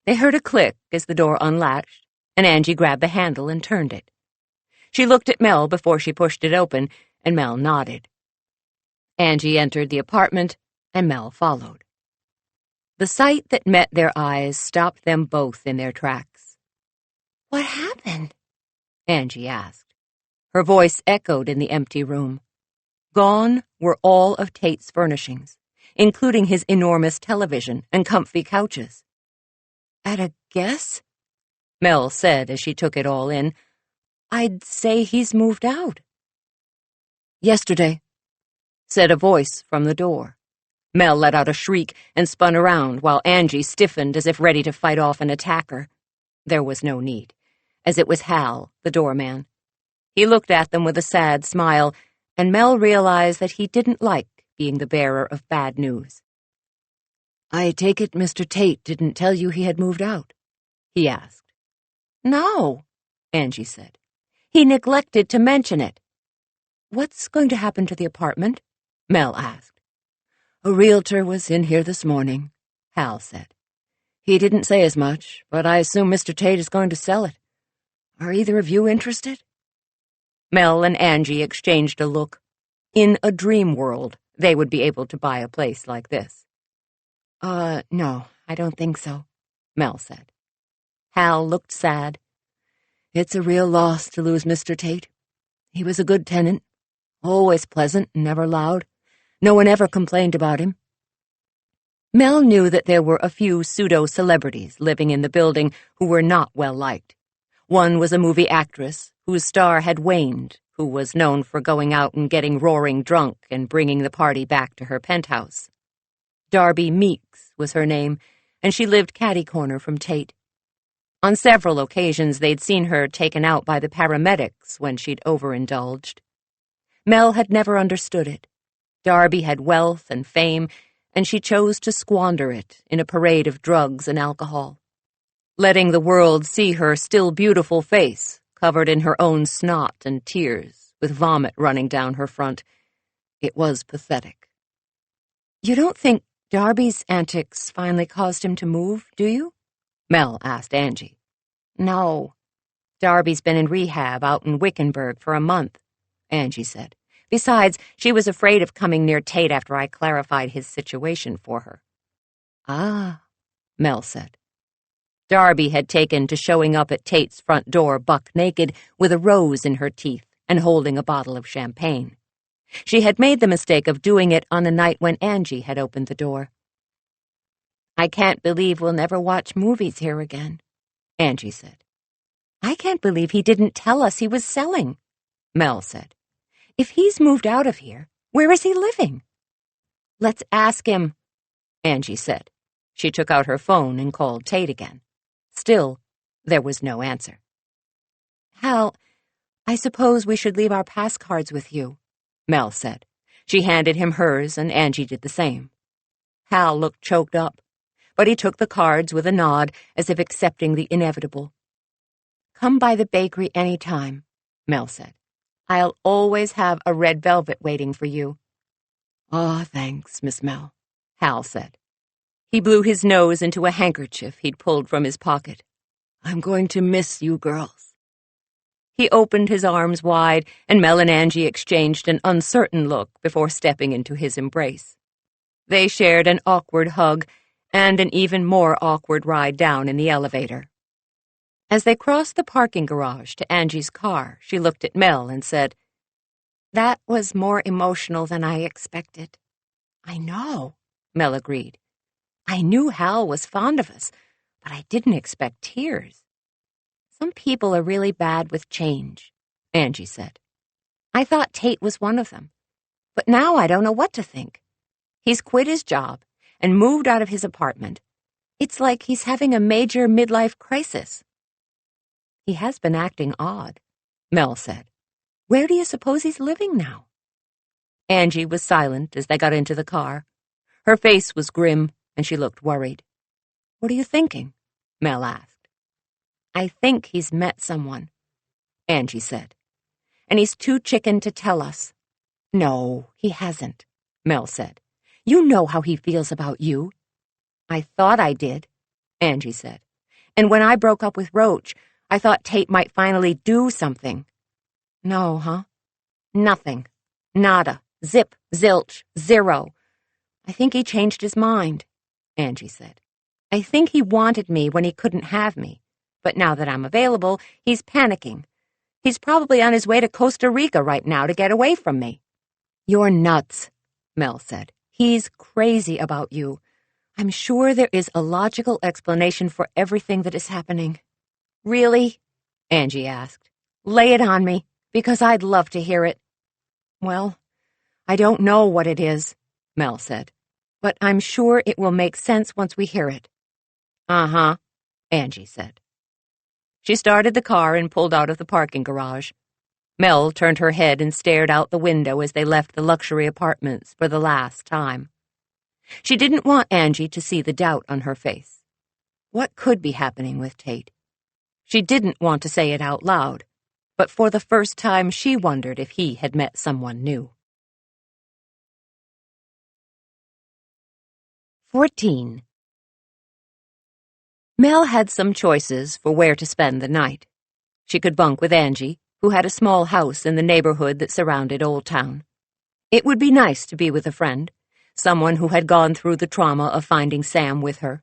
They heard a click as the door unlatched, and Angie grabbed the handle and turned it. She looked at Mel before she pushed it open, and Mel nodded. Angie entered the apartment, and Mel followed. The sight that met their eyes stopped them both in their tracks. "What happened?" Angie asked. Her voice echoed in the empty room. Gone were all of Tate's furnishings, including his enormous television and comfy couches. "At a guess?" Mel said as she took it all in. "I'd say he's moved out." "Yesterday," said a voice from the door. Mel let out a shriek and spun around while Angie stiffened as if ready to fight off an attacker. There was no need, as it was Hal, the doorman. He looked at them with a sad smile, and Mel realized that he didn't like being the bearer of bad news. "I take it Mr. Tate didn't tell you he had moved out?" he asked. "No," Angie said. "He neglected to mention it." "What's going to happen to the apartment?" Mel asked. "A realtor was in here this morning," Hal said. "He didn't say as much, but I assume Mr. Tate is going to sell it. Are either of you interested?" Mel and Angie exchanged a look. In a dream world, they would be able to buy a place like this. No, I don't think so," Mel said. Hal looked sad. "It's a real loss to lose Mr. Tate. He was a good tenant, always pleasant and never loud. No one ever complained about him." Mel knew that there were a few pseudo-celebrities living in the building who were not well-liked. One was a movie actress whose star had waned, who was known for going out and getting roaring drunk and bringing the party back to her penthouse. Darby Meeks was her name, and she lived catty-corner from Tate. On several occasions they'd seen her taken out by the paramedics when she'd overindulged. Mel had never understood it. Darby had wealth and fame, and she chose to squander it in a parade of drugs and alcohol, letting the world see her still beautiful face, covered in her own snot and tears, with vomit running down her front. It was pathetic. "You don't think Darby's antics finally caused him to move, do you?" Mel asked Angie. "No. Darby's been in rehab out in Wickenburg for a month," Angie said. "Besides, she was afraid of coming near Tate after I clarified his situation for her." "Ah," Mel said. Darby had taken to showing up at Tate's front door buck naked with a rose in her teeth and holding a bottle of champagne. She had made the mistake of doing it on the night when Angie had opened the door. "I can't believe we'll never watch movies here again," Angie said. "I can't believe he didn't tell us he was selling," Mel said. "If he's moved out of here, where is he living?" "Let's ask him," Angie said. She took out her phone and called Tate again. Still, there was no answer. "Hal, I suppose we should leave our pass cards with you," Mel said. She handed him hers, and Angie did the same. Hal looked choked up, but he took the cards with a nod, as if accepting the inevitable. "Come by the bakery any time," Mel said. "I'll always have a red velvet waiting for you." "Aw, thanks, Miss Mel," Hal said. He blew his nose into a handkerchief he'd pulled from his pocket. "I'm going to miss you girls." He opened his arms wide, and Mel and Angie exchanged an uncertain look before stepping into his embrace. They shared an awkward hug and an even more awkward ride down in the elevator, As they crossed the parking garage to Angie's car, she looked at Mel and said, "That was more emotional than I expected." "I know," Mel agreed. "I knew Hal was fond of us, but I didn't expect tears." "Some people are really bad with change," Angie said. "I thought Tate was one of them, but now I don't know what to think. He's quit his job and moved out of his apartment. It's like he's having a major midlife crisis." "He has been acting odd," Mel said. "Where do you suppose he's living now?" Angie was silent as they got into the car. Her face was grim, and she looked worried. "What are you thinking?" Mel asked. "I think he's met someone," Angie said. "And he's too chicken to tell us." "No, he hasn't," Mel said. "You know how he feels about you." "I thought I did," Angie said. "And when I broke up with Roach, I thought Tate might finally do something." "No, huh?" "Nothing. Nada. Zip. Zilch. Zero. I think he changed his mind," Angie said. "I think he wanted me when he couldn't have me, but now that I'm available, he's panicking. He's probably on his way to Costa Rica right now to get away from me." "You're nuts," Mel said. "He's crazy about you. I'm sure there is a logical explanation for everything that is happening." "Really?" Angie asked. "Lay it on me, because I'd love to hear it." "Well, I don't know what it is," Mel said, "but I'm sure it will make sense once we hear it." "Uh-huh," Angie said. She started the car and pulled out of the parking garage. Mel turned her head and stared out the window as they left the luxury apartments for the last time. She didn't want Angie to see the doubt on her face. What could be happening with Tate? She didn't want to say it out loud, but for the first time she wondered if he had met someone new. 14. Mel had some choices for where to spend the night. She could bunk with Angie, who had a small house in the neighborhood that surrounded Old Town. It would be nice to be with a friend, someone who had gone through the trauma of finding Sam with her.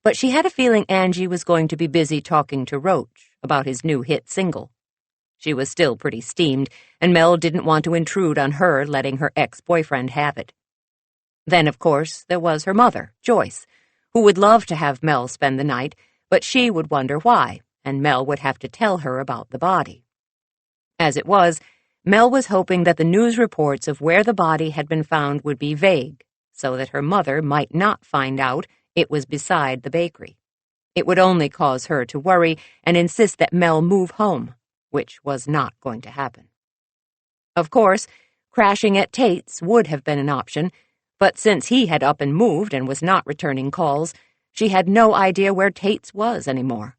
But she had a feeling Angie was going to be busy talking to Roach about his new hit single. She was still pretty steamed, and Mel didn't want to intrude on her letting her ex-boyfriend have it. Then, of course, there was her mother, Joyce, who would love to have Mel spend the night, but she would wonder why, and Mel would have to tell her about the body. As it was, Mel was hoping that the news reports of where the body had been found would be vague, so that her mother might not find out it was beside the bakery. It would only cause her to worry and insist that Mel move home, which was not going to happen. Of course, crashing at Tate's would have been an option, but since he had up and moved and was not returning calls, she had no idea where Tate's was anymore.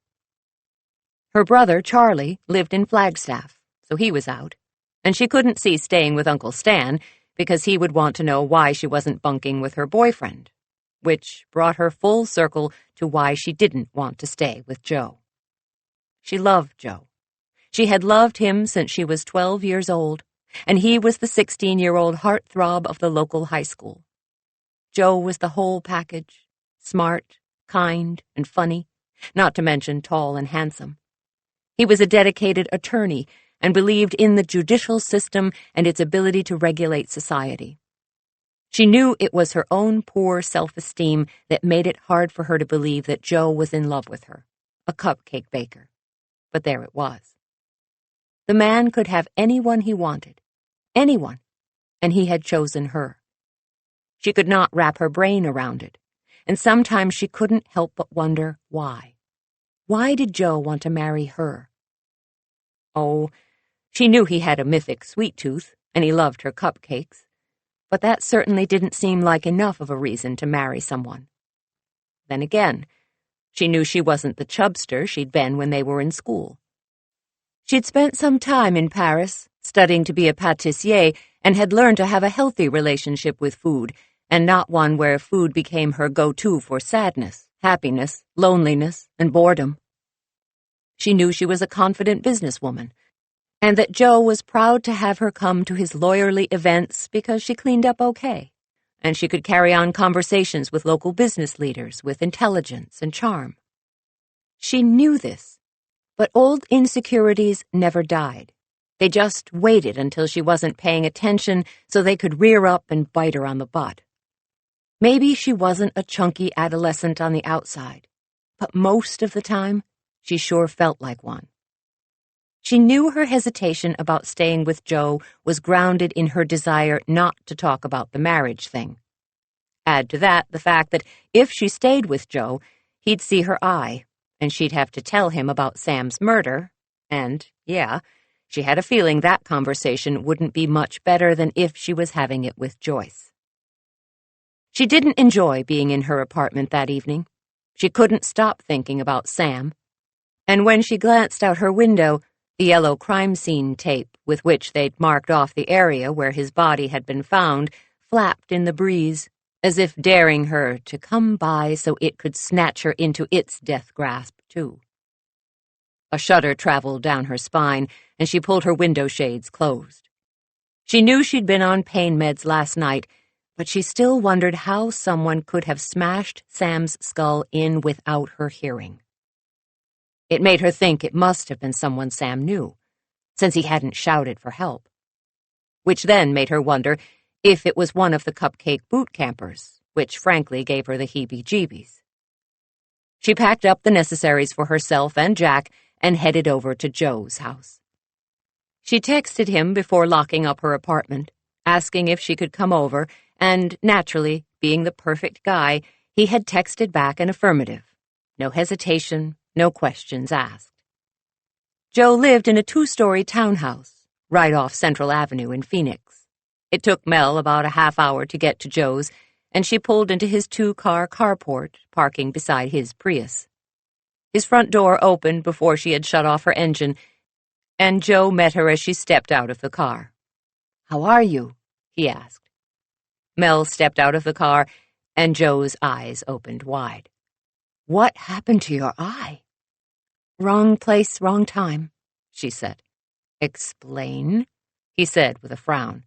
Her brother, Charlie, lived in Flagstaff, so he was out, and she couldn't see staying with Uncle Stan because he would want to know why she wasn't bunking with her boyfriend, which brought her full circle to why she didn't want to stay with Joe. She loved Joe. She had loved him since she was 12 years old, and he was the 16-year-old heartthrob of the local high school. Joe was the whole package, smart, kind, and funny, not to mention tall and handsome. He was a dedicated attorney and believed in the judicial system and its ability to regulate society. She knew it was her own poor self-esteem that made it hard for her to believe that Joe was in love with her, a cupcake baker. But there it was. The man could have anyone he wanted, anyone, and he had chosen her. She could not wrap her brain around it, and sometimes she couldn't help but wonder why. Why did Joe want to marry her? Oh, she knew he had a mythic sweet tooth, and he loved her cupcakes, but that certainly didn't seem like enough of a reason to marry someone. Then again, she knew she wasn't the chubster she'd been when they were in school. She'd spent some time in Paris, studying to be a pâtissier, and had learned to have a healthy relationship with food, and not one where food became her go-to for sadness, happiness, loneliness, and boredom. She knew she was a confident businesswoman, and that Joe was proud to have her come to his lawyerly events because she cleaned up okay, and she could carry on conversations with local business leaders with intelligence and charm. She knew this, But old insecurities never died. They just waited until she wasn't paying attention so they could rear up and bite her on the butt. Maybe she wasn't a chunky adolescent on the outside, but most of the time, she sure felt like one. She knew her hesitation about staying with Joe was grounded in her desire not to talk about the marriage thing. Add to that the fact that if she stayed with Joe, he'd see her eye, and she'd have to tell him about Sam's murder, and, yeah, she had a feeling that conversation wouldn't be much better than if she was having it with Joyce. She didn't enjoy being in her apartment that evening. She couldn't stop thinking about Sam. And when she glanced out her window, the yellow crime scene tape with which they'd marked off the area where his body had been found flapped in the breeze, as if daring her to come by so it could snatch her into its death grasp, too. A shudder traveled down her spine, and she pulled her window shades closed. She knew she'd been on pain meds last night, but she still wondered how someone could have smashed Sam's skull in without her hearing. It made her think it must have been someone Sam knew, since he hadn't shouted for help. Which then made her wonder if it was one of the cupcake boot campers, which frankly gave her the heebie-jeebies. She packed up the necessaries for herself and Jack and headed over to Joe's house. She texted him before locking up her apartment, asking if she could come over, and, naturally, being the perfect guy, he had texted back an affirmative. No hesitation, no questions asked. Joe lived in a 2-story townhouse, right off Central Avenue in Phoenix. It took Mel about a half hour to get to Joe's, and she pulled into his 2-car carport, parking beside his Prius. His front door opened before she had shut off her engine, and Joe met her as she stepped out of the car. "How are you?" he asked. Mel stepped out of the car, and Joe's eyes opened wide. "What happened to your eye?" "Wrong place, wrong time," she said. "Explain," he said with a frown.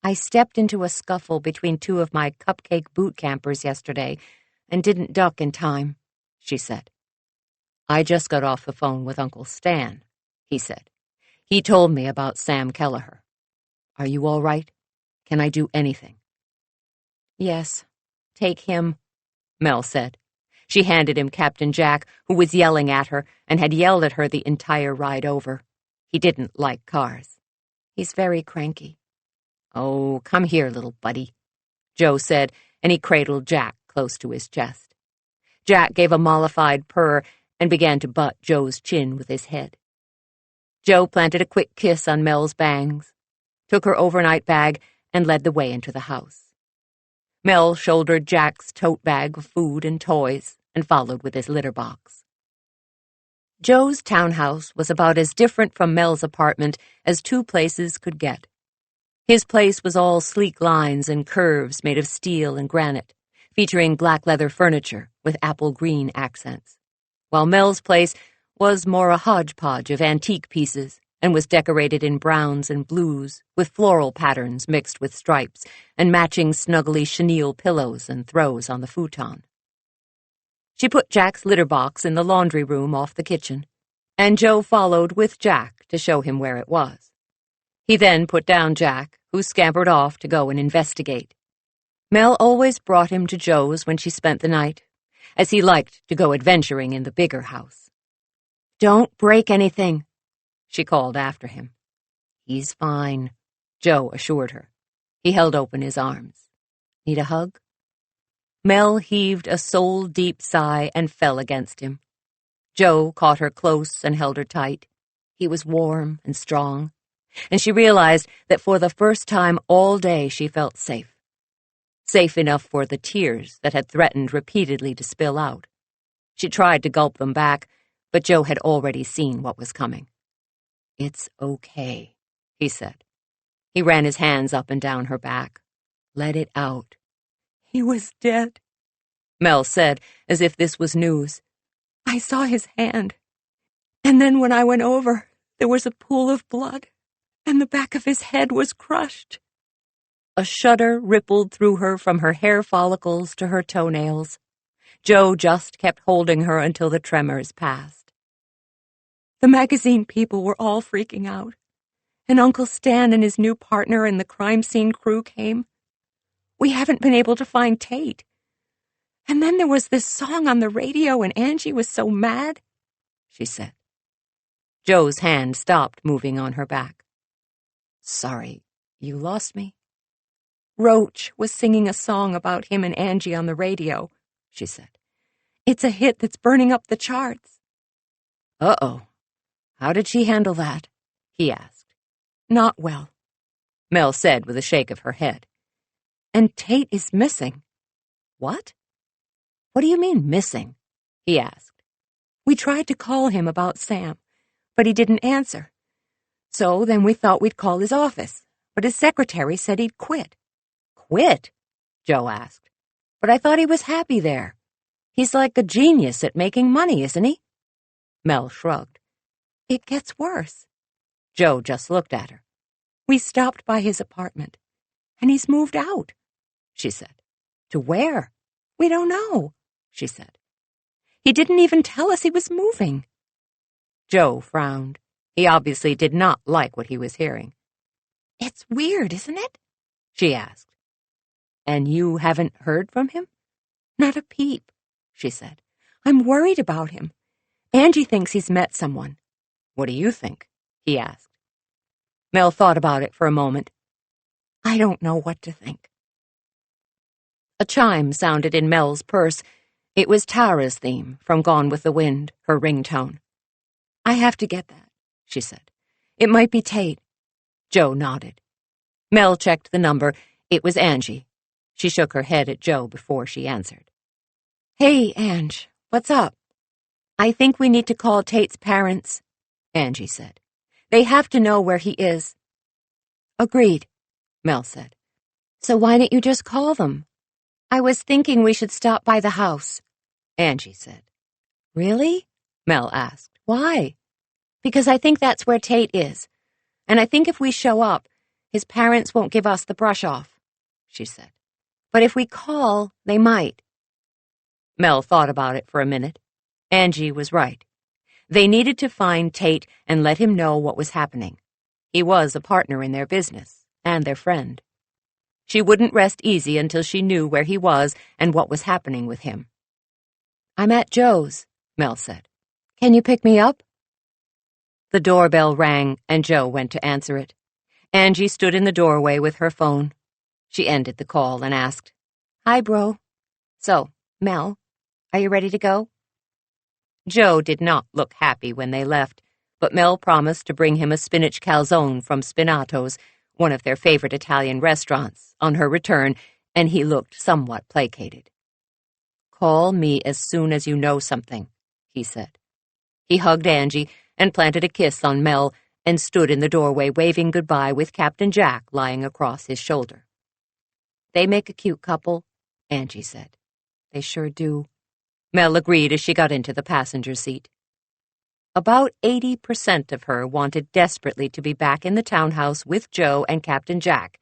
"I stepped into a scuffle between 2 of my cupcake boot campers yesterday and didn't duck in time," she said. "I just got off the phone with Uncle Stan," he said. "He told me about Sam Kelleher. Are you all right? Can I do anything?" "Yes, take him," Mel said. She handed him Captain Jack, who was yelling at her and had yelled at her the entire ride over. He didn't like cars. "He's very cranky." "Oh, come here, little buddy," Joe said, and he cradled Jack close to his chest. Jack gave a mollified purr and began to butt Joe's chin with his head. Joe planted a quick kiss on Mel's bangs, took her overnight bag, and led the way into the house. Mel shouldered Jack's tote bag of food and toys and followed with his litter box. Joe's townhouse was about as different from Mel's apartment as 2 places could get. His place was all sleek lines and curves made of steel and granite, featuring black leather furniture with apple green accents, while Mel's place was more a hodgepodge of antique pieces and was decorated in browns and blues with floral patterns mixed with stripes and matching snuggly chenille pillows and throws on the futon. She put Jack's litter box in the laundry room off the kitchen, and Joe followed with Jack to show him where it was. He then put down Jack, who scampered off to go and investigate. Mel always brought him to Joe's when she spent the night, as he liked to go adventuring in the bigger house. "Don't break anything," she called after him. "He's fine," Joe assured her. He held open his arms. "Need a hug?" Mel heaved a soul-deep sigh and fell against him. Joe caught her close and held her tight. He was warm and strong, and she realized that for the first time all day she felt safe. Safe enough for the tears that had threatened repeatedly to spill out. She tried to gulp them back, but Joe had already seen what was coming. "It's okay," he said. He ran his hands up and down her back. "Let it out." "He was dead," Mel said, as if this was news. "I saw his hand. And then when I went over, there was a pool of blood, and the back of his head was crushed." A shudder rippled through her from her hair follicles to her toenails. Joe just kept holding her until the tremors passed. The magazine people were all freaking out. And Uncle Stan and his new partner and the crime scene crew came. We haven't been able to find Tate. And then there was this song on the radio and Angie was so mad, she said. Joe's hand stopped moving on her back. Sorry, you lost me? Roach was singing a song about him and Angie on the radio, she said. It's a hit that's burning up the charts. Uh-oh. How did she handle that? He asked. Not well, Mel said with a shake of her head. And Tate is missing. What? What do you mean, missing? He asked. We tried to call him about Sam, but he didn't answer. So then we thought we'd call his office, but his secretary said he'd quit. Quit? Joe asked. But I thought he was happy there. He's like a genius at making money, isn't he? Mel shrugged. It gets worse. Joe just looked at her. We stopped by his apartment, and he's moved out, she said. To where? We don't know, she said. He didn't even tell us he was moving. Joe frowned. He obviously did not like what he was hearing. It's weird, isn't it? She asked. And you haven't heard from him? Not a peep, she said. I'm worried about him. Angie thinks he's met someone. What do you think? He asked. Mel thought about it for a moment. I don't know what to think. A chime sounded in Mel's purse. It was Tara's theme from Gone with the Wind, her ringtone. I have to get that, she said. It might be Tate. Joe nodded. Mel checked the number. It was Angie. She shook her head at Joe before she answered. Hey, Ange, what's up? I think we need to call Tate's parents, Angie said. They have to know where he is. Agreed, Mel said. So why don't you just call them? I was thinking we should stop by the house, Angie said. Really? Mel asked. Why? Because I think that's where Tate is. And I think if we show up, his parents won't give us the brush off, she said. But if we call, they might. Mel thought about it for a minute. Angie was right. They needed to find Tate and let him know what was happening. He was a partner in their business, and their friend. She wouldn't rest easy until she knew where he was and what was happening with him. I'm at Joe's, Mel said. Can you pick me up? The doorbell rang, and Joe went to answer it. Angie stood in the doorway with her phone. She ended the call and asked, Hi, bro. So, Mel, are you ready to go? Joe did not look happy when they left, but Mel promised to bring him a spinach calzone from Spinato's, one of their favorite Italian restaurants, on her return, and he looked somewhat placated. Call me as soon as you know something, he said. He hugged Angie and planted a kiss on Mel and stood in the doorway waving goodbye with Captain Jack lying across his shoulder. They make a cute couple, Angie said. They sure do. Mel agreed as she got into the passenger seat. About 80% of her wanted desperately to be back in the townhouse with Joe and Captain Jack,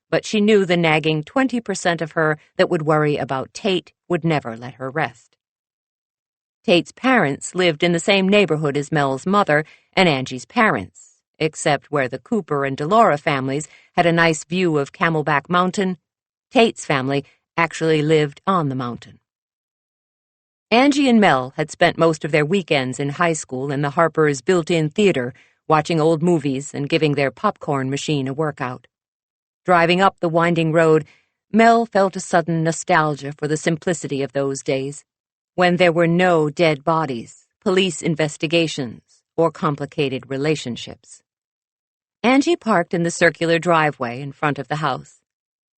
but she knew the nagging 20% of her that would worry about Tate would never let her rest. Tate's parents lived in the same neighborhood as Mel's mother and Angie's parents, except where the Cooper and DeLaura families had a nice view of Camelback Mountain. Tate's family actually lived on the mountain. Angie and Mel had spent most of their weekends in high school in the Harper's built-in theater, watching old movies and giving their popcorn machine a workout. Driving up the winding road, Mel felt a sudden nostalgia for the simplicity of those days, when there were no dead bodies, police investigations, or complicated relationships. Angie parked in the circular driveway in front of the house.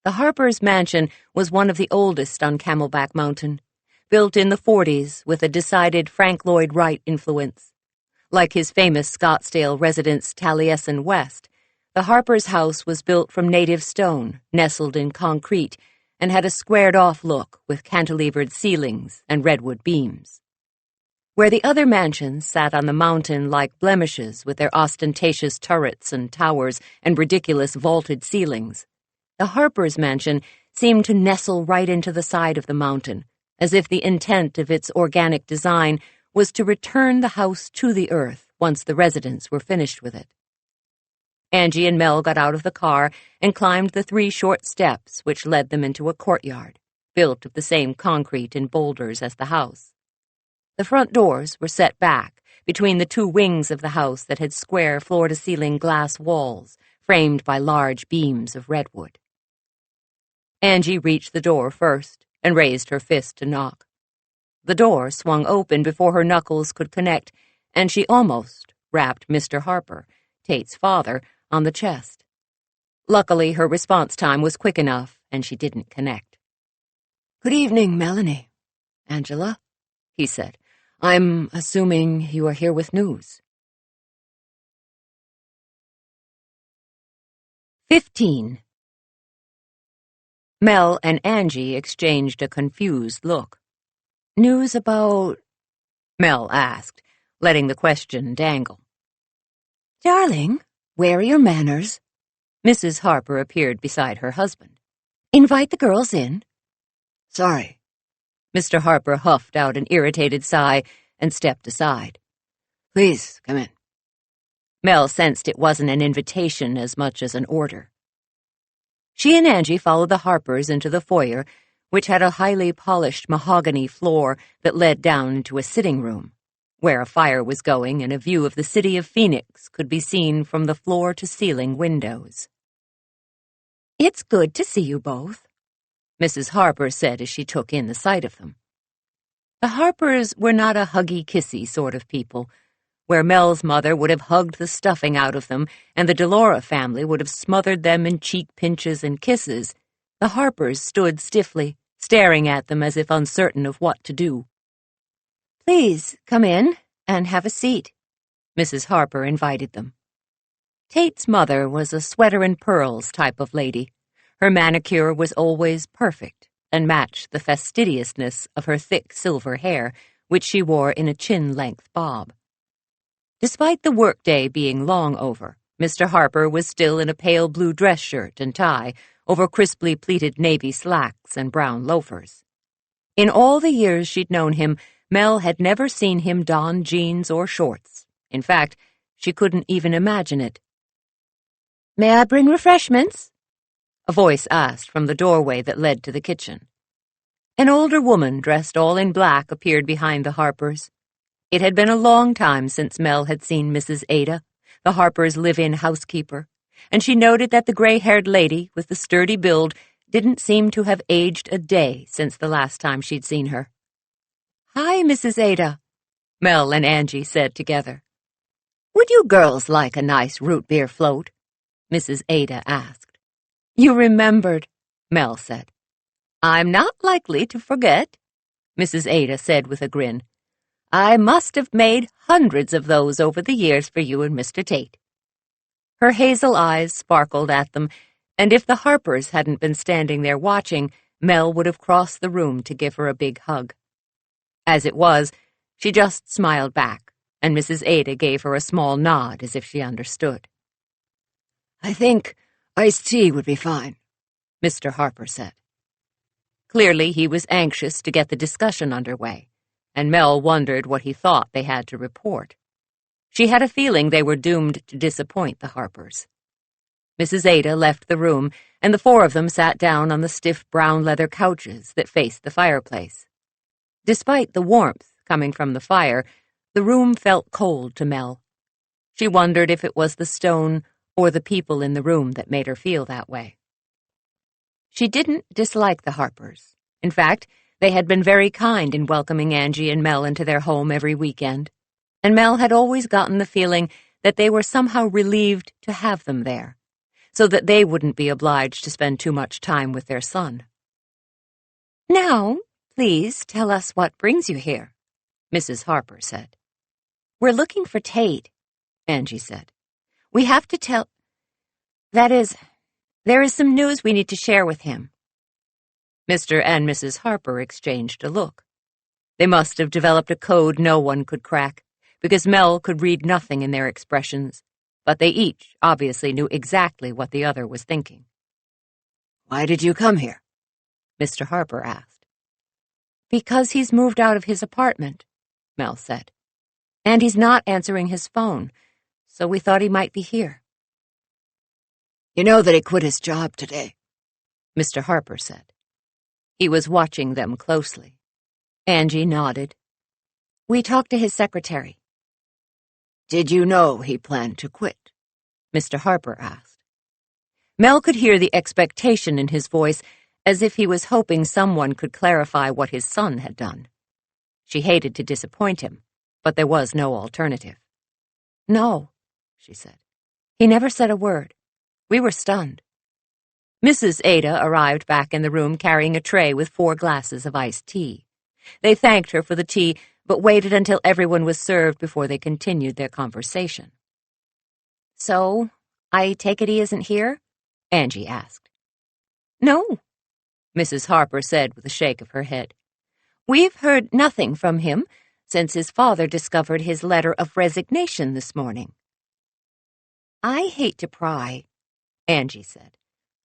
The Harper's mansion was one of the oldest on Camelback Mountain, built in the 40s with a decided Frank Lloyd Wright influence. Like his famous Scottsdale residence Taliesin West, the Harper's house was built from native stone, nestled in concrete, and had a squared-off look with cantilevered ceilings and redwood beams. Where the other mansions sat on the mountain like blemishes with their ostentatious turrets and towers and ridiculous vaulted ceilings, the Harper's mansion seemed to nestle right into the side of the mountain, as if the intent of its organic design was to return the house to the earth, once the residents were finished with it. Angie and Mel got out of the car and climbed the 3 short steps which led them into a courtyard, built of the same concrete and boulders as the house. The front doors were set back between the 2 wings of the house that had square floor-to-ceiling glass walls framed by large beams of redwood. Angie reached the door first and raised her fist to knock. The door swung open before her knuckles could connect, and she almost rapped Mr. Harper, Tate's father, on the chest. Luckily, her response time was quick enough, and she didn't connect. "Good evening, Melanie. Angela," he said. "I'm assuming you are here with news." 15. Mel and Angie exchanged a confused look. "News about—" Mel asked, letting the question dangle. "Darling, where are your manners?" Mrs. Harper appeared beside her husband. "Invite the girls in." "Sorry." Mr. Harper huffed out an irritated sigh and stepped aside. "Please, come in." Mel sensed it wasn't an invitation as much as an order. She and Angie followed the Harpers into the foyer, which had a highly polished mahogany floor that led down into a sitting room, where a fire was going and a view of the city of Phoenix could be seen from the floor-to-ceiling windows. "It's good to see you both," Mrs. Harper said as she took in the sight of them. The Harpers were not a huggy-kissy sort of people. Where Mel's mother would have hugged the stuffing out of them and the DeLaura family would have smothered them in cheek pinches and kisses, the Harpers stood stiffly, staring at them as if uncertain of what to do. "Please come in and have a seat," Mrs. Harper invited them. Tate's mother was a sweater-and-pearls type of lady. Her manicure was always perfect and matched the fastidiousness of her thick silver hair, which she wore in a chin-length bob. Despite the workday being long over, Mr. Harper was still in a pale blue dress shirt and tie over crisply pleated navy slacks and brown loafers. In all the years she'd known him, Mel had never seen him don jeans or shorts. In fact, she couldn't even imagine it. "May I bring refreshments?" a voice asked from the doorway that led to the kitchen. An older woman dressed all in black appeared behind the Harpers. It had been a long time since Mel had seen Mrs. Ada, the Harpers' live-in housekeeper, and she noted that the gray-haired lady with the sturdy build didn't seem to have aged a day since the last time she'd seen her. "Hi, Mrs. Ada," Mel and Angie said together. "Would you girls like a nice root beer float?" Mrs. Ada asked. "You remembered," Mel said. "I'm not likely to forget," Mrs. Ada said with a grin. "I must have made hundreds of those over the years for you and Mr. Tate." Her hazel eyes sparkled at them, and if the Harpers hadn't been standing there watching, Mel would have crossed the room to give her a big hug. As it was, she just smiled back, and Mrs. Ada gave her a small nod as if she understood. "I think iced tea would be fine," Mr. Harper said. Clearly, he was anxious to get the discussion underway, and Mel wondered what he thought they had to report. She had a feeling they were doomed to disappoint the Harpers. Mrs. Ada left the room, and the 4 of them sat down on the stiff brown leather couches that faced the fireplace. Despite the warmth coming from the fire, the room felt cold to Mel. She wondered if it was the stone or the people in the room that made her feel that way. She didn't dislike the Harpers. In fact, they had been very kind in welcoming Angie and Mel into their home every weekend, and Mel had always gotten the feeling that they were somehow relieved to have them there, so that they wouldn't be obliged to spend too much time with their son. "Now, please tell us what brings you here," Mrs. Harper said. "We're looking for Tate," Angie said. "We have to tell— that is, there is some news we need to share with him." Mr. and Mrs. Harper exchanged a look. They must have developed a code no one could crack, because Mel could read nothing in their expressions, but they each obviously knew exactly what the other was thinking. "Why did you come here?" Mr. Harper asked. "Because he's moved out of his apartment," Mel said. And he's not answering his phone, so we thought he might be here." "You know that he quit his job today," Mr. Harper said. He was watching them closely. Angie nodded. "We talked to his secretary." "Did you know he planned to quit?" Mr. Harper asked. Mel could hear the expectation in his voice, as if he was hoping someone could clarify what his son had done. She hated to disappoint him, but there was no alternative. "No," she said. "He never said a word. We were stunned." Mrs. Ada arrived back in the room carrying a tray with 4 glasses of iced tea. They thanked her for the tea, but waited until everyone was served before they continued their conversation. "So, I take it he isn't here?" Angie asked. "No," Mrs. Harper said with a shake of her head. "We've heard nothing from him since his father discovered his letter of resignation this morning." "I hate to pry," Angie said.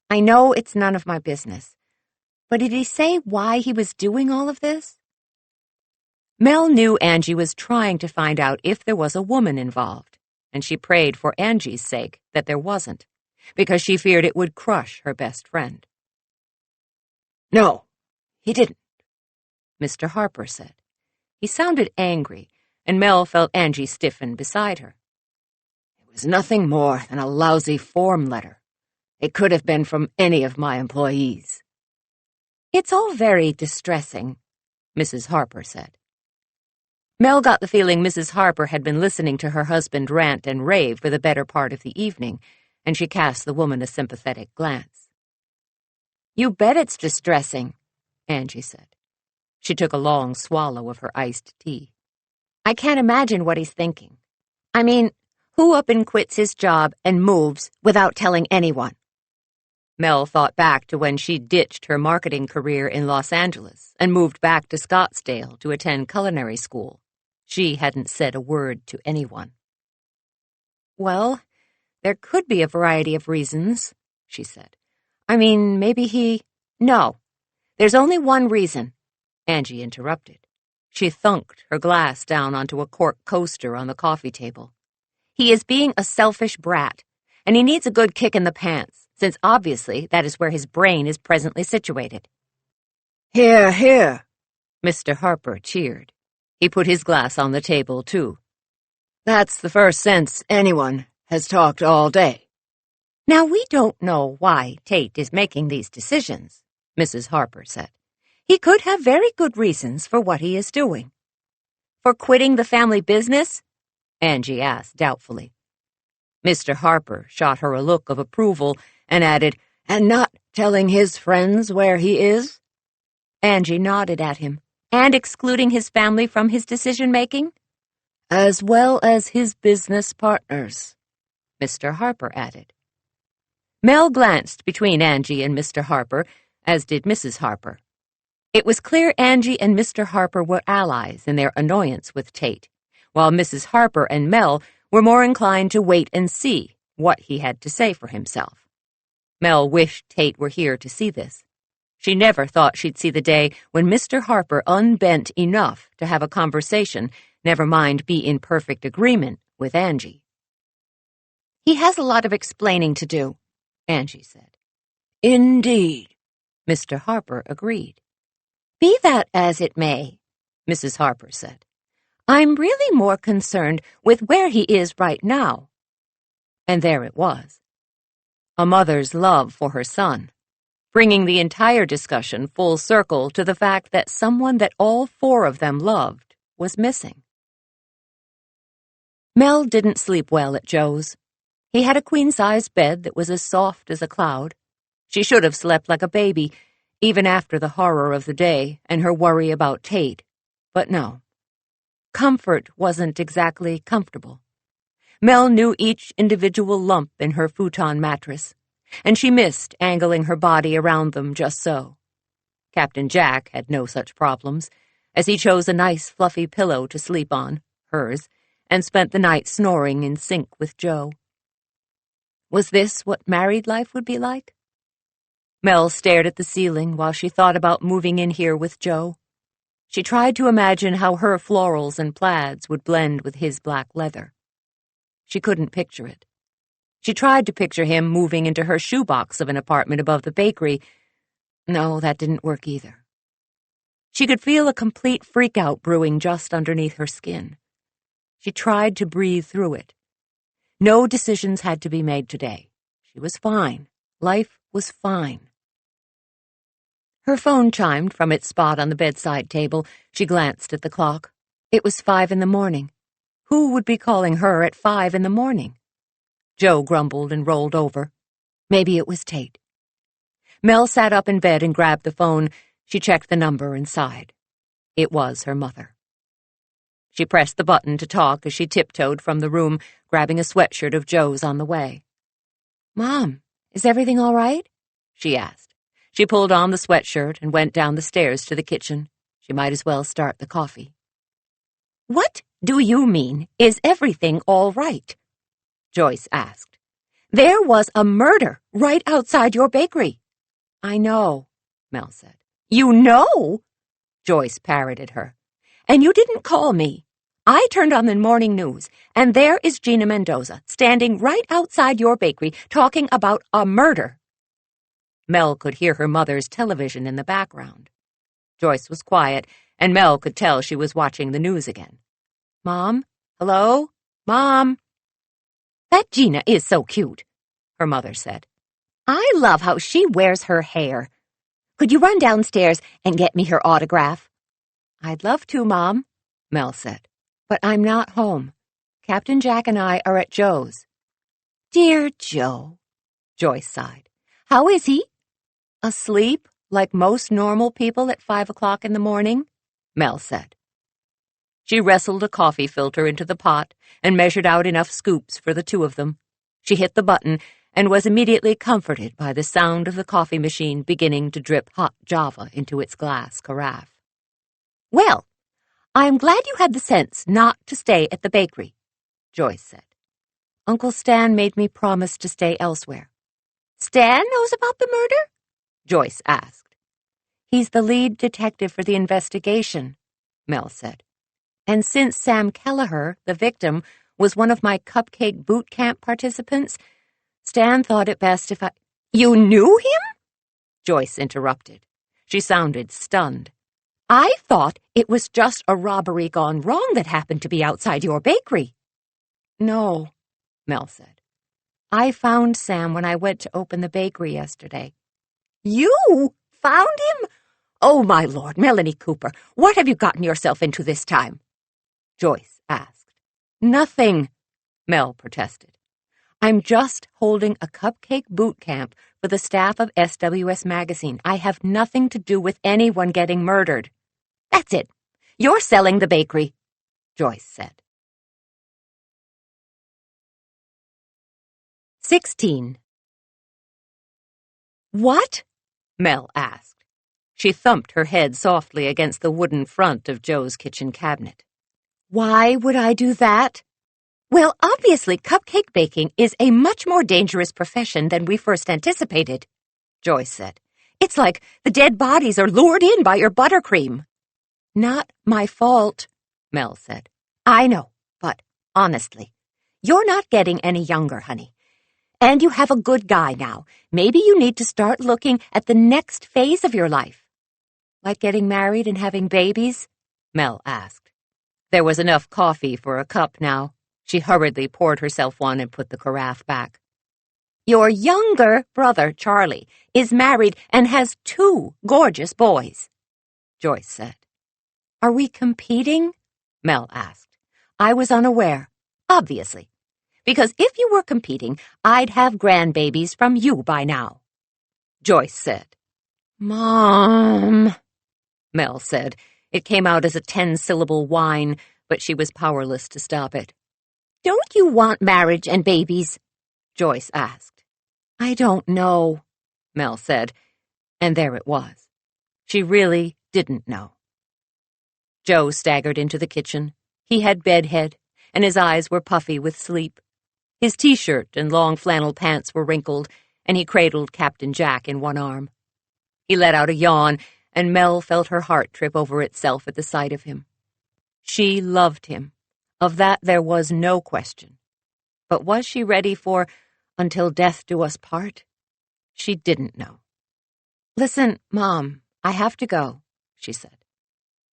"I know it's none of my business. But did he say why he was doing all of this?" Mel knew Angie was trying to find out if there was a woman involved, and she prayed for Angie's sake that there wasn't, because she feared it would crush her best friend. "No, he didn't," Mr. Harper said. He sounded angry, and Mel felt Angie stiffen beside her. "It was nothing more than a lousy form letter. It could have been from any of my employees." "It's all very distressing," Mrs. Harper said. Mel got the feeling Mrs. Harper had been listening to her husband rant and rave for the better part of the evening, and she cast the woman a sympathetic glance. "You bet it's distressing," Angie said. She took a long swallow of her iced tea. "I can't imagine what he's thinking. I mean, who up and quits his job and moves without telling anyone?" Mel thought back to when she ditched her marketing career in Los Angeles and moved back to Scottsdale to attend culinary school. She hadn't said a word to anyone. "Well, there could be a variety of reasons," she said. "I mean, maybe he—" "No, there's only one reason," Angie interrupted. She thunked her glass down onto a cork coaster on the coffee table. "He is being a selfish brat, and he needs a good kick in the pants, since obviously that is where his brain is presently situated." "Hear, hear," Mr. Harper cheered. He put his glass on the table, too. "That's the first sense anyone has talked all day." "Now, we don't know why Tate is making these decisions," Mrs. Harper said. "He could have very good reasons for what he is doing." "For quitting the family business?" Angie asked doubtfully. Mr. Harper shot her a look of approval and added, "And not telling his friends where he is?" Angie nodded at him. "And excluding his family from his decision-making?" "As well as his business partners," Mr. Harper added. Mel glanced between Angie and Mr. Harper, as did Mrs. Harper. It was clear Angie and Mr. Harper were allies in their annoyance with Tate, while Mrs. Harper and Mel were more inclined to wait and see what he had to say for himself. Mel wished Tate were here to see this. She never thought she'd see the day when Mr. Harper unbent enough to have a conversation, never mind be in perfect agreement with Angie. "He has a lot of explaining to do," Angie said. "Indeed," Mr. Harper agreed. "Be that as it may," Mrs. Harper said. "I'm really more concerned with where he is right now." And there it was. A mother's love for her son, bringing the entire discussion full circle to the fact that someone that all 4 of them loved was missing. Mel didn't sleep well at Joe's. He had a queen-size bed that was as soft as a cloud. She should have slept like a baby, even after the horror of the day and her worry about Tate. But no. Comfort wasn't exactly comfortable. Mel knew each individual lump in her futon mattress, and she missed angling her body around them just so. Captain Jack had no such problems, as he chose a nice fluffy pillow to sleep on, hers, and spent the night snoring in sync with Joe. Was this what married life would be like? Mel stared at the ceiling while she thought about moving in here with Joe. She tried to imagine how her florals and plaids would blend with his black leather. She couldn't picture it. She tried to picture him moving into her shoebox of an apartment above the bakery. No, that didn't work either. She could feel a complete freak-out brewing just underneath her skin. She tried to breathe through it. No decisions had to be made today. She was fine. Life was fine. Her phone chimed from its spot on the bedside table. She glanced at the clock. It was 5 a.m. Who would be calling her at 5 a.m? Joe grumbled and rolled over. Maybe it was Tate. Mel sat up in bed and grabbed the phone. She checked the number and sighed. It was her mother. She pressed the button to talk as she tiptoed from the room, grabbing a sweatshirt of Joe's on the way. "Mom, is everything all right?" she asked. She pulled on the sweatshirt and went down the stairs to the kitchen. She might as well start the coffee. "What do you mean, is everything all right?" Joyce asked. "There was a murder right outside your bakery." "I know," Mel said. "You know?" Joyce parroted her. "And you didn't call me. I turned on the morning news, and there is Gina Mendoza standing right outside your bakery talking about a murder." Mel could hear her mother's television in the background. Joyce was quiet, and Mel could tell she was watching the news again. "Mom? Hello? Mom?" "That Gina is so cute," her mother said. "I love how she wears her hair. Could you run downstairs and get me her autograph?" "I'd love to, Mom," Mel said, "but I'm not home. Captain Jack and I are at Joe's." "Dear Joe," Joyce sighed. "How is he?" "Asleep, like most normal people at 5 o'clock in the morning," Mel said. She wrestled a coffee filter into the pot and measured out enough scoops for the two of them. She hit the button and was immediately comforted by the sound of the coffee machine beginning to drip hot Java into its glass carafe. "Well, I'm glad you had the sense not to stay at the bakery," Joyce said. "Uncle Stan made me promise to stay elsewhere." "Stan knows about the murder?" Joyce asked. "He's the lead detective for the investigation," Mel said. "And since Sam Kelleher, the victim, was one of my cupcake boot camp participants, Stan thought it best if I—" "You knew him?" Joyce interrupted. She sounded stunned. "I thought it was just a robbery gone wrong that happened to be outside your bakery." "No," Mel said. "I found Sam when I went to open the bakery yesterday." "You found him? Oh, my Lord, Melanie Cooper, what have you gotten yourself into this time?" Joyce asked. "Nothing," Mel protested. "I'm just holding a cupcake boot camp for the staff of SWS Magazine. I have nothing to do with anyone getting murdered." "That's it. You're selling the bakery," Joyce said. 16. "What?" Mel asked. She thumped her head softly against the wooden front of Joe's kitchen cabinet. "Why would I do that?" "Well, obviously, cupcake baking is a much more dangerous profession than we first anticipated," Joyce said. "It's like the dead bodies are lured in by your buttercream." "Not my fault," Mel said. "I know, but honestly, you're not getting any younger, honey. And you have a good guy now. Maybe you need to start looking at the next phase of your life." "Like getting married and having babies?" Mel asked. There was enough coffee for a cup now. She hurriedly poured herself one and put the carafe back. "Your younger brother, Charlie, is married and has 2 gorgeous boys," Joyce said. "Are we competing?" Mel asked. "I was unaware." "Obviously. Because if you were competing, I'd have grandbabies from you by now," Joyce said. "Mom," Mel said. It came out as a 10-syllable whine, but she was powerless to stop it. "Don't you want marriage and babies?" Joyce asked. "I don't know," Mel said, and there it was. She really didn't know. Joe staggered into the kitchen. He had bedhead, and his eyes were puffy with sleep. His T-shirt and long flannel pants were wrinkled, and he cradled Captain Jack in one arm. He let out a yawn and Mel felt her heart trip over itself at the sight of him. She loved him. Of that there was no question. But was she ready for "until death do us part"? She didn't know. "Listen, Mom, I have to go," she said.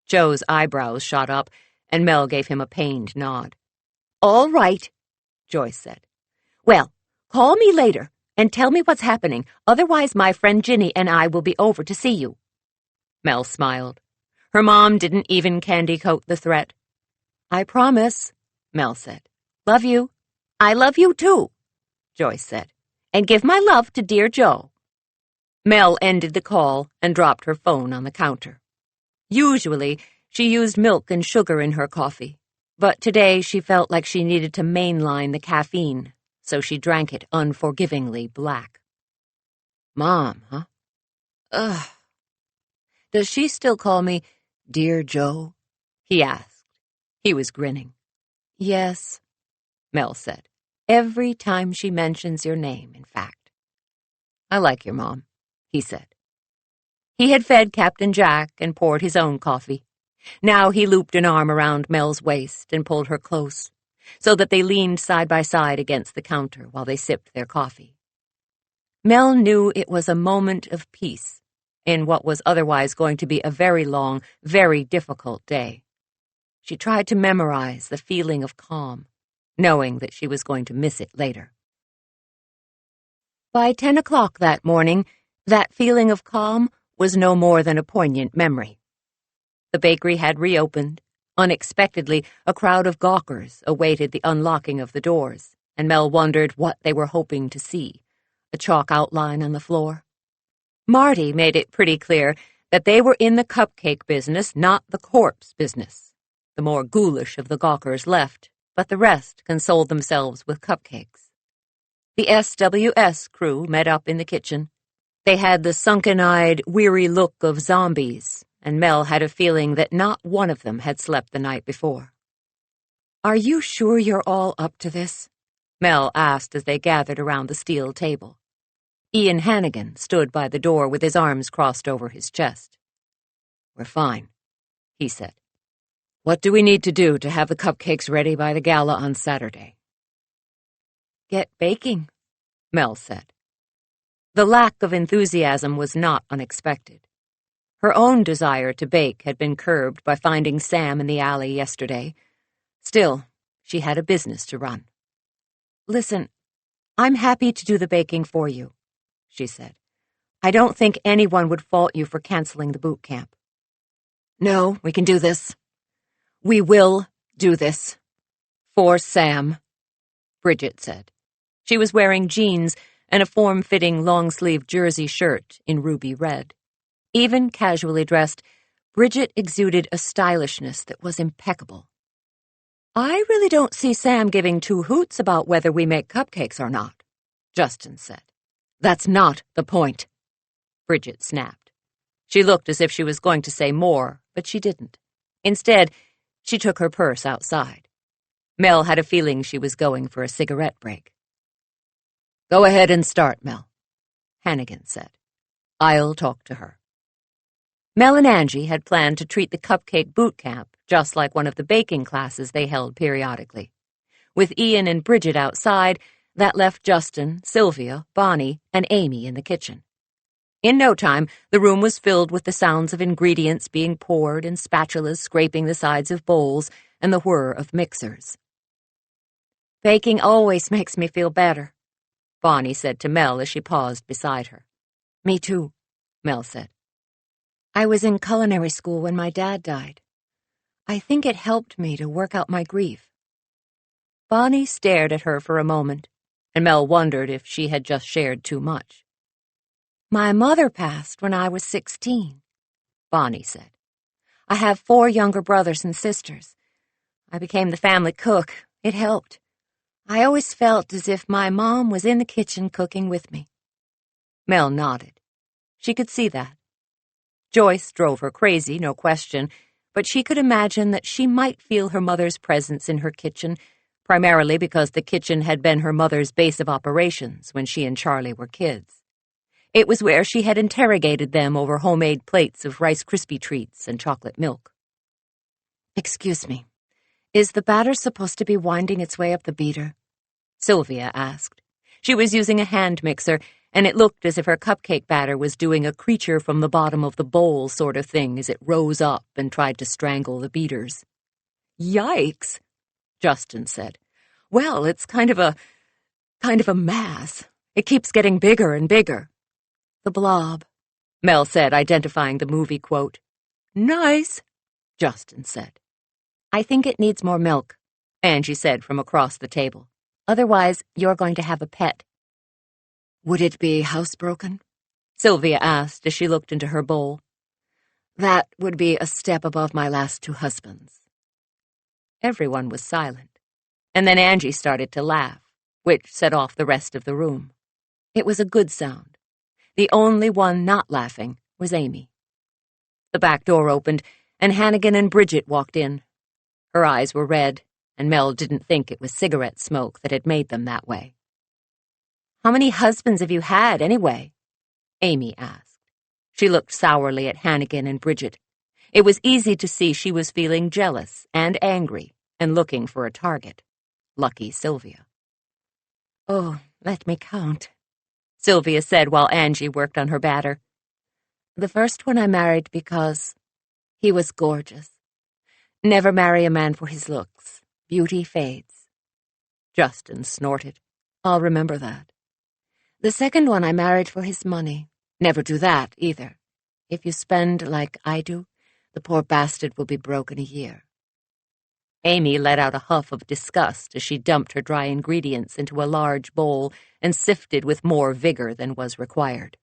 Joe's eyebrows shot up, and Mel gave him a pained nod. "All right," Joyce said. "Well, call me later and tell me what's happening. Otherwise, my friend Ginny and I will be over to see you." Mel smiled. Her mom didn't even candy-coat the threat. "I promise," Mel said. "Love you." "I love you too," Joyce said. "And give my love to dear Joe." Mel ended the call and dropped her phone on the counter. Usually, she used milk and sugar in her coffee, but today she felt like she needed to mainline the caffeine, so she drank it unforgivingly black. "Mom, huh? Ugh. Does she still call me Dear Joe?" he asked. He was grinning. "Yes," Mel said. "Every time she mentions your name, in fact." "I like your mom," he said. He had fed Captain Jack and poured his own coffee. Now he looped an arm around Mel's waist and pulled her close, so that they leaned side by side against the counter while they sipped their coffee. Mel knew it was a moment of peace in what was otherwise going to be a very long, very difficult day. She tried to memorize the feeling of calm, knowing that she was going to miss it later. By 10 o'clock that morning, that feeling of calm was no more than a poignant memory. The bakery had reopened. Unexpectedly, a crowd of gawkers awaited the unlocking of the doors, and Mel wondered what they were hoping to see, a chalk outline on the floor. Marty made it pretty clear that they were in the cupcake business, not the corpse business. The more ghoulish of the gawkers left, but the rest consoled themselves with cupcakes. The SWS crew met up in the kitchen. They had the sunken-eyed, weary look of zombies, and Mel had a feeling that not one of them had slept the night before. "Are you sure you're all up to this?" Mel asked as they gathered around the steel table. Ian Hannigan stood by the door with his arms crossed over his chest. "We're fine," he said. "What do we need to do to have the cupcakes ready by the gala on Saturday?" "Get baking," Mel said. The lack of enthusiasm was not unexpected. Her own desire to bake had been curbed by finding Sam in the alley yesterday. Still, she had a business to run. "Listen, I'm happy to do the baking for you," she said. "I don't think anyone would fault you for canceling the boot camp." "No, we can do this. We will do this. For Sam," Bridget said. She was wearing jeans and a form-fitting long-sleeved jersey shirt in ruby red. Even casually dressed, Bridget exuded a stylishness that was impeccable. "I really don't see Sam giving two hoots about whether we make cupcakes or not," Justin said. "That's not the point," Bridget snapped. She looked as if she was going to say more, but she didn't. Instead, she took her purse outside. Mel had a feeling she was going for a cigarette break. "Go ahead and start, Mel," Hannigan said. "I'll talk to her." Mel and Angie had planned to treat the cupcake boot camp just like one of the baking classes they held periodically. With Ian and Bridget outside, that left Justin, Sylvia, Bonnie, and Amy in the kitchen. In no time, the room was filled with the sounds of ingredients being poured and spatulas scraping the sides of bowls and the whir of mixers. "Baking always makes me feel better," Bonnie said to Mel as she paused beside her. "Me too," Mel said. "I was in culinary school when my dad died. I think it helped me to work out my grief." Bonnie stared at her for a moment, and Mel wondered if she had just shared too much. "My mother passed when I was 16, Bonnie said. "I have 4 younger brothers and sisters. I became the family cook. It helped. I always felt as if my mom was in the kitchen cooking with me." Mel nodded. She could see that. Joyce drove her crazy, no question, but she could imagine that she might feel her mother's presence in her kitchen, primarily because the kitchen had been her mother's base of operations when she and Charlie were kids. It was where she had interrogated them over homemade plates of Rice Krispie treats and chocolate milk. "Excuse me, is the batter supposed to be winding its way up the beater?" Sylvia asked. She was using a hand mixer, and it looked as if her cupcake batter was doing a creature from the bottom of the bowl sort of thing as it rose up and tried to strangle the beaters. "Yikes," Justin said. "Well, it's kind of a mass. It keeps getting bigger and bigger." "The Blob," Mel said, identifying the movie quote. "Nice," Justin said. "I think it needs more milk," Angie said from across the table. "Otherwise, you're going to have a pet." "Would it be housebroken?" Sylvia asked as she looked into her bowl. "That would be a step above my last 2 husbands." Everyone was silent, and then Angie started to laugh, which set off the rest of the room. It was a good sound. The only one not laughing was Amy. The back door opened, and Hannigan and Bridget walked in. Her eyes were red, and Mel didn't think it was cigarette smoke that had made them that way. "How many husbands have you had, anyway?" Amy asked. She looked sourly at Hannigan and Bridget. It was easy to see she was feeling jealous and angry and looking for a target. Lucky Sylvia. "Oh, let me count," Sylvia said while Angie worked on her batter. "The first one I married because he was gorgeous. Never marry a man for his looks. Beauty fades." Justin snorted. "I'll remember that. The second one I married for his money. Never do that, either. If you spend like I do, the poor bastard will be broke in a year." Amy let out a huff of disgust as she dumped her dry ingredients into a large bowl and sifted with more vigor than was required.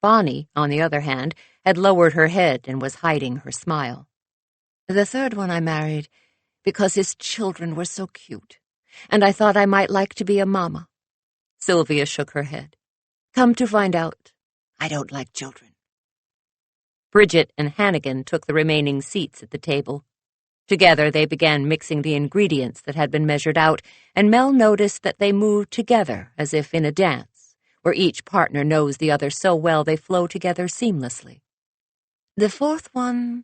Bonnie, on the other hand, had lowered her head and was hiding her smile. "The third one I married because his children were so cute, and I thought I might like to be a mama." Sylvia shook her head. "Come to find out, I don't like children." Bridget and Hannigan took the remaining seats at the table. Together they began mixing the ingredients that had been measured out, and Mel noticed that they moved together as if in a dance, where each partner knows the other so well they flow together seamlessly. "The fourth one—"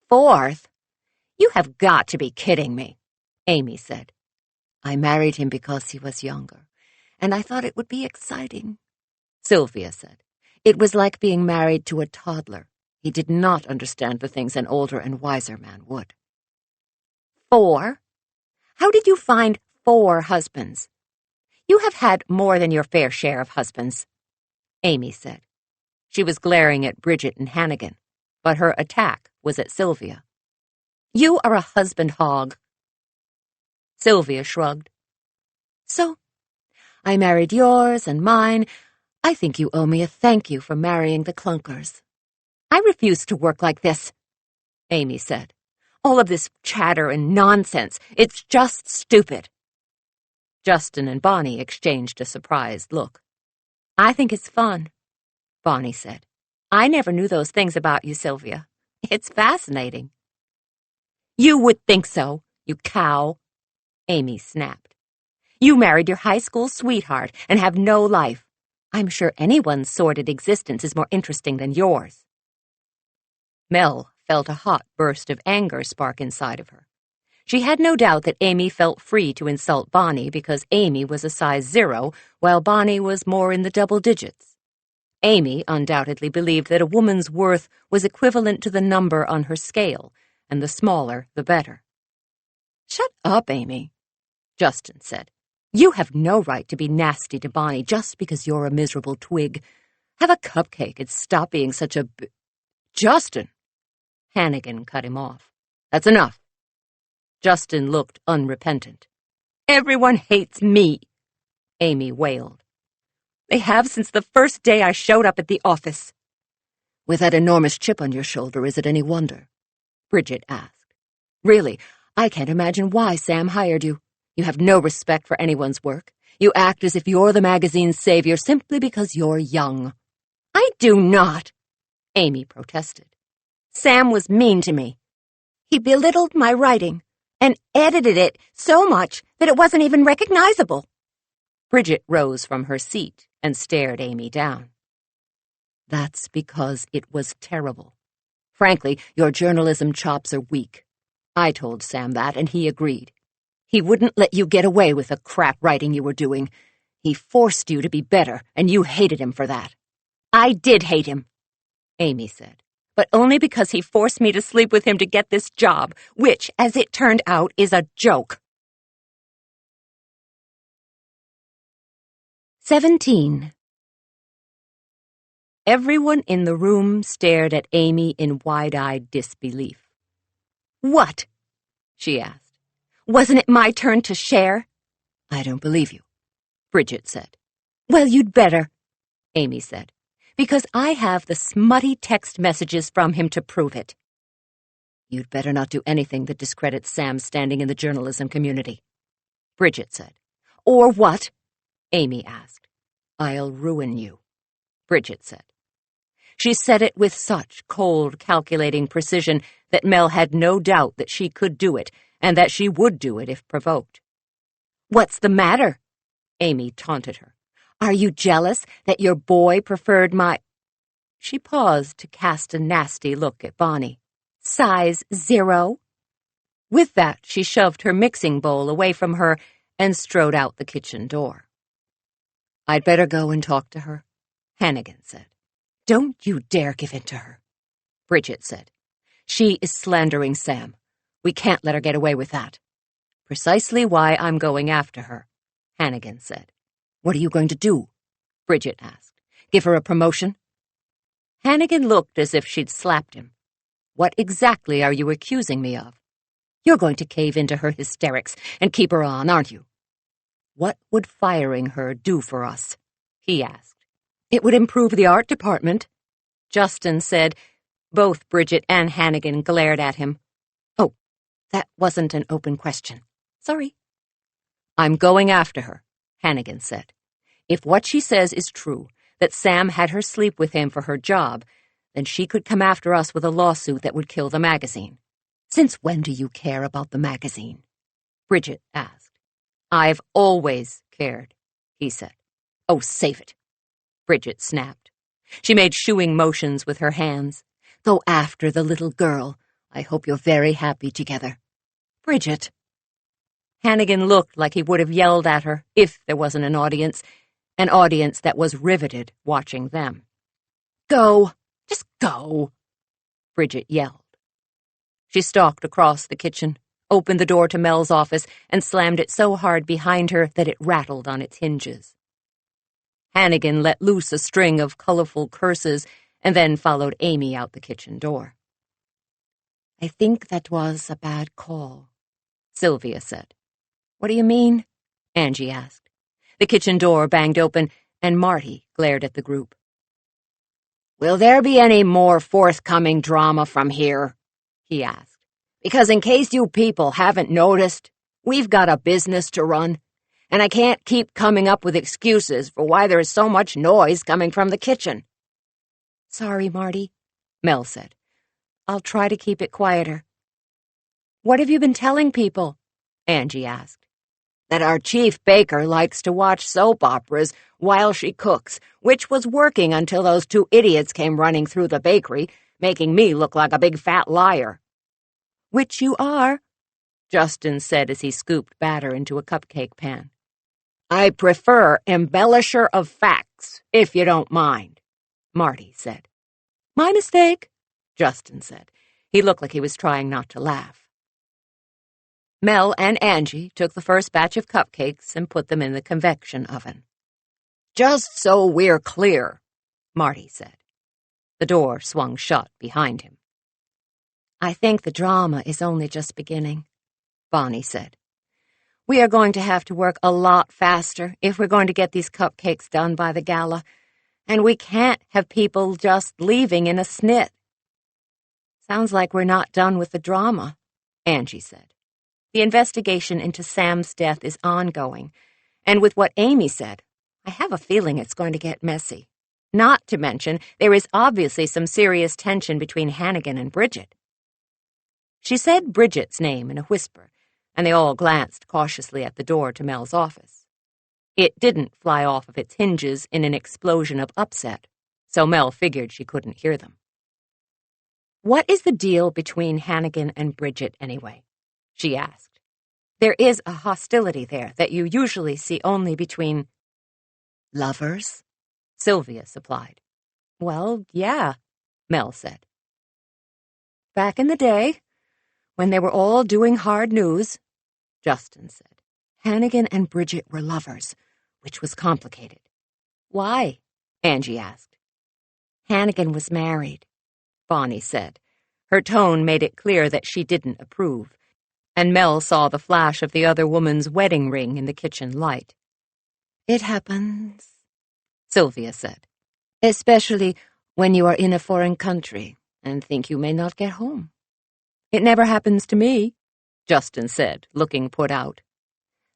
"Fourth? You have got to be kidding me," Amy said. "I married him because he was younger, and I thought it would be exciting," Sylvia said. "It was like being married to a toddler. He did not understand the things an older and wiser man would." 4? How did you find 4 husbands? You have had more than your fair share of husbands," Amy said. She was glaring at Bridget and Hannigan, but her attack was at Sylvia. "You are a husband hog." Sylvia shrugged. "So, I married yours and mine. I think you owe me a thank you for marrying the clunkers." "I refuse to work like this," Amy said. "All of this chatter and nonsense, it's just stupid." Justin and Bonnie exchanged a surprised look. "I think it's fun," Bonnie said. "I never knew those things about you, Sylvia. It's fascinating." "You would think so, you cow," Amy snapped. "You married your high school sweetheart and have no life. I'm sure anyone's sordid existence is more interesting than yours." Mel felt a hot burst of anger spark inside of her. She had no doubt that Amy felt free to insult Bonnie because Amy was a size 0, while Bonnie was more in the double digits. Amy undoubtedly believed that a woman's worth was equivalent to the number on her scale, and the smaller, the better. "Shut up, Amy," Justin said. "You have no right to be nasty to Bonnie just because you're a miserable twig. Have a cupcake and stop being such a "Justin!" Hannigan cut him off. "That's enough." Justin looked unrepentant. "Everyone hates me," Amy wailed. "They have since the first day I showed up at the office." "With that enormous chip on your shoulder, is it any wonder?" Bridget asked. "Really, I can't imagine why Sam hired you. You have no respect for anyone's work. You act as if you're the magazine's savior simply because you're young." "I do not," Amy protested. "Sam was mean to me. He belittled my writing and edited it so much that it wasn't even recognizable." Bridget rose from her seat and stared Amy down. That's because it was terrible. Frankly, your journalism chops are weak. I told Sam that, and he agreed. He wouldn't let you get away with the crap writing you were doing. He forced you to be better, and you hated him for that. I did hate him, Amy said, but only because he forced me to sleep with him to get this job, which, as it turned out, is a joke. 17. Everyone in the room stared at Amy in wide-eyed disbelief. What? She asked. Wasn't it my turn to share? I don't believe you, Bridget said. Well, you'd better, Amy said, because I have the smutty text messages from him to prove it. You'd better not do anything that discredits Sam's standing in the journalism community, Bridget said. Or what? Amy asked. I'll ruin you, Bridget said. She said it with such cold, calculating precision that Mel had no doubt that she could do it, and that she would do it if provoked. What's the matter? Amy taunted her. Are you jealous that your boy preferred my... She paused to cast a nasty look at Bonnie. Size 0? With that, she shoved her mixing bowl away from her and strode out the kitchen door. I'd better go and talk to her, Hannigan said. Don't you dare give in to her, Bridget said. She is slandering Sam. We can't let her get away with that. Precisely why I'm going after her, Hannigan said. What are you going to do? Bridget asked. Give her a promotion? Hannigan looked as if she'd slapped him. What exactly are you accusing me of? You're going to cave into her hysterics and keep her on, aren't you? What would firing her do for us? He asked. It would improve the art department, Justin said. Both Bridget and Hannigan glared at him. Oh, that wasn't an open question. Sorry. I'm going after her, Hannigan said. If what she says is true, that Sam had her sleep with him for her job, then she could come after us with a lawsuit that would kill the magazine. Since when do you care about the magazine? Bridget asked. I've always cared, he said. Oh, save it, Bridget snapped. She made shooing motions with her hands. Go after the little girl. I hope you're very happy together. Bridget. Hannigan looked like he would have yelled at her if there wasn't an audience that was riveted watching them. Go. Just go, Bridget yelled. She stalked across the kitchen, opened the door to Mel's office, and slammed it so hard behind her that it rattled on its hinges. Hannigan let loose a string of colorful curses and then followed Amy out the kitchen door. I think that was a bad call, Sylvia said. What do you mean? Angie asked. The kitchen door banged open, and Marty glared at the group. Will there be any more forthcoming drama from here? He asked. Because in case you people haven't noticed, we've got a business to run, and I can't keep coming up with excuses for why there is so much noise coming from the kitchen. Sorry, Marty, Mel said. I'll try to keep it quieter. What have you been telling people? Angie asked. That our chief baker likes to watch soap operas while she cooks, which was working until those two idiots came running through the bakery, making me look like a big fat liar. Which you are, Justin said as he scooped batter into a cupcake pan. I prefer embellisher of facts, if you don't mind, Marty said. My mistake, Justin said. He looked like he was trying not to laugh. Mel and Angie took the first batch of cupcakes and put them in the convection oven. Just so we're clear, Marty said. The door swung shut behind him. I think the drama is only just beginning, Bonnie said. We are going to have to work a lot faster if we're going to get these cupcakes done by the gala, and we can't have people just leaving in a snit. Sounds like we're not done with the drama, Angie said. The investigation into Sam's death is ongoing, and with what Amy said, I have a feeling it's going to get messy. Not to mention, there is obviously some serious tension between Hannigan and Bridget. She said Bridget's name in a whisper, and they all glanced cautiously at the door to Mel's office. It didn't fly off of its hinges in an explosion of upset, so Mel figured she couldn't hear them. "What is the deal between Hannigan and Bridget, anyway?" she asked. "There is a hostility there that you usually see only between—" "Lovers?" Sylvia supplied. "Well, yeah," Mel said. "Back in the day, when they were all doing hard news," Justin said, "Hannigan and Bridget were lovers, which was complicated." "Why?" Angie asked. "Hannigan was married," Bonnie said. Her tone made it clear that she didn't approve, and Mel saw the flash of the other woman's wedding ring in the kitchen light. "It happens," Sylvia said. "especially when you are in a foreign country and think you may not get home." "It never happens to me," Justin said, looking put out.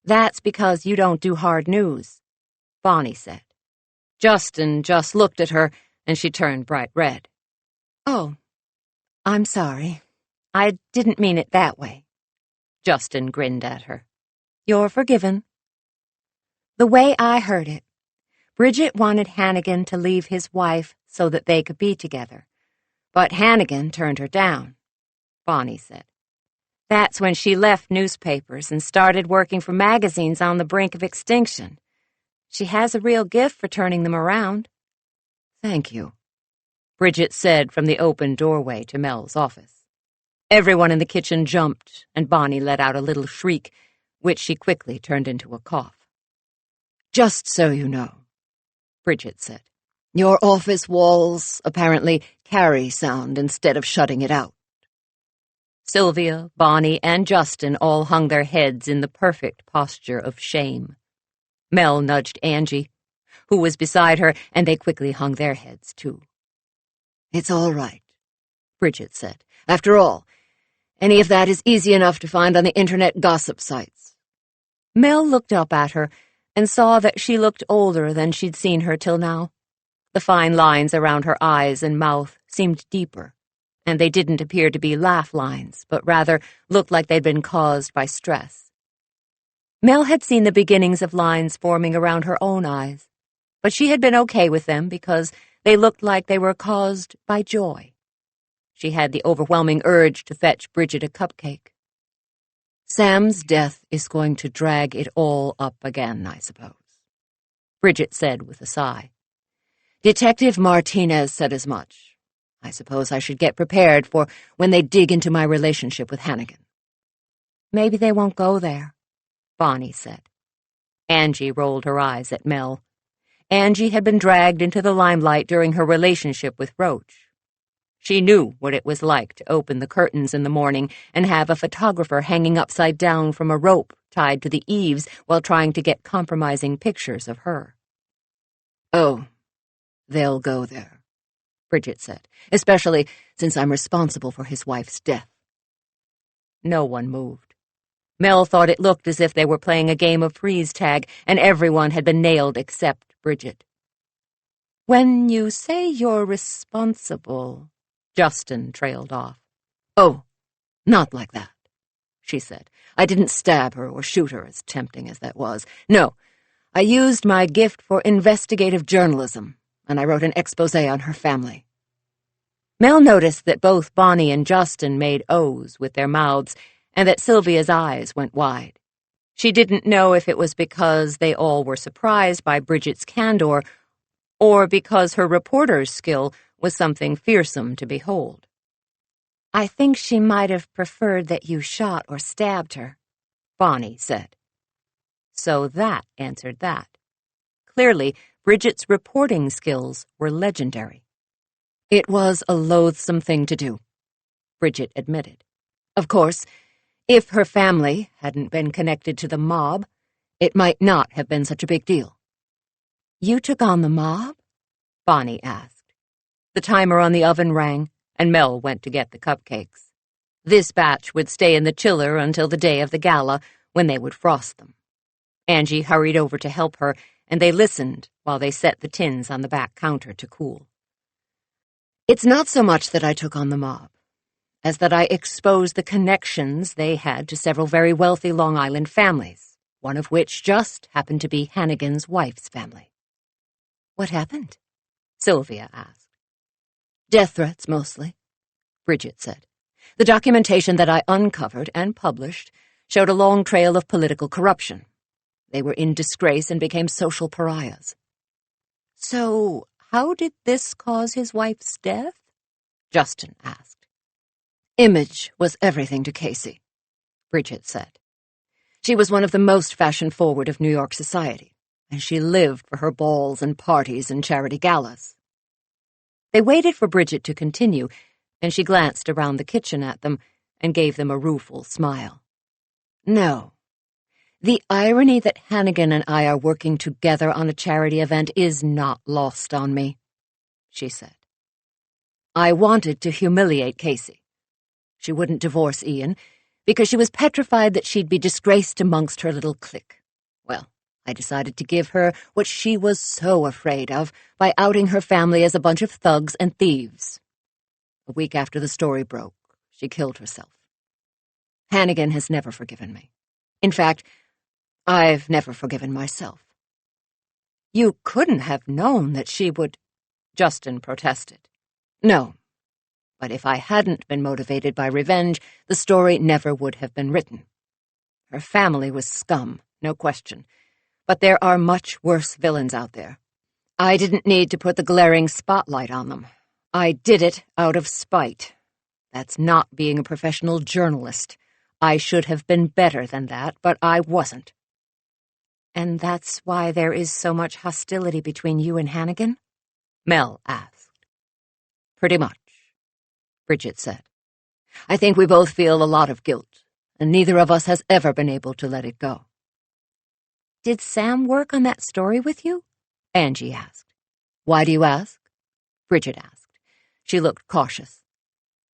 "That's because you don't do hard news," Bonnie said. Justin just looked at her, and she turned bright red. "Oh, I'm sorry. I didn't mean it that way." Justin grinned at her. "You're forgiven." "The way I heard it, Bridget wanted Hannigan to leave his wife so that they could be together. But Hannigan turned her down," Bonnie said. "That's when she left newspapers and started working for magazines on the brink of extinction. She has a real gift for turning them around." "Thank you," Bridget said from the open doorway to Mel's office. Everyone in the kitchen jumped, and Bonnie let out a little shriek, which she quickly turned into a cough. "Just so you know," Bridget said, "your office walls apparently carry sound instead of shutting it out." Sylvia, Bonnie, and Justin all hung their heads in the perfect posture of shame. Mel nudged Angie, who was beside her, and they quickly hung their heads, too. "It's all right," Bridget said. "After all, any of that is easy enough to find on the internet gossip sites." Mel looked up at her and saw that she looked older than she'd seen her till now. The fine lines around her eyes and mouth seemed deeper, and they didn't appear to be laugh lines, but rather looked like they'd been caused by stress. Mel had seen the beginnings of lines forming around her own eyes, but she had been okay with them because they looked like they were caused by joy. She had the overwhelming urge to fetch Bridget a cupcake. "Sam's death is going to drag it all up again, I suppose," Bridget said with a sigh. "Detective Martinez said as much. I suppose I should get prepared for when they dig into my relationship with Hannigan." "Maybe they won't go there," Bonnie said. Angie rolled her eyes at Mel. Angie had been dragged into the limelight during her relationship with Roach. She knew what it was like to open the curtains in the morning and have a photographer hanging upside down from a rope tied to the eaves while trying to get compromising pictures of her. "Oh, they'll go there," Bridget said, "especially since I'm responsible for his wife's death." No one moved. Mel thought it looked as if they were playing a game of freeze tag and everyone had been nailed except Bridget. "When you say you're responsible," Justin trailed off. "Oh, not like that," she said. "I didn't stab her or shoot her, as tempting as that was. No, I used my gift for investigative journalism, and I wrote an exposé on her family." Mel noticed that both Bonnie and Justin made O's with their mouths, and that Sylvia's eyes went wide. She didn't know if it was because they all were surprised by Bridget's candor, or because her reporter's skill was something fearsome to behold. "I think she might have preferred that you shot or stabbed her," Bonnie said. So that answered that. Clearly, Bridget's reporting skills were legendary. "It was a loathsome thing to do," Bridget admitted. "Of course, if her family hadn't been connected to the mob, it might not have been such a big deal." "You took on the mob?" Bonnie asked. The timer on the oven rang, and Mel went to get the cupcakes. This batch would stay in the chiller until the day of the gala, when they would frost them. Angie hurried over to help her, and they listened while they set the tins on the back counter to cool. "It's not so much that I took on the mob, as that I exposed the connections they had to several very wealthy Long Island families," one of which just happened to be Hannigan's wife's family. What happened? Sylvia asked. Death threats, mostly, Bridget said. The documentation that I uncovered and published showed a long trail of political corruption. They were in disgrace and became social pariahs. So, how did this cause his wife's death? Justin asked. Image was everything to Casey, Bridget said. She was one of the most fashion-forward of New York society, and she lived for her balls and parties and charity galas. They waited for Bridget to continue, and she glanced around the kitchen at them and gave them a rueful smile. No. The irony that Hannigan and I are working together on a charity event is not lost on me, she said. I wanted to humiliate Casey. She wouldn't divorce Ian because she was petrified that she'd be disgraced amongst her little clique. Well, I decided to give her what she was so afraid of by outing her family as a bunch of thugs and thieves. A week after the story broke, she killed herself. Hannigan has never forgiven me. In fact, I've never forgiven myself. You couldn't have known that she would... Justin protested. No, but if I hadn't been motivated by revenge, the story never would have been written. Her family was scum, no question, but there are much worse villains out there. I didn't need to put the glaring spotlight on them. I did it out of spite. That's not being a professional journalist. I should have been better than that, but I wasn't. And that's why there is so much hostility between you and Hannigan? Mel asked. Pretty much, Bridget said. I think we both feel a lot of guilt, and neither of us has ever been able to let it go. Did Sam work on that story with you? Angie asked. Why do you ask? Bridget asked. She looked cautious.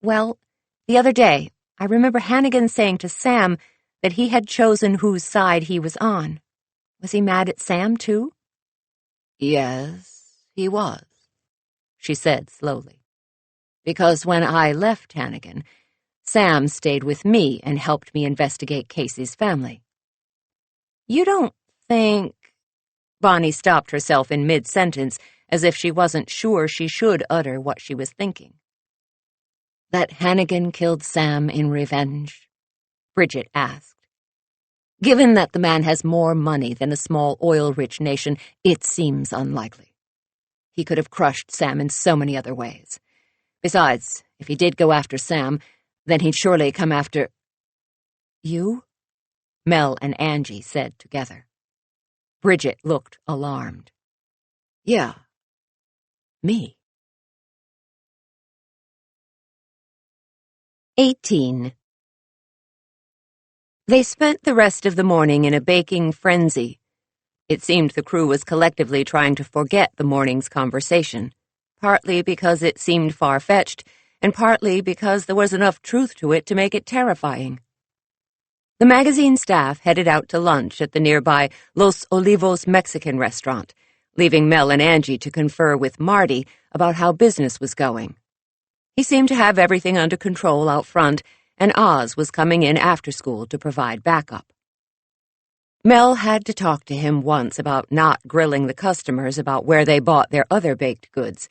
Well, the other day, I remember Hannigan saying to Sam that he had chosen whose side he was on. Was he mad at Sam, too? Yes, he was, she said slowly. Because when I left Hannigan, Sam stayed with me and helped me investigate Casey's family. You don't think... Bonnie stopped herself in mid-sentence as if she wasn't sure she should utter what she was thinking. That Hannigan killed Sam in revenge? Bridget asked. Given that the man has more money than a small oil-rich nation, it seems unlikely. He could have crushed Sam in so many other ways. Besides, if he did go after Sam, then he'd surely come after... You? Mel and Angie said together. Bridget looked alarmed. Yeah. Me. 18. They spent the rest of the morning in a baking frenzy. It seemed the crew was collectively trying to forget the morning's conversation, partly because it seemed far-fetched, and partly because there was enough truth to it to make it terrifying. The magazine staff headed out to lunch at the nearby Los Olivos Mexican restaurant, leaving Mel and Angie to confer with Marty about how business was going. He seemed to have everything under control out front, and Oz was coming in after school to provide backup. Mel had to talk to him once about not grilling the customers about where they bought their other baked goods.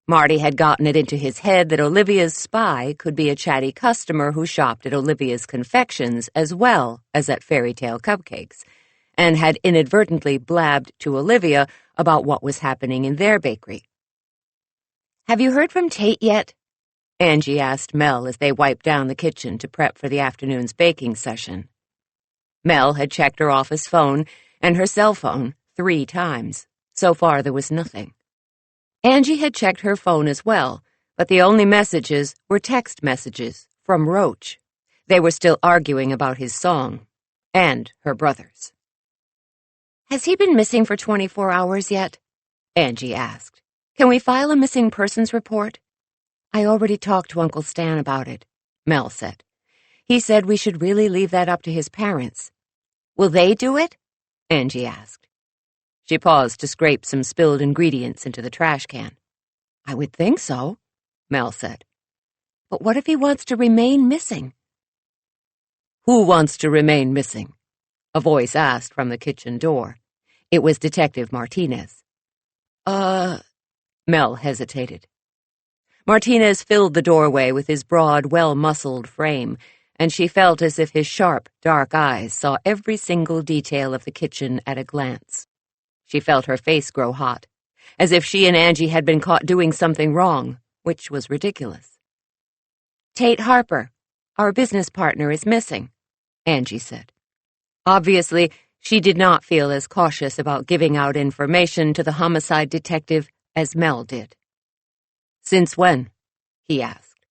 Marty had gotten it into his head that Olivia's spy could be a chatty customer who shopped at Olivia's Confections as well as at Fairy Tale Cupcakes, and had inadvertently blabbed to Olivia about what was happening in their bakery. Have you heard from Tate yet? Angie asked Mel as they wiped down the kitchen to prep for the afternoon's baking session. Mel had checked her office phone and her cell phone 3 times. So far, there was nothing. Angie had checked her phone as well, but the only messages were text messages from Roach. They were still arguing about his song, and her brother's. Has he been missing for 24 hours yet? Angie asked. Can we file a missing persons report? I already talked to Uncle Stan about it, Mel said. He said we should really leave that up to his parents. Will they do it? Angie asked. She paused to scrape some spilled ingredients into the trash can. I would think so, Mel said. But what if he wants to remain missing? Who wants to remain missing? a voice asked from the kitchen door. It was Detective Martinez. Mel hesitated. Martinez filled the doorway with his broad, well-muscled frame, and she felt as if his sharp, dark eyes saw every single detail of the kitchen at a glance. She felt her face grow hot, as if she and Angie had been caught doing something wrong, which was ridiculous. "Tate Harper, our business partner, is missing," Angie said. Obviously, she did not feel as cautious about giving out information to the homicide detective as Mel did. "Since when?" he asked.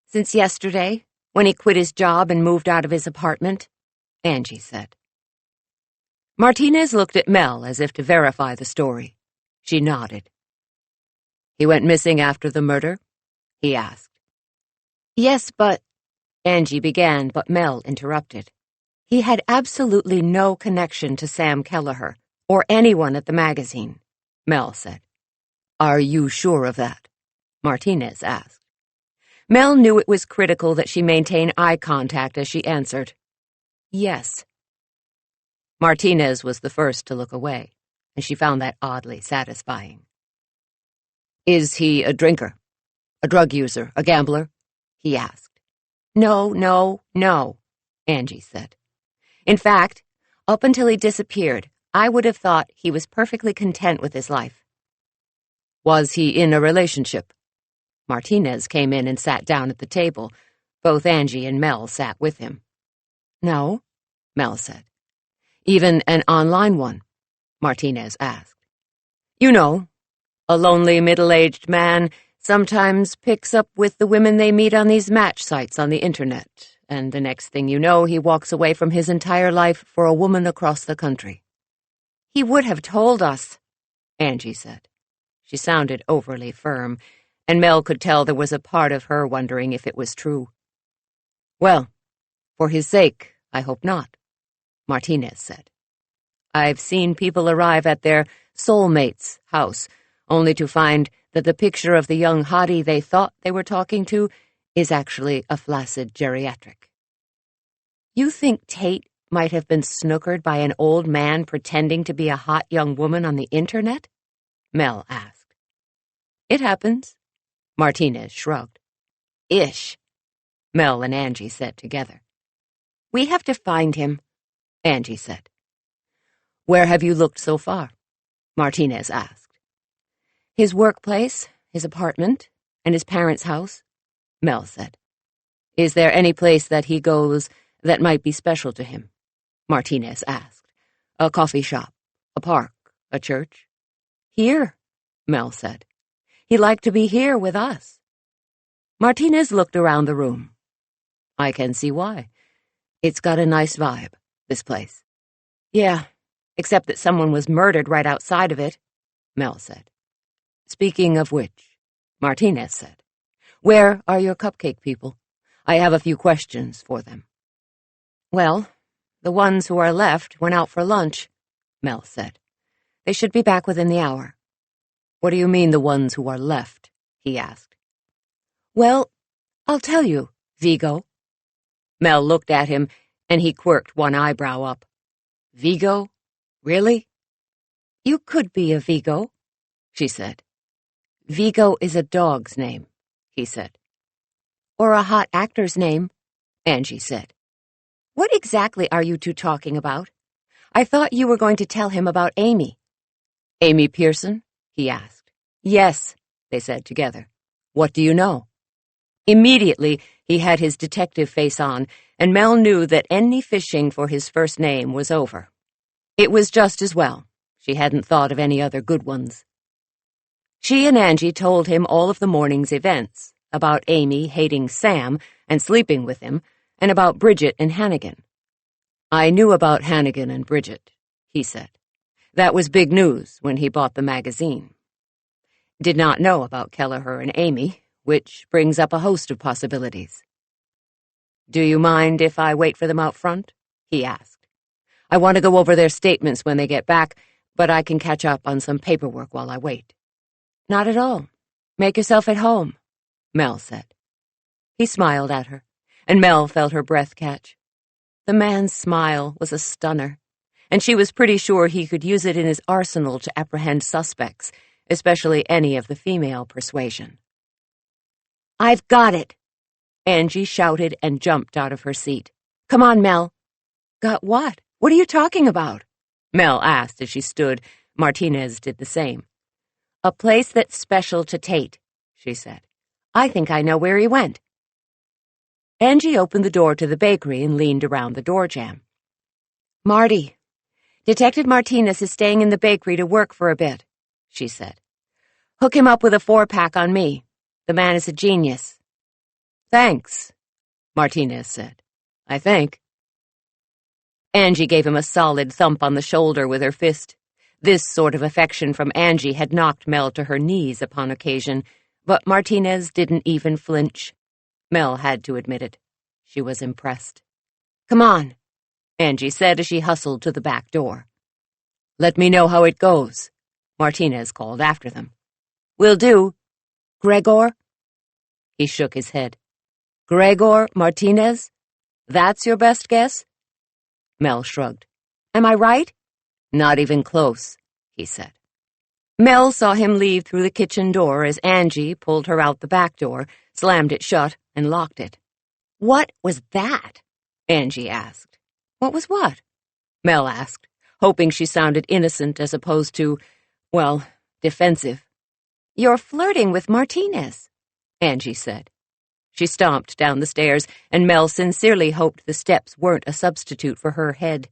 "Since yesterday, when he quit his job and moved out of his apartment," Angie said. Martinez looked at Mel as if to verify the story. She nodded. "He went missing after the murder?" he asked. "Yes, but—" Angie began, but Mel interrupted. "He had absolutely no connection to Sam Kelleher, or anyone at the magazine," Mel said. "Are you sure of that?" Martinez asked. Mel knew it was critical that she maintain eye contact as she answered, "Yes." Martinez was the first to look away, and she found that oddly satisfying. "Is he a drinker? A drug user? A gambler?" he asked. No, Angie said. "In fact, up until he disappeared, I would have thought he was perfectly content with his life." "Was he in a relationship?" Martinez came in and sat down at the table. Both Angie and Mel sat with him. "No," Mel said. "Even an online one?" Martinez asked. "You know, a lonely middle-aged man sometimes picks up with the women they meet on these match sites on the internet, and the next thing you know, he walks away from his entire life for a woman across the country." "He would have told us," Angie said. She sounded overly firm, and Mel could tell there was a part of her wondering if it was true. "Well, for his sake, I hope not," Martinez said. "I've seen people arrive at their soulmate's house, only to find that the picture of the young hottie they thought they were talking to is actually a flaccid geriatric." "You think Tate might have been snookered by an old man pretending to be a hot young woman on the internet?" Mel asked. "It happens," Martinez shrugged. "Ish," Mel and Angie said together. "We have to find him," Angie said. "Where have you looked so far?" Martinez asked. "His workplace, his apartment, and his parents' house," Mel said. "Is there any place that he goes that might be special to him?" Martinez asked. "A coffee shop, a park, a church?" "Here," Mel said. "He liked to be here with us." Martinez looked around the room. "I can see why. It's got a nice vibe, this place." "Yeah, except that someone was murdered right outside of it," Mel said. "Speaking of which," Martinez said, "where are your cupcake people? I have a few questions for them." "Well, the ones who are left went out for lunch," Mel said. "They should be back within the hour." "What do you mean, the ones who are left?" he asked. "Well, I'll tell you, Vigo." Mel looked at him, and he quirked one eyebrow up. "Vigo? Really?" "You could be a Vigo," she said. "Vigo is a dog's name," he said. "Or a hot actor's name," Angie said. "What exactly are you two talking about? I thought you were going to tell him about Amy." "Amy Pearson?" he asked. "Yes," they said together. "What do you know?" Immediately, he had his detective face on, and Mel knew that any fishing for his first name was over. It was just as well. She hadn't thought of any other good ones. She and Angie told him all of the morning's events, about Amy hating Sam and sleeping with him, and about Bridget and Hannigan. "I knew about Hannigan and Bridget," he said. "That was big news when he bought the magazine. Did not know about Kelleher and Amy, which brings up a host of possibilities." "Do you mind if I wait for them out front?" he asked. "I want to go over their statements when they get back, but I can catch up on some paperwork while I wait." "Not at all. Make yourself at home," Mel said. He smiled at her, and Mel felt her breath catch. The man's smile was a stunner, and she was pretty sure he could use it in his arsenal to apprehend suspects, especially any of the female persuasion. "I've got it!" Angie shouted and jumped out of her seat. "Come on, Mel." "Got what? What are you talking about?" Mel asked as she stood. Martinez did the same. "A place that's special to Tate," she said. "I think I know where he went." Angie opened the door to the bakery and leaned around the door jamb. "Marty, Detective Martinez is staying in the bakery to work for a bit," she said. "Hook him up with a 4-pack on me. The man is a genius." "Thanks," Martinez said. "I think." Angie gave him a solid thump on the shoulder with her fist. This sort of affection from Angie had knocked Mel to her knees upon occasion, but Martinez didn't even flinch. Mel had to admit it. She was impressed. "Come on," Angie said as she hustled to the back door. "Let me know how it goes," Martinez called after them. "Will do. Gregor?" He shook his head. "Gregor Martinez? That's your best guess?" Mel shrugged. "Am I right?" "Not even close," he said. Mel saw him leave through the kitchen door as Angie pulled her out the back door, slammed it shut, and locked it. "What was that?" Angie asked. "What was what?" Mel asked, hoping she sounded innocent as opposed to, well, defensive. "You're flirting with Martinez," Angie said. She stomped down the stairs, and Mel sincerely hoped the steps weren't a substitute for her head.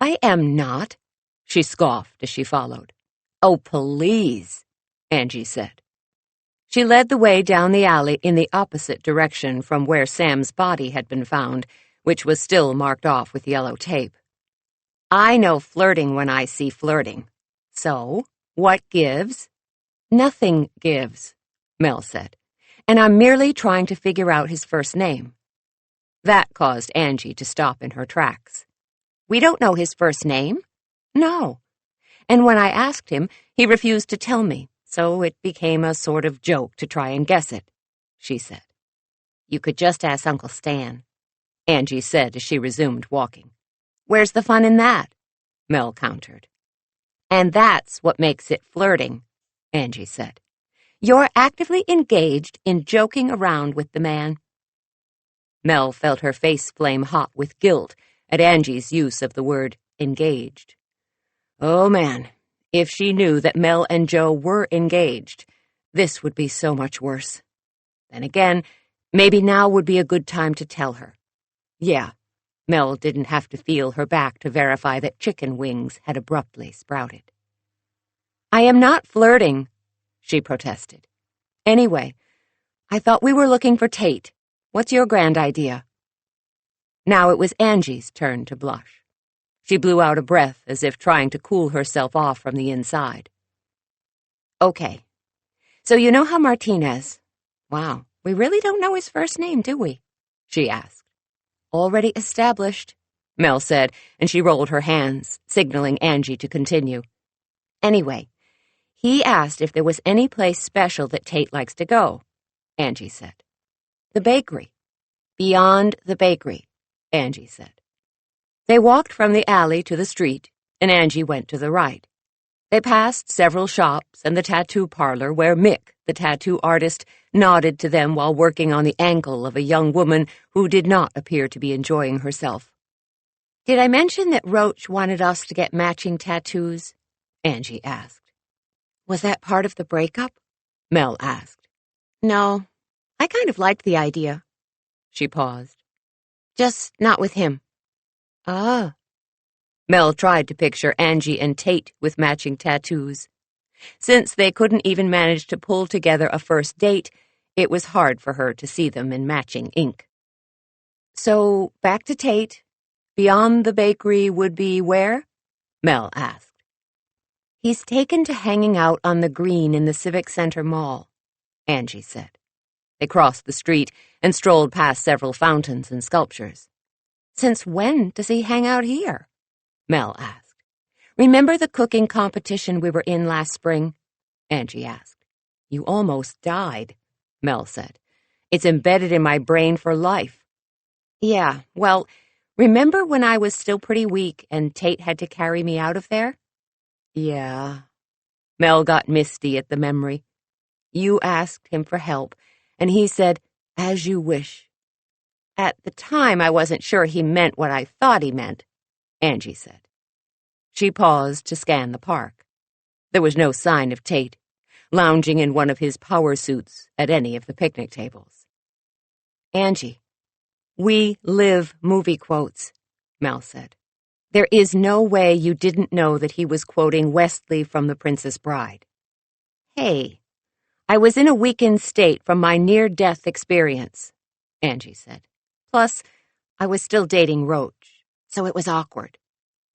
"I am not," she scoffed as she followed. "Oh, please," Angie said. She led the way down the alley in the opposite direction from where Sam's body had been found, which was still marked off with yellow tape. "I know flirting when I see flirting. So, what gives?" "Nothing gives," Mel said, "and I'm merely trying to figure out his first name." That caused Angie to stop in her tracks. "We don't know his first name?" "No. And when I asked him, he refused to tell me, so it became a sort of joke to try and guess it," she said. "You could just ask Uncle Stan," Angie said as she resumed walking. "Where's the fun in that?" Mel countered. "And that's what makes it flirting," Angie said. "You're actively engaged in joking around with the man." Mel felt her face flame hot with guilt at Angie's use of the word engaged. Oh, man, if she knew that Mel and Joe were engaged, this would be so much worse. Then again, maybe now would be a good time to tell her. Yeah, Mel didn't have to feel her back to verify that chicken wings had abruptly sprouted. "I am not flirting," she protested. "Anyway, I thought we were looking for Tate. What's your grand idea?" Now it was Angie's turn to blush. She blew out a breath as if trying to cool herself off from the inside. "Okay, so you know how Martinez— Wow, we really don't know his first name, do we?" she asked. "Already established," Mel said, and she rolled her hands, signaling Angie to continue. "Anyway, he asked if there was any place special that Tate likes to go," Angie said. "The bakery." "Beyond the bakery," Angie said. They walked from the alley to the street, and Angie went to the right. They passed several shops and the tattoo parlor where Mick, the tattoo artist, nodded to them while working on the ankle of a young woman who did not appear to be enjoying herself. "Did I mention that Roach wanted us to get matching tattoos?" Angie asked. "Was that part of the breakup?" Mel asked. "No, I kind of liked the idea." She paused. "Just not with him." "Ah." Mel tried to picture Angie and Tate with matching tattoos. Since they couldn't even manage to pull together a first date, it was hard for her to see them in matching ink. "So, back to Tate. Beyond the bakery would be where?" Mel asked. "He's taken to hanging out on the green in the Civic Center Mall," Angie said. They crossed the street and strolled past several fountains and sculptures. "Since when does he hang out here?" Mel asked. "Remember the cooking competition we were in last spring?" Angie asked. "You almost died," Mel said. "It's embedded in my brain for life." "Yeah, well, Remember when I was still pretty weak and Tate had to carry me out of there? Yeah. Mel got misty at the memory. You asked him for help, and he said, "As you wish." At the time, I wasn't sure he meant what I thought he meant, Angie said. She paused to scan the park. There was no sign of Tate, lounging in one of his power suits at any of the picnic tables. Angie, we live movie quotes, Mel said. There is no way you didn't know that he was quoting Westley from The Princess Bride. Hey, I was in a weakened state from my near-death experience, Angie said. Plus, I was still dating Roach, so it was awkward.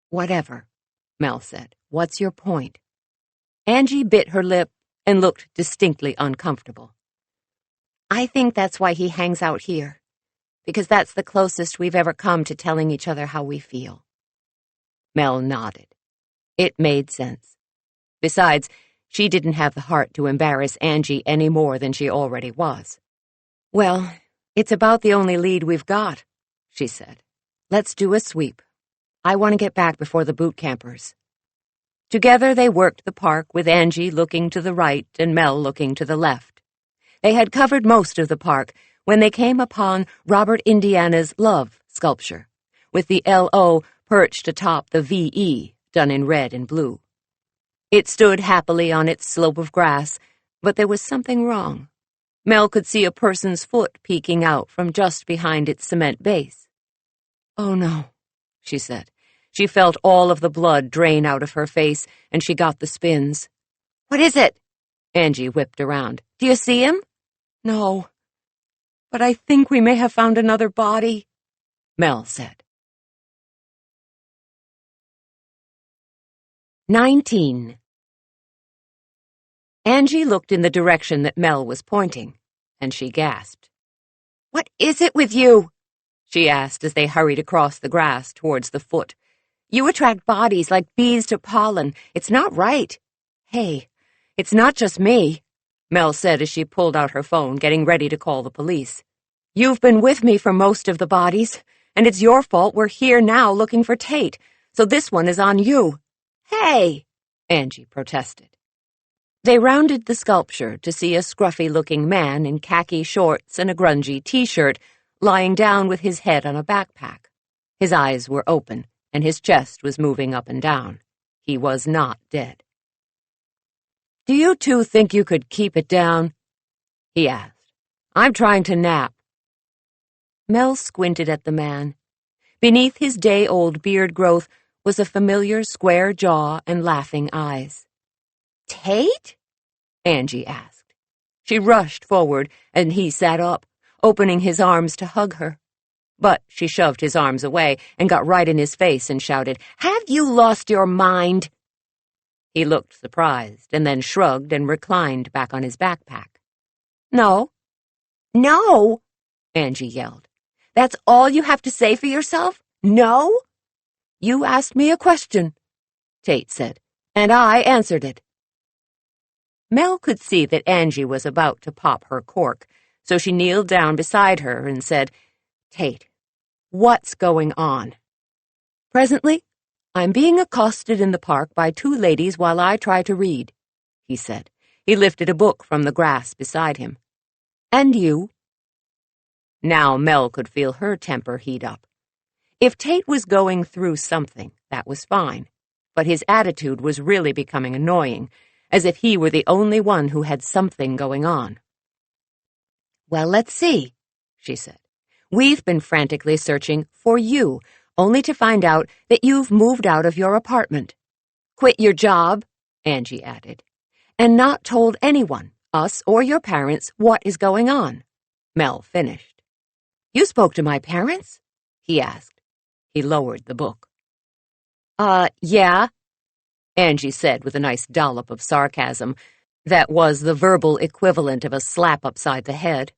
Whatever, Mel said. What's your point? Angie bit her lip and looked distinctly uncomfortable. I think that's why he hangs out here, because that's the closest we've ever come to telling each other how we feel. Mel nodded. It made sense. Besides, she didn't have the heart to embarrass Angie any more than she already was. Well, it's about the only lead we've got, she said. Let's do a sweep. I want to get back before the boot campers. Together they worked the park with Angie looking to the right and Mel looking to the left. They had covered most of the park when they came upon Robert Indiana's Love sculpture, with the L.O. perched atop the V.E. done in red and blue. It stood happily on its slope of grass, but there was something wrong. Mel could see a person's foot peeking out from just behind its cement base. Oh no, she said. She felt all of the blood drain out of her face, and she got the spins. What is it? Angie whipped around. Do you see him? No, but I think we may have found another body, Mel said. 19. Angie looked in the direction that Mel was pointing, and she gasped. What is it with you? She asked as they hurried across the grass towards the foot. You attract bodies like bees to pollen. It's not right. Hey, it's not just me, Mel said as she pulled out her phone, getting ready to call the police. You've been with me for most of the bodies, and it's your fault we're here now looking for Tate, so this one is on you. Hey, Angie protested. They rounded the sculpture to see a scruffy-looking man in khaki shorts and a grungy T-shirt lying down with his head on a backpack. His eyes were open, and his chest was moving up and down. He was not dead. Do you two think you could keep it down? He asked. I'm trying to nap. Mel squinted at the man. Beneath his day-old beard growth was a familiar square jaw and laughing eyes. Tate? Angie asked. She rushed forward, and he sat up, opening his arms to hug her. But she shoved his arms away and got right in his face and shouted, Have you lost your mind? He looked surprised and then shrugged and reclined back on his backpack. No. No, Angie yelled. That's all you have to say for yourself? No? You asked me a question, Tate said, and I answered it. Mel could see that Angie was about to pop her cork, so she kneeled down beside her and said, Tate, what's going on? Presently, I'm being accosted in the park by two ladies while I try to read, he said. He lifted a book from the grass beside him. And you? Now Mel could feel her temper heat up. If Tate was going through something, that was fine, but his attitude was really becoming annoying, as if he were the only one who had something going on. Well, let's see, she said. We've been frantically searching for you, only to find out that you've moved out of your apartment. Quit your job, Angie added, and not told anyone, us or your parents, what is going on. Mel finished. You spoke to my parents? He asked. He lowered the book. Yeah, Angie said with a nice dollop of sarcasm that was the verbal equivalent of a slap upside the head.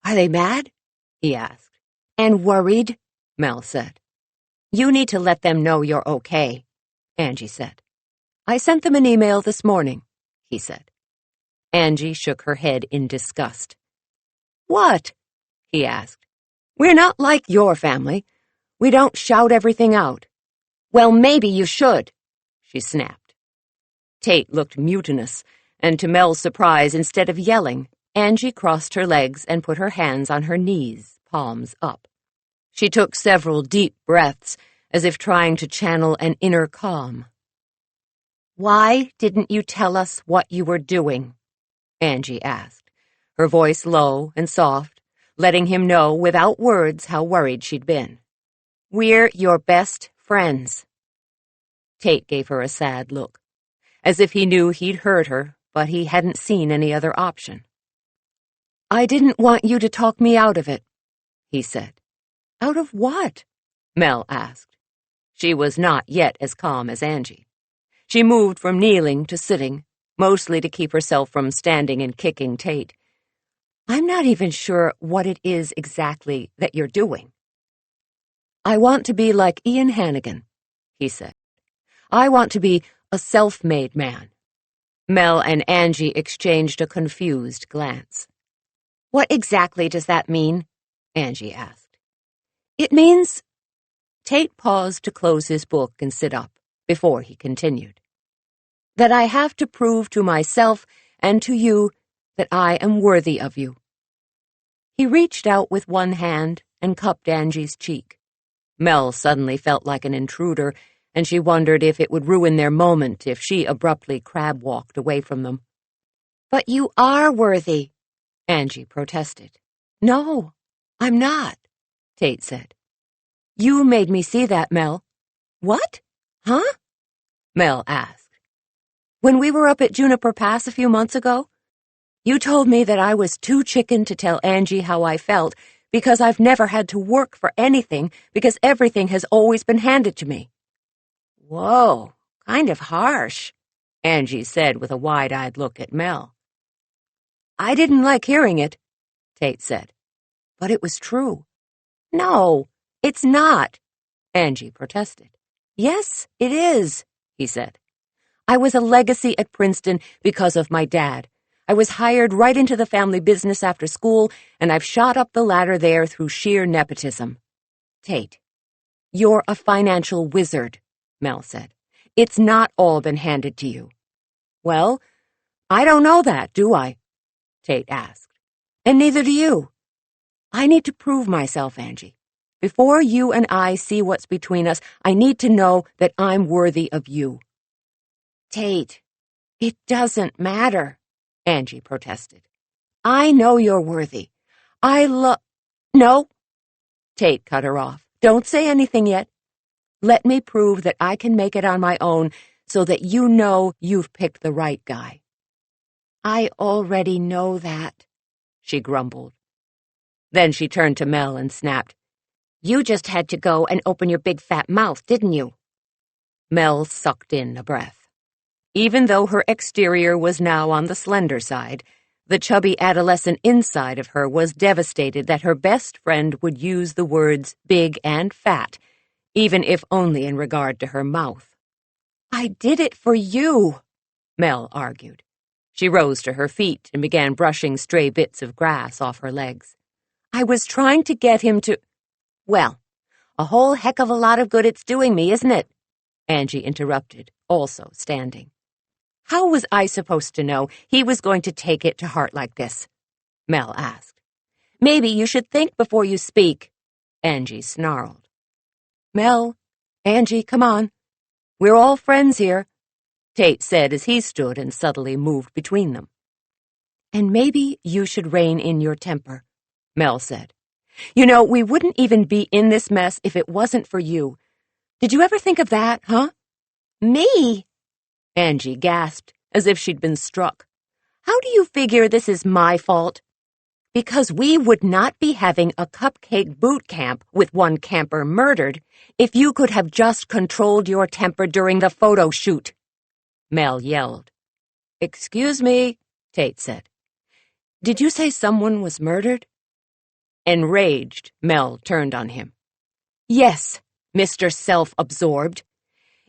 Are they mad? He asked. And worried? Mel said. You need to let them know you're okay, Angie said. I sent them an email this morning, he said. Angie shook her head in disgust. What? He asked. We're not like your family. We don't shout everything out. Well, maybe you should, she snapped. Tate looked mutinous, and to Mel's surprise, instead of yelling, Angie crossed her legs and put her hands on her knees, palms up. She took several deep breaths, as if trying to channel an inner calm. "Why didn't you tell us what you were doing?" Angie asked, her voice low and soft, letting him know without words how worried she'd been. "We're your best friends." Tate gave her a sad look, as if he knew he'd hurt her, but he hadn't seen any other option. "I didn't want you to talk me out of it," he said. "Out of what?" Mel asked. She was not yet as calm as Angie. She moved from kneeling to sitting, mostly to keep herself from standing and kicking Tate. "I'm not even sure what it is exactly that you're doing." "I want to be like Ian Hannigan," he said. "I want to be a self-made man." Mel and Angie exchanged a confused glance. "What exactly does that mean?" Angie asked. "It means—" Tate paused to close his book and sit up before he continued. "That I have to prove to myself and to you that I am worthy of you." He reached out with one hand and cupped Angie's cheek. Mel suddenly felt like an intruder, and she wondered if it would ruin their moment if she abruptly crab-walked away from them. "But you are worthy," Angie protested. "No, I'm not," Tate said. "You made me see that, Mel." "What? Huh?" Mel asked. "When we were up at Juniper Pass a few months ago, you told me that I was too chicken to tell Angie how I felt because I've never had to work for anything because everything has always been handed to me." "Whoa, kind of harsh," Angie said with a wide-eyed look at Mel. "I didn't like hearing it," Tate said. "But it was true." "No, it's not," Angie protested. "Yes, it is," he said. "I was a legacy at Princeton because of my dad. I was hired right into the family business after school, and I've shot up the ladder there through sheer nepotism." "Tate, you're a financial wizard," Mel said. "It's not all been handed to you." "Well, I don't know that, do I?" Tate asked. "And neither do you. I need to prove myself, Angie. Before you and I see what's between us, I need to know that I'm worthy of you." "Tate, it doesn't matter," Angie protested. "I know you're worthy. No," Tate cut her off. "Don't say anything yet. Let me prove that I can make it on my own so that you know you've picked the right guy." "I already know that," she grumbled. Then she turned to Mel and snapped, "You just had to go and open your big fat mouth, didn't you?" Mel sucked in a breath. Even though her exterior was now on the slender side, the chubby adolescent inside of her was devastated that her best friend would use the words big and fat, even if only in regard to her mouth. "I did it for you," Mel argued. She rose to her feet and began brushing stray bits of grass off her legs. "I was trying to get him to—" "Well, a whole heck of a lot of good it's doing me, isn't it?" Angie interrupted, also standing. "How was I supposed to know he was going to take it to heart like this?" Mel asked. "Maybe you should think before you speak," Angie snarled. "Mel, Angie, come on. We're all friends here," Tate said as he stood and subtly moved between them. "And maybe you should rein in your temper," Mel said. "You know, we wouldn't even be in this mess if it wasn't for you. Did you ever think of that, huh?" "Me?" Angie gasped, as if she'd been struck. "How do you figure this is my fault?" "Because we would not be having a cupcake boot camp with one camper murdered if you could have just controlled your temper during the photo shoot," Mel yelled. "Excuse me," Tate said. "Did you say someone was murdered?" Enraged, Mel turned on him. "Yes, Mr. Self-Absorbed.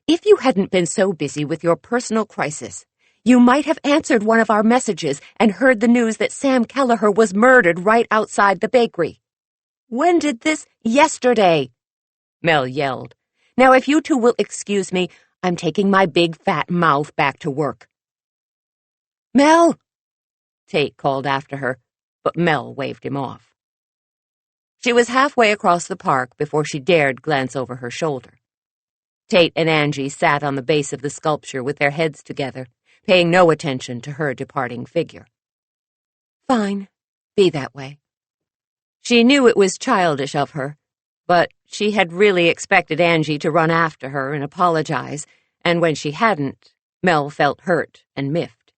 If you hadn't been so busy with your personal crisis, you might have answered one of our messages and heard the news that Sam Kelleher was murdered right outside the bakery." "When did this—" "Yesterday," Mel yelled. "Now, if you two will excuse me, I'm taking my big fat mouth back to work." "Mel!" Tate called after her, but Mel waved him off. She was halfway across the park before she dared glance over her shoulder. Tate and Angie sat on the base of the sculpture with their heads together, paying no attention to her departing figure. "Fine. Be that way." She knew it was childish of her, but she had really expected Angie to run after her and apologize, and when she hadn't, Mel felt hurt and miffed.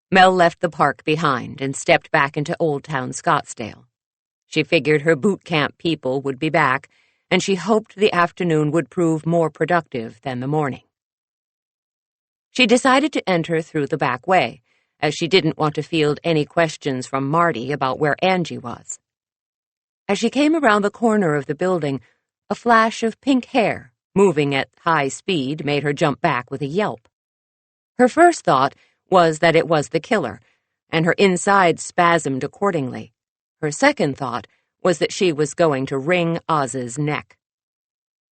Mel left the park behind and stepped back into Old Town Scottsdale. She figured her boot camp people would be back, and she hoped the afternoon would prove more productive than the morning. She decided to enter through the back way, as she didn't want to field any questions from Marty about where Angie was. As she came around the corner of the building, a flash of pink hair, moving at high speed, made her jump back with a yelp. Her first thought was that it was the killer, and her inside spasmed accordingly. Her second thought was that she was going to wring Oz's neck.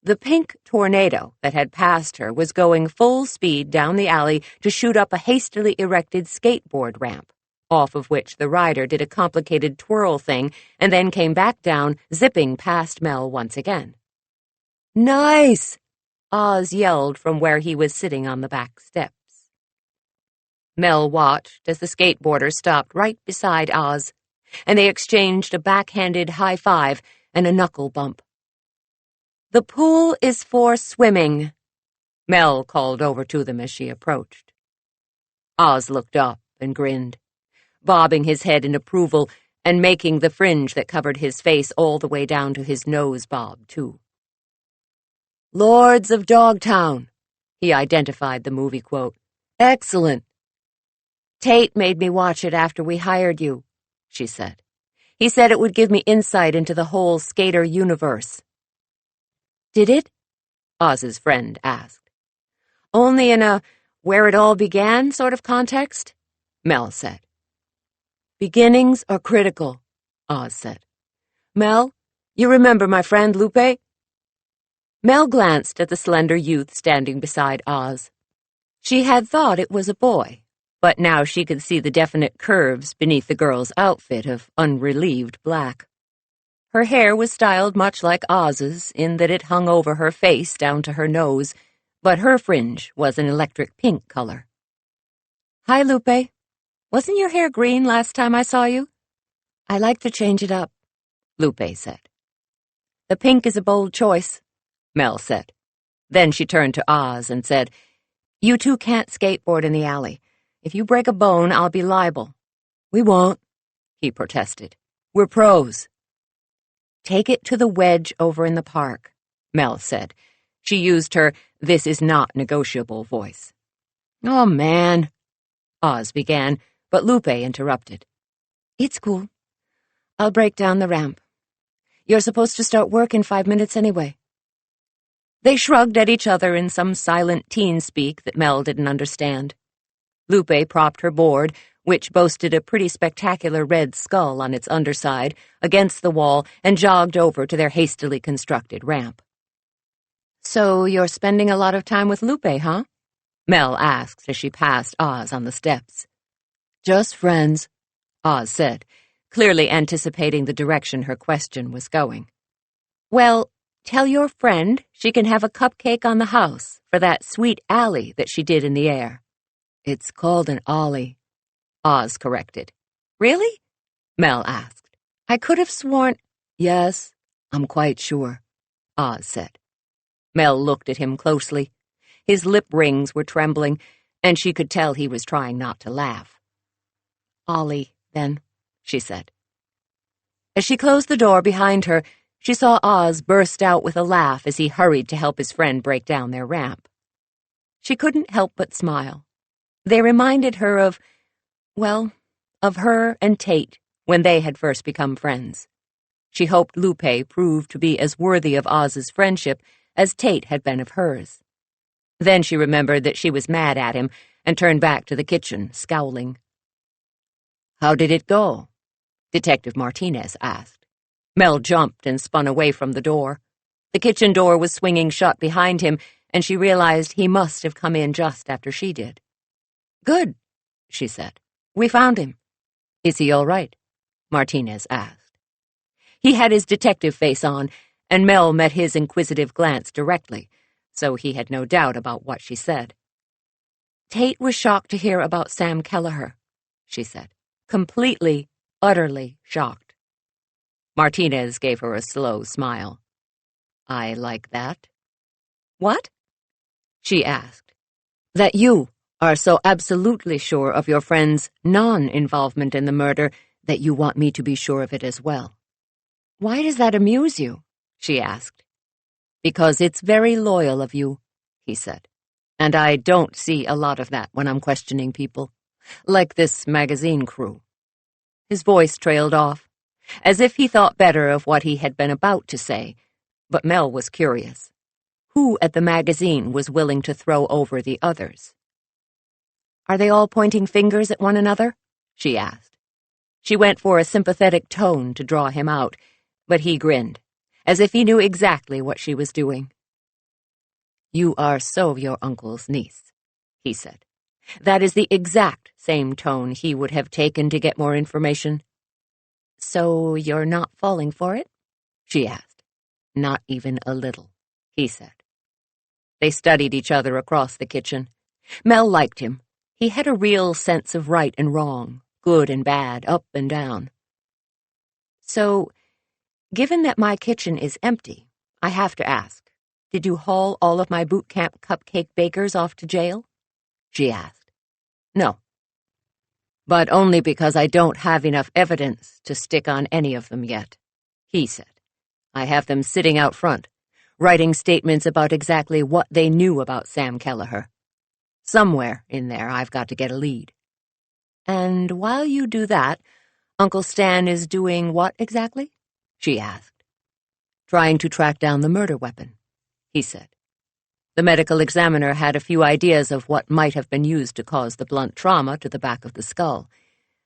The pink tornado that had passed her was going full speed down the alley to shoot up a hastily erected skateboard ramp, off of which the rider did a complicated twirl thing and then came back down, zipping past Mel once again. "Nice!" Oz yelled from where he was sitting on the back steps. Mel watched as the skateboarder stopped right beside Oz, and they exchanged a backhanded high five and a knuckle bump. "The pool is for swimming," Mel called over to them as she approached. Oz looked up and grinned, bobbing his head in approval and making the fringe that covered his face all the way down to his nose bob, too. "Lords of Dogtown," he identified the movie quote. "Excellent." "Tate made me watch it after we hired you," she said. "He said it would give me insight into the whole skater universe." "Did it?" Oz's friend asked. "Only in a where it all began sort of context," Mel said. "Beginnings are critical," Oz said. "Mel, you remember my friend Lupe?" Mel glanced at the slender youth standing beside Oz. She had thought it was a boy, but now she could see the definite curves beneath the girl's outfit of unrelieved black. Her hair was styled much like Oz's in that it hung over her face down to her nose, but her fringe was an electric pink color. "Hi, Lupe. Wasn't your hair green last time I saw you?" "I like to change it up," Lupe said. "The pink is a bold choice," Mel said. Then she turned to Oz and said, "You two can't skateboard in the alley. If you break a bone, I'll be liable." "We won't," he protested. "We're pros." "Take it to the wedge over in the park," Mel said. She used her "this is not negotiable" voice. "Oh, man," Oz began, but Lupe interrupted. "It's cool. I'll break down the ramp. You're supposed to start work in 5 minutes anyway." They shrugged at each other in some silent teen speak that Mel didn't understand. Lupe propped her board, which boasted a pretty spectacular red skull on its underside, against the wall and jogged over to their hastily constructed ramp. "So you're spending a lot of time with Lupe, huh?" Mel asked as she passed Oz on the steps. "Just friends," Oz said, clearly anticipating the direction her question was going. "Well, tell your friend she can have a cupcake on the house for that sweet alley that she did in the air." "It's called an ollie," Oz corrected. "Really?" Mel asked. "I could have sworn—" "Yes, I'm quite sure," Oz said. Mel looked at him closely. His lip rings were trembling, and she could tell he was trying not to laugh. "Ollie, then," she said. As she closed the door behind her, she saw Oz burst out with a laugh as he hurried to help his friend break down their ramp. She couldn't help but smile. They reminded her of her and Tate when they had first become friends. She hoped Lupe proved to be as worthy of Oz's friendship as Tate had been of hers. Then she remembered that she was mad at him and turned back to the kitchen, scowling. "How did it go?" Detective Martinez asked. Mel jumped and spun away from the door. The kitchen door was swinging shut behind him, and she realized he must have come in just after she did. "Good," she said. "We found him." "Is he all right?" Martinez asked. He had his detective face on, and Mel met his inquisitive glance directly, so he had no doubt about what she said. "Tate was shocked to hear about Sam Kelleher," she said. "Completely, utterly shocked." Martinez gave her a slow smile. "I like that." "What?" she asked. "That you are so absolutely sure of your friend's non-involvement in the murder that you want me to be sure of it as well." "Why does that amuse you?" she asked. "Because it's very loyal of you," he said. "And I don't see a lot of that when I'm questioning people, like this magazine crew." His voice trailed off, as if he thought better of what he had been about to say, but Mel was curious. Who at the magazine was willing to throw over the others? "Are they all pointing fingers at one another?" she asked. She went for a sympathetic tone to draw him out, but he grinned, as if he knew exactly what she was doing. "You are so your uncle's niece," he said. That is the exact same tone he would have taken to get more information. "So you're not falling for it?" she asked. "Not even a little," he said. They studied each other across the kitchen. Mel liked him. He had a real sense of right and wrong, good and bad, up and down. "So, given that my kitchen is empty, I have to ask, did you haul all of my boot camp cupcake bakers off to jail?" she asked. "No. But only because I don't have enough evidence to stick on any of them yet," he said. "I have them sitting out front, writing statements about exactly what they knew about Sam Kelleher. Somewhere in there I've got to get a lead." "And while you do that, Uncle Stan is doing what exactly?" she asked. "Trying to track down the murder weapon," he said. The medical examiner had a few ideas of what might have been used to cause the blunt trauma to the back of the skull,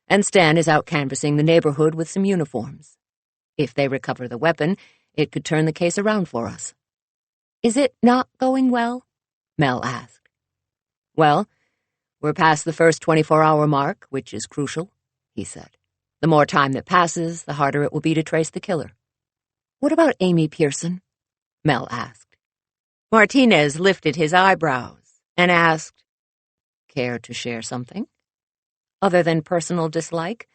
and Stan is out canvassing the neighborhood with some uniforms. If they recover the weapon, it could turn the case around for us. "Is it not going well?" Mel asked. "Well, we're past the first 24-hour mark, which is crucial," he said. "The more time that passes, the harder it will be to trace the killer." "What about Amy Pearson?" Mel asked. Martinez lifted his eyebrows and asked, "Care to share something? Other than personal dislike?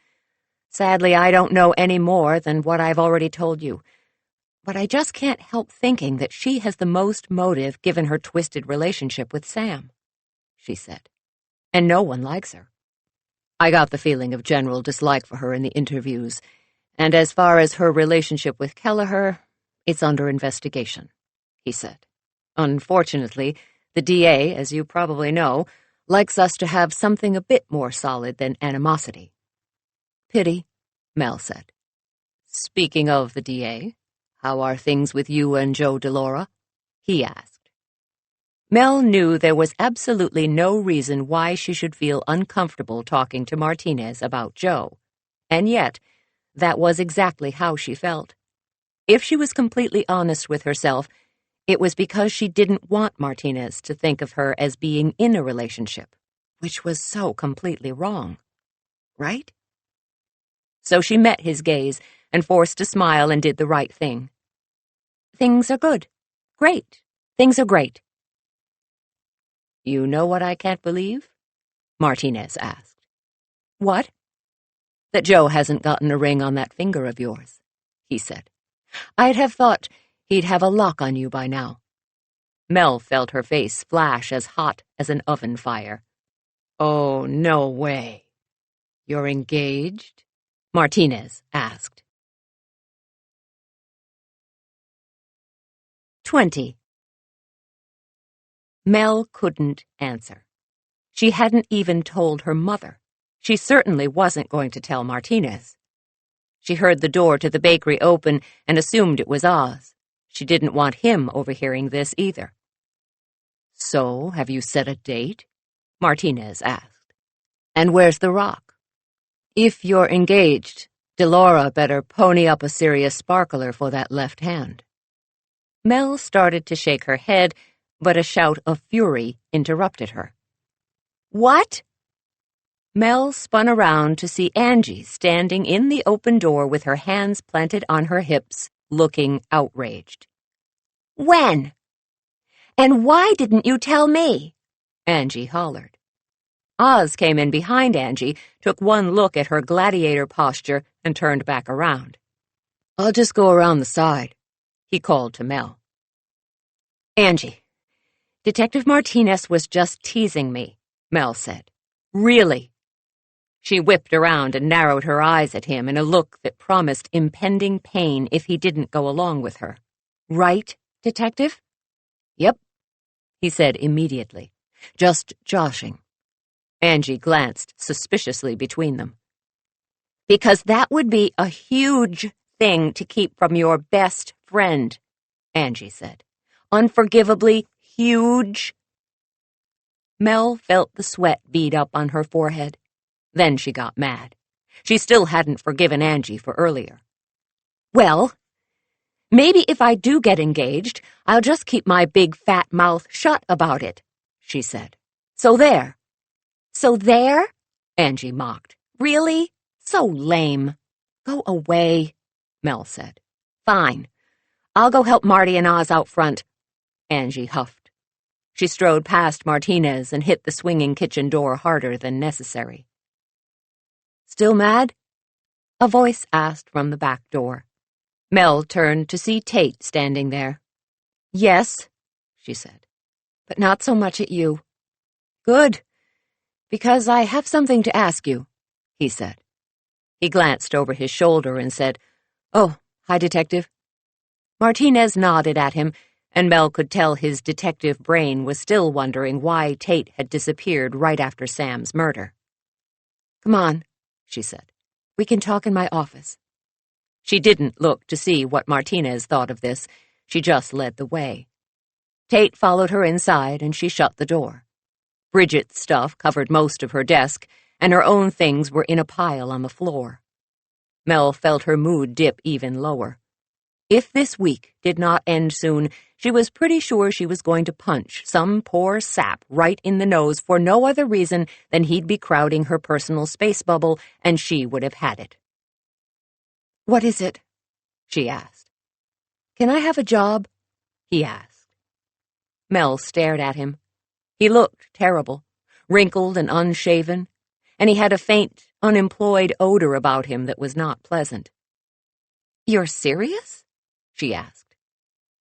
Sadly, I don't know any more than what I've already told you. But I just can't help thinking that she has the most motive given her twisted relationship with Sam," she said. "And no one likes her. I got the feeling of general dislike for her in the interviews, and as far as her relationship with Kelleher, it's under investigation," he said. "Unfortunately, the DA, as you probably know, likes us to have something a bit more solid than animosity." "Pity," Mel said. "Speaking of the DA, how are things with you and Joe DeLaura?" he asked. Mel knew there was absolutely no reason why she should feel uncomfortable talking to Martinez about Joe, and yet that was exactly how she felt. If she was completely honest with herself, it was because she didn't want Martinez to think of her as being in a relationship, which was so completely wrong. Right? So she met his gaze and forced a smile and did the right thing. "Things are good. Great. Things are great." "You know what I can't believe?" Martinez asked. "What?" "That Joe hasn't gotten a ring on that finger of yours," he said. "I'd have thought he'd have a lock on you by now." Mel felt her face flash as hot as an oven fire. "Oh, no way. You're engaged?" Martinez asked. 20. Mel couldn't answer. She hadn't even told her mother. She certainly wasn't going to tell Martinez. She heard the door to the bakery open and assumed it was Oz. She didn't want him overhearing this either. "So, have you set a date?" Martinez asked. "And where's the rock? If you're engaged, DeLaura better pony up a serious sparkler for that left hand." Mel started to shake her head, but a shout of fury interrupted her. "What?" Mel spun around to see Angie standing in the open door with her hands planted on her hips, looking outraged. "When? And why didn't you tell me?" Angie hollered. Oz came in behind Angie, took one look at her gladiator posture, and turned back around. "I'll just go around the side," he called to Mel. "Angie, Detective Martinez was just teasing me," Mel said. "Really." She whipped around and narrowed her eyes at him in a look that promised impending pain if he didn't go along with her. "Right, Detective?" "Yep," he said immediately. "Just joshing." Angie glanced suspiciously between them. "Because that would be a huge thing to keep from your best friend," Angie said. "Unforgivably huge." Mel felt the sweat bead up on her forehead. Then she got mad. She still hadn't forgiven Angie for earlier. "Well, maybe if I do get engaged, I'll just keep my big fat mouth shut about it," she said. "So there." "So there?" Angie mocked. "Really? So lame." "Go away," Mel said. "Fine. I'll go help Marty and Oz out front," Angie huffed. She strode past Martinez and hit the swinging kitchen door harder than necessary. "Still mad?" a voice asked from the back door. Mel turned to see Tate standing there. "Yes," she said, "but not so much at you." "Good, because I have something to ask you," he said. He glanced over his shoulder and said, "Oh, hi, Detective." Martinez nodded at him, and Mel could tell his detective brain was still wondering why Tate had disappeared right after Sam's murder. "Come on," she said. "We can talk in my office." She didn't look to see what Martinez thought of this. She just led the way. Tate followed her inside, and she shut the door. Bridget's stuff covered most of her desk, and her own things were in a pile on the floor. Mel felt her mood dip even lower. If this week did not end soon, she was pretty sure she was going to punch some poor sap right in the nose for no other reason than he'd be crowding her personal space bubble, and she would have had it. "What is it?" she asked. "Can I have a job?" he asked. Mel stared at him. He looked terrible, wrinkled and unshaven, and he had a faint, unemployed odor about him that was not pleasant. "You're serious?" she asked.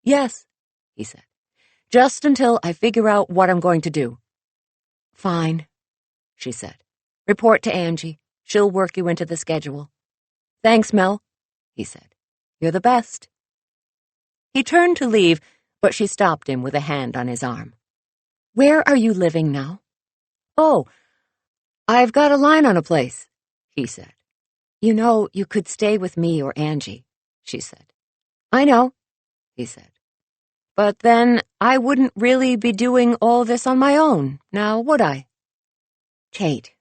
"Yes," he said. "Just until I figure out what I'm going to do." "Fine," she said. "Report to Angie. She'll work you into the schedule." "Thanks, Mel," he said. "You're the best." He turned to leave, but she stopped him with a hand on his arm. "Where are you living now?" "Oh, I've got a line on a place," he said. "You know, you could stay with me or Angie," she said. "I know," he said. "But then I wouldn't really be doing all this on my own, now would I?" "Tate,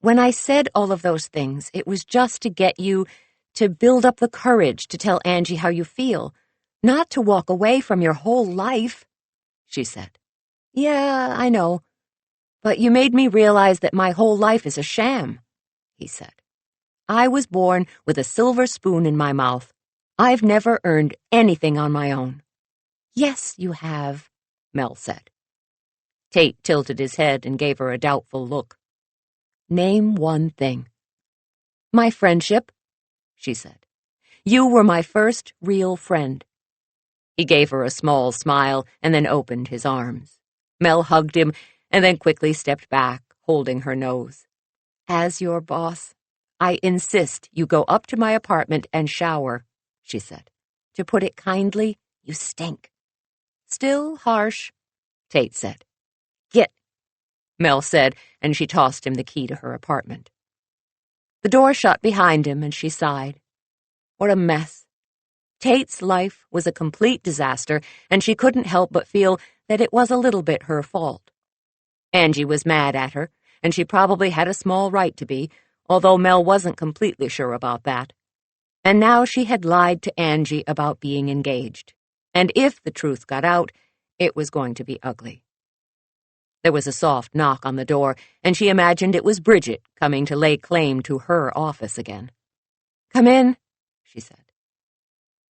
when I said all of those things, it was just to get you to build up the courage to tell Angie how you feel, not to walk away from your whole life," she said. "Yeah, I know. But you made me realize that my whole life is a sham," he said. "I was born with a silver spoon in my mouth. I've never earned anything on my own." "Yes, you have," Mel said. Tate tilted his head and gave her a doubtful look. "Name one thing." "My friendship," she said. "You were my first real friend." He gave her a small smile and then opened his arms. Mel hugged him and then quickly stepped back, holding her nose. "As your boss, I insist you go up to my apartment and shower," she said. "To put it kindly, you stink." "Still harsh," Tate said. "Get," Mel said, and she tossed him the key to her apartment. The door shut behind him, and she sighed. What a mess. Tate's life was a complete disaster, and she couldn't help but feel that it was a little bit her fault. Angie was mad at her, and she probably had a small right to be, although Mel wasn't completely sure about that. And now she had lied to Angie about being engaged. And if the truth got out, it was going to be ugly. There was a soft knock on the door, and she imagined it was Bridget coming to lay claim to her office again. "Come in," she said.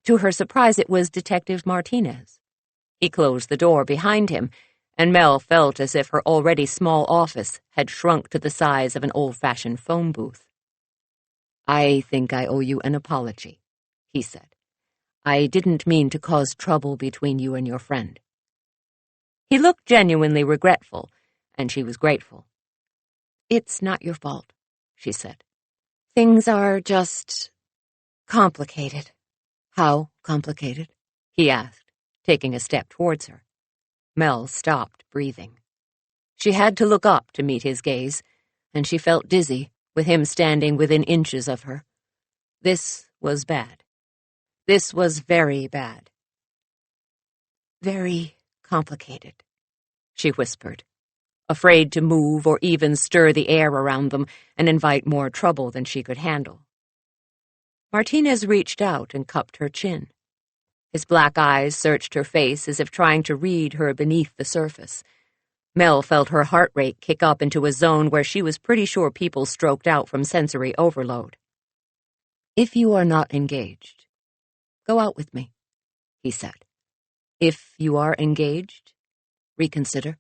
To her surprise, it was Detective Martinez. He closed the door behind him, and Mel felt as if her already small office had shrunk to the size of an old-fashioned phone booth. "I think I owe you an apology," he said. "I didn't mean to cause trouble between you and your friend." He looked genuinely regretful, and she was grateful. "It's not your fault," she said. "Things are just complicated." "How complicated?" he asked, taking a step towards her. Mel stopped breathing. She had to look up to meet his gaze, and she felt dizzy, with him standing within inches of her. This was bad. This was very bad. "Very complicated," she whispered, afraid to move or even stir the air around them and invite more trouble than she could handle. Martinez reached out and cupped her chin. His black eyes searched her face as if trying to read her beneath the surface. Mel felt her heart rate kick up into a zone where she was pretty sure people stroked out from sensory overload. "If you are not engaged, go out with me," he said. "If you are engaged, reconsider."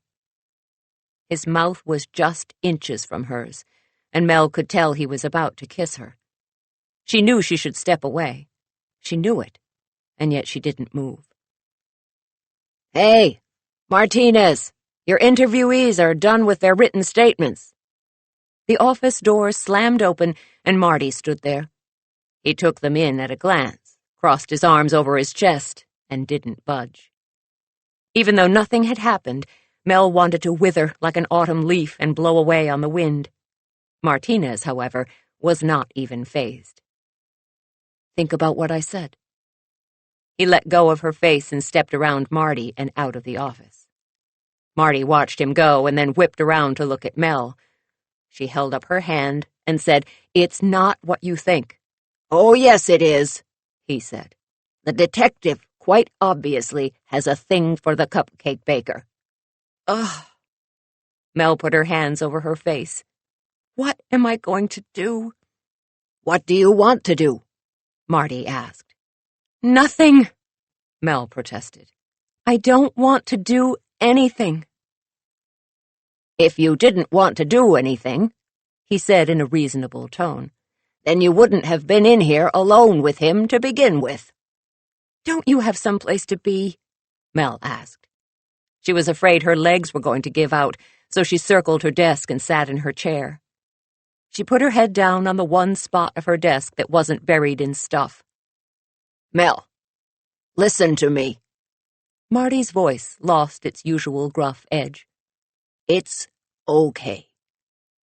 His mouth was just inches from hers, and Mel could tell he was about to kiss her. She knew she should step away. She knew it, and yet she didn't move. "Hey, Martinez, your interviewees are done with their written statements." The office door slammed open, and Marty stood there. He took them in at a glance, crossed his arms over his chest, and didn't budge. Even though nothing had happened, Mel wanted to wither like an autumn leaf and blow away on the wind. Martinez, however, was not even fazed. "Think about what I said." He let go of her face and stepped around Marty and out of the office. Marty watched him go and then whipped around to look at Mel. She held up her hand and said, "It's not what you think." "Oh, yes, it is," he said. "The detective, quite obviously, has a thing for the cupcake baker." "Ugh." Mel put her hands over her face. "What am I going to do?" "What do you want to do?" Marty asked. "Nothing," Mel protested. "I don't want to do anything." "If you didn't want to do anything," he said in a reasonable tone, "then you wouldn't have been in here alone with him to begin with." "Don't you have someplace to be?" Mel asked. She was afraid her legs were going to give out, so she circled her desk and sat in her chair. She put her head down on the one spot of her desk that wasn't buried in stuff. "Mel, listen to me." Marty's voice lost its usual gruff edge. "It's okay."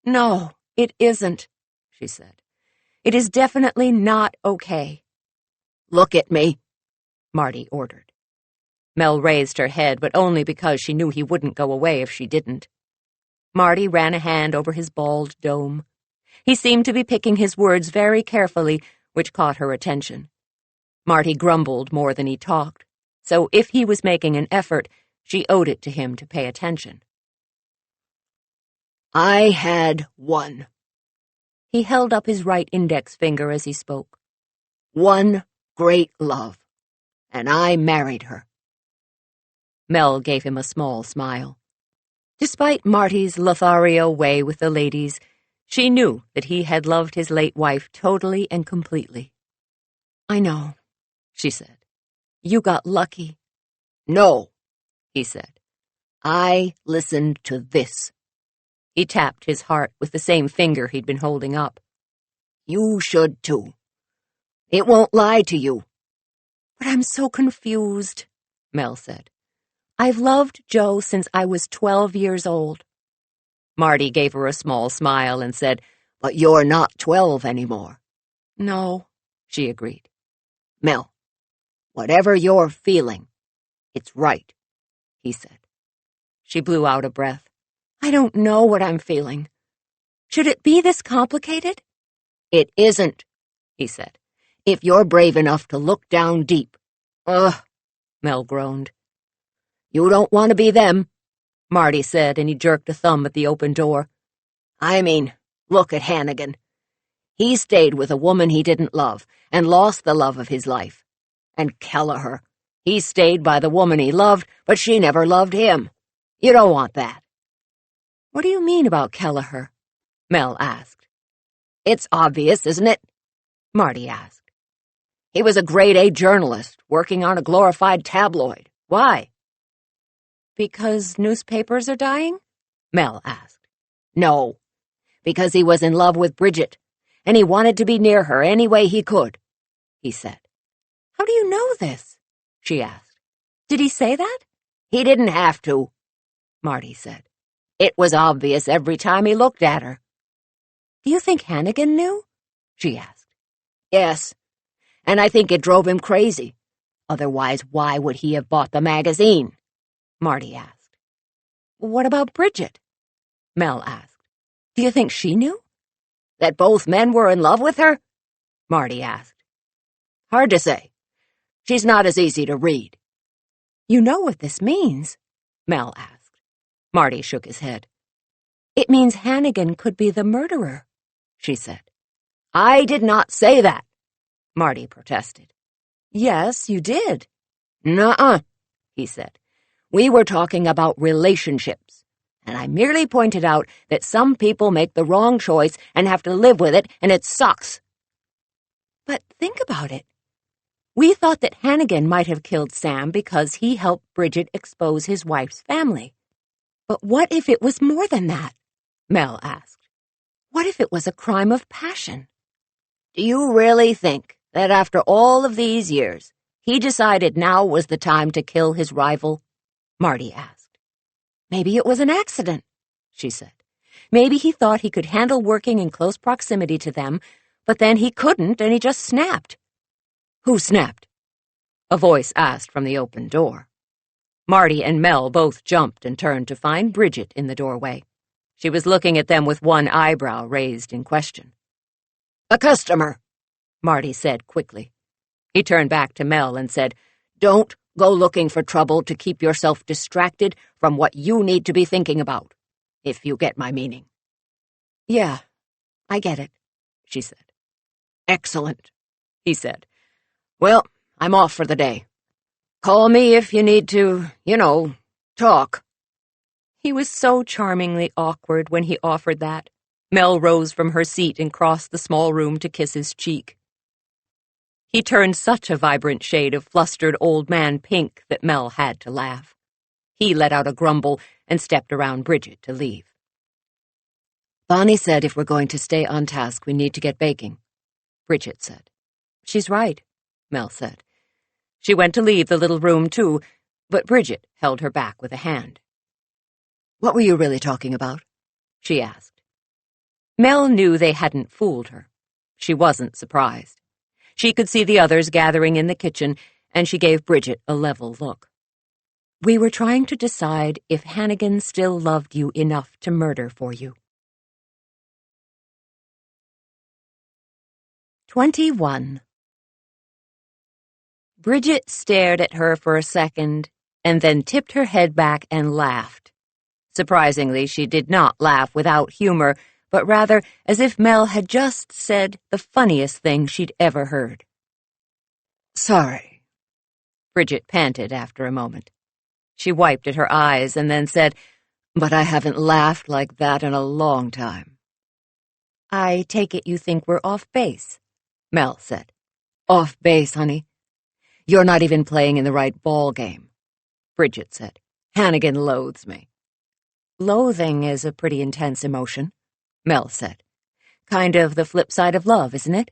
"No, it isn't," she said. "It is definitely not okay." "Look at me," Marty ordered. Mel raised her head, but only because she knew he wouldn't go away if she didn't. Marty ran a hand over his bald dome. He seemed to be picking his words very carefully, which caught her attention. Marty grumbled more than he talked, so if he was making an effort, she owed it to him to pay attention. "I had one." He held up his right index finger as he spoke. "One great love, and I married her." Mel gave him a small smile. Despite Marty's Lothario way with the ladies, she knew that he had loved his late wife totally and completely. "I know," she said. "You got lucky." "No," he said. "I listened to this." He tapped his heart with the same finger he'd been holding up. "You should, too. It won't lie to you." "But I'm so confused," Mel said. "I've loved Joe since I was 12 years old." Marty gave her a small smile and said, "But you're not 12 anymore." "No," she agreed. "Mel, whatever you're feeling, it's right," he said. She blew out a breath. "I don't know what I'm feeling. Should it be this complicated?" "It isn't," he said, "if you're brave enough to look down deep." "Ugh, Mel groaned. You don't want to be them, Marty said, and he jerked a thumb at the open door. I mean, look at Hannigan. He stayed with a woman he didn't love and lost the love of his life. And Kelleher, he stayed by the woman he loved, but she never loved him. You don't want that. What do you mean about Kelleher? Mel asked. It's obvious, isn't it? Marty asked. He was a grade-A journalist working on a glorified tabloid. Why? Because newspapers are dying? Mel asked. No, because he was in love with Bridget, and he wanted to be near her any way he could, he said. How do you know this? She asked. Did he say that? He didn't have to, Marty said. It was obvious every time he looked at her. Do you think Hannigan knew? She asked. Yes, and I think it drove him crazy. Otherwise, why would he have bought the magazine? Marty asked. What about Bridget? Mel asked. Do you think she knew? That both men were in love with her? Marty asked. Hard to say. She's not as easy to read. You know what this means? Mel asked. Marty shook his head. It means Hannigan could be the murderer, she said. I did not say that, Marty protested. Yes, you did. Nuh-uh, he said. We were talking about relationships, and I merely pointed out that some people make the wrong choice and have to live with it, and it sucks. But think about it. We thought that Hannigan might have killed Sam because he helped Bridget expose his wife's family. But what if it was more than that? Mel asked. What if it was a crime of passion? Do you really think that after all of these years, he decided now was the time to kill his rival? Marty asked. Maybe it was an accident, she said. Maybe he thought he could handle working in close proximity to them, but then he couldn't and he just snapped. Who snapped? A voice asked from the open door. Marty and Mel both jumped and turned to find Bridget in the doorway. She was looking at them with one eyebrow raised in question. A customer, Marty said quickly. He turned back to Mel and said, Don't go looking for trouble to keep yourself distracted from what you need to be thinking about, if you get my meaning. Yeah, I get it, she said. Excellent, he said. Well, I'm off for the day. Call me if you need to, talk. He was so charmingly awkward when he offered that. Mel rose from her seat and crossed the small room to kiss his cheek. He turned such a vibrant shade of flustered old man pink that Mel had to laugh. He let out a grumble and stepped around Bridget to leave. Bonnie said if we're going to stay on task, we need to get baking, Bridget said. She's right, Mel said. She went to leave the little room, too, but Bridget held her back with a hand. What were you really talking about? She asked. Mel knew they hadn't fooled her. She wasn't surprised. She could see the others gathering in the kitchen, and she gave Bridget a level look. We were trying to decide if Hannigan still loved you enough to murder for you. 21. Bridget stared at her for a second, and then tipped her head back and laughed. Surprisingly, she did not laugh without humor, but rather as if Mel had just said the funniest thing she'd ever heard. Sorry, Bridget panted after a moment. She wiped at her eyes and then said, But I haven't laughed like that in a long time. I take it you think we're off base, Mel said. Off base, honey. You're not even playing in the right ball game, Bridget said. Hannigan loathes me. Loathing is a pretty intense emotion, Mel said. Kind of the flip side of love, isn't it?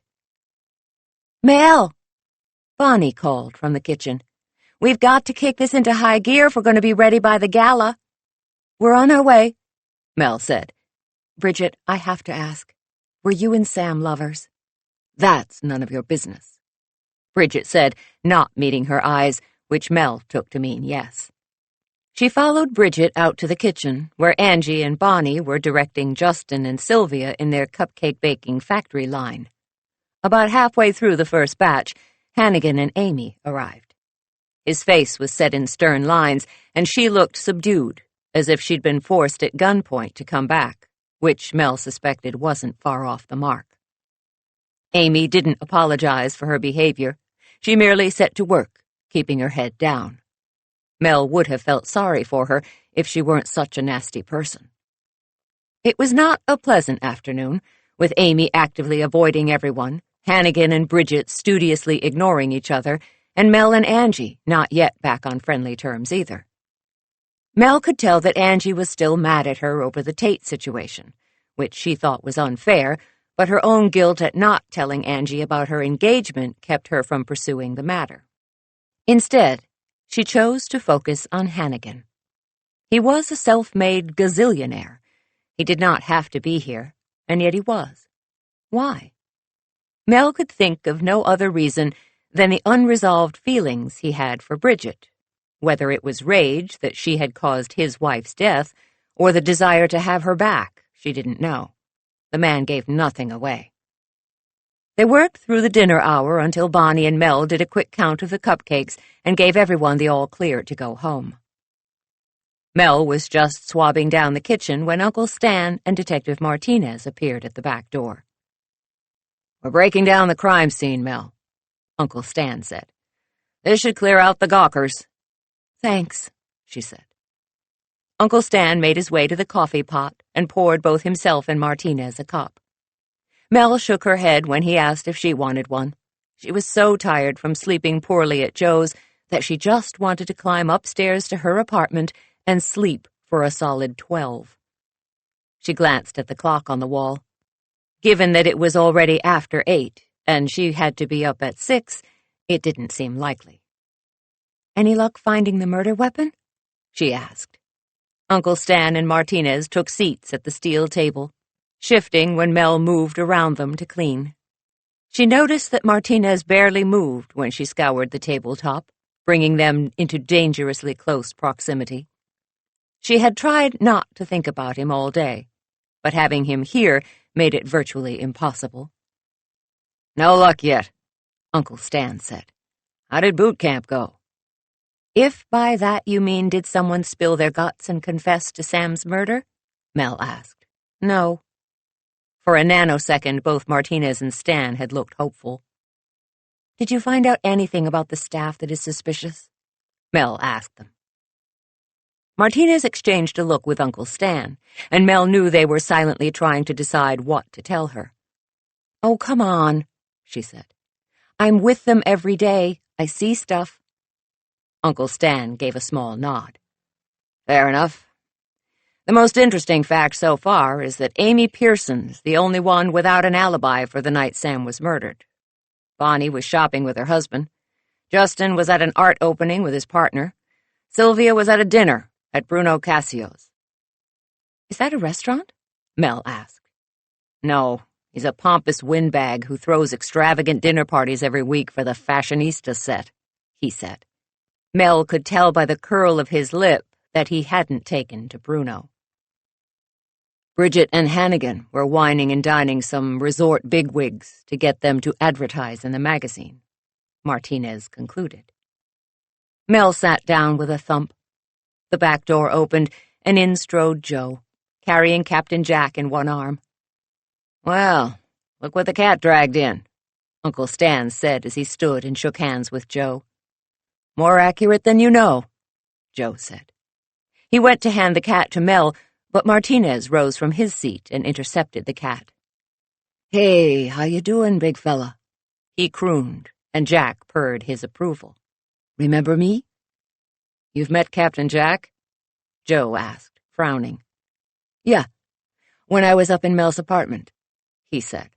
Mel! Bonnie called from the kitchen. We've got to kick this into high gear if we're going to be ready by the gala. We're on our way, Mel said. Bridget, I have to ask, were you and Sam lovers? That's none of your business, Bridget said, not meeting her eyes, which Mel took to mean yes. She followed Bridget out to the kitchen, where Angie and Bonnie were directing Justin and Sylvia in their cupcake baking factory line. About halfway through the first batch, Hannigan and Amy arrived. His face was set in stern lines, and she looked subdued, as if she'd been forced at gunpoint to come back, which Mel suspected wasn't far off the mark. Amy didn't apologize for her behavior. She merely set to work, keeping her head down. Mel would have felt sorry for her if she weren't such a nasty person. It was not a pleasant afternoon, with Amy actively avoiding everyone, Hannigan and Bridget studiously ignoring each other, and Mel and Angie not yet back on friendly terms either. Mel could tell that Angie was still mad at her over the Tate situation, which she thought was unfair, but her own guilt at not telling Angie about her engagement kept her from pursuing the matter. Instead, she chose to focus on Hannigan. He was a self-made gazillionaire. He did not have to be here, and yet he was. Why? Mel could think of no other reason than the unresolved feelings he had for Bridget, whether it was rage that she had caused his wife's death or the desire to have her back, she didn't know. The man gave nothing away. They worked through the dinner hour until Bonnie and Mel did a quick count of the cupcakes and gave everyone the all-clear to go home. Mel was just swabbing down the kitchen when Uncle Stan and Detective Martinez appeared at the back door. "We're breaking down the crime scene, Mel," Uncle Stan said. "This should clear out the gawkers." "Thanks," she said. Uncle Stan made his way to the coffee pot and poured both himself and Martinez a cup. Mel shook her head when he asked if she wanted one. She was so tired from sleeping poorly at Joe's that she just wanted to climb upstairs to her apartment and sleep for a solid 12. She glanced at the clock on the wall. Given that it was already after 8 and she had to be up at 6, it didn't seem likely. "Any luck finding the murder weapon?" she asked. Uncle Stan and Martinez took seats at the steel table, shifting when Mel moved around them to clean. She noticed that Martinez barely moved when she scoured the tabletop, bringing them into dangerously close proximity. She had tried not to think about him all day, but having him here made it virtually impossible. "No luck yet," Uncle Stan said. "How did boot camp go?" "If by that you mean did someone spill their guts and confess to Sam's murder?" Mel asked. "No." For a nanosecond, both Martinez and Stan had looked hopeful. "Did you find out anything about the staff that is suspicious?" Mel asked them. Martinez exchanged a look with Uncle Stan, and Mel knew they were silently trying to decide what to tell her. "Oh, come on," she said. "I'm with them every day. I see stuff." Uncle Stan gave a small nod. "Fair enough. The most interesting fact so far is that Amy Pearson's the only one without an alibi for the night Sam was murdered. Bonnie was shopping with her husband. Justin was at an art opening with his partner. Sylvia was at a dinner at Bruno Cassio's." "Is that a restaurant?" Mel asked. "No, he's a pompous windbag who throws extravagant dinner parties every week for the fashionista set," he said. Mel could tell by the curl of his lip that he hadn't taken to Bruno. "Bridget and Hannigan were whining and dining some resort bigwigs to get them to advertise in the magazine," Martinez concluded. Mel sat down with a thump. The back door opened, and in strode Joe, carrying Captain Jack in one arm. "Well, look what the cat dragged in," Uncle Stan said as he stood and shook hands with Joe. "More accurate than you know," Joe said. He went to hand the cat to Mel, but Martinez rose from his seat and intercepted the cat. "Hey, how you doing, big fella?" he crooned, and Jack purred his approval. "Remember me?" "You've met Captain Jack?" Joe asked, frowning. "Yeah, when I was up in Mel's apartment," he said.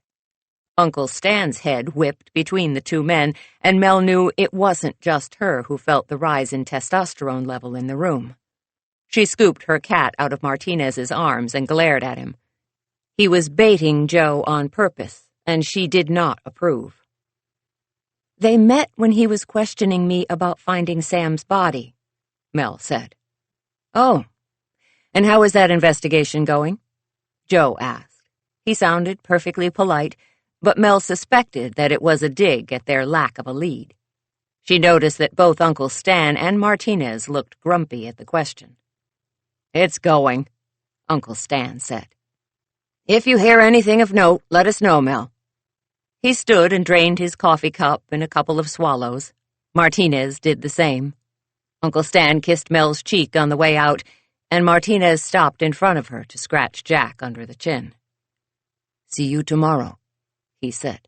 Uncle Stan's head whipped between the two men, and Mel knew it wasn't just her who felt the rise in testosterone level in the room. She scooped her cat out of Martinez's arms and glared at him. He was baiting Joe on purpose, and she did not approve. "They met when he was questioning me about finding Sam's body," Mel said. "Oh, and how is that investigation going?" Joe asked. He sounded perfectly polite, but Mel suspected that it was a dig at their lack of a lead. She noticed that both Uncle Stan and Martinez looked grumpy at the question. "It's going," Uncle Stan said. "If you hear anything of note, let us know, Mel." He stood and drained his coffee cup in a couple of swallows. Martinez did the same. Uncle Stan kissed Mel's cheek on the way out, and Martinez stopped in front of her to scratch Jack under the chin. "See you tomorrow," he said.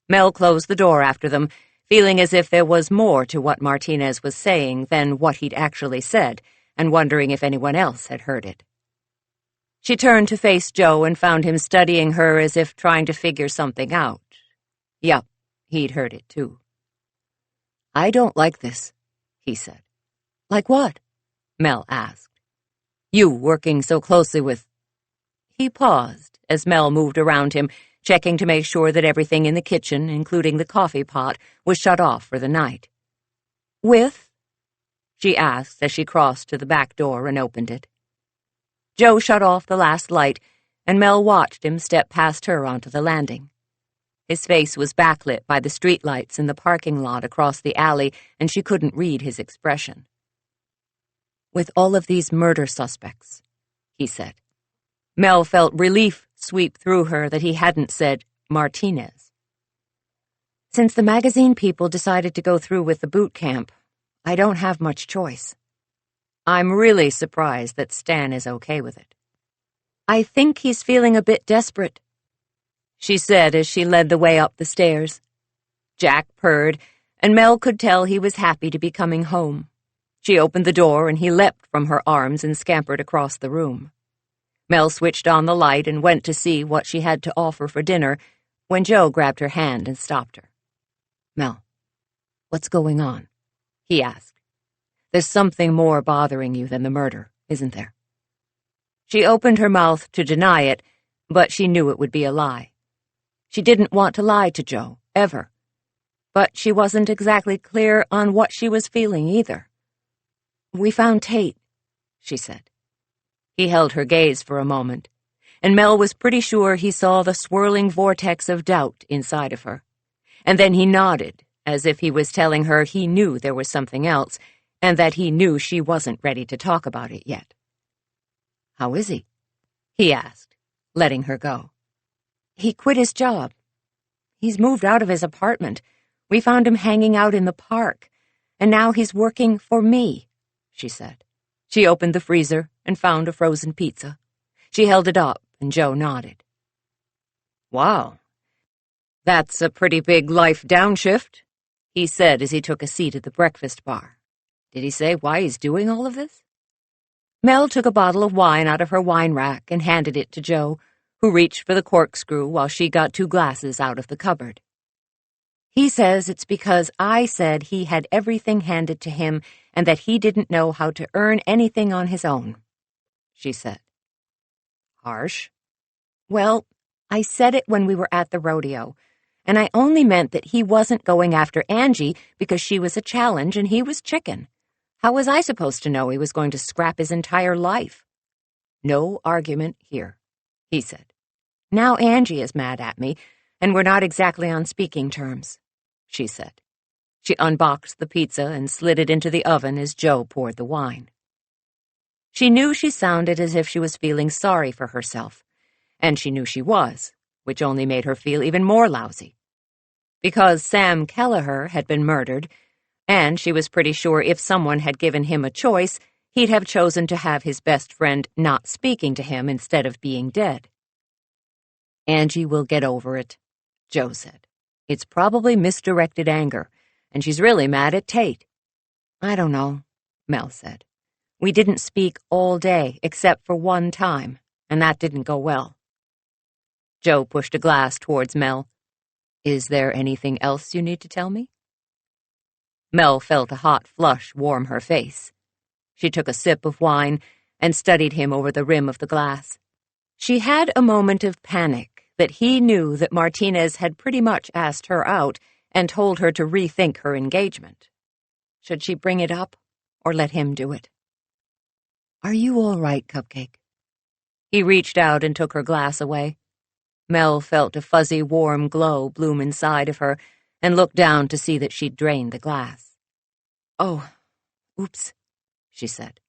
Mel closed the door after them, feeling as if there was more to what Martinez was saying than what he'd actually said, and wondering if anyone else had heard it. She turned to face Joe and found him studying her as if trying to figure something out. Yup, he'd heard it too. "I don't like this," he said. "Like what?" Mel asked. "You working so closely with—" He paused as Mel moved around him, checking to make sure that everything in the kitchen, including the coffee pot, was shut off for the night. "With?" she asked as she crossed to the back door and opened it. Joe shut off the last light, and Mel watched him step past her onto the landing. His face was backlit by the streetlights in the parking lot across the alley, and she couldn't read his expression. "With all of these murder suspects," he said. Mel felt relief sweep through her that he hadn't said Martinez. "Since the magazine people decided to go through with the boot camp, I don't have much choice. I'm really surprised that Stan is okay with it. I think he's feeling a bit desperate," she said as she led the way up the stairs. Jack purred, and Mel could tell he was happy to be coming home. She opened the door, and he leapt from her arms and scampered across the room. Mel switched on the light and went to see what she had to offer for dinner when Joe grabbed her hand and stopped her. "Mel, what's going on?" he asked. "There's something more bothering you than the murder, isn't there?" She opened her mouth to deny it, but she knew it would be a lie. She didn't want to lie to Joe, ever. But she wasn't exactly clear on what she was feeling either. "We found Tate," she said. He held her gaze for a moment, and Mel was pretty sure he saw the swirling vortex of doubt inside of her. And then he nodded, as if he was telling her he knew there was something else, and that he knew she wasn't ready to talk about it yet. "How is he?" he asked, letting her go. "He quit his job. He's moved out of his apartment. We found him hanging out in the park, and now he's working for me," she said. She opened the freezer and found a frozen pizza. She held it up, and Joe nodded. "Wow. That's a pretty big life downshift," he said as he took a seat at the breakfast bar. "Did he say why he's doing all of this?" Mel took a bottle of wine out of her wine rack and handed it to Joe, who reached for the corkscrew while she got 2 glasses out of the cupboard. "He says it's because I said he had everything handed to him and that he didn't know how to earn anything on his own," she said. "Harsh." "Well, I said it when we were at the rodeo, and I only meant that he wasn't going after Angie because she was a challenge and he was chicken. How was I supposed to know he was going to scrap his entire life?" "No argument here," he said. "Now Angie is mad at me, and we're not exactly on speaking terms," she said. She unboxed the pizza and slid it into the oven as Joe poured the wine. She knew she sounded as if she was feeling sorry for herself, and she knew she was, which only made her feel even more lousy. Because Sam Kelleher had been murdered, and she was pretty sure if someone had given him a choice, he'd have chosen to have his best friend not speaking to him instead of being dead. "Angie will get over it," Joe said. "It's probably misdirected anger, and she's really mad at Tate." "I don't know," Mel said. "We didn't speak all day except for one time, and that didn't go well." Joe pushed a glass towards Mel. "Is there anything else you need to tell me?" Mel felt a hot flush warm her face. She took a sip of wine and studied him over the rim of the glass. She had a moment of panic that he knew that Martinez had pretty much asked her out and told her to rethink her engagement. Should she bring it up or let him do it? "Are you all right, Cupcake?" He reached out and took her glass away. Mel felt a fuzzy, warm glow bloom inside of her, and looked down to see that she'd drained the glass. "Oh, oops," she said.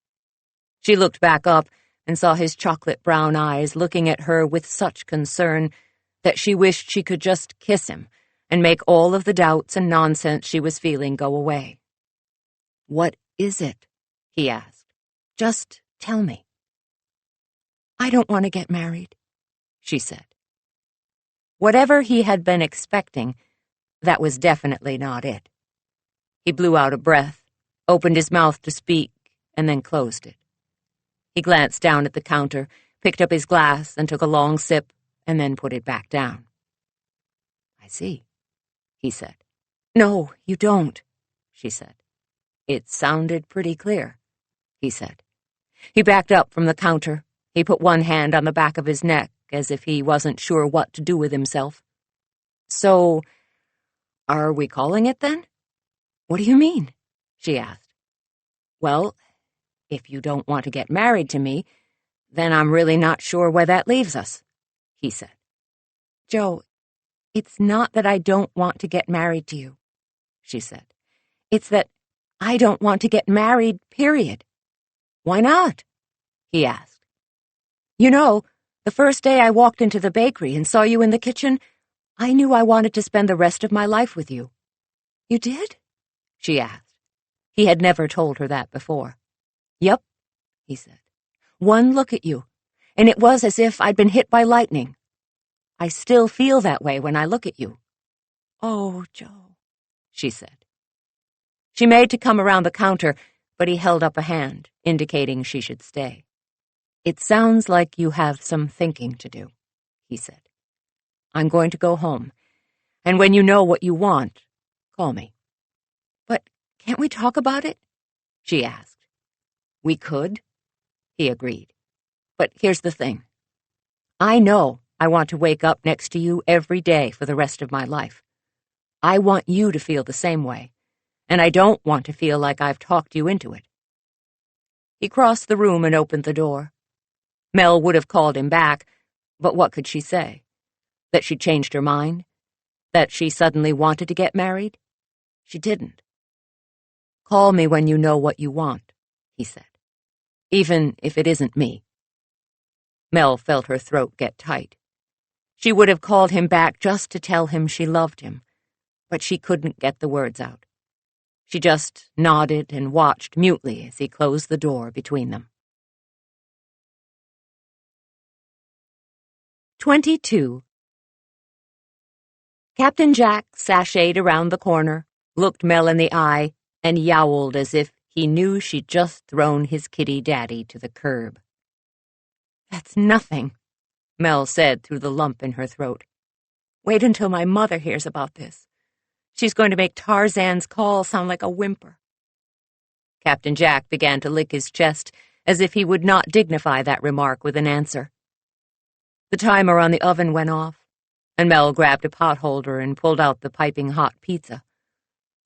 She looked back up and saw his chocolate brown eyes looking at her with such concern that she wished she could just kiss him and make all of the doubts and nonsense she was feeling go away. "What is it?" he asked. "Just tell me." "I don't want to get married," she said. Whatever he had been expecting, that was definitely not it. He blew out a breath, opened his mouth to speak, and then closed it. He glanced down at the counter, picked up his glass, and took a long sip, and then put it back down. "I see," he said. "No, you don't," she said. "It sounded pretty clear," he said. He backed up from the counter. He put one hand on the back of his neck, as if he wasn't sure what to do with himself. "So, are we calling it then?" "What do you mean?" she asked. "Well, if you don't want to get married to me, then I'm really not sure where that leaves us," he said. "Joe, it's not that I don't want to get married to you," she said. "It's that I don't want to get married, period." "Why not?" he asked. "You know, the first day I walked into the bakery and saw you in the kitchen, I knew I wanted to spend the rest of my life with you." "You did?" she asked. He had never told her that before. "Yep," he said. "One look at you, and it was as if I'd been hit by lightning. I still feel that way when I look at you." "Oh, Joe," she said. She made to come around the counter, but he held up a hand, indicating she should stay. "It sounds like you have some thinking to do," he said. "I'm going to go home, and when you know what you want, call me." "But can't we talk about it?" she asked. "We could," he agreed. "But here's the thing. I know I want to wake up next to you every day for the rest of my life. I want you to feel the same way, and I don't want to feel like I've talked you into it." He crossed the room and opened the door. Mel would have called him back, but what could she say? That she changed her mind? That she suddenly wanted to get married? She didn't. "Call me when you know what you want," he said. "Even if it isn't me." Mel felt her throat get tight. She would have called him back just to tell him she loved him, but she couldn't get the words out. She just nodded and watched mutely as he closed the door between them. 22. Captain Jack sashayed around the corner, looked Mel in the eye, and yowled as if he knew she'd just thrown his kitty daddy to the curb. "That's nothing," Mel said through the lump in her throat. "Wait until my mother hears about this. She's going to make Tarzan's call sound like a whimper." Captain Jack began to lick his chest as if he would not dignify that remark with an answer. The timer on the oven went off, and Mel grabbed a potholder and pulled out the piping hot pizza.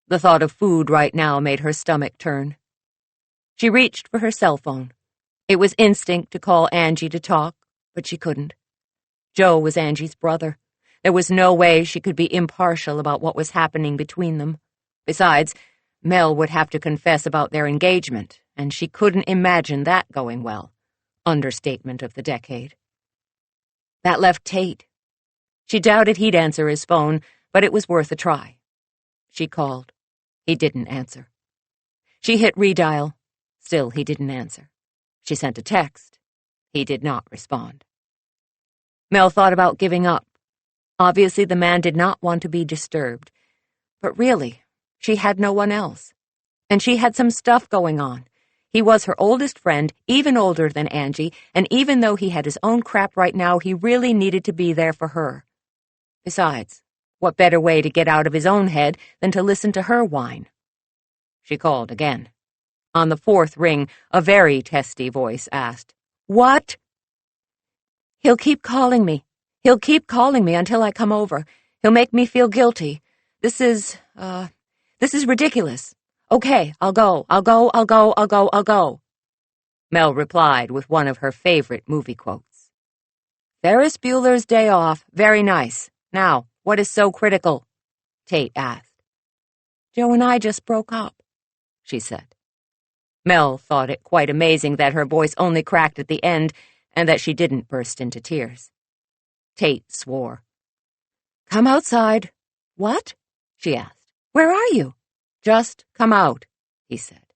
The thought of food right now made her stomach turn. She reached for her cell phone. It was instinct to call Angie to talk, but she couldn't. Joe was Angie's brother. There was no way she could be impartial about what was happening between them. Besides, Mel would have to confess about their engagement, and she couldn't imagine that going well. Understatement of the decade. That left Tate. She doubted he'd answer his phone, but it was worth a try. She called. He didn't answer. She hit redial. Still, he didn't answer. She sent a text. He did not respond. Mel thought about giving up. Obviously, the man did not want to be disturbed. But really, she had no one else. And she had some stuff going on. He was her oldest friend, even older than Angie, and even though he had his own crap right now, he really needed to be there for her. Besides, what better way to get out of his own head than to listen to her whine? She called again. On the fourth ring, a very testy voice asked, "What?" "He'll keep calling me. He'll keep calling me until I come over. He'll make me feel guilty. This is ridiculous. Okay, I'll go. Mel replied with one of her favorite movie quotes. "Ferris Bueller's Day Off. Very nice. Now, what is so critical?" Tate asked. "Joe and I just broke up," she said. Mel thought it quite amazing that her voice only cracked at the end and that she didn't burst into tears. Tate swore. "Come outside." "What?" she asked. "Where are you?" "Just come out," he said.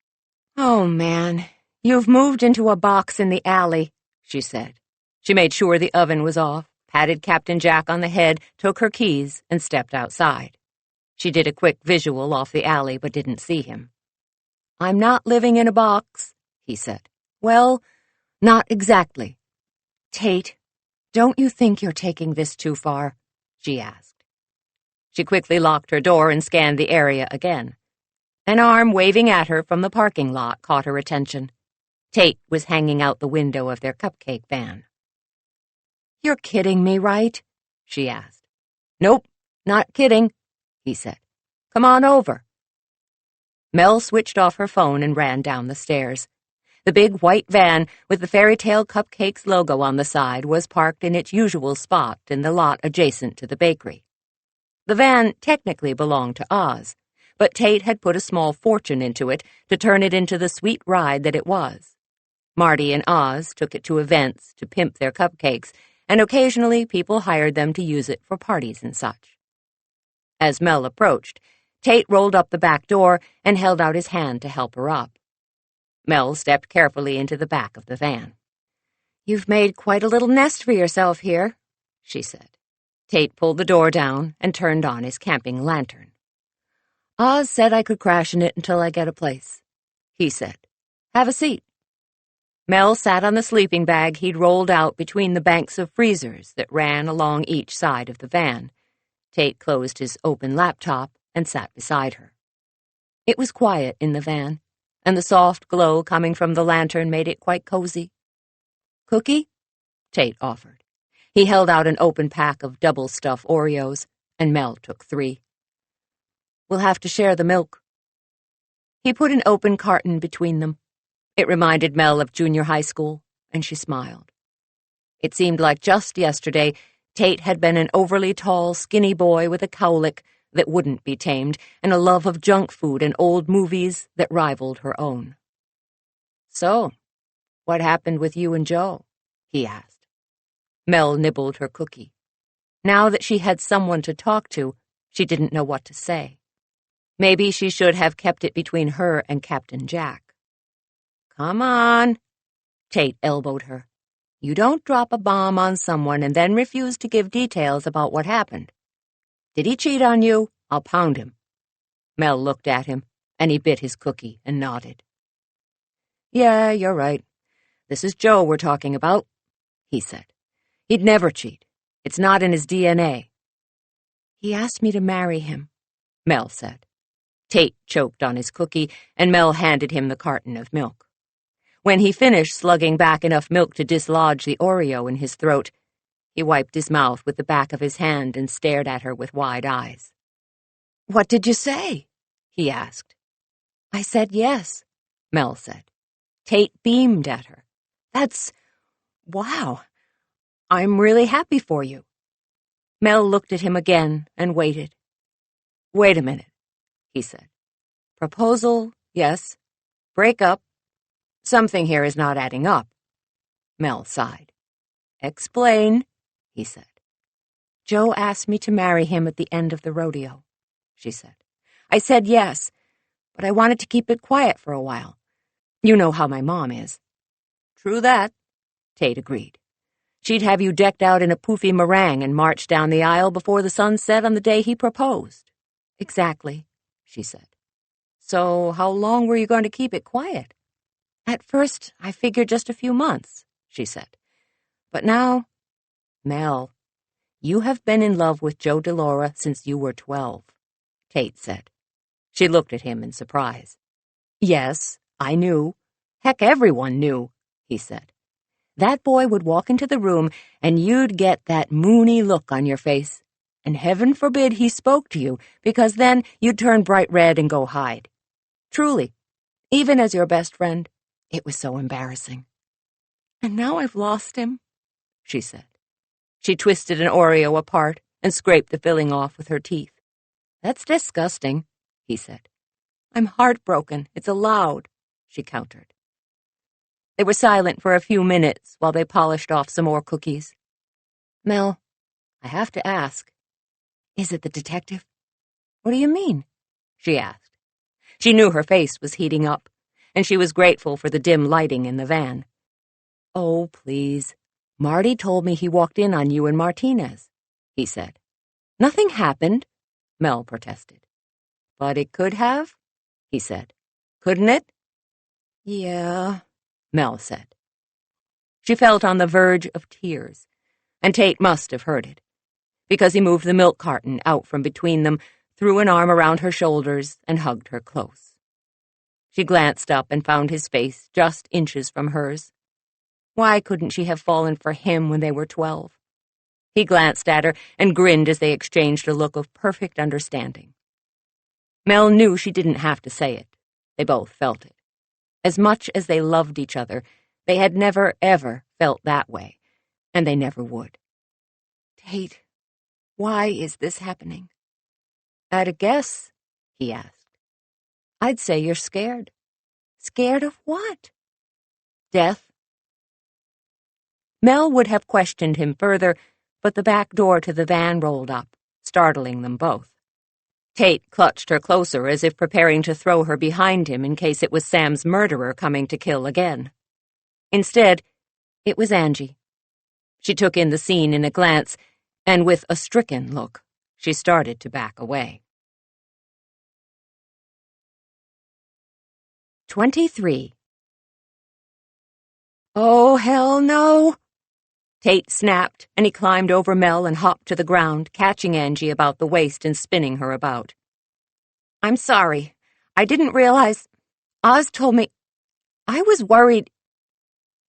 "Oh, man, you've moved into a box in the alley," she said. She made sure the oven was off, patted Captain Jack on the head, took her keys, and stepped outside. She did a quick visual off the alley but didn't see him. "I'm not living in a box," he said. "Well, not exactly." "Tate, don't you think you're taking this too far?" she asked. She quickly locked her door and scanned the area again. An arm waving at her from the parking lot caught her attention. Tate was hanging out the window of their cupcake van. "You're kidding me, right?" she asked. "Nope, not kidding," he said. "Come on over." Mel switched off her phone and ran down the stairs. The big white van with the Fairy Tale Cupcakes logo on the side was parked in its usual spot in the lot adjacent to the bakery. The van technically belonged to Oz, but Tate had put a small fortune into it to turn it into the sweet ride that it was. Marty and Oz took it to events to pimp their cupcakes, and occasionally people hired them to use it for parties and such. As Mel approached, Tate rolled up the back door and held out his hand to help her up. Mel stepped carefully into the back of the van. "You've made quite a little nest for yourself here," she said. Tate pulled the door down and turned on his camping lantern. "Oz said I could crash in it until I get a place," he said. "Have a seat." Mel sat on the sleeping bag he'd rolled out between the banks of freezers that ran along each side of the van. Tate closed his open laptop and sat beside her. It was quiet in the van, and the soft glow coming from the lantern made it quite cozy. "Cookie?" Tate offered. He held out an open pack of double-stuffed Oreos, and Mel took 3. "We'll have to share the milk." He put an open carton between them. It reminded Mel of junior high school, and she smiled. It seemed like just yesterday Tate had been an overly tall, skinny boy with a cowlick that wouldn't be tamed and a love of junk food and old movies that rivaled her own. "So, what happened with you and Joe?" he asked. Mel nibbled her cookie. Now that she had someone to talk to, she didn't know what to say. Maybe she should have kept it between her and Captain Jack. "Come on," Tate elbowed her. "You don't drop a bomb on someone and then refuse to give details about what happened. Did he cheat on you? I'll pound him." Mel looked at him, and he bit his cookie and nodded. "Yeah, you're right. This is Joe we're talking about," he said. "He'd never cheat. It's not in his DNA." "He asked me to marry him," Mel said. Tate choked on his cookie, and Mel handed him the carton of milk. When he finished slugging back enough milk to dislodge the Oreo in his throat, he wiped his mouth with the back of his hand and stared at her with wide eyes. "What did you say?" he asked. "I said yes," Mel said. Tate beamed at her. Wow. I'm really happy for you." Mel looked at him again and waited. "Wait a minute," he said. "Proposal, yes. Break up. Something here is not adding up." Mel sighed. "Explain," he said. "Joe asked me to marry him at the end of the rodeo," she said. "I said yes, but I wanted to keep it quiet for a while. You know how my mom is." "True that," Tate agreed. "She'd have you decked out in a poofy meringue and march down the aisle before the sun set on the day he proposed." "Exactly," she said. "So how long were you going to keep it quiet?" "At first, I figured just a few months," she said. "But now—" "Mel, you have been in love with Joe DeLaura since you were 12, Tate said. She looked at him in surprise. "Yes, I knew. Heck, everyone knew," he said. "That boy would walk into the room and you'd get that moony look on your face. And heaven forbid he spoke to you, because then you'd turn bright red and go hide. Truly, even as your best friend, it was so embarrassing." "And now I've lost him," she said. She twisted an Oreo apart and scraped the filling off with her teeth. That's disgusting, he said. I'm heartbroken. It's allowed, she countered. They were silent for a few minutes while they polished off some more cookies. Mel, I have to ask. Is it the detective? What do you mean? She asked. She knew her face was heating up, and she was grateful for the dim lighting in the van. Oh, please. Marty told me he walked in on you and Martinez, he said. Nothing happened, Mel protested. But it could have, he said. Couldn't it? Yeah, Mel said. She felt on the verge of tears, and Tate must have heard it, because he moved the milk carton out from between them, threw an arm around her shoulders, and hugged her close. She glanced up and found his face just inches from hers. Why couldn't she have fallen for him when they were 12? He glanced at her and grinned as they exchanged a look of perfect understanding. Mel knew she didn't have to say it. They both felt it. As much as they loved each other, they had never, ever felt that way, and they never would. Tate, why is this happening? At a guess, he asked. I'd say you're scared. Scared of what? Death. Mel would have questioned him further, but the back door to the van rolled up, startling them both. Tate clutched her closer as if preparing to throw her behind him in case it was Sam's murderer coming to kill again. Instead, it was Angie. She took in the scene in a glance, and with a stricken look, she started to back away. 23. Oh, hell no! Tate snapped, and he climbed over Mel and hopped to the ground, catching Angie about the waist and spinning her about. I'm sorry. I didn't realize. Oz told me. I was worried.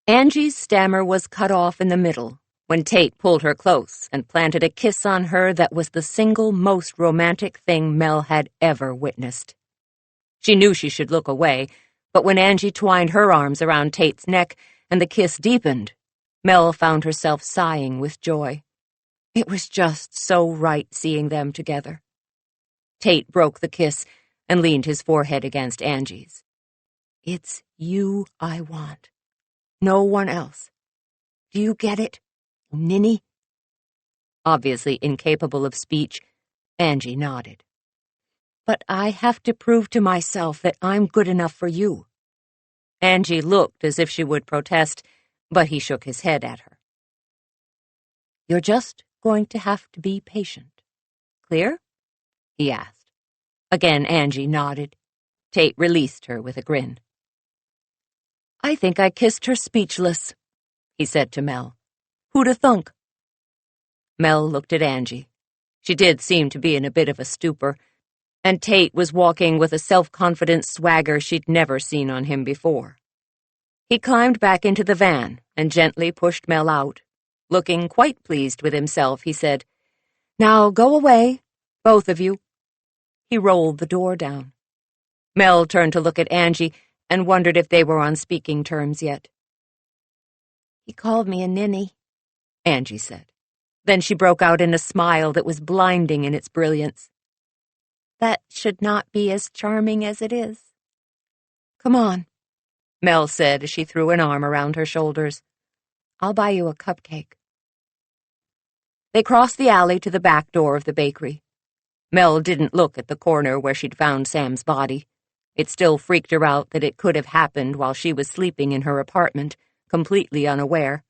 Angie's stammer was cut off in the middle when Tate pulled her close and planted a kiss on her that was the single most romantic thing Mel had ever witnessed. She knew she should look away, but when Angie twined her arms around Tate's neck and the kiss deepened, Mel found herself sighing with joy. It was just so right seeing them together. Tate broke the kiss and leaned his forehead against Angie's. It's you I want. No one else. Do you get it, ninny? Obviously incapable of speech, Angie nodded. But I have to prove to myself that I'm good enough for you. Angie looked as if she would protest, but he shook his head at her. You're just going to have to be patient. Clear? He asked. Again, Angie nodded. Tate released her with a grin. I think I kissed her speechless, he said to Mel. Who'da thunk? Mel looked at Angie. She did seem to be in a bit of a stupor, and Tate was walking with a self-confident swagger she'd never seen on him before. He climbed back into the van and gently pushed Mel out. Looking quite pleased with himself, he said, Now go away, both of you. He rolled the door down. Mel turned to look at Angie and wondered if they were on speaking terms yet. He called me a ninny, Angie said. Then she broke out in a smile that was blinding in its brilliance. That should not be as charming as it is. Come on, Mel said as she threw an arm around her shoulders. I'll buy you a cupcake. They crossed the alley to the back door of the bakery. Mel didn't look at the corner where she'd found Sam's body. It still freaked her out that it could have happened while she was sleeping in her apartment, completely unaware.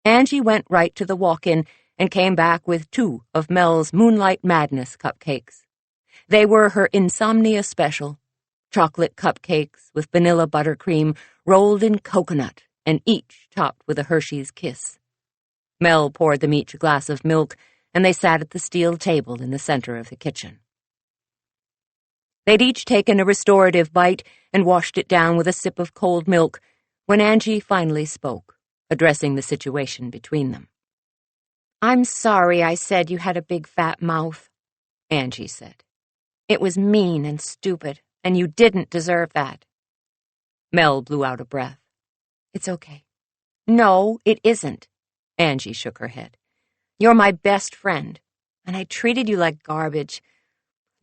Angie went right to the walk-in and came back with 2 of Mel's Moonlight Madness cupcakes. They were her insomnia special, chocolate cupcakes with vanilla buttercream rolled in coconut and each topped with a Hershey's Kiss. Mel poured them each a glass of milk, and they sat at the steel table in the center of the kitchen. They'd each taken a restorative bite and washed it down with a sip of cold milk when Angie finally spoke, addressing the situation between them. I'm sorry I said you had a big fat mouth, Angie said. It was mean and stupid, and you didn't deserve that. Mel blew out a breath. It's okay. No, it isn't. Angie shook her head. You're my best friend, and I treated you like garbage,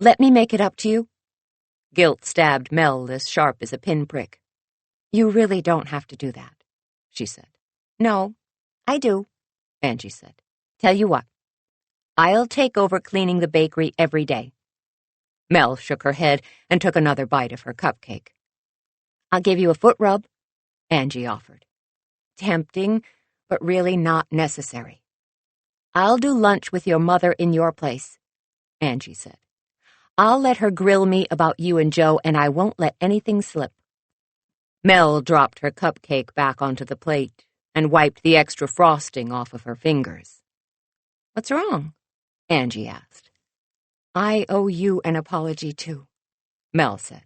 Let me make it up to you? Guilt stabbed Mel as sharp as a pinprick. You really don't have to do that, she said. No, I do, Angie said. Tell you what, I'll take over cleaning the bakery every day. Mel shook her head and took another bite of her cupcake. I'll give you a foot rub, Angie offered. Tempting, but really not necessary. I'll do lunch with your mother in your place, Angie said. I'll let her grill me about you and Joe, and I won't let anything slip. Mel dropped her cupcake back onto the plate and wiped the extra frosting off of her fingers. What's wrong? Angie asked. I owe you an apology, too, Mel said.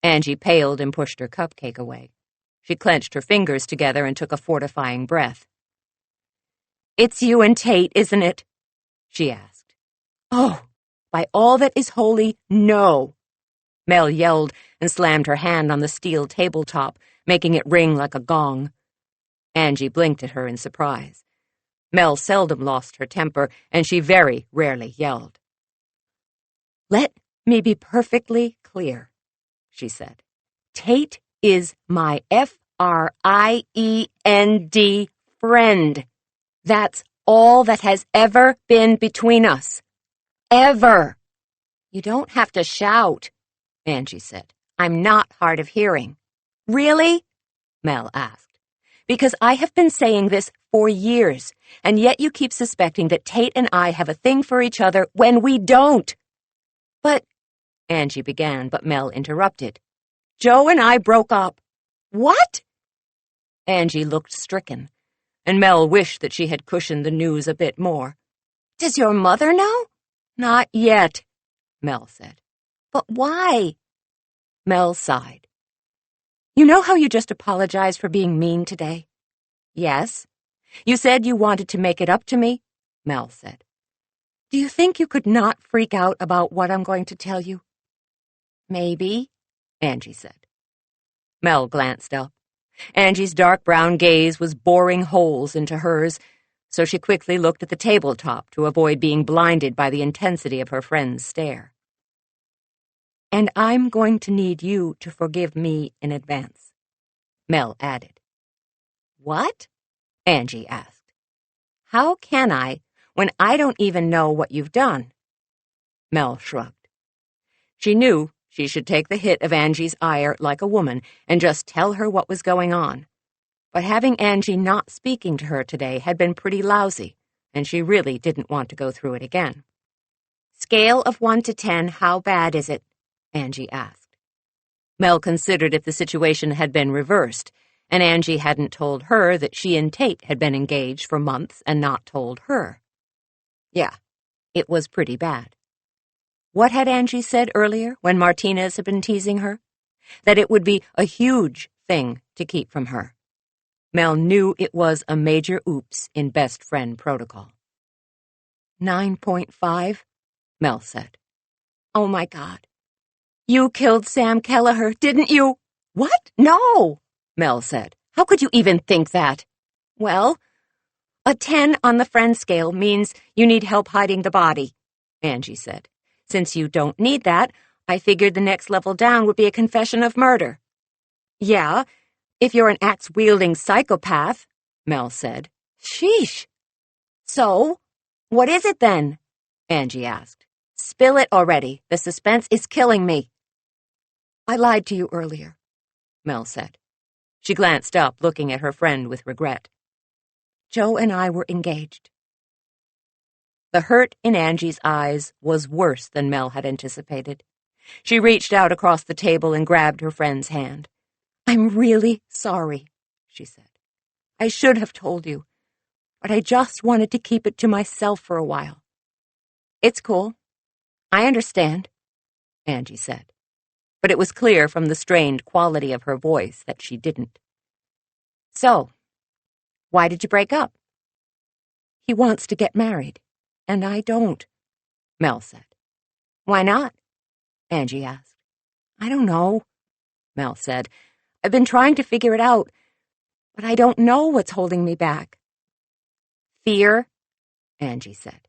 Angie paled and pushed her cupcake away. She clenched her fingers together and took a fortifying breath. It's you and Tate, isn't it? She asked. Oh, by all that is holy, no. Mel yelled and slammed her hand on the steel tabletop, making it ring like a gong. Angie blinked at her in surprise. Mel seldom lost her temper, and she very rarely yelled. Let me be perfectly clear, she said. Tate is my Friend friend. That's all that has ever been between us. Ever. You don't have to shout, Angie said. I'm not hard of hearing. Really? Mel asked. Because I have been saying this for years, and yet you keep suspecting that Tate and I have a thing for each other when we don't. But, Angie began, but Mel interrupted. Joe and I broke up. What? Angie looked stricken, and Mel wished that she had cushioned the news a bit more. Does your mother know? Not yet, Mel said. But why? Mel sighed. You know how you just apologized for being mean today? Yes. You said you wanted to make it up to me? Mel said. Do you think you could not freak out about what I'm going to tell you? Maybe, Angie said. Mel glanced up. Angie's dark brown gaze was boring holes into hers, so she quickly looked at the tabletop to avoid being blinded by the intensity of her friend's stare. And I'm going to need you to forgive me in advance, Mel added. What? Angie asked. How can I when I don't even know what you've done? Mel shrugged. She knew she should take the hit of Angie's ire like a woman and just tell her what was going on. But having Angie not speaking to her today had been pretty lousy, and she really didn't want to go through it again. Scale of 1 to 10, how bad is it? Angie asked. Mel considered if the situation had been reversed, and Angie hadn't told her that she and Tate had been engaged for months and not told her. Yeah, it was pretty bad. What had Angie said earlier when Martinez had been teasing her? That it would be a huge thing to keep from her. Mel knew it was a major oops in best friend protocol. 9.5, Mel said. Oh my God. You killed Sam Kelleher, didn't you? What? No, Mel said. How could you even think that? Well, a 10 on the friend scale means you need help hiding the body, Angie said. Since you don't need that, I figured the next level down would be a confession of murder. Yeah, if you're an axe-wielding psychopath, Mel said. Sheesh. So, what is it then? Angie asked. Spill it already. The suspense is killing me. I lied to you earlier, Mel said. She glanced up, looking at her friend with regret. Joe and I were engaged. The hurt in Angie's eyes was worse than Mel had anticipated. She reached out across the table and grabbed her friend's hand. I'm really sorry, she said. I should have told you, but I just wanted to keep it to myself for a while. It's cool. I understand, Angie said. But it was clear from the strained quality of her voice that she didn't. So, why did you break up? He wants to get married, and I don't, Mel said. Why not? Angie asked. I don't know, Mel said. I've been trying to figure it out, but I don't know what's holding me back. Fear, Angie said.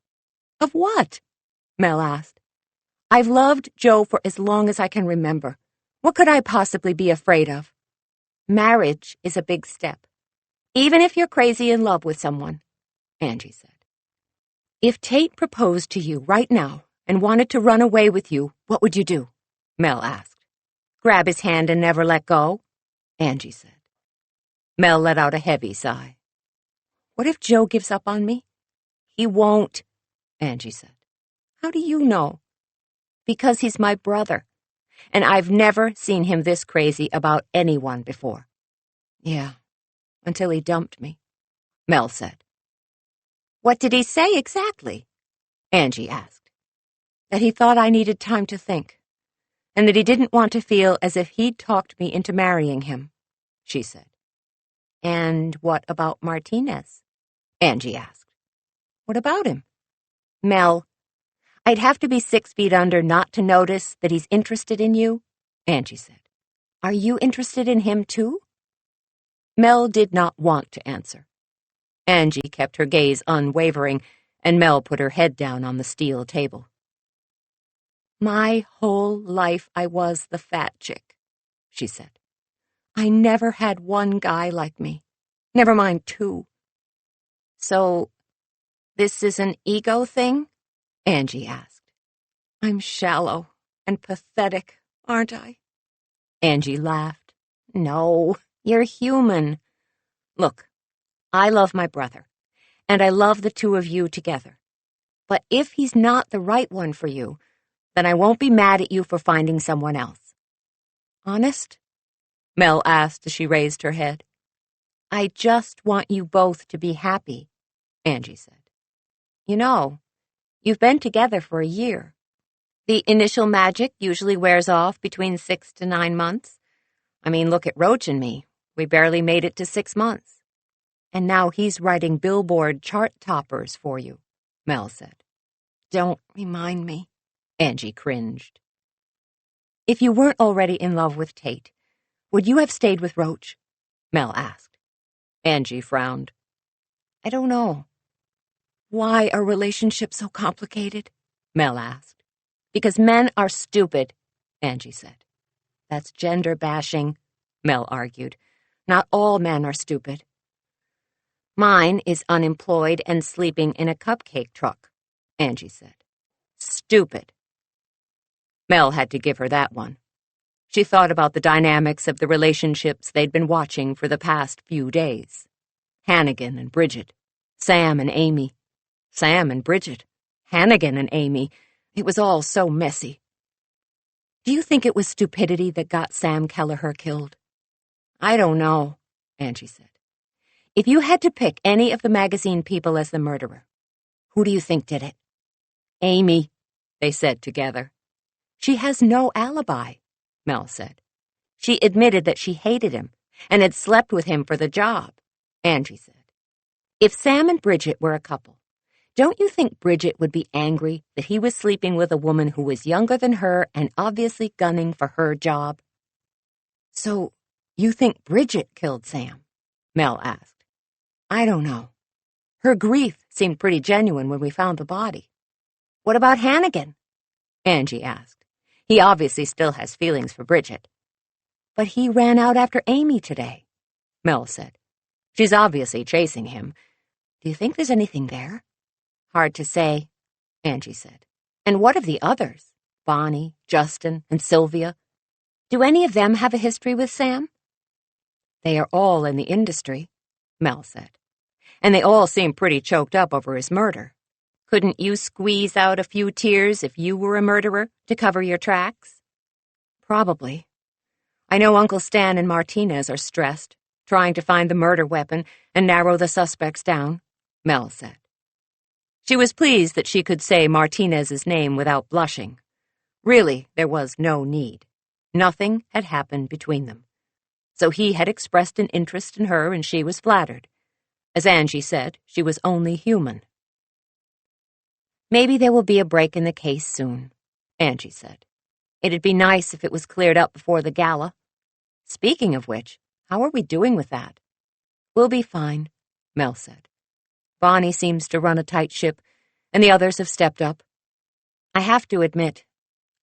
Of what? Mel asked. I've loved Joe for as long as I can remember. What could I possibly be afraid of? Marriage is a big step, even if you're crazy in love with someone, Angie said. If Tate proposed to you right now and wanted to run away with you, what would you do? Mel asked. Grab his hand and never let go, Angie said. Mel let out a heavy sigh. What if Joe gives up on me? He won't, Angie said. How do you know? Because he's my brother, and I've never seen him this crazy about anyone before. Yeah, until he dumped me, Mel said. What did he say exactly? Angie asked. That he thought I needed time to think, and that he didn't want to feel as if he'd talked me into marrying him, she said. And what about Martinez? Angie asked. What about him? Mel, I'd have to be 6 feet under not to notice that he's interested in you, Angie said. Are you interested in him too? Mel did not want to answer. Angie kept her gaze unwavering, and Mel put her head down on the steel table. My whole life I was the fat chick, she said. I never had one guy like me, never mind 2. So, this is an ego thing? Angie asked. I'm shallow and pathetic, aren't I? Angie laughed. No, you're human. Look, I love my brother, and I love the 2 of you together. But if he's not the right one for you, then I won't be mad at you for finding someone else. Honest? Mel asked as she raised her head. I just want you both to be happy, Angie said. You know, you've been together for a year. The initial magic usually wears off between 6 to 9 months. I mean, look at Roach and me. We barely made it to 6 months. And now he's writing Billboard chart toppers for you, Mel said. Don't remind me, Angie cringed. If you weren't already in love with Tate, would you have stayed with Roach? Mel asked. Angie frowned. I don't know. Why are relationships so complicated? Mel asked. Because men are stupid, Angie said. That's gender bashing, Mel argued. Not all men are stupid. Mine is unemployed and sleeping in a cupcake truck, Angie said. Stupid. Mel had to give her that one. She thought about the dynamics of the relationships they'd been watching for the past few days. Hannigan and Bridget, Sam and Amy. Sam and Bridget, Hannigan and Amy. It was all so messy. Do you think it was stupidity that got Sam Kelleher killed? I don't know, Angie said. If you had to pick any of the magazine people as the murderer, who do you think did it? Amy, they said together. She has no alibi, Mel said. She admitted that she hated him and had slept with him for the job, Angie said. If Sam and Bridget were a couple, don't you think Bridget would be angry that he was sleeping with a woman who was younger than her and obviously gunning for her job? So, you think Bridget killed Sam? Mel asked. I don't know. Her grief seemed pretty genuine when we found the body. What about Hannigan? Angie asked. He obviously still has feelings for Bridget. But he ran out after Amy today, Mel said. She's obviously chasing him. Do you think there's anything there? Hard to say, Angie said. And what of the others? Bonnie, Justin, and Sylvia? Do any of them have a history with Sam? They are all in the industry, Mel said. And they all seem pretty choked up over his murder. Couldn't you squeeze out a few tears if you were a murderer to cover your tracks? Probably. I know Uncle Stan and Martinez are stressed, trying to find the murder weapon and narrow the suspects down, Mel said. She was pleased that she could say Martinez's name without blushing. Really, there was no need. Nothing had happened between them. So he had expressed an interest in her and she was flattered. As Angie said, she was only human. Maybe there will be a break in the case soon, Angie said. It'd be nice if it was cleared up before the gala. Speaking of which, how are we doing with that? We'll be fine, Mel said. Bonnie seems to run a tight ship, and the others have stepped up. I have to admit,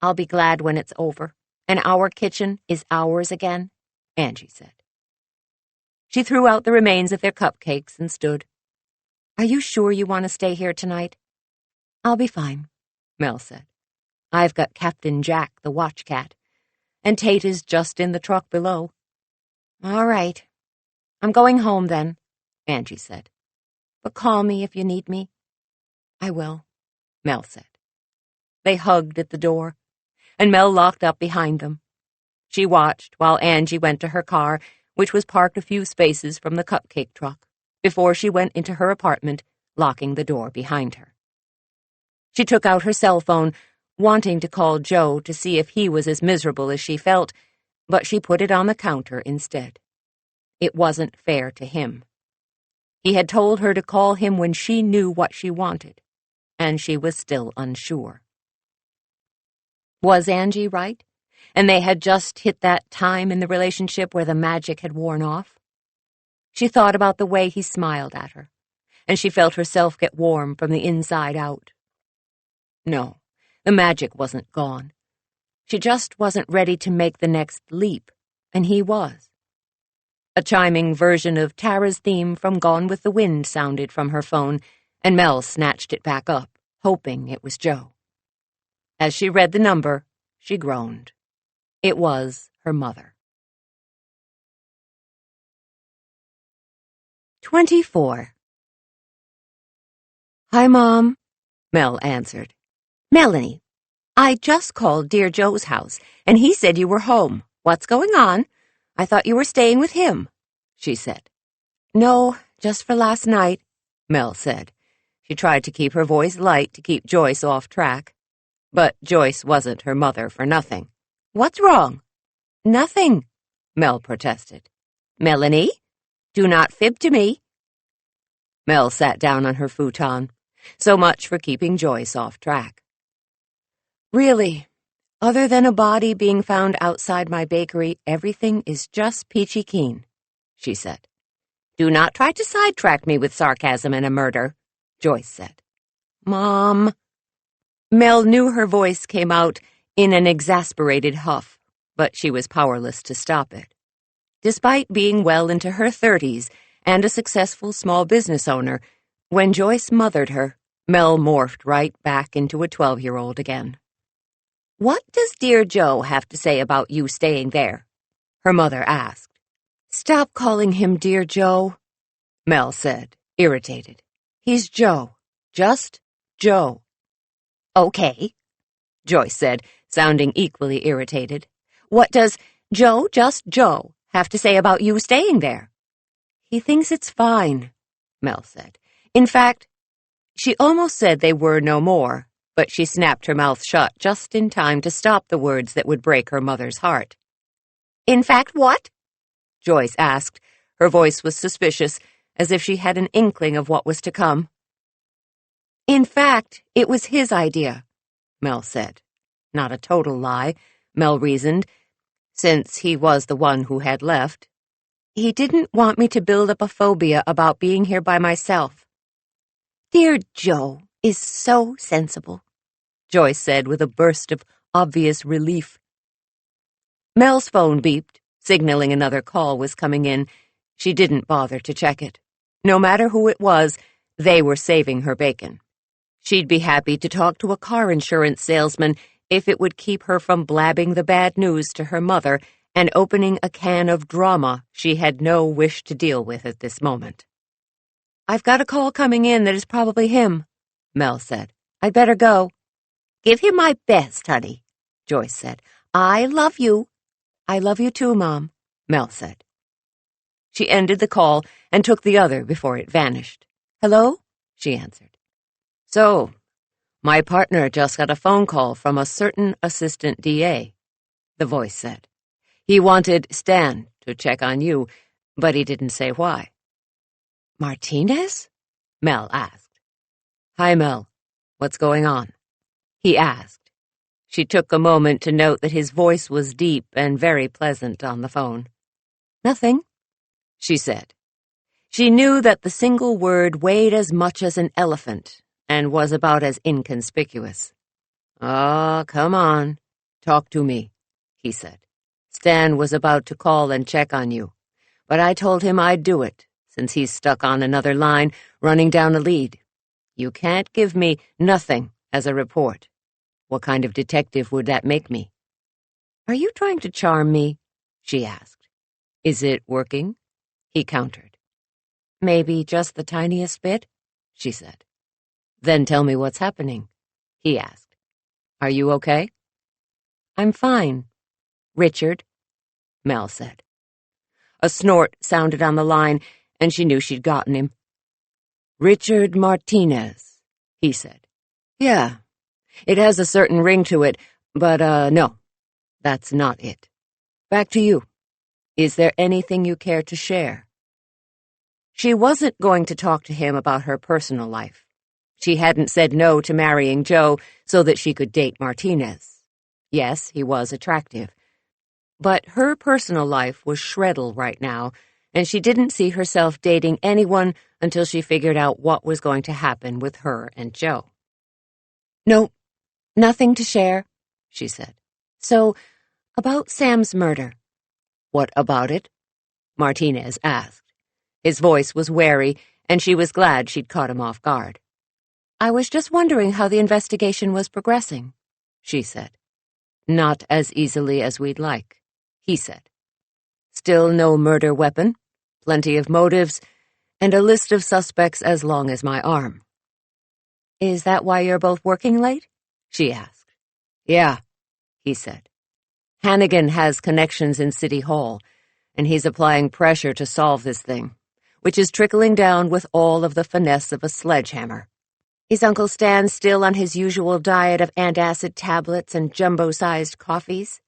I'll be glad when it's over, and our kitchen is ours again, Angie said. She threw out the remains of their cupcakes and stood. Are you sure you want to stay here tonight? I'll be fine, Mel said. I've got Captain Jack, the watch cat, and Tate is just in the truck below. All right. I'm going home then, Angie said. But call me if you need me. I will, Mel said. They hugged at the door, and Mel locked up behind them. She watched while Angie went to her car, which was parked a few spaces from the cupcake truck, before she went into her apartment, locking the door behind her. She took out her cell phone, wanting to call Joe to see if he was as miserable as she felt, but she put it on the counter instead. It wasn't fair to him. He had told her to call him when she knew what she wanted, and she was still unsure. Was Angie right? And they had just hit that time in the relationship where the magic had worn off? She thought about the way he smiled at her, and she felt herself get warm from the inside out. No, the magic wasn't gone. She just wasn't ready to make the next leap, and he was. A chiming version of Tara's theme from Gone with the Wind sounded from her phone, and Mel snatched it back up, hoping it was Joe. As she read the number, she groaned. It was her mother. 24. Hi, Mom, Mel answered. Melanie, I just called Dear Joe's house, and he said you were home. What's going on? I thought you were staying with him, she said. No, just for last night, Mel said. She tried to keep her voice light to keep Joyce off track. But Joyce wasn't her mother for nothing. What's wrong? Nothing, Mel protested. Melanie, do not fib to me. Mel sat down on her futon. So much for keeping Joyce off track. Really, other than a body being found outside my bakery, everything is just peachy keen, she said. Do not try to sidetrack me with sarcasm and a murder, Joyce said. Mom. Mel knew her voice came out in an exasperated huff, but she was powerless to stop it. Despite being well into her 30s and a successful small business owner, when Joyce mothered her, Mel morphed right back into a 12-year-old again. What does Dear Joe have to say about you staying there? Her mother asked. Stop calling him Dear Joe, Mel said, irritated. He's Joe. Just Joe. Okay, Joyce said, sounding equally irritated. What does Joe, just Joe, have to say about you staying there? He thinks it's fine, Mel said. In fact, she almost said they were no more, but she snapped her mouth shut just in time to stop the words that would break her mother's heart. In fact, what? Joyce asked. Her voice was suspicious, as if she had an inkling of what was to come. In fact, it was his idea, Mel said. Not a total lie, Mel reasoned, since he was the one who had left. He didn't want me to build up a phobia about being here by myself. Dear Joe is so sensible, Joyce said with a burst of obvious relief. Mel's phone beeped, signaling another call was coming in. She didn't bother to check it. No matter who it was, they were saving her bacon. She'd be happy to talk to a car insurance salesman if it would keep her from blabbing the bad news to her mother and opening a can of drama she had no wish to deal with at this moment. I've got a call coming in that is probably him, Mel said. I'd better go. Give him my best, honey, Joyce said. I love you. I love you too, Mom, Mel said. She ended the call and took the other before it vanished. Hello? She answered. So, my partner just got a phone call from a certain assistant DA, the voice said. He wanted Stan to check on you, but he didn't say why. Martinez? Mel asked. Hi, Mel. What's going on? He asked. She took a moment to note that his voice was deep and very pleasant on the phone. Nothing, she said. She knew that the single word weighed as much as an elephant and was about as inconspicuous. Oh, come on, "Talk to me," he said. "Stan was about to call and check on you, but I told him I'd do it, since he's stuck on another line, running down a lead. You can't give me nothing as a report. What kind of detective would that make me?" "Are you trying to charm me?" she asked. "Is it working?" he countered. "Maybe just the tiniest bit," she said. "Then tell me what's happening," he asked. "Are you okay?" "I'm fine. Richard," Mel said. A snort sounded on the line, and she knew she'd gotten him. "Richard Martinez," he said. "Yeah, it has a certain ring to it, but, no, that's not it. Back to you. Is there anything you care to share?" She wasn't going to talk to him about her personal life. She hadn't said no to marrying Joe so that she could date Martinez. Yes, he was attractive. But her personal life was shreddle right now, and she didn't see herself dating anyone until she figured out what was going to happen with her and Joe. "No, nothing to share," she said. "So, about Sam's murder." "What about it?" Martinez asked. His voice was wary, and she was glad she'd caught him off guard. "I was just wondering how the investigation was progressing," she said. "Not as easily as we'd like," he said. "Still no murder weapon, plenty of motives, and a list of suspects as long as my arm." "Is that why you're both working late?" she asked. "Yeah," he said. "Hannigan has connections in City Hall, and he's applying pressure to solve this thing, which is trickling down with all of the finesse of a sledgehammer." "Is Uncle Stan still on his usual diet of antacid tablets and jumbo-sized coffees?"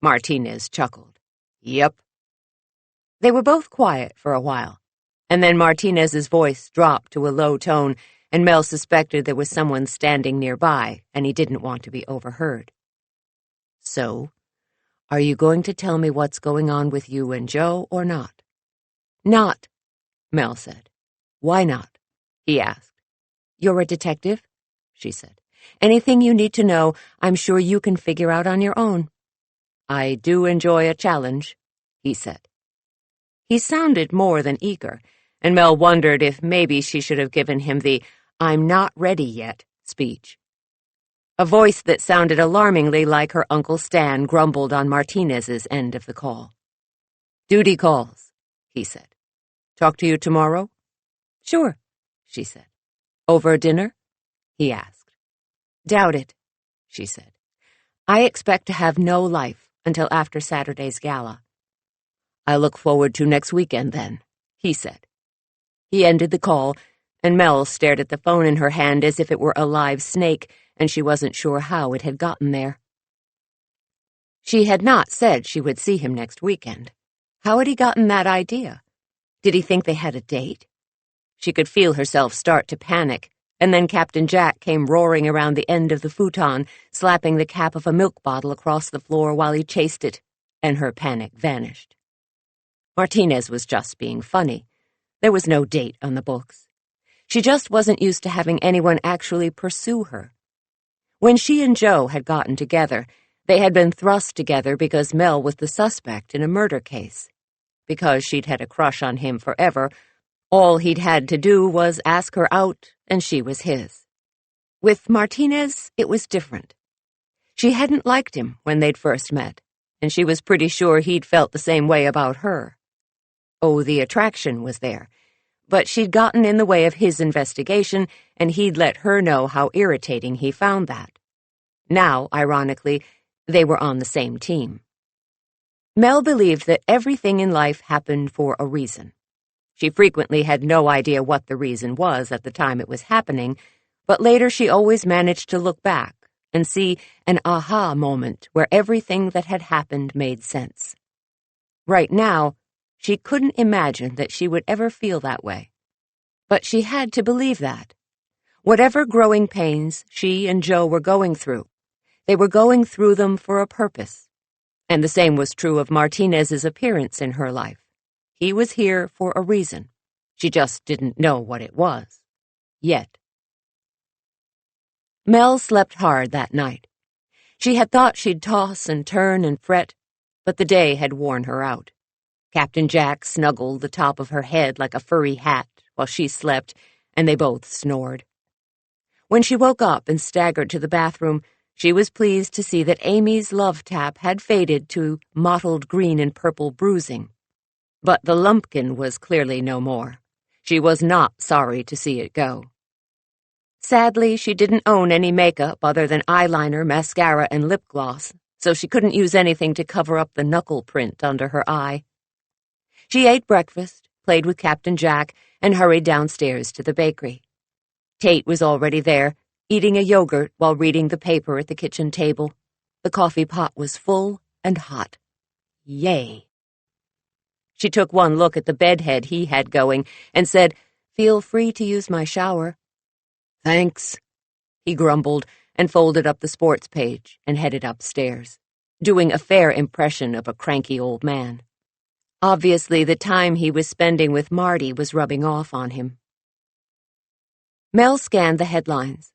Martinez chuckled. "Yep." They were both quiet for a while, and then Martinez's voice dropped to a low tone, and Mel suspected there was someone standing nearby, and he didn't want to be overheard. "So, are you going to tell me what's going on with you and Joe or not?" "Not," Mel said. "Why not?" he asked. "You're a detective," she said. "Anything you need to know, I'm sure you can figure out on your own." "I do enjoy a challenge," he said. He sounded more than eager, and Mel wondered if maybe she should have given him the "I'm not ready yet" speech. A voice that sounded alarmingly like her Uncle Stan grumbled on Martinez's end of the call. "Duty calls," he said. "Talk to you tomorrow?" "Sure," she said. "Over dinner?" he asked. "Doubt it," she said. "I expect to have no life until after Saturday's gala." "I look forward to next weekend, then," he said. He ended the call, and Mel stared at the phone in her hand as if it were a live snake, and she wasn't sure how it had gotten there. She had not said she would see him next weekend. How had he gotten that idea? Did he think they had a date? She could feel herself start to panic, and then Captain Jack came roaring around the end of the futon, slapping the cap of a milk bottle across the floor while he chased it, and her panic vanished. Martinez was just being funny. There was no date on the books. She just wasn't used to having anyone actually pursue her. When she and Joe had gotten together, they had been thrust together because Mel was the suspect in a murder case. Because she'd had a crush on him forever, all he'd had to do was ask her out, and she was his. With Martinez, it was different. She hadn't liked him when they'd first met, and she was pretty sure he'd felt the same way about her. Oh, the attraction was there, but she'd gotten in the way of his investigation, and he'd let her know how irritating he found that. Now, ironically, they were on the same team. Mel believed that everything in life happened for a reason. She frequently had no idea what the reason was at the time it was happening, but later she always managed to look back and see an aha moment where everything that had happened made sense. Right now, she couldn't imagine that she would ever feel that way. But she had to believe that. Whatever growing pains she and Joe were going through, they were going through them for a purpose. And the same was true of Martinez's appearance in her life. He was here for a reason. She just didn't know what it was. Yet. Mel slept hard that night. She had thought she'd toss and turn and fret, but the day had worn her out. Captain Jack snuggled the top of her head like a furry hat while she slept, and they both snored. When she woke up and staggered to the bathroom, she was pleased to see that Amy's love tap had faded to mottled green and purple bruising. But the lumpkin was clearly no more. She was not sorry to see it go. Sadly, she didn't own any makeup other than eyeliner, mascara, and lip gloss, so she couldn't use anything to cover up the knuckle print under her eye. She ate breakfast, played with Captain Jack, and hurried downstairs to the bakery. Tate was already there, eating a yogurt while reading the paper at the kitchen table. The coffee pot was full and hot. Yay! She took one look at the bedhead he had going and said, "Feel free to use my shower." "Thanks," he grumbled and folded up the sports page and headed upstairs, doing a fair impression of a cranky old man. Obviously, the time he was spending with Marty was rubbing off on him. Mel scanned the headlines.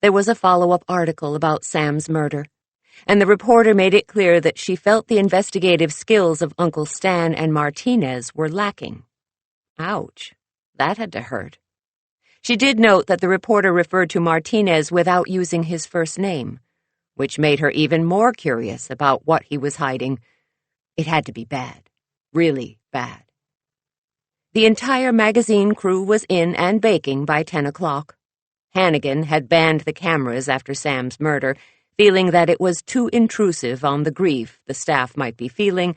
There was a follow-up article about Sam's murder, and the reporter made it clear that she felt the investigative skills of Uncle Stan and Martinez were lacking. Ouch, that had to hurt. She did note that the reporter referred to Martinez without using his first name, which made her even more curious about what he was hiding. It had to be bad, really bad. The entire magazine crew was in and baking by 10 o'clock. Hannigan had banned the cameras after Sam's murder, feeling that it was too intrusive on the grief the staff might be feeling,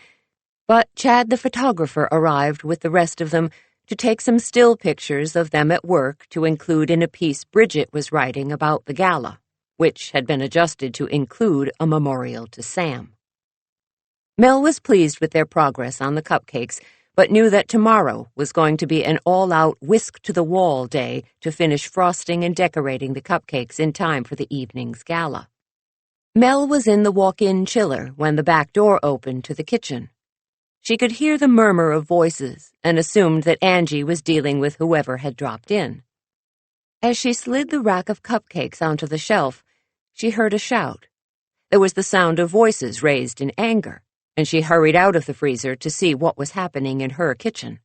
but Chad the photographer arrived with the rest of them to take some still pictures of them at work to include in a piece Bridget was writing about the gala, which had been adjusted to include a memorial to Sam. Mel was pleased with their progress on the cupcakes, but knew that tomorrow was going to be an all-out whisk-to-the-wall day to finish frosting and decorating the cupcakes in time for the evening's gala. Mel was in the walk-in chiller when the back door opened to the kitchen. She could hear the murmur of voices and assumed that Angie was dealing with whoever had dropped in. As she slid the rack of cupcakes onto the shelf, she heard a shout. There was the sound of voices raised in anger, and she hurried out of the freezer to see what was happening in her kitchen.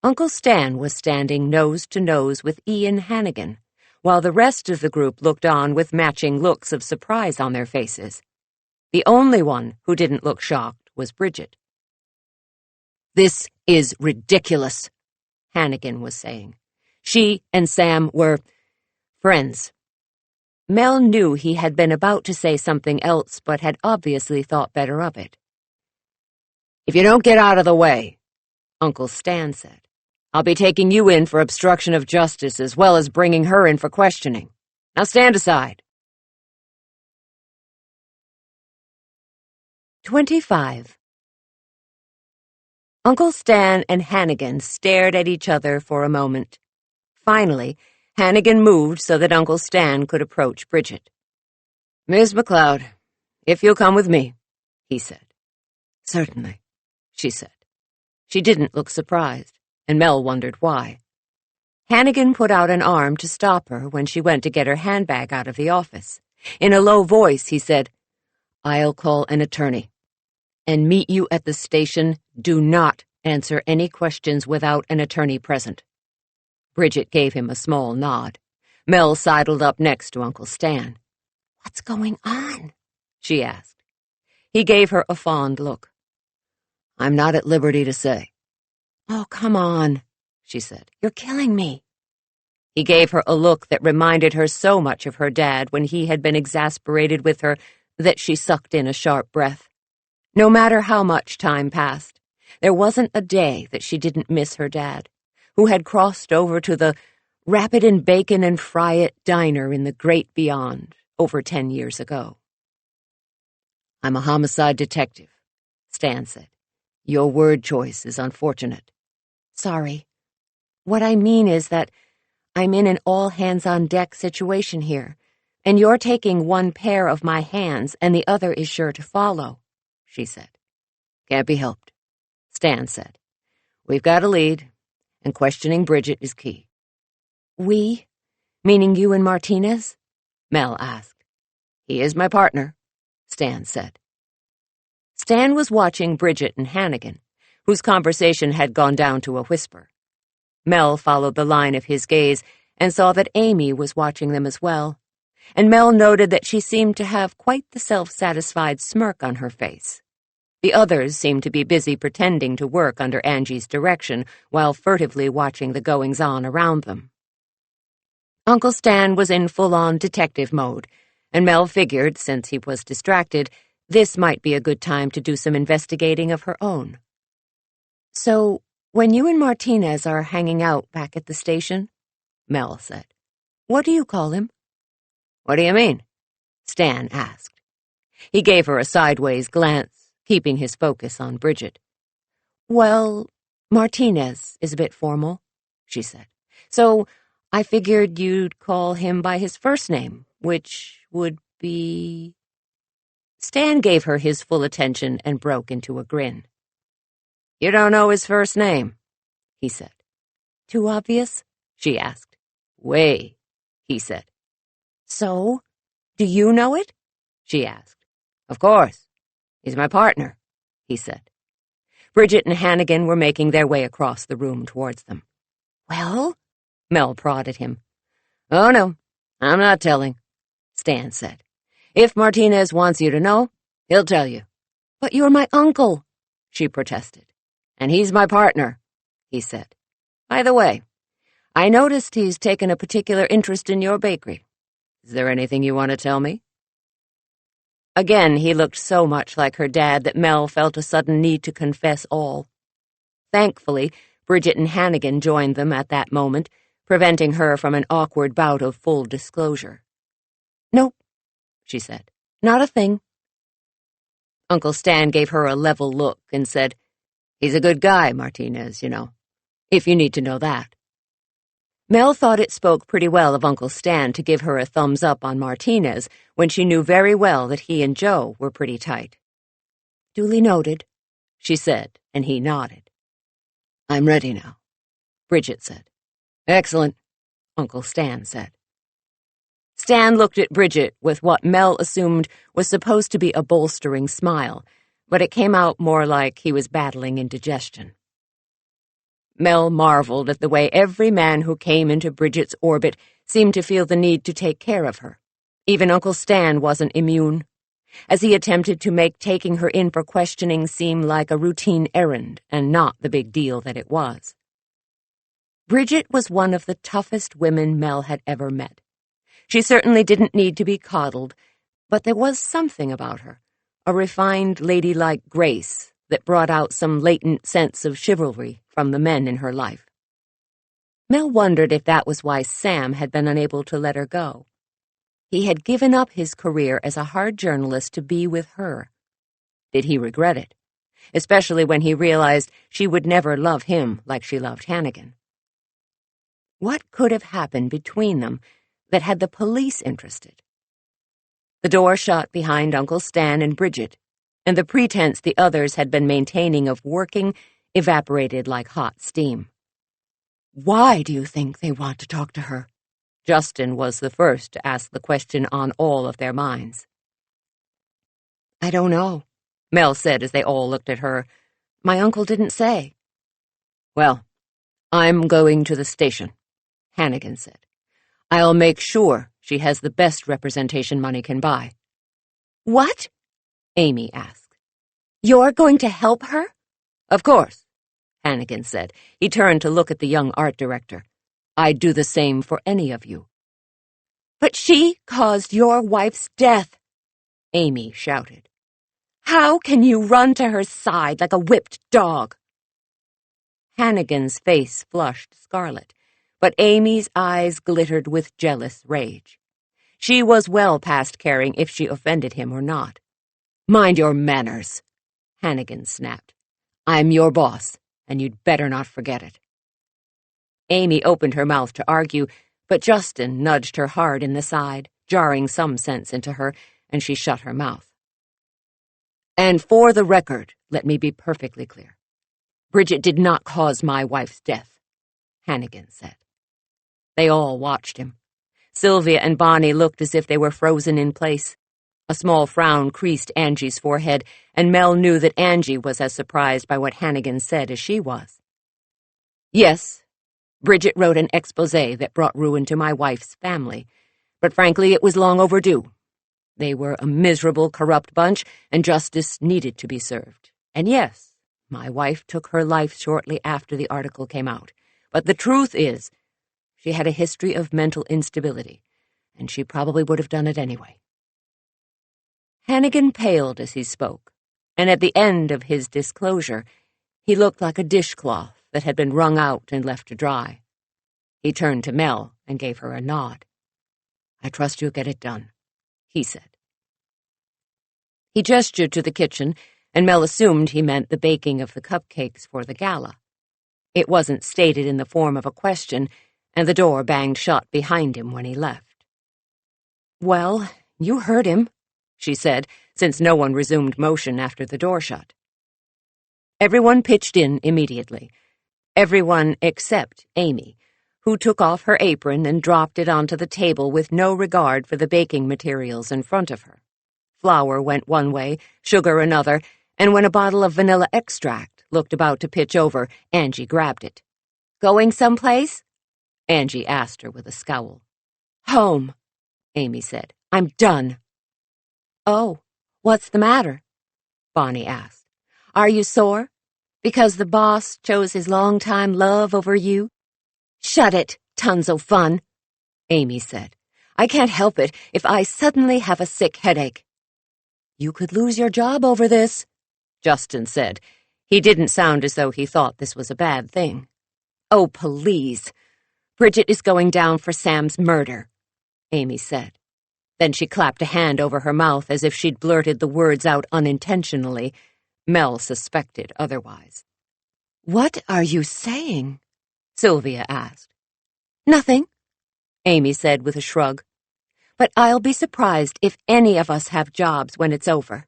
Uncle Stan was standing nose to nose with Ian Hannigan, while the rest of the group looked on with matching looks of surprise on their faces. The only one who didn't look shocked was Bridget. "This is ridiculous," Hannigan was saying. "She and Sam were friends." Mel knew he had been about to say something else, but had obviously thought better of it. "If you don't get out of the way," Uncle Stan said, "I'll be taking you in for obstruction of justice as well as bringing her in for questioning. Now stand aside." 25. Uncle Stan and Hannigan stared at each other for a moment. Finally, Hannigan moved so that Uncle Stan could approach Bridget. "Miss McLeod, if you'll come with me," he said. "Certainly," she said. She didn't look surprised, and Mel wondered why. Hannigan put out an arm to stop her when she went to get her handbag out of the office. In a low voice, he said, "I'll call an attorney and meet you at the station. Do not answer any questions without an attorney present." Bridget gave him a small nod. Mel sidled up next to Uncle Stan. "What's going on?" she asked. He gave her a fond look. "I'm not at liberty to say." "Oh, come on," she said. "You're killing me." He gave her a look that reminded her so much of her dad when he had been exasperated with her that she sucked in a sharp breath. No matter how much time passed, there wasn't a day that she didn't miss her dad, who had crossed over to the Rapid and Bacon and Fry It diner in the great beyond over 10 years ago. "I'm a homicide detective," Stan said. "Your word choice is unfortunate." "Sorry. What I mean is that I'm in an all-hands-on-deck situation here, and you're taking one pair of my hands and the other is sure to follow," she said. "Can't be helped," Stan said. "We've got a lead, and questioning Bridget is key." "We? Meaning you and Martinez?" Mel asked. He is my partner, Stan said. Stan was watching Bridget and Hannigan, whose conversation had gone down to a whisper. Mel followed the line of his gaze and saw that Amy was watching them as well, and Mel noted that she seemed to have quite the self-satisfied smirk on her face. The others seemed to be busy pretending to work under Angie's direction while furtively watching the goings-on around them. Uncle Stan was in full-on detective mode, and Mel figured, since he was distracted, this might be a good time to do some investigating of her own. "So, when you and Martinez are hanging out back at the station," Mel said, "what do you call him?" "What do you mean?" Stan asked. He gave her a sideways glance, keeping his focus on Bridget. "Well, Martinez is a bit formal," she said. "So I figured you'd call him by his first name, which would be—" Stan gave her his full attention and broke into a grin. "You don't know his first name," he said. "Too obvious?" she asked. "Way," he said. "So, do you know it?" she asked. "Of course. He's my partner," he said. Bridget and Hannigan were making their way across the room towards them. "Well?" Mel prodded him. "Oh, no, I'm not telling," Stan said. "If Martinez wants you to know, he'll tell you." "But you're my uncle," she protested. "And he's my partner," he said. "By the way, I noticed he's taken a particular interest in your bakery. Is there anything you want to tell me?" Again, he looked so much like her dad that Mel felt a sudden need to confess all. Thankfully, Bridget and Hannigan joined them at that moment, preventing her from an awkward bout of full disclosure. "Nope," she said. "Not a thing." Uncle Stan gave her a level look and said, "He's a good guy, Martinez, you know, if you need to know that." Mel thought it spoke pretty well of Uncle Stan to give her a thumbs up on Martinez when she knew very well that he and Joe were pretty tight. "Duly noted," she said, and he nodded. "I'm ready now," Bridget said. "Excellent," Uncle Stan said. Stan looked at Bridget with what Mel assumed was supposed to be a bolstering smile, but it came out more like he was battling indigestion. Mel marveled at the way every man who came into Bridget's orbit seemed to feel the need to take care of her. Even Uncle Stan wasn't immune, as he attempted to make taking her in for questioning seem like a routine errand and not the big deal that it was. Bridget was one of the toughest women Mel had ever met. She certainly didn't need to be coddled, but there was something about her, a refined, ladylike grace that brought out some latent sense of chivalry from the men in her life. Mel wondered if that was why Sam had been unable to let her go. He had given up his career as a hard journalist to be with her. Did he regret it? Especially when he realized she would never love him like she loved Hannigan. What could have happened between them that had the police interested? The door shut behind Uncle Stan and Bridget, and the pretense the others had been maintaining of working evaporated like hot steam. "Why do you think they want to talk to her?" Justin was the first to ask the question on all of their minds. "I don't know," Mel said as they all looked at her. "My uncle didn't say." "Well, I'm going to the station," Hannigan said. "I'll make sure she has the best representation money can buy." "What?" Amy asked. "You're going to help her?" "Of course," Hannigan said. He turned to look at the young art director. "I'd do the same for any of you." "But she caused your wife's death," Amy shouted. "How can you run to her side like a whipped dog?" Hannigan's face flushed scarlet, but Amy's eyes glittered with jealous rage. She was well past caring if she offended him or not. "Mind your manners," Hannigan snapped. "I'm your boss, and you'd better not forget it." Amy opened her mouth to argue, but Justin nudged her hard in the side, jarring some sense into her, and she shut her mouth. "And for the record, let me be perfectly clear. Bridget did not cause my wife's death," Hannigan said. They all watched him. Sylvia and Bonnie looked as if they were frozen in place. A small frown creased Angie's forehead, and Mel knew that Angie was as surprised by what Hannigan said as she was. Yes, Bridget wrote an exposé that brought ruin to my wife's family, but frankly it was long overdue. They were a miserable, corrupt bunch, and justice needed to be served. And yes, my wife took her life shortly after the article came out. But the truth is, she had a history of mental instability, and she probably would have done it anyway. Hannigan paled as he spoke, and at the end of his disclosure, he looked like a dishcloth that had been wrung out and left to dry. He turned to Mel and gave her a nod. "I trust you'll get it done," he said. He gestured to the kitchen, and Mel assumed he meant the baking of the cupcakes for the gala. It wasn't stated in the form of a question, and the door banged shut behind him when he left. "Well, you heard him," she said, since no one resumed motion after the door shut. Everyone pitched in immediately. Everyone except Amy, who took off her apron and dropped it onto the table with no regard for the baking materials in front of her. Flour went one way, sugar another, and when a bottle of vanilla extract looked about to pitch over, Angie grabbed it. "Going someplace?" Angie asked her with a scowl. "Home," Amy said. "I'm done." "Oh, what's the matter?" Bonnie asked. "Are you sore? Because the boss chose his longtime love over you?" "Shut it, tons of fun," Amy said. "I can't help it if I suddenly have a sick headache." "You could lose your job over this," Justin said. He didn't sound as though he thought this was a bad thing. "Oh, please. Bridget is going down for Sam's murder," Amy said. Then she clapped a hand over her mouth as if she'd blurted the words out unintentionally. Mel suspected otherwise. "What are you saying?" Sylvia asked. "Nothing," Amy said with a shrug. "But I'll be surprised if any of us have jobs when it's over.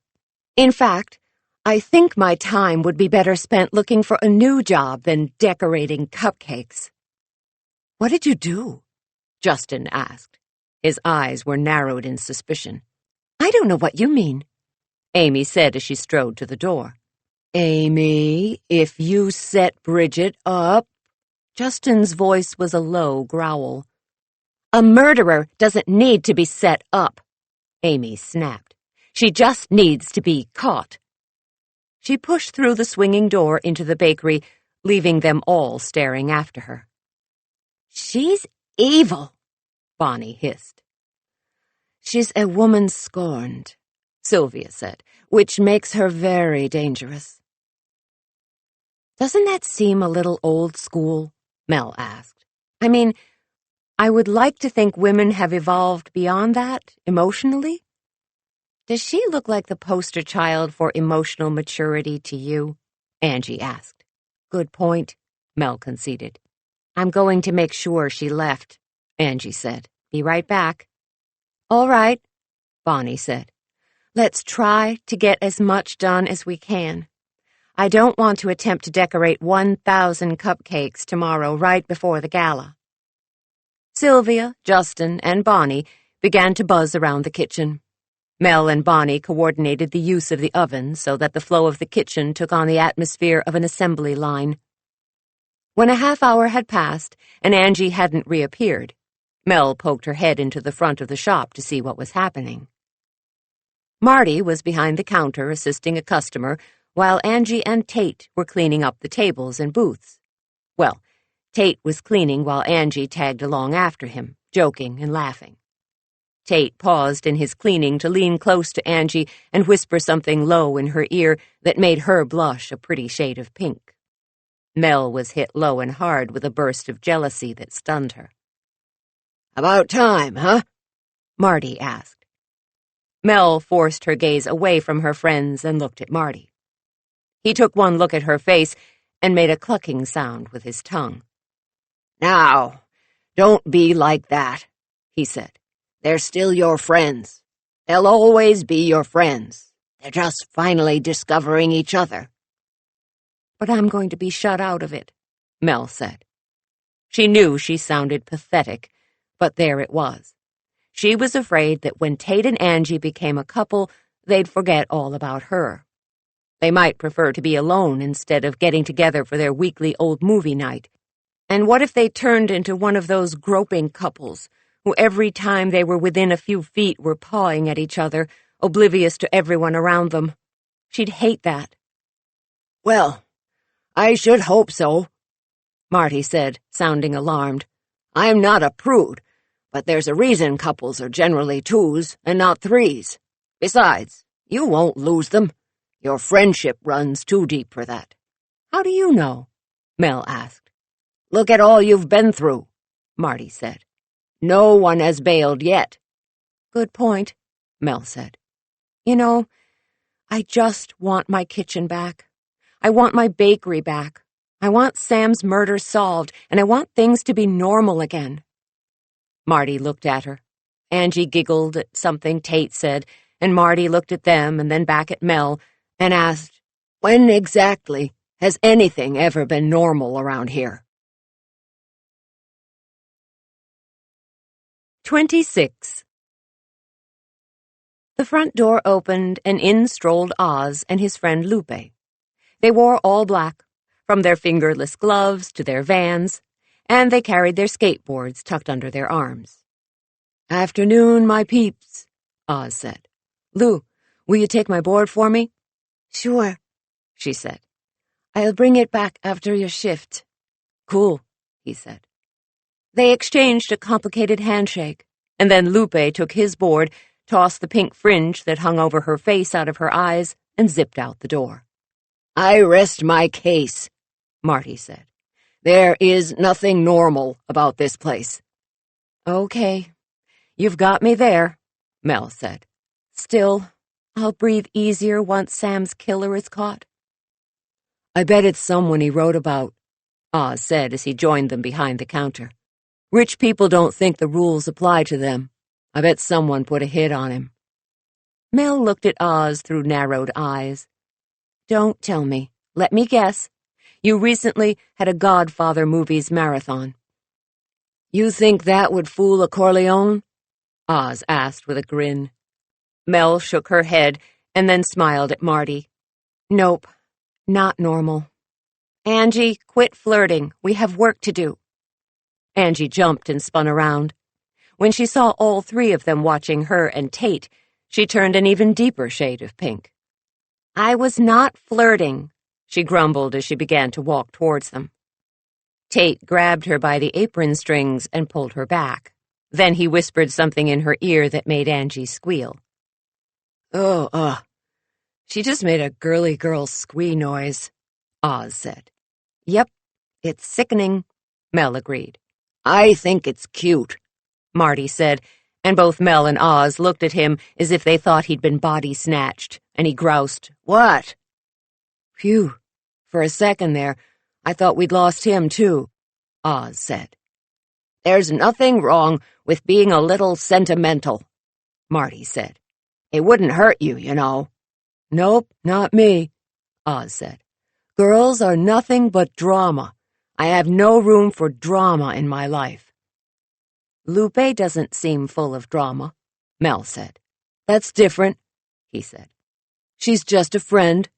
In fact, I think my time would be better spent looking for a new job than decorating cupcakes." "What did you do?" Justin asked. His eyes were narrowed in suspicion. "I don't know what you mean," Amy said as she strode to the door. "Amy, if you set Bridget up—" Justin's voice was a low growl. "A murderer doesn't need to be set up," Amy snapped. "She just needs to be caught." She pushed through the swinging door into the bakery, leaving them all staring after her. "She's evil," Bonnie hissed. "She's a woman scorned," Sylvia said, "which makes her very dangerous." "Doesn't that seem a little old school?" Mel asked. "I mean, I would like to think women have evolved beyond that, emotionally. Does she look like the poster child for emotional maturity to you?" Angie asked. "Good point," Mel conceded. "I'm going to make sure she left," Angie said. "Be right back." "All right," Bonnie said. "Let's try to get as much done as we can. I don't want to attempt to decorate 1,000 cupcakes tomorrow right before the gala." Sylvia, Justin, and Bonnie began to buzz around the kitchen. Mel and Bonnie coordinated the use of the oven so that the flow of the kitchen took on the atmosphere of an assembly line. When a half hour had passed and Angie hadn't reappeared, Mel poked her head into the front of the shop to see what was happening. Marty was behind the counter assisting a customer while Angie and Tate were cleaning up the tables and booths. Well, Tate was cleaning while Angie tagged along after him, joking and laughing. Tate paused in his cleaning to lean close to Angie and whisper something low in her ear that made her blush a pretty shade of pink. Mel was hit low and hard with a burst of jealousy that stunned her. "About time, huh?" Marty asked. Mel forced her gaze away from her friends and looked at Marty. He took one look at her face and made a clucking sound with his tongue. "Now, don't be like that," he said. "They're still your friends. They'll always be your friends. They're just finally discovering each other." "But I'm going to be shut out of it," Mel said. She knew she sounded pathetic, but there it was. She was afraid that when Tate and Angie became a couple, they'd forget all about her. They might prefer to be alone instead of getting together for their weekly old movie night. And what if they turned into one of those groping couples who every time they were within a few feet were pawing at each other, oblivious to everyone around them? She'd hate that. "Well, I should hope so," Marty said, sounding alarmed. "I'm not a prude, but there's a reason couples are generally twos and not threes. Besides, you won't lose them. Your friendship runs too deep for that." "How do you know?" Mel asked. "Look at all you've been through," Marty said. "No one has bailed yet." "Good point," Mel said. "You know, I just want my kitchen back. I want my bakery back. I want Sam's murder solved, and I want things to be normal again." Marty looked at her. Angie giggled at something Tate said, and Marty looked at them and then back at Mel and asked, "When exactly has anything ever been normal around here?" 26. The front door opened, and in strolled Oz and his friend Lupe. They wore all black, from their fingerless gloves to their Vans, and they carried their skateboards tucked under their arms. "Afternoon, my peeps," Oz said. "Lou, will you take my board for me?" "Sure," she said. "I'll bring it back after your shift." "Cool," he said. They exchanged a complicated handshake, and then Lupe took his board, tossed the pink fringe that hung over her face out of her eyes, and zipped out the door. "I rest my case," Marty said. "There is nothing normal about this place." "Okay, you've got me there," Mel said. "Still, I'll breathe easier once Sam's killer is caught." "I bet it's someone he wrote about," Oz said as he joined them behind the counter. "Rich people don't think the rules apply to them. I bet someone put a hit on him." Mel looked at Oz through narrowed eyes. "Don't tell me. Let me guess. You recently had a Godfather movies marathon." "You think that would fool a Corleone?" Oz asked with a grin. Mel shook her head and then smiled at Marty. "Nope, not normal. Angie, quit flirting. We have work to do." Angie jumped and spun around. When she saw all three of them watching her and Tate, she turned an even deeper shade of pink. "I was not flirting," she grumbled as she began to walk towards them. Tate grabbed her by the apron strings and pulled her back. Then he whispered something in her ear that made Angie squeal. "Oh, she just made a girly girl squee noise," Oz said. "Yep, it's sickening," Mel agreed. "I think it's cute," Marty said, and both Mel and Oz looked at him as if they thought he'd been body-snatched, and he groused, "What?" "Phew, for a second there, I thought we'd lost him too," Oz said. "There's nothing wrong with being a little sentimental," Marty said. "It wouldn't hurt you, you know." "Nope, not me," Oz said. "Girls are nothing but drama. I have no room for drama in my life." "Lupe doesn't seem full of drama," Mel said. "That's different," he said. "She's just a friend."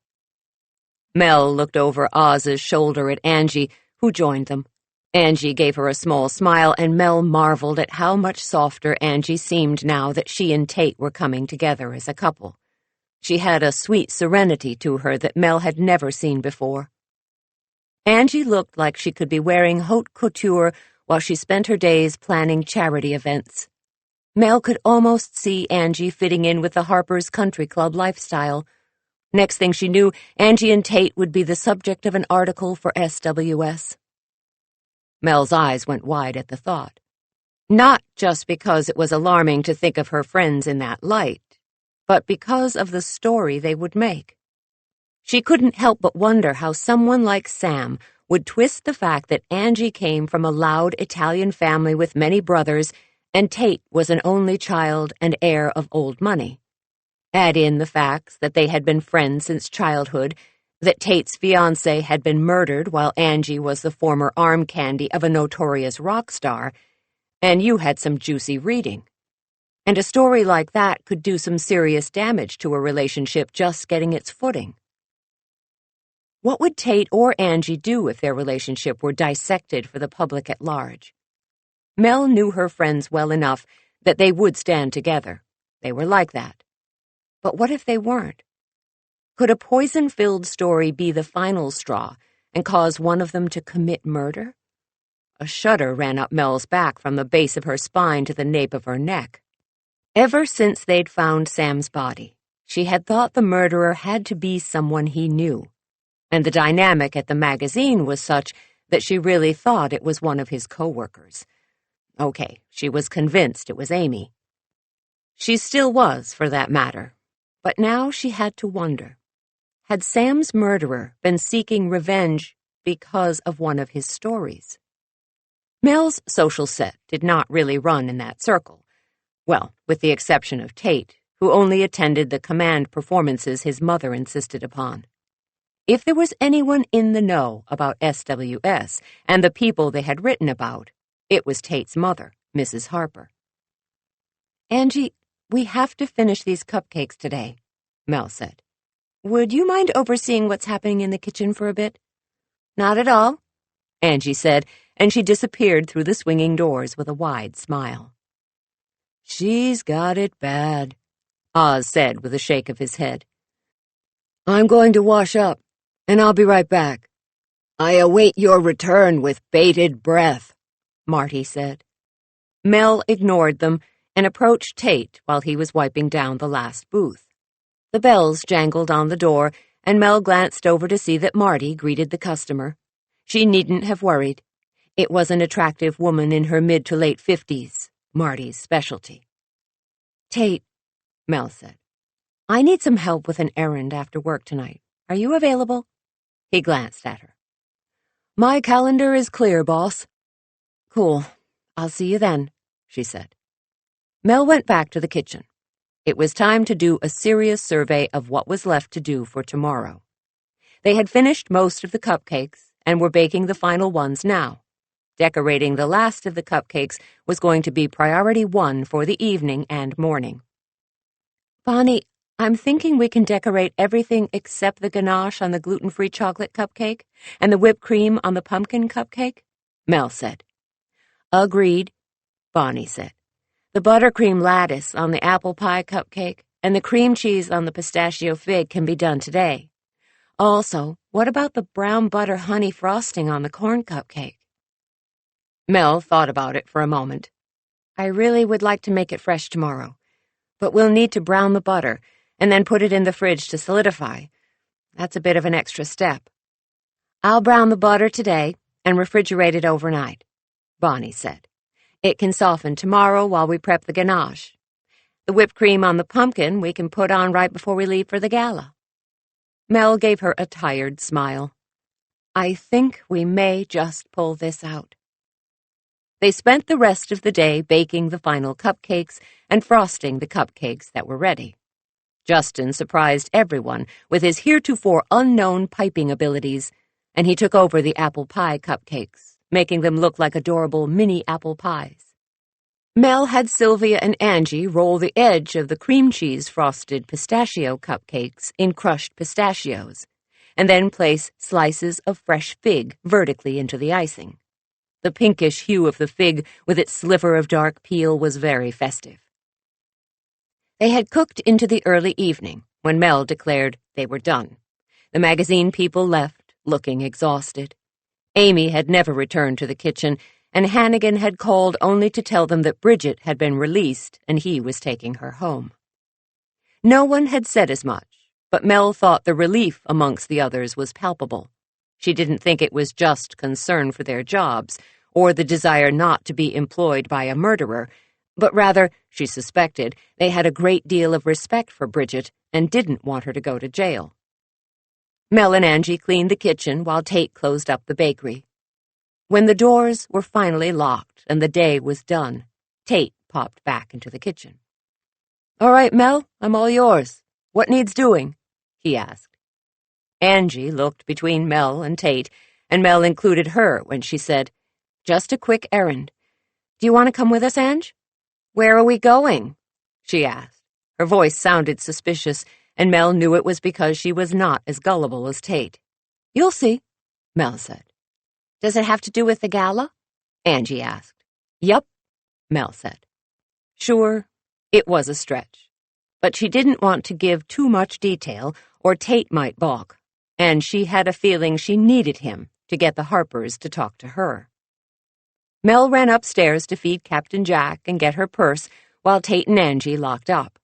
Mel looked over Oz's shoulder at Angie, who joined them. Angie gave her a small smile, and Mel marveled at how much softer Angie seemed now that she and Tate were coming together as a couple. She had a sweet serenity to her that Mel had never seen before. Angie looked like she could be wearing haute couture while she spent her days planning charity events. Mel could almost see Angie fitting in with the Harper's Country Club lifestyle. Next thing she knew, Angie and Tate would be the subject of an article for SWS. Mel's eyes went wide at the thought. Not just because it was alarming to think of her friends in that light, but because of the story they would make. She couldn't help but wonder how someone like Sam would twist the fact that Angie came from a loud Italian family with many brothers and Tate was an only child and heir of old money. Add in the facts that they had been friends since childhood, that Tate's fiancé had been murdered while Angie was the former arm candy of a notorious rock star, and you had some juicy reading. And a story like that could do some serious damage to a relationship just getting its footing. What would Tate or Angie do if their relationship were dissected for the public at large? Mel knew her friends well enough that they would stand together. They were like that. But what if they weren't? Could a poison-filled story be the final straw and cause one of them to commit murder? A shudder ran up Mel's back from the base of her spine to the nape of her neck. Ever since they'd found Sam's body, she had thought the murderer had to be someone he knew, and the dynamic at the magazine was such that she really thought it was one of his co-workers. Okay, she was convinced it was Amy. She still was, for that matter, but now she had to wonder. Had Sam's murderer been seeking revenge because of one of his stories? Mel's social set did not really run in that circle. Well, with the exception of Tate, who only attended the command performances his mother insisted upon. If there was anyone in the know about SWS and the people they had written about, it was Tate's mother, Mrs. Harper. "Angie, we have to finish these cupcakes today," Mel said. "Would you mind overseeing what's happening in the kitchen for a bit?" "Not at all," Angie said, and she disappeared through the swinging doors with a wide smile. "She's got it bad," Oz said with a shake of his head. "I'm going to wash up, and I'll be right back." "I await your return with bated breath," Marty said. Mel ignored them and approached Tate while he was wiping down the last booth. The bells jangled on the door, and Mel glanced over to see that Marty greeted the customer. She needn't have worried. It was an attractive woman in her mid to late 50s, Marty's specialty. "Tate," Mel said, "I need some help with an errand after work tonight. Are you available?" He glanced at her. "My calendar is clear, boss." "Cool. I'll see you then," she said. Mel went back to the kitchen. It was time to do a serious survey of what was left to do for tomorrow. They had finished most of the cupcakes and were baking the final ones now. Decorating the last of the cupcakes was going to be priority 1 for the evening and morning. "Bonnie, I'm thinking we can decorate everything except the ganache on the gluten-free chocolate cupcake and the whipped cream on the pumpkin cupcake," Mel said. "Agreed," Bonnie said. "The buttercream lattice on the apple pie cupcake and the cream cheese on the pistachio fig can be done today. Also, what about the brown butter honey frosting on the corn cupcake?" Mel thought about it for a moment. "I really would like to make it fresh tomorrow, but we'll need to brown the butter and then put it in the fridge to solidify. That's a bit of an extra step." "I'll brown the butter today and refrigerate it overnight," Bonnie said. "It can soften tomorrow while we prep the ganache. The whipped cream on the pumpkin we can put on right before we leave for the gala." Mel gave her a tired smile. "I think we may just pull this out." They spent the rest of the day baking the final cupcakes and frosting the cupcakes that were ready. Justin surprised everyone with his heretofore unknown piping abilities, and he took over the apple pie cupcakes, making them look like adorable mini apple pies. Mel had Sylvia and Angie roll the edge of the cream cheese frosted pistachio cupcakes in crushed pistachios, and then place slices of fresh fig vertically into the icing. The pinkish hue of the fig with its sliver of dark peel was very festive. They had cooked into the early evening when Mel declared they were done. The magazine people left, looking exhausted. Amy had never returned to the kitchen, and Hannigan had called only to tell them that Bridget had been released and he was taking her home. No one had said as much, but Mel thought the relief amongst the others was palpable. She didn't think it was just concern for their jobs or the desire not to be employed by a murderer, but rather, she suspected, they had a great deal of respect for Bridget and didn't want her to go to jail. Mel and Angie cleaned the kitchen while Tate closed up the bakery. When the doors were finally locked and the day was done, Tate popped back into the kitchen. "All right, Mel, I'm all yours. What needs doing?" he asked. Angie looked between Mel and Tate, and Mel included her when she said, "Just a quick errand. Do you want to come with us, Ange?" "Where are we going?" she asked. Her voice sounded suspicious, and Mel knew it was because she was not as gullible as Tate. "You'll see," Mel said. "Does it have to do with the gala?" Angie asked. "Yup," Mel said. Sure, it was a stretch, but she didn't want to give too much detail or Tate might balk, and she had a feeling she needed him to get the Harpers to talk to her. Mel ran upstairs to feed Captain Jack and get her purse while Tate and Angie locked up.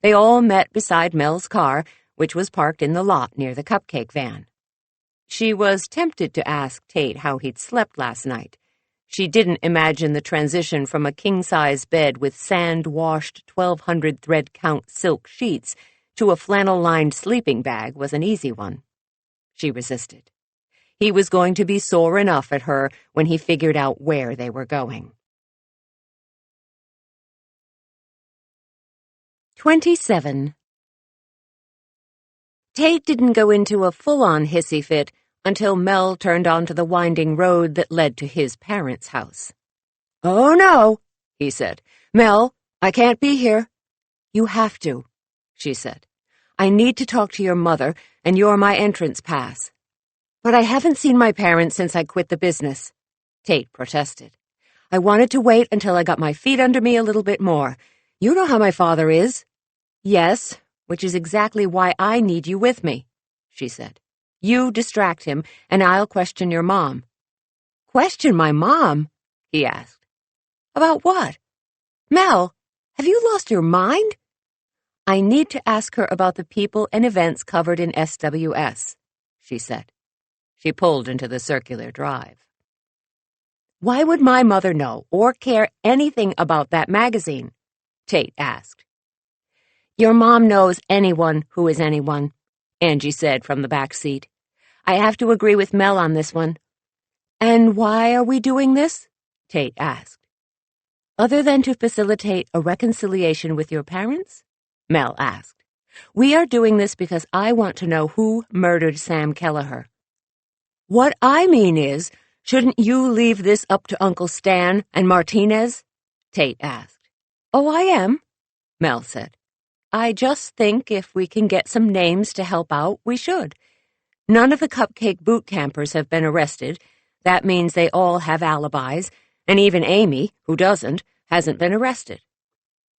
They all met beside Mel's car, which was parked in the lot near the cupcake van. She was tempted to ask Tate how he'd slept last night. She didn't imagine the transition from a king-size bed with sand-washed 1,200 thread-count silk sheets to a flannel-lined sleeping bag was an easy one. She resisted. He was going to be sore enough at her when he figured out where they were going. 27. Tate didn't go into a full-on hissy fit until Mel turned onto the winding road that led to his parents' house. "Oh, no," he said. "Mel, I can't be here." "You have to," she said. "I need to talk to your mother, and you're my entrance pass." "But I haven't seen my parents since I quit the business," Tate protested. "I wanted to wait until I got my feet under me a little bit more. You know how my father is." "Yes, which is exactly why I need you with me," she said. "You distract him, and I'll question your mom." "Question my mom?" he asked. "About what? Mel, have you lost your mind?" "I need to ask her about the people and events covered in SWS," she said. She pulled into the circular drive. "Why would my mother know or care anything about that magazine?" Tate asked. "Your mom knows anyone who is anyone," Angie said from the back seat. "I have to agree with Mel on this one." "And why are we doing this?" Tate asked. "Other than to facilitate a reconciliation with your parents?" Mel asked. "We are doing this because I want to know who murdered Sam Kelleher." "What I mean is, shouldn't you leave this up to Uncle Stan and Martinez?" Tate asked. "Oh, I am," Mel said. "I just think if we can get some names to help out, we should. None of the cupcake boot campers have been arrested. That means they all have alibis, and even Amy, who doesn't, hasn't been arrested."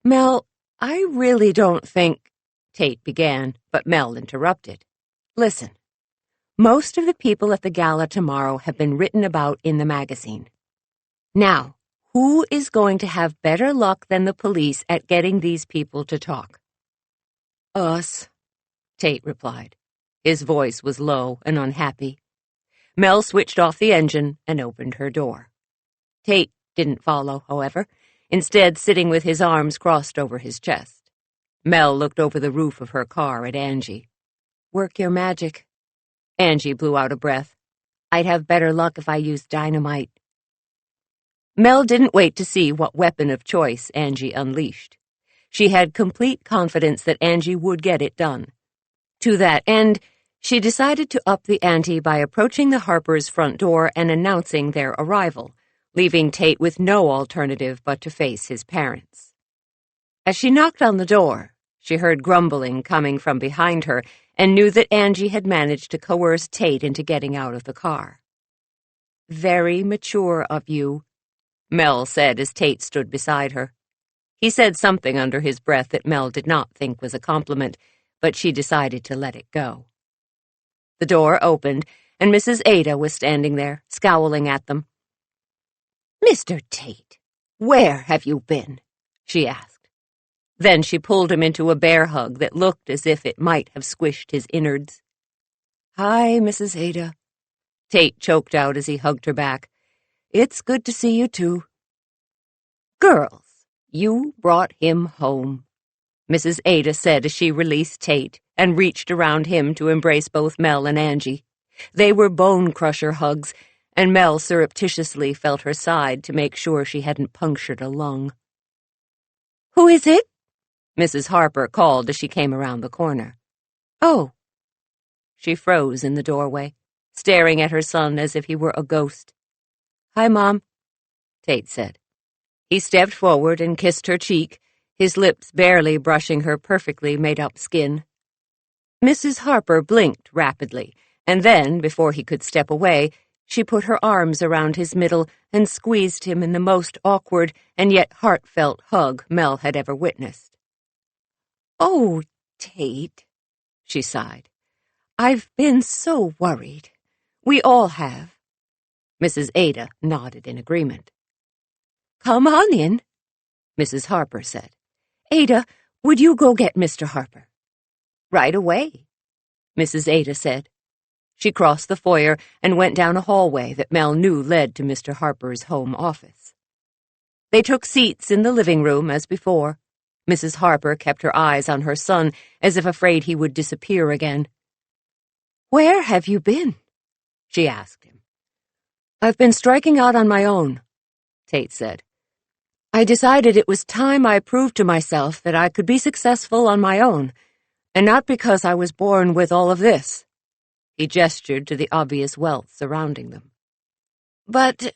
"Mel, I really don't think—" Tate began, but Mel interrupted. "Listen, most of the people at the gala tomorrow have been written about in the magazine. Now, who is going to have better luck than the police at getting these people to talk?" "Us," Tate replied. His voice was low and unhappy. Mel switched off the engine and opened her door. Tate didn't follow, however, instead sitting with his arms crossed over his chest. Mel looked over the roof of her car at Angie. "Work your magic." Angie blew out a breath. "I'd have better luck if I used dynamite." Mel didn't wait to see what weapon of choice Angie unleashed. She had complete confidence that Angie would get it done. To that end, she decided to up the ante by approaching the Harpers' front door and announcing their arrival, leaving Tate with no alternative but to face his parents. As she knocked on the door, she heard grumbling coming from behind her and knew that Angie had managed to coerce Tate into getting out of the car. "Very mature of you," Mel said as Tate stood beside her. He said something under his breath that Mel did not think was a compliment, but she decided to let it go. The door opened, and Mrs. Ada was standing there, scowling at them. "Mr. Tate, where have you been?" she asked. Then she pulled him into a bear hug that looked as if it might have squished his innards. "Hi, Mrs. Ada," Tate choked out as he hugged her back. "It's good to see you, too." "Girls, you brought him home," Mrs. Ada said as she released Tate and reached around him to embrace both Mel and Angie. They were bone-crusher hugs, and Mel surreptitiously felt her side to make sure she hadn't punctured a lung. "Who is it?" Mrs. Harper called as she came around the corner. "Oh." She froze in the doorway, staring at her son as if he were a ghost. "Hi, Mom," Tate said. He stepped forward and kissed her cheek, his lips barely brushing her perfectly made-up skin. Mrs. Harper blinked rapidly, and then, before he could step away, she put her arms around his middle and squeezed him in the most awkward and yet heartfelt hug Mel had ever witnessed. "Oh, Tate," she sighed. "I've been so worried. We all have." Mrs. Ada nodded in agreement. "Come on in," Mrs. Harper said. "Ada, would you go get Mr. Harper?" "Right away," Mrs. Ada said. She crossed the foyer and went down a hallway that Mel knew led to Mr. Harper's home office. They took seats in the living room as before. Mrs. Harper kept her eyes on her son as if afraid he would disappear again. "Where have you been?" she asked him. "I've been striking out on my own," Tate said. "I decided it was time I proved to myself that I could be successful on my own, and not because I was born with all of this." He gestured to the obvious wealth surrounding them. "But,"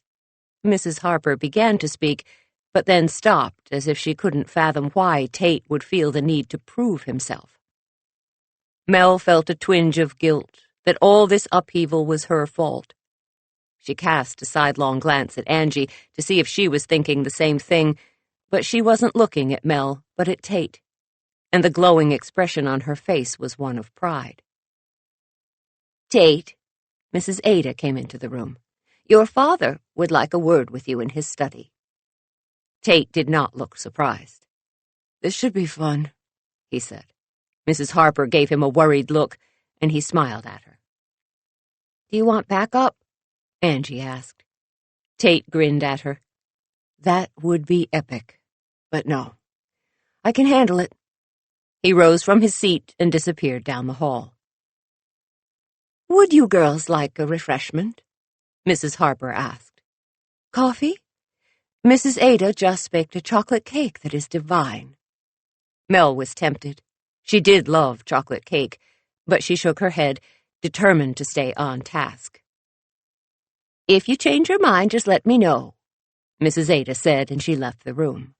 Mrs. Harper began to speak, but then stopped as if she couldn't fathom why Tate would feel the need to prove himself. Mel felt a twinge of guilt that all this upheaval was her fault. She cast a sidelong glance at Angie to see if she was thinking the same thing, but she wasn't looking at Mel, but at Tate, and the glowing expression on her face was one of pride. "Tate," Mrs. Ada came into the room. "Your father would like a word with you in his study." Tate did not look surprised. "This should be fun," he said. Mrs. Harper gave him a worried look, and he smiled at her. "Do you want backup?" Angie asked. Tate grinned at her. "That would be epic. But no, I can handle it." He rose from his seat and disappeared down the hall. "Would you girls like a refreshment?" Mrs. Harper asked. "Coffee? Mrs. Ada just baked a chocolate cake that is divine." Mel was tempted. She did love chocolate cake, but she shook her head, determined to stay on task. "If you change your mind, just let me know," Mrs. Ada said, and she left the room.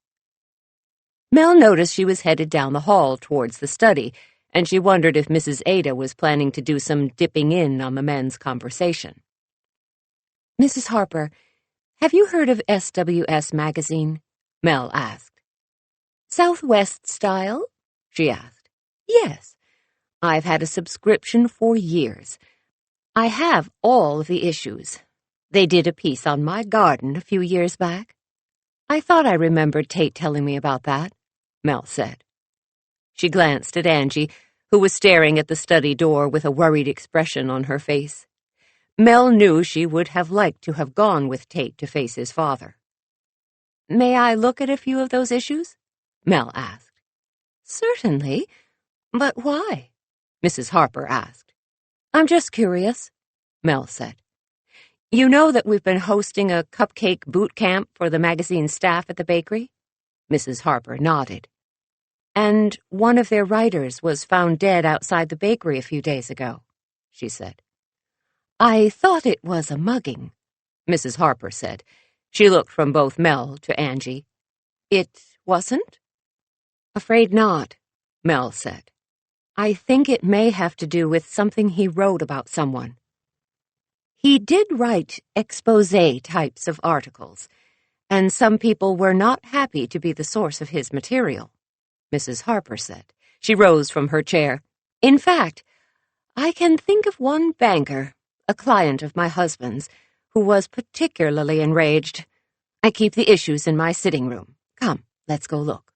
Mel noticed she was headed down the hall towards the study, and she wondered if Mrs. Ada was planning to do some dipping in on the men's conversation. "Mrs. Harper, have you heard of SWS magazine?" Mel asked. "Southwest style?" she asked. "Yes. I've had a subscription for years. I have all of the issues. They did a piece on my garden a few years back." "I thought I remembered Tate telling me about that," Mel said. She glanced at Angie, who was staring at the study door with a worried expression on her face. Mel knew she would have liked to have gone with Tate to face his father. "May I look at a few of those issues?" Mel asked. "Certainly. But why?" Mrs. Harper asked. "I'm just curious," Mel said. "You know that we've been hosting a cupcake boot camp for the magazine staff at the bakery?" Mrs. Harper nodded. "And one of their writers was found dead outside the bakery a few days ago," she said. "I thought it was a mugging," Mrs. Harper said. She looked from both Mel to Angie. "It wasn't?" "Afraid not," Mel said. "I think it may have to do with something he wrote about someone." "He did write exposé types of articles, and some people were not happy to be the source of his material," Mrs. Harper said. She rose from her chair. "In fact, I can think of one banker, a client of my husband's, who was particularly enraged. I keep the issues in my sitting room. Come, let's go look."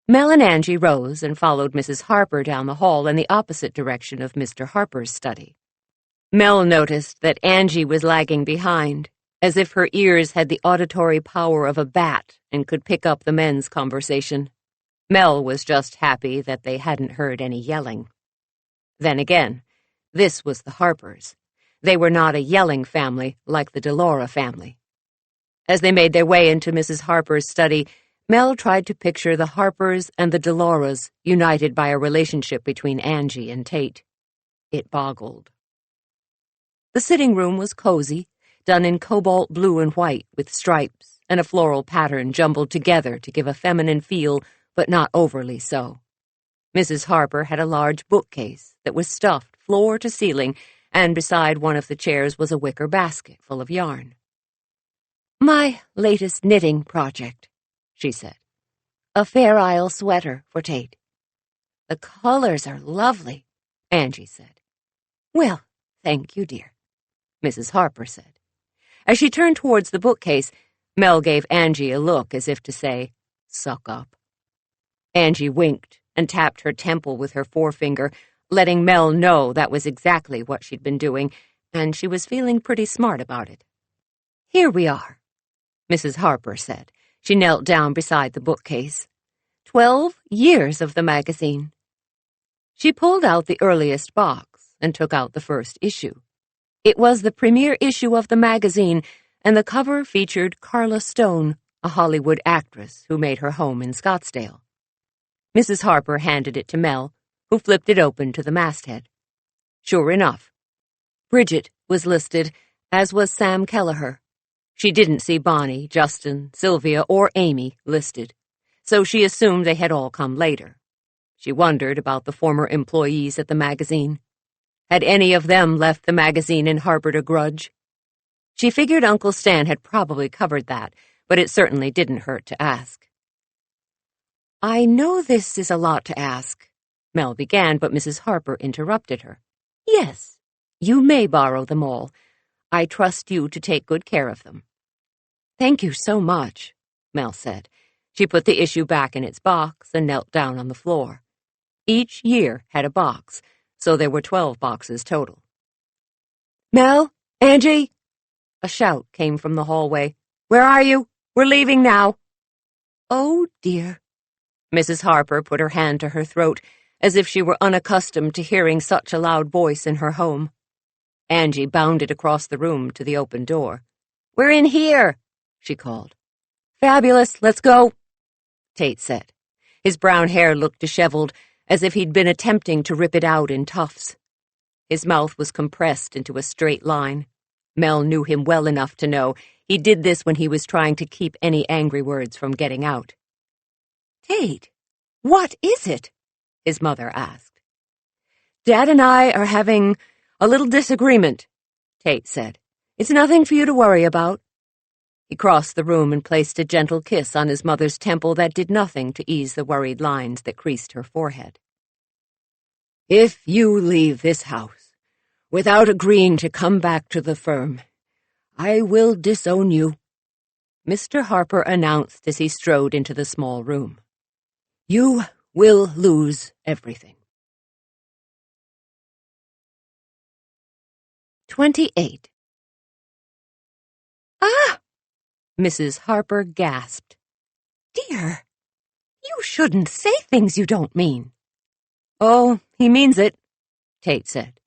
Mel and Angie rose and followed Mrs. Harper down the hall in the opposite direction of Mr. Harper's study. Mel noticed that Angie was lagging behind, as if her ears had the auditory power of a bat and could pick up the men's conversation. Mel was just happy that they hadn't heard any yelling. Then again, this was the Harpers. They were not a yelling family like the DeLaura family. As they made their way into Mrs. Harper's study, Mel tried to picture the Harpers and the DeLauras united by a relationship between Angie and Tate. It boggled. The sitting room was cozy, done in cobalt blue and white with stripes, and a floral pattern jumbled together to give a feminine feel, but not overly so. Mrs. Harper had a large bookcase that was stuffed floor to ceiling, and beside one of the chairs was a wicker basket full of yarn. "My latest knitting project," she said. "A Fair Isle sweater for Tate." "The colors are lovely," Angie said. "Well, thank you, dear," Mrs. Harper said. As she turned towards the bookcase, Mel gave Angie a look as if to say, "Suck up." Angie winked and tapped her temple with her forefinger, letting Mel know that was exactly what she'd been doing, and she was feeling pretty smart about it. "Here we are," Mrs. Harper said. She knelt down beside the bookcase. 12 years of the magazine. She pulled out the earliest box and took out the first issue. It was the premiere issue of the magazine, and the cover featured Carla Stone, a Hollywood actress who made her home in Scottsdale. Mrs. Harper handed it to Mel, who flipped it open to the masthead. Sure enough, Bridget was listed, as was Sam Kelleher. She didn't see Bonnie, Justin, Sylvia, or Amy listed, so she assumed they had all come later. She wondered about the former employees at the magazine. Had any of them left the magazine and harbored a grudge? She figured Uncle Stan had probably covered that, but it certainly didn't hurt to ask. "I know this is a lot to ask," Mel began, but Mrs. Harper interrupted her. "Yes, you may borrow them all. I trust you to take good care of them." "Thank you so much," Mel said. She put the issue back in its box and knelt down on the floor. Each year had a box, so there were 12 boxes total. "Mel? Angie?" A shout came from the hallway. "Where are you? We're leaving now." "Oh, dear." Mrs. Harper put her hand to her throat, as if she were unaccustomed to hearing such a loud voice in her home. Angie bounded across the room to the open door. "We're in here," she called. "Fabulous, let's go," Tate said. His brown hair looked disheveled, as if he'd been attempting to rip it out in tufts. His mouth was compressed into a straight line. Mel knew him well enough to know he did this when he was trying to keep any angry words from getting out. "Tate, what is it?" his mother asked. "Dad and I are having a little disagreement," Tate said. "It's nothing for you to worry about." He crossed the room and placed a gentle kiss on his mother's temple that did nothing to ease the worried lines that creased her forehead. "If you leave this house without agreeing to come back to the firm, I will disown you," Mr. Harper announced as he strode into the small room. "You will lose everything." 28. "Ah!" Mrs. Harper gasped. "Dear, you shouldn't say things you don't mean." "Oh, he means it," Tate said.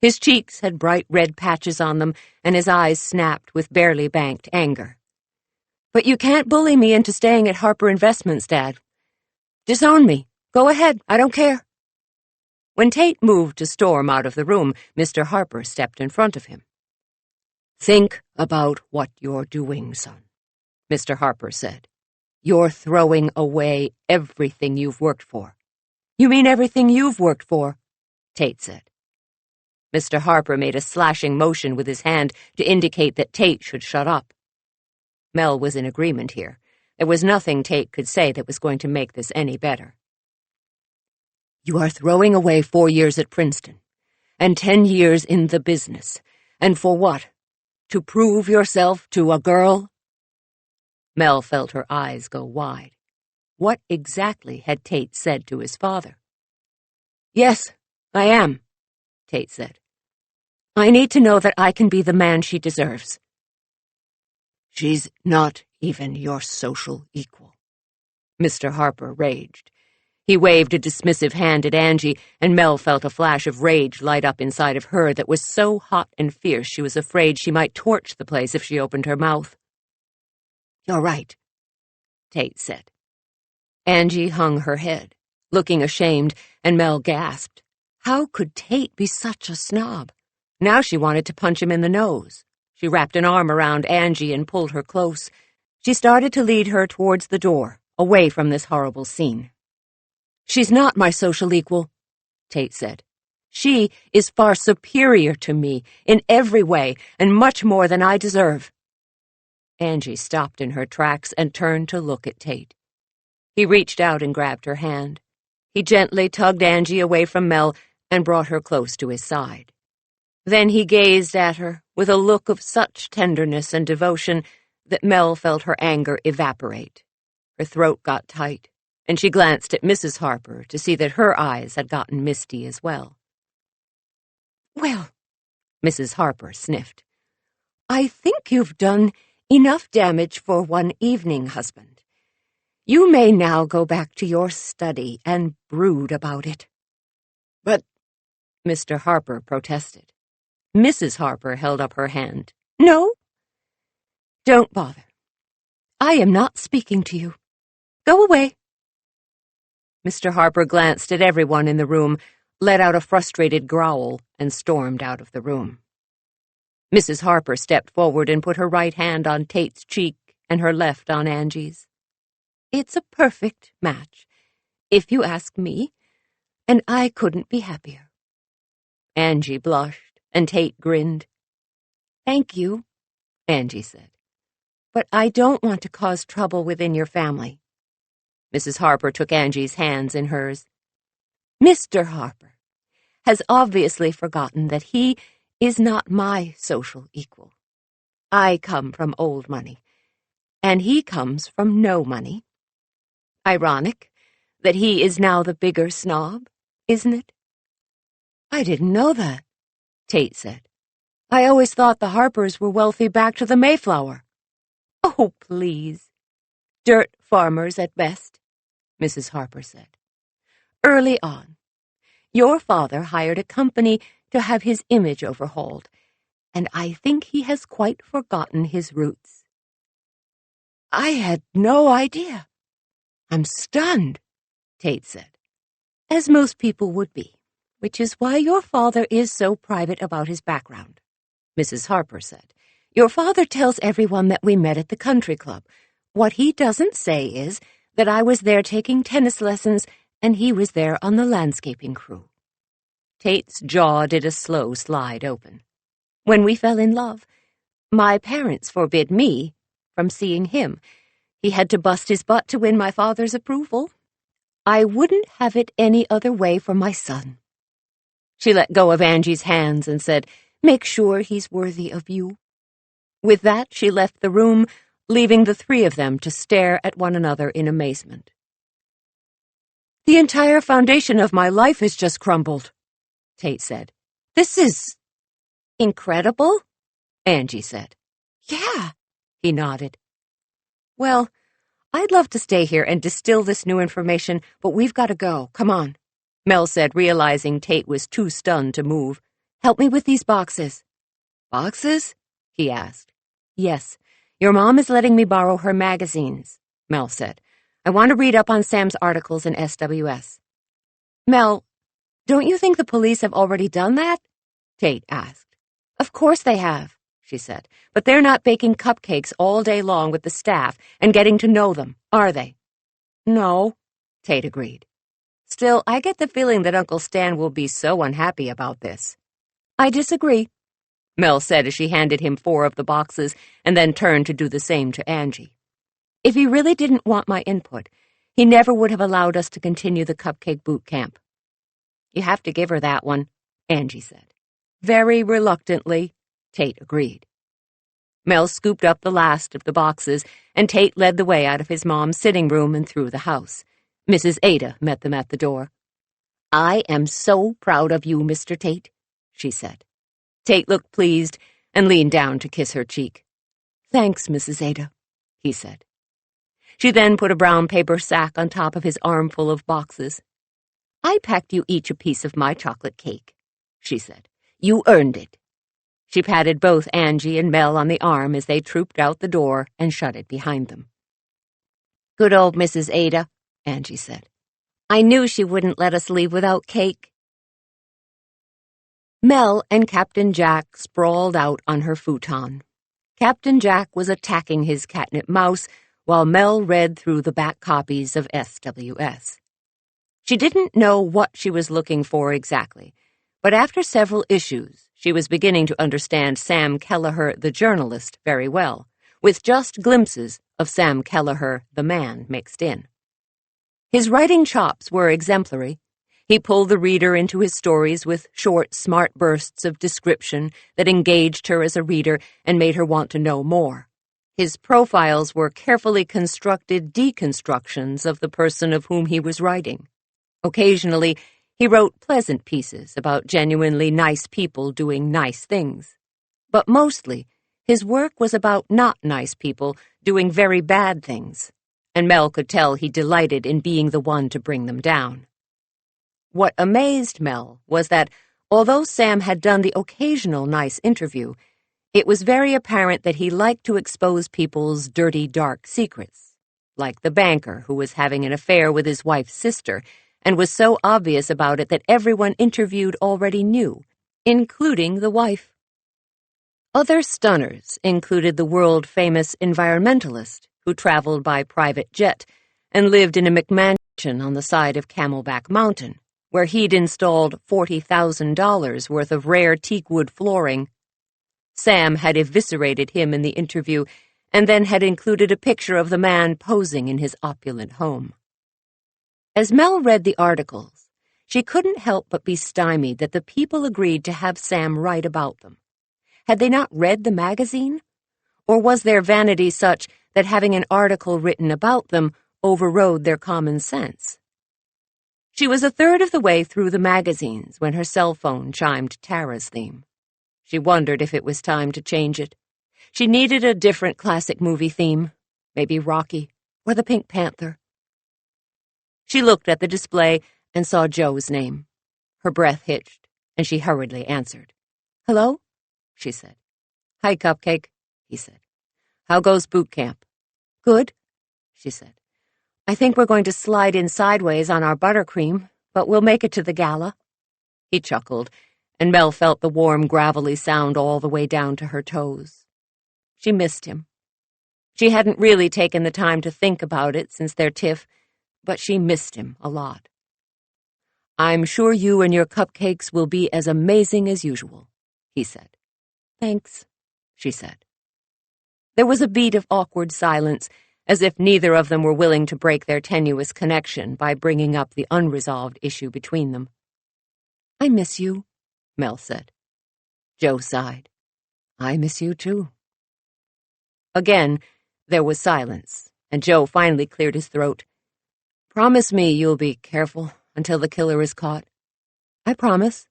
His cheeks had bright red patches on them, and his eyes snapped with barely banked anger. "But you can't bully me into staying at Harper Investments, Dad. Disown me. Go ahead, I don't care." When Tate moved to storm out of the room, Mr. Harper stepped in front of him. "Think about what you're doing, son," Mr. Harper said. "You're throwing away everything you've worked for." "You mean everything you've worked for?" Tate said. Mr. Harper made a slashing motion with his hand to indicate that Tate should shut up. Mel was in agreement here. There was nothing Tate could say that was going to make this any better. "You are throwing away 4 years at Princeton, and 10 years in the business. And for what? To prove yourself to a girl?" Mel felt her eyes go wide. What exactly had Tate said to his father? "Yes, I am," Tate said. "I need to know that I can be the man she deserves." "She's not even your social equal," Mr. Harper raged. He waved a dismissive hand at Angie, and Mel felt a flash of rage light up inside of her that was so hot and fierce she was afraid she might torch the place if she opened her mouth. "You're right," Tate said. Angie hung her head, looking ashamed, and Mel gasped. How could Tate be such a snob? Now she wanted to punch him in the nose. She wrapped an arm around Angie and pulled her close. She started to lead her towards the door, away from this horrible scene. "She's not my social equal," Tate said. "She is far superior to me in every way, and much more than I deserve." Angie stopped in her tracks and turned to look at Tate. He reached out and grabbed her hand. He gently tugged Angie away from Mel and brought her close to his side. Then he gazed at her with a look of such tenderness and devotion that Mel felt her anger evaporate. Her throat got tight, and she glanced at Mrs. Harper to see that her eyes had gotten misty as well. "Well," Mrs. Harper sniffed, "I think you've done enough damage for one evening, husband. You may now go back to your study and brood about it." "But," Mr. Harper protested. Mrs. Harper held up her hand. "No? Don't bother. I am not speaking to you. Go away." Mr. Harper glanced at everyone in the room, let out a frustrated growl, and stormed out of the room. Mrs. Harper stepped forward and put her right hand on Tate's cheek and her left on Angie's. "It's a perfect match, if you ask me, and I couldn't be happier." Angie blushed, and Tate grinned. "Thank you," Angie said, "but I don't want to cause trouble within your family." Mrs. Harper took Angie's hands in hers. "Mr. Harper has obviously forgotten that he is not my social equal. I come from old money, and he comes from no money. Ironic that he is now the bigger snob, isn't it?" "I didn't know that," Tate said. "I always thought the Harpers were wealthy back to the Mayflower." "Oh, please. Dirt farmers at best," Mrs. Harper said. "Early on, your father hired a company to have his image overhauled, and I think he has quite forgotten his roots." "I had no idea. I'm stunned," Tate said, "as most people would be, which is why your father is so private about his background," Mrs. Harper said. "Your father tells everyone that we met at the country club. What he doesn't say is that I was there taking tennis lessons and he was there on the landscaping crew." Tate's jaw did a slow slide open. "When we fell in love, my parents forbid me from seeing him. He had to bust his butt to win my father's approval. I wouldn't have it any other way for my son." She let go of Angie's hands and said, "Make sure he's worthy of you." With that, she left the room, leaving the three of them to stare at one another in amazement. "The entire foundation of my life has just crumbled," Tate said. "This is incredible," Angie said. "Yeah," he nodded. "Well, I'd love to stay here and distill this new information, but we've got to go. Come on," Mel said, realizing Tate was too stunned to move. "Help me with these boxes." "Boxes?" he asked. "Yes, your mom is letting me borrow her magazines," Mel said. "I want to read up on Sam's articles in SWS." "Mel, don't you think the police have already done that?" Tate asked. "Of course they have," she said, "but they're not baking cupcakes all day long with the staff and getting to know them, are they?" "No," Tate agreed. "Still, I get the feeling that Uncle Stan will be so unhappy about this." "I disagree," Mel said as she handed him 4 of the boxes and then turned to do the same to Angie. "If he really didn't want my input, he never would have allowed us to continue the cupcake boot camp." "You have to give her that one," Angie said. Very reluctantly, Tate agreed. Mel scooped up the last of the boxes, and Tate led the way out of his mom's sitting room and through the house. Mrs. Ada met them at the door. "I am so proud of you, Mr. Tate," she said. Tate looked pleased and leaned down to kiss her cheek. "Thanks, Mrs. Ada," he said. She then put a brown paper sack on top of his armful of boxes. "I packed you each a piece of my chocolate cake," she said. "You earned it." She patted both Angie and Mel on the arm as they trooped out the door and shut it behind them. "Good old Mrs. Ada," Angie said. "I knew she wouldn't let us leave without cake." Mel and Captain Jack sprawled out on her futon. Captain Jack was attacking his catnip mouse while Mel read through the back copies of SWS. She didn't know what she was looking for exactly, but after several issues, she was beginning to understand Sam Kelleher, the journalist, very well, with just glimpses of Sam Kelleher, the man, mixed in. His writing chops were exemplary. He pulled the reader into his stories with short, smart bursts of description that engaged her as a reader and made her want to know more. His profiles were carefully constructed deconstructions of the person of whom he was writing. Occasionally, he wrote pleasant pieces about genuinely nice people doing nice things. But mostly, his work was about not nice people doing very bad things, and Mel could tell he delighted in being the one to bring them down. What amazed Mel was that, although Sam had done the occasional nice interview, it was very apparent that he liked to expose people's dirty, dark secrets, like the banker who was having an affair with his wife's sister and was so obvious about it that everyone interviewed already knew, including the wife. Other stunners included the world-famous environmentalist who traveled by private jet and lived in a McMansion on the side of Camelback Mountain, where he'd installed $40,000 worth of rare teakwood flooring. Sam had eviscerated him in the interview and then had included a picture of the man posing in his opulent home. As Mel read the articles, she couldn't help but be stymied that the people agreed to have Sam write about them. Had they not read the magazine? Or was their vanity such that having an article written about them overrode their common sense? She was a third of the way through the magazines when her cell phone chimed Tara's theme. She wondered if it was time to change it. She needed a different classic movie theme, maybe Rocky or the Pink Panther. She looked at the display and saw Joe's name. Her breath hitched, and she hurriedly answered. "Hello?" she said. "Hi, Cupcake," he said. "How goes boot camp?" "Good," she said. "I think we're going to slide in sideways on our buttercream, but we'll make it to the gala." He chuckled, and Mel felt the warm, gravelly sound all the way down to her toes. She missed him. She hadn't really taken the time to think about it since their tiff, but she missed him a lot. "I'm sure you and your cupcakes will be as amazing as usual," he said. "Thanks," she said. There was a beat of awkward silence, as if neither of them were willing to break their tenuous connection by bringing up the unresolved issue between them. "I miss you," Mel said. Joe sighed. "I miss you, too." Again, there was silence, and Joe finally cleared his throat. "Promise me you'll be careful until the killer is caught." "I promise,"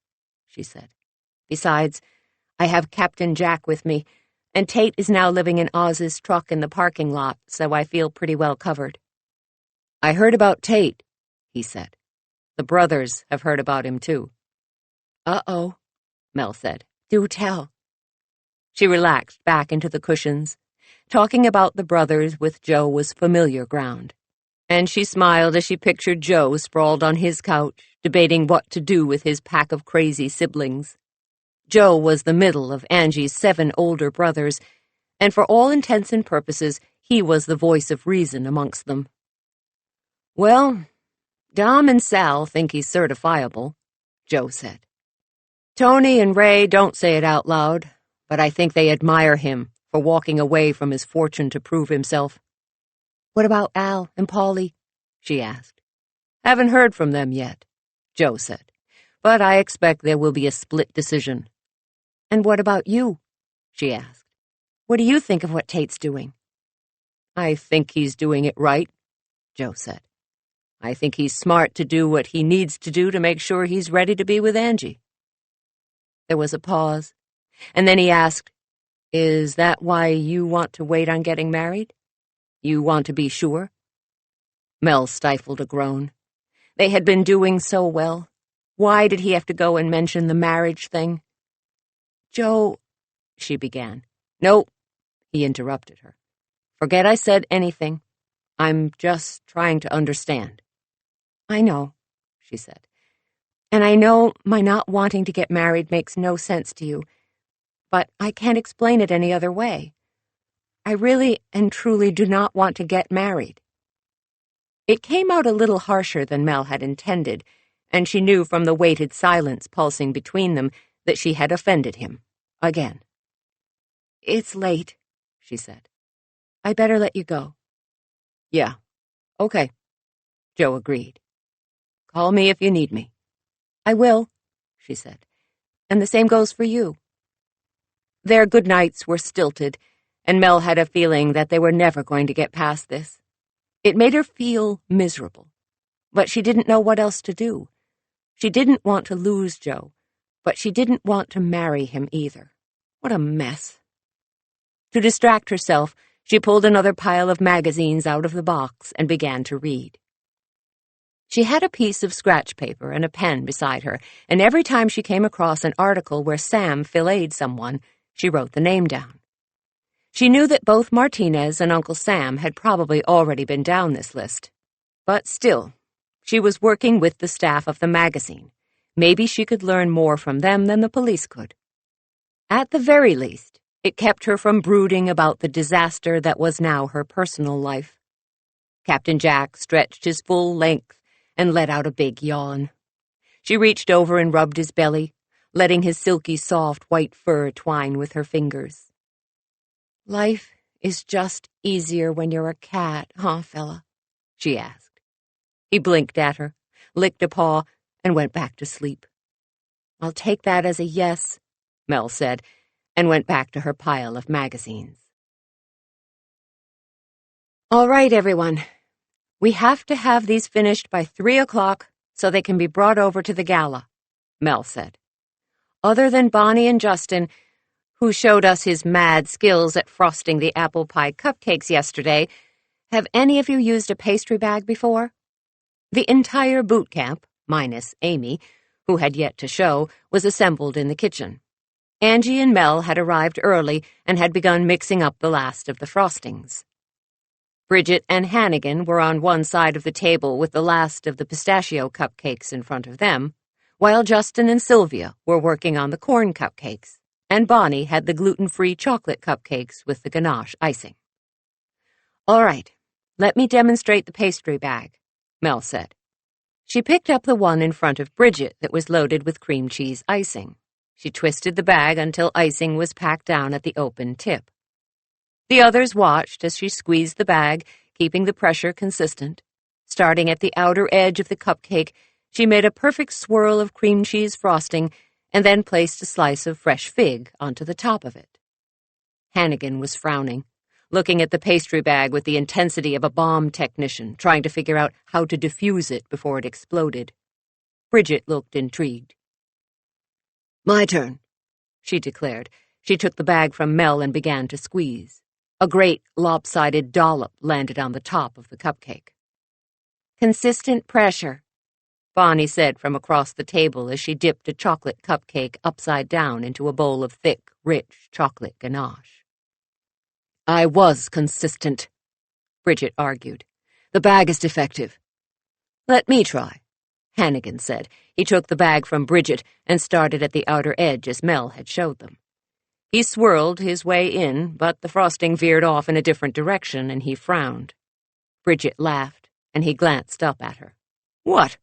she said. "Besides, I have Captain Jack with me, and Tate is now living in Oz's truck in the parking lot, so I feel pretty well covered." "I heard about Tate," he said. "The brothers have heard about him, too." "Uh-oh," Mel said. "Do tell." She relaxed back into the cushions. Talking about the brothers with Joe was familiar ground, and she smiled as she pictured Joe sprawled on his couch, debating what to do with his pack of crazy siblings. Joe was the middle of Angie's 7 older brothers, and for all intents and purposes, he was the voice of reason amongst them. "Well, Dom and Sal think he's certifiable," Joe said. "Tony and Ray don't say it out loud, but I think they admire him for walking away from his fortune to prove himself." "What about Al and Paulie?" she asked. "Haven't heard from them yet," Joe said, "but I expect there will be a split decision." "And what about you?" she asked. "What do you think of what Tate's doing?" "I think he's doing it right," Joe said. "I think he's smart to do what he needs to do to make sure he's ready to be with Angie." There was a pause, and then he asked, "Is that why you want to wait on getting married? You want to be sure?" Mel stifled a groan. They had been doing so well. Why did he have to go and mention the marriage thing? "Joe," she began. "No," he interrupted her. "Forget I said anything. I'm just trying to understand." "I know," she said. "And I know my not wanting to get married makes no sense to you, but I can't explain it any other way. I really and truly do not want to get married." It came out a little harsher than Mel had intended, and she knew from the weighted silence pulsing between them that she had offended him, again. "It's late," she said. "I better let you go." "Yeah, okay," Joe agreed. "Call me if you need me." "I will," she said, "and the same goes for you." Their goodnights were stilted, and Mel had a feeling that they were never going to get past this. It made her feel miserable, but she didn't know what else to do. She didn't want to lose Joe, but she didn't want to marry him either. What a mess. To distract herself, she pulled another pile of magazines out of the box and began to read. She had a piece of scratch paper and a pen beside her, and every time she came across an article where Sam filleted someone, she wrote the name down. She knew that both Martinez and Uncle Sam had probably already been down this list. But still, she was working with the staff of the magazine. Maybe she could learn more from them than the police could. At the very least, it kept her from brooding about the disaster that was now her personal life. Captain Jack stretched his full length and let out a big yawn. She reached over and rubbed his belly, letting his silky, soft, white fur twine with her fingers. "Life is just easier when you're a cat, huh, fella?" she asked. He blinked at her, licked a paw, and went back to sleep. "I'll take that as a yes," Mel said, and went back to her pile of magazines. "All right, everyone. We have to have these finished by 3 o'clock so they can be brought over to the gala," Mel said. "Other than Bonnie and Justin, who showed us his mad skills at frosting the apple pie cupcakes yesterday, have any of you used a pastry bag before?" The entire boot camp, minus Amy, who had yet to show, was assembled in the kitchen. Angie and Mel had arrived early and had begun mixing up the last of the frostings. Bridget and Hannigan were on one side of the table with the last of the pistachio cupcakes in front of them, while Justin and Sylvia were working on the corn cupcakes, and Bonnie had the gluten-free chocolate cupcakes with the ganache icing. "All right, let me demonstrate the pastry bag," Mel said. She picked up the one in front of Bridget that was loaded with cream cheese icing. She twisted the bag until icing was packed down at the open tip. The others watched as she squeezed the bag, keeping the pressure consistent. Starting at the outer edge of the cupcake, she made a perfect swirl of cream cheese frosting and then placed a slice of fresh fig onto the top of it. Hannigan was frowning, looking at the pastry bag with the intensity of a bomb technician trying to figure out how to defuse it before it exploded. Bridget looked intrigued. "My turn," she declared. She took the bag from Mel and began to squeeze. A great, lopsided dollop landed on the top of the cupcake. "Consistent pressure," Bonnie said from across the table as she dipped a chocolate cupcake upside down into a bowl of thick, rich chocolate ganache. "I was consistent," Bridget argued. "The bag is defective." "Let me try," Hannigan said. He took the bag from Bridget and started at the outer edge as Mel had showed them. He swirled his way in, but the frosting veered off in a different direction, and he frowned. Bridget laughed, and he glanced up at her. "What?"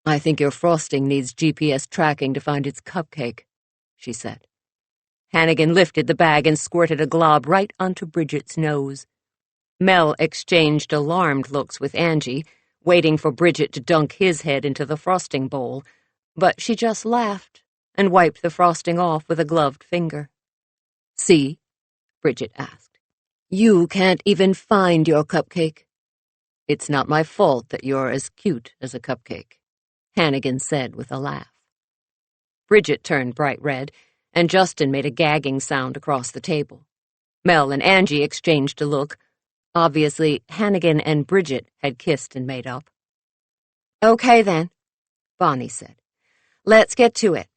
"I think your frosting needs GPS tracking to find its cupcake," she said. Hannigan lifted the bag and squirted a glob right onto Bridget's nose. Mel exchanged alarmed looks with Angie, waiting for Bridget to dunk his head into the frosting bowl, but she just laughed and wiped the frosting off with a gloved finger. "See?" Bridget asked. "You can't even find your cupcake." "It's not my fault that you're as cute as a cupcake," Hannigan said with a laugh. Bridget turned bright red, and Justin made a gagging sound across the table. Mel and Angie exchanged a look. Obviously, Hannigan and Bridget had kissed and made up. "Okay, then," Bonnie said. "Let's get to it.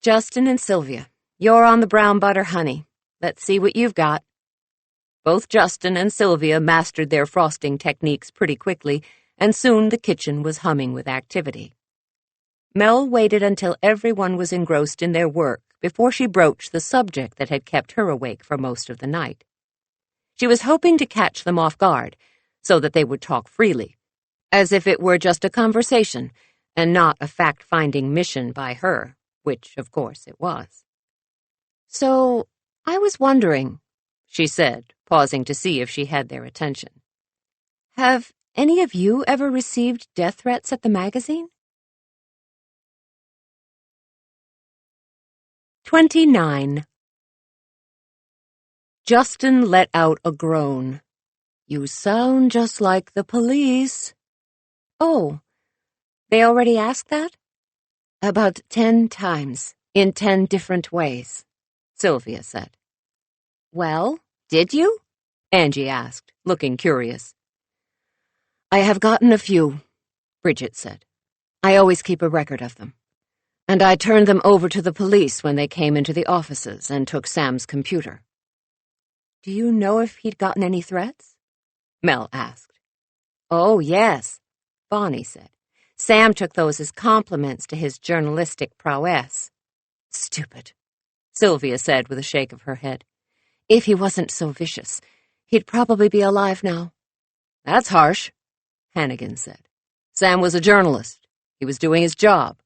Justin and Sylvia, you're on the brown butter honey. Let's see what you've got." Both Justin and Sylvia mastered their frosting techniques pretty quickly, and soon the kitchen was humming with activity. Mel waited until everyone was engrossed in their work before she broached the subject that had kept her awake for most of the night. She was hoping to catch them off guard, so that they would talk freely, as if it were just a conversation, and not a fact-finding mission by her, which, of course, it was. "So, I was wondering," she said, pausing to see if she had their attention. "Have any of you ever received death threats at the magazine?" 29. Justin let out a groan. "You sound just like the police." "Oh, they already asked that?" "About 10 times, in 10 different ways," Sylvia said. "Well, did you?" Angie asked, looking curious. "I have gotten a few," Bridget said. "I always keep a record of them. And I turned them over to the police when they came into the offices and took Sam's computer." "Do you know if he'd gotten any threats?" Mel asked. "Oh, yes," Bonnie said. "Sam took those as compliments to his journalistic prowess." "Stupid," Sylvia said with a shake of her head. "If he wasn't so vicious, he'd probably be alive now." "That's harsh," Hannigan said. "Sam was a journalist. He was doing his job."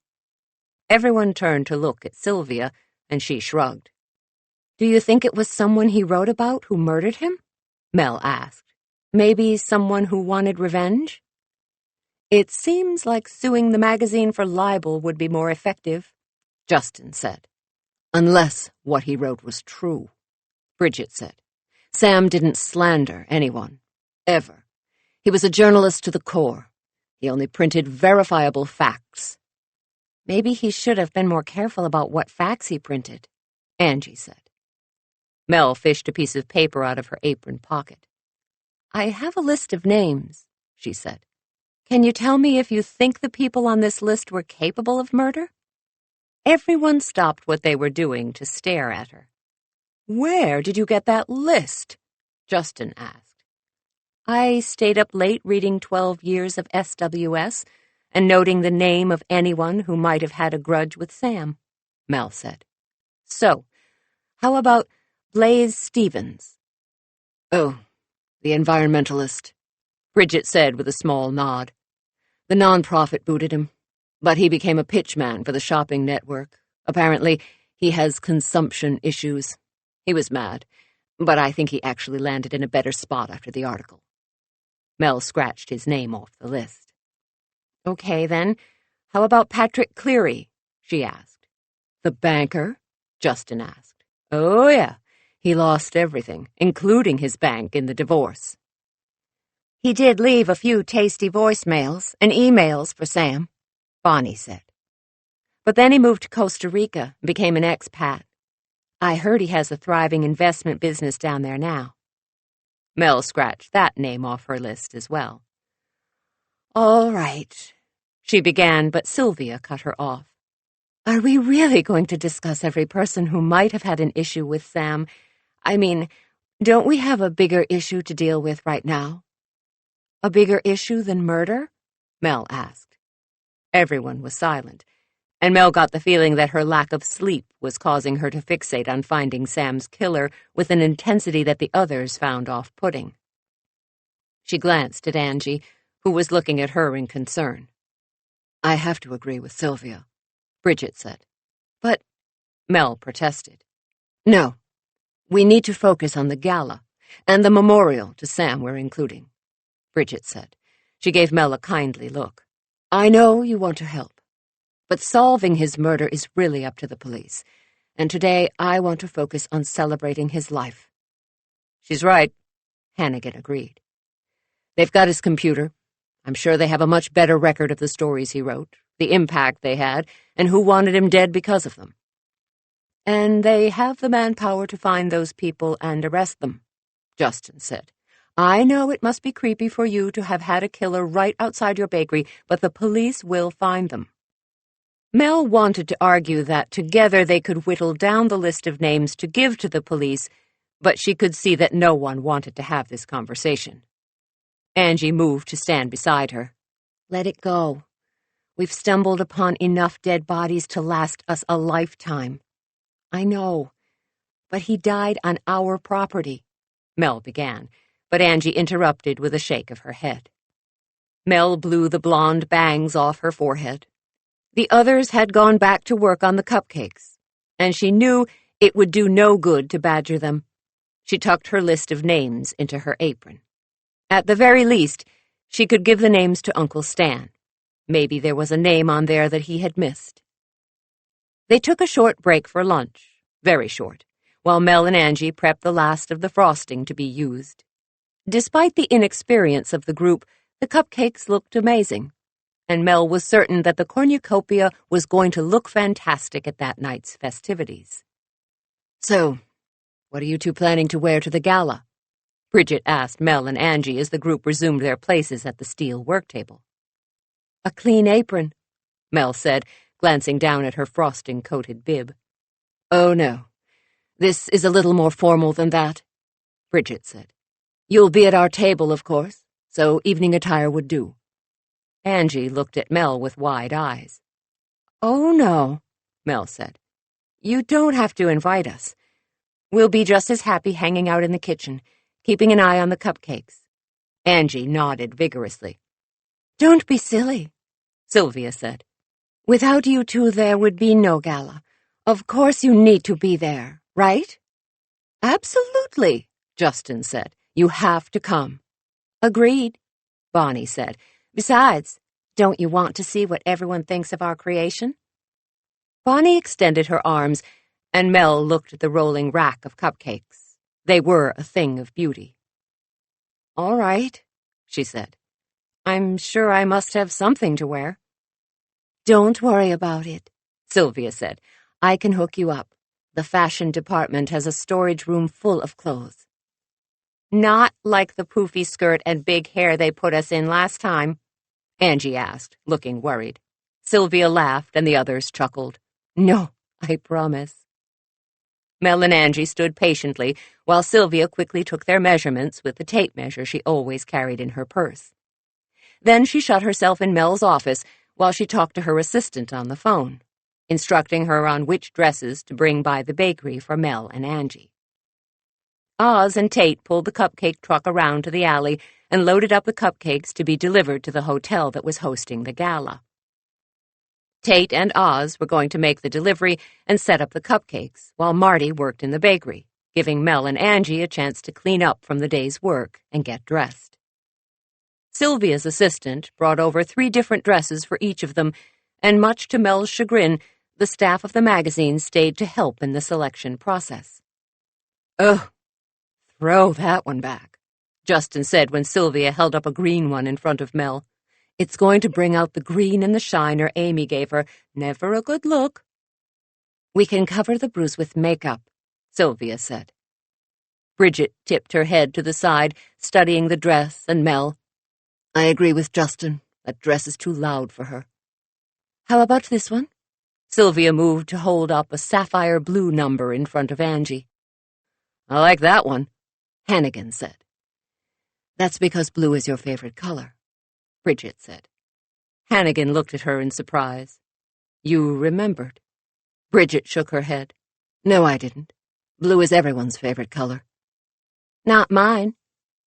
Everyone turned to look at Sylvia, and she shrugged. "Do you think it was someone he wrote about who murdered him?" Mel asked. "Maybe someone who wanted revenge?" "It seems like suing the magazine for libel would be more effective," Justin said. "Unless what he wrote was true," Bridget said. "Sam didn't slander anyone. Ever. He was a journalist to the core. He only printed verifiable facts." "Maybe he should have been more careful about what facts he printed," Angie said. Mel fished a piece of paper out of her apron pocket. "I have a list of names," she said. "Can you tell me if you think the people on this list were capable of murder?" Everyone stopped what they were doing to stare at her. "Where did you get that list?" Justin asked. "I stayed up late reading 12 Years of SWS and noting the name of anyone who might have had a grudge with Sam," Mel said. "So, how about Blaze Stevens?" "Oh, the environmentalist," Bridget said with a small nod. "The nonprofit booted him, but he became a pitchman for the shopping network. Apparently, he has consumption issues. He was mad, but I think he actually landed in a better spot after the article." Mel scratched his name off the list. "Okay, then. How about Patrick Cleary?" she asked. "The banker?" Justin asked. "Oh, yeah. He lost everything, including his bank in the divorce." "He did leave a few tasty voicemails and emails for Sam," Bonnie said. "But then he moved to Costa Rica and became an expat. I heard he has a thriving investment business down there now." Mel scratched that name off her list as well. "All right," she began, but Sylvia cut her off. "Are we really going to discuss every person who might have had an issue with Sam? I mean, don't we have a bigger issue to deal with right now?" "A bigger issue than murder?" Mel asked. Everyone was silent, and Mel got the feeling that her lack of sleep was causing her to fixate on finding Sam's killer with an intensity that the others found off-putting. She glanced at Angie, who was looking at her in concern. "I have to agree with Sylvia," Bridget said. "But," Mel protested. "No. We need to focus on the gala and the memorial to Sam we're including," Bridget said. She gave Mel a kindly look. "I know you want to help, but solving his murder is really up to the police, and today I want to focus on celebrating his life." "She's right," Hannigan agreed. "They've got his computer. I'm sure they have a much better record of the stories he wrote, the impact they had, and who wanted him dead because of them. And they have the manpower to find those people and arrest them," Justin said. "I know it must be creepy for you to have had a killer right outside your bakery, but the police will find them." Mel wanted to argue that together they could whittle down the list of names to give to the police, but she could see that no one wanted to have this conversation. Angie moved to stand beside her. "Let it go. We've stumbled upon enough dead bodies to last us a lifetime." "I know, but he died on our property." Mel began, but Angie interrupted with a shake of her head. Mel blew the blonde bangs off her forehead. The others had gone back to work on the cupcakes, and she knew it would do no good to badger them. She tucked her list of names into her apron. At the very least, she could give the names to Uncle Stan. Maybe there was a name on there that he had missed. They took a short break for lunch, very short, while Mel and Angie prepped the last of the frosting to be used. Despite the inexperience of the group, the cupcakes looked amazing, and Mel was certain that the cornucopia was going to look fantastic at that night's festivities. So, what are you two planning to wear to the gala? Bridget asked Mel and Angie as the group resumed their places at the steel work table. A clean apron, Mel said, glancing down at her frosting-coated bib. Oh, no. This is a little more formal than that, Bridget said. You'll be at our table, of course, so evening attire would do. Angie looked at Mel with wide eyes. Oh, no, Mel said. You don't have to invite us. We'll be just as happy hanging out in the kitchen, keeping an eye on the cupcakes. Angie nodded vigorously. Don't be silly, Sylvia said. Without you two, there would be no gala. Of course you need to be there, right? Absolutely, Justin said. You have to come. Agreed, Bonnie said. Besides, don't you want to see what everyone thinks of our creation? Bonnie extended her arms, and Mel looked at the rolling rack of cupcakes. They were a thing of beauty. All right, she said. I'm sure I must have something to wear. Don't worry about it, Sylvia said. I can hook you up. The fashion department has a storage room full of clothes. Not like the poofy skirt and big hair they put us in last time, Angie asked, looking worried. Sylvia laughed and the others chuckled. No, I promise. Mel and Angie stood patiently while Sylvia quickly took their measurements with the tape measure she always carried in her purse. Then she shut herself in Mel's office while she talked to her assistant on the phone, instructing her on which dresses to bring by the bakery for Mel and Angie. Oz and Tate pulled the cupcake truck around to the alley and loaded up the cupcakes to be delivered to the hotel that was hosting the gala. Tate and Oz were going to make the delivery and set up the cupcakes, while Marty worked in the bakery, giving Mel and Angie a chance to clean up from the day's work and get dressed. Sylvia's assistant brought over 3 different dresses for each of them, and much to Mel's chagrin, the staff of the magazine stayed to help in the selection process. Ugh, throw that one back, Justin said when Sylvia held up a green one in front of Mel. It's going to bring out the green and the shiner Amy gave her. Never a good look. We can cover the bruise with makeup, Sylvia said. Bridget tipped her head to the side, studying the dress and Mel. I agree with Justin. That dress is too loud for her. How about this one? Sylvia moved to hold up a sapphire blue number in front of Angie. I like that one, Hannigan said. That's because blue is your favorite color, Bridget said. Hannigan looked at her in surprise. You remembered? Bridget shook her head. No, I didn't. Blue is everyone's favorite color. Not mine,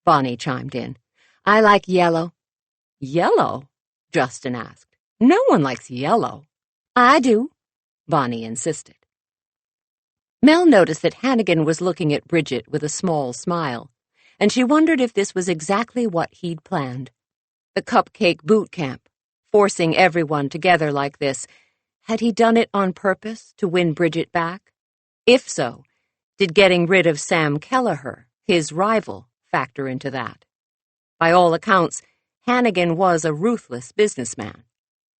Bonnie chimed in. I like yellow. Yellow? Justin asked. No one likes yellow. I do, Bonnie insisted. Mel noticed that Hannigan was looking at Bridget with a small smile, and she wondered if this was exactly what he'd planned. The cupcake boot camp, forcing everyone together like this. Had he done it on purpose to win Bridget back? If so, did getting rid of Sam Kelleher, his rival, factor into that? By all accounts, Hannigan was a ruthless businessman.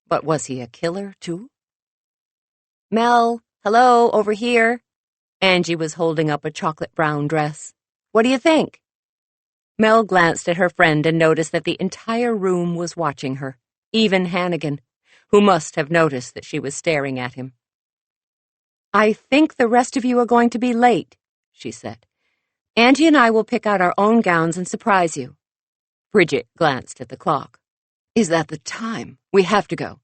But was he a killer, too? Mel, hello, over here. Angie was holding up a chocolate-brown dress. What do you think? Mel glanced at her friend and noticed that the entire room was watching her, even Hannigan, who must have noticed that she was staring at him. I think the rest of you are going to be late, she said. Angie and I will pick out our own gowns and surprise you. Bridget glanced at the clock. Is that the time? We have to go.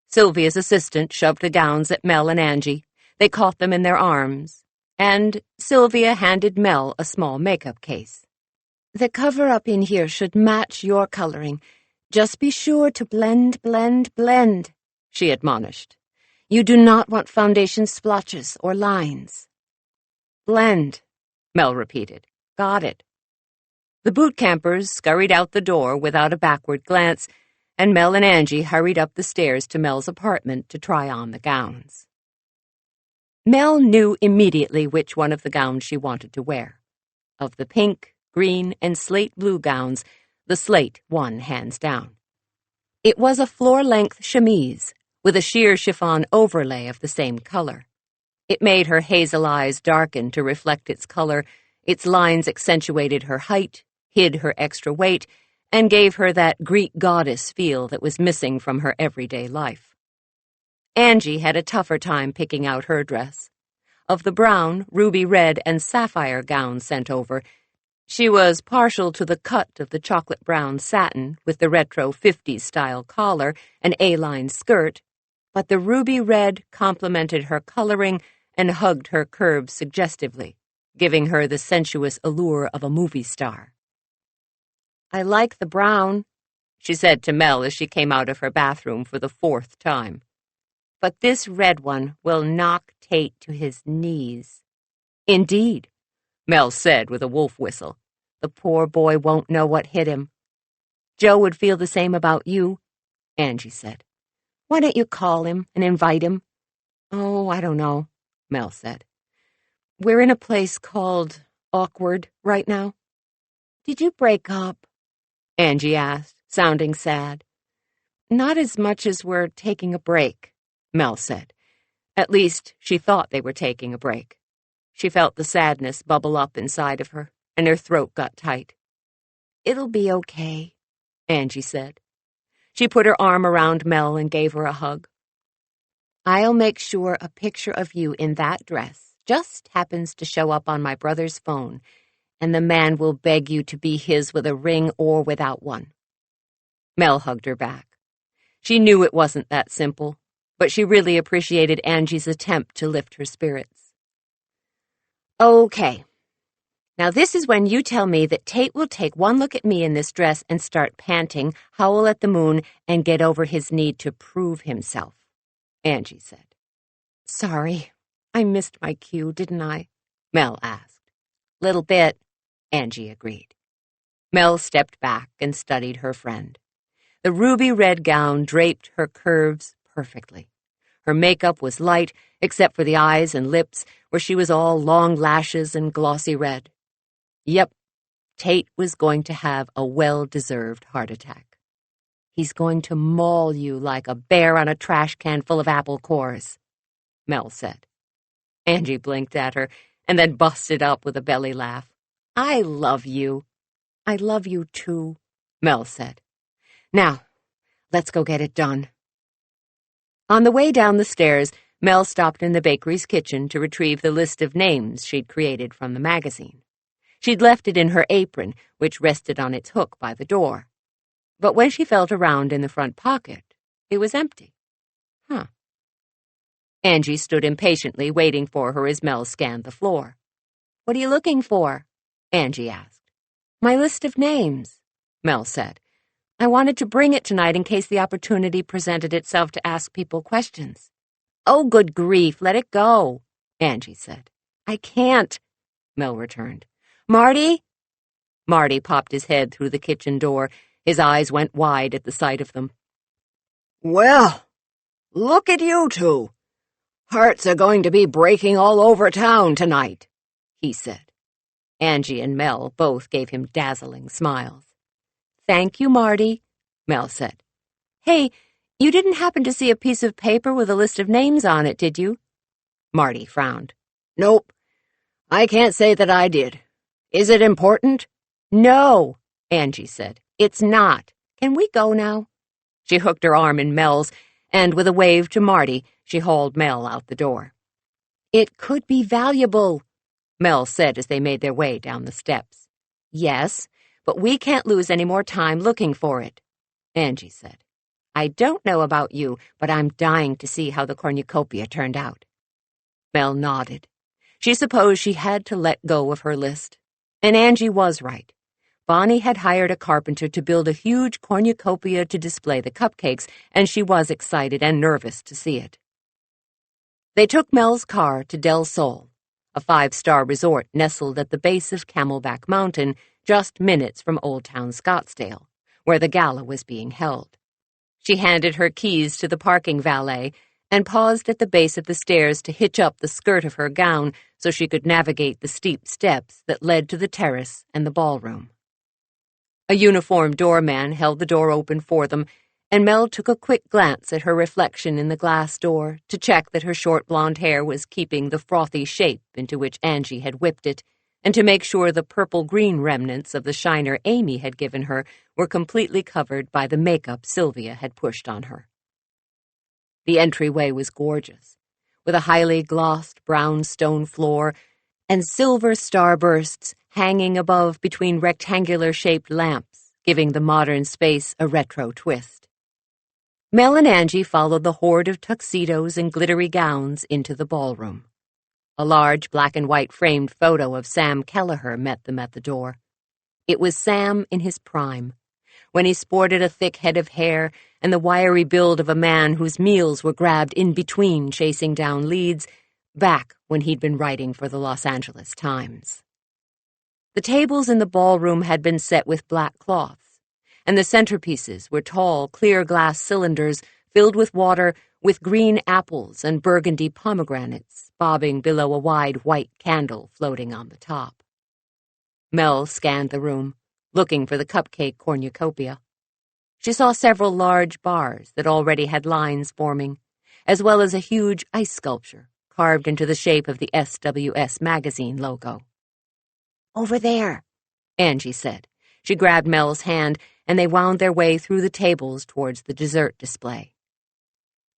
Sylvia's assistant shoved the gowns at Mel and Angie. They caught them in their arms. and Sylvia handed Mel a small makeup case. The cover-up in here should match your coloring. Just be sure to blend, blend, blend, she admonished. You do not want foundation splotches or lines. Blend, Mel repeated. Got it. The boot campers scurried out the door without a backward glance, and Mel and Angie hurried up the stairs to Mel's apartment to try on the gowns. Mel knew immediately which one of the gowns she wanted to wear. Of the pink, green, and slate blue gowns, the slate won hands down. It was a floor-length chemise with a sheer chiffon overlay of the same color. It made her hazel eyes darken to reflect its color, its lines accentuated her height, hid her extra weight, and gave her that Greek goddess feel that was missing from her everyday life. Angie had a tougher time picking out her dress. Of the brown, ruby red, and sapphire gowns sent over, she was partial to the cut of the chocolate brown satin with the retro 50s-style collar and A-line skirt, but the ruby red complemented her coloring and hugged her curves suggestively, giving her the sensuous allure of a movie star. I like the brown, she said to Mel as she came out of her bathroom for the 4th time. But this red one will knock Tate to his knees. Indeed, Mel said with a wolf whistle. The poor boy won't know what hit him. Joe would feel the same about you, Angie said. Why don't you call him and invite him? Oh, I don't know, Mel said. We're in a place called Awkward right now. Did you break up? Angie asked, sounding sad. Not as much as we're taking a break, Mel said. At least she thought they were taking a break. She felt the sadness bubble up inside of her, and her throat got tight. It'll be okay, Angie said. She put her arm around Mel and gave her a hug. I'll make sure a picture of you in that dress just happens to show up on my brother's phone, and the man will beg you to be his with a ring or without one. Mel hugged her back. She knew it wasn't that simple, but she really appreciated Angie's attempt to lift her spirits. Okay. Now this is when you tell me that Tate will take one look at me in this dress and start panting, howl at the moon, and get over his need to prove himself, Angie said. Sorry, I missed my cue, didn't I? Mel asked. Little bit, Angie agreed. Mel stepped back and studied her friend. The ruby red gown draped her curves perfectly. Her makeup was light, except for the eyes and lips, where she was all long lashes and glossy red. Yep, Tate was going to have a well-deserved heart attack. He's going to maul you like a bear on a trash can full of apple cores, Mel said. Angie blinked at her and then busted up with a belly laugh. I love you. I love you too, Mel said. Now, let's go get it done. On the way down the stairs, Mel stopped in the bakery's kitchen to retrieve the list of names she'd created from the magazine. She'd left it in her apron, which rested on its hook by the door. But when she felt around in the front pocket, it was empty. Angie stood impatiently waiting for her as Mel scanned the floor. What are you looking for? Angie asked. My list of names, Mel said. I wanted to bring it tonight in case the opportunity presented itself to ask people questions. Oh, good grief, let it go, Angie said. I can't, Mel returned. Marty? Marty popped his head through the kitchen door. His eyes went wide at the sight of them. Well, look at you two. Hearts are going to be breaking all over town tonight, he said. Angie and Mel both gave him dazzling smiles. Thank you, Marty, Mel said. Hey, you didn't happen to see a piece of paper with a list of names on it, did you? Marty frowned. Nope. I can't say that I did. Is it important? No, Angie said. It's not. Can we go now? She hooked her arm in Mel's, and with a wave to Marty, she hauled Mel out the door. It could be valuable, Mel said as they made their way down the steps. Yes, but we can't lose any more time looking for it, Angie said. I don't know about you, but I'm dying to see how the cornucopia turned out. Mel nodded. She supposed she had to let go of her list. And Angie was right. Bonnie had hired a carpenter to build a huge cornucopia to display the cupcakes, and she was excited and nervous to see it. They took Mel's car to Del Sol, a 5-star resort nestled at the base of Camelback Mountain, just minutes from Old Town Scottsdale, where the gala was being held. She handed her keys to the parking valet and paused at the base of the stairs to hitch up the skirt of her gown so she could navigate the steep steps that led to the terrace and the ballroom. A uniformed doorman held the door open for them, and Mel took a quick glance at her reflection in the glass door to check that her short blonde hair was keeping the frothy shape into which Angie had whipped it, and to make sure the purple-green remnants of the shiner Amy had given her were completely covered by the makeup Sylvia had pushed on her. The entryway was gorgeous, with a highly glossed brown stone floor and silver starbursts hanging above between rectangular-shaped lamps, giving the modern space a retro twist. Mel and Angie followed the horde of tuxedos and glittery gowns into the ballroom. A large black-and-white framed photo of Sam Kelleher met them at the door. It was Sam in his prime, when he sported a thick head of hair and the wiry build of a man whose meals were grabbed in between chasing down leads, back when he'd been writing for the Los Angeles Times. The tables in the ballroom had been set with black cloths, and the centerpieces were tall, clear glass cylinders filled with water with green apples and burgundy pomegranates bobbing below a wide white candle floating on the top. Mel scanned the room, looking for the cupcake cornucopia. She saw several large bars that already had lines forming, as well as a huge ice sculpture carved into the shape of the SWS magazine logo. "Over there," Angie said. She grabbed Mel's hand, and they wound their way through the tables towards the dessert display.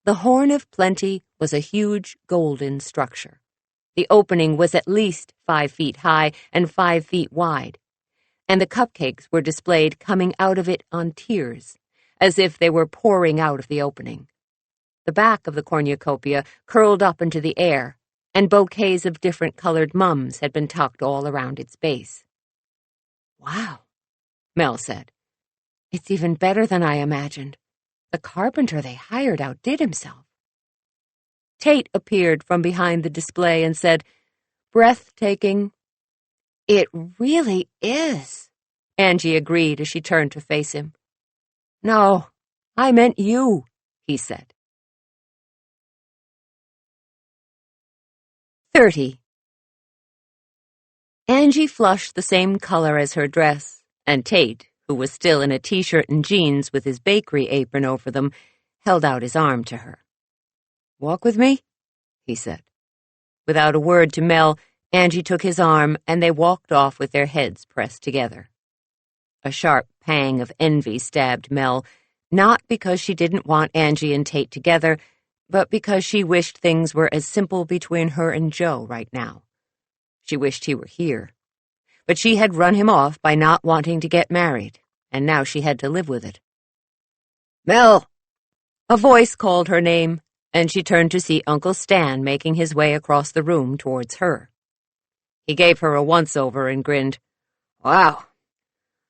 The Horn of Plenty was a huge golden structure. The opening was at least 5 feet high and 5 feet wide, and the cupcakes were displayed coming out of it on tiers, as if they were pouring out of the opening. The back of the cornucopia curled up into the air, and bouquets of different colored mums had been tucked all around its base. "Wow," Mel said. "It's even better than I imagined. The carpenter they hired outdid himself." Tate appeared from behind the display and said, "Breathtaking." "It really is," Angie agreed as she turned to face him. "No, I meant you," he said. 30. Angie flushed the same color as her dress, and Tate, who was still in a t-shirt and jeans with his bakery apron over them, held out his arm to her. "Walk with me?" he said. Without a word to Mel, Angie took his arm, and they walked off with their heads pressed together. A sharp pang of envy stabbed Mel, not because she didn't want Angie and Tate together, but because she wished things were as simple between her and Joe right now. She wished he were here. But she had run him off by not wanting to get married, and now she had to live with it. "Mel!" A voice called her name, and she turned to see Uncle Stan making his way across the room towards her. He gave her a once-over and grinned. "Wow.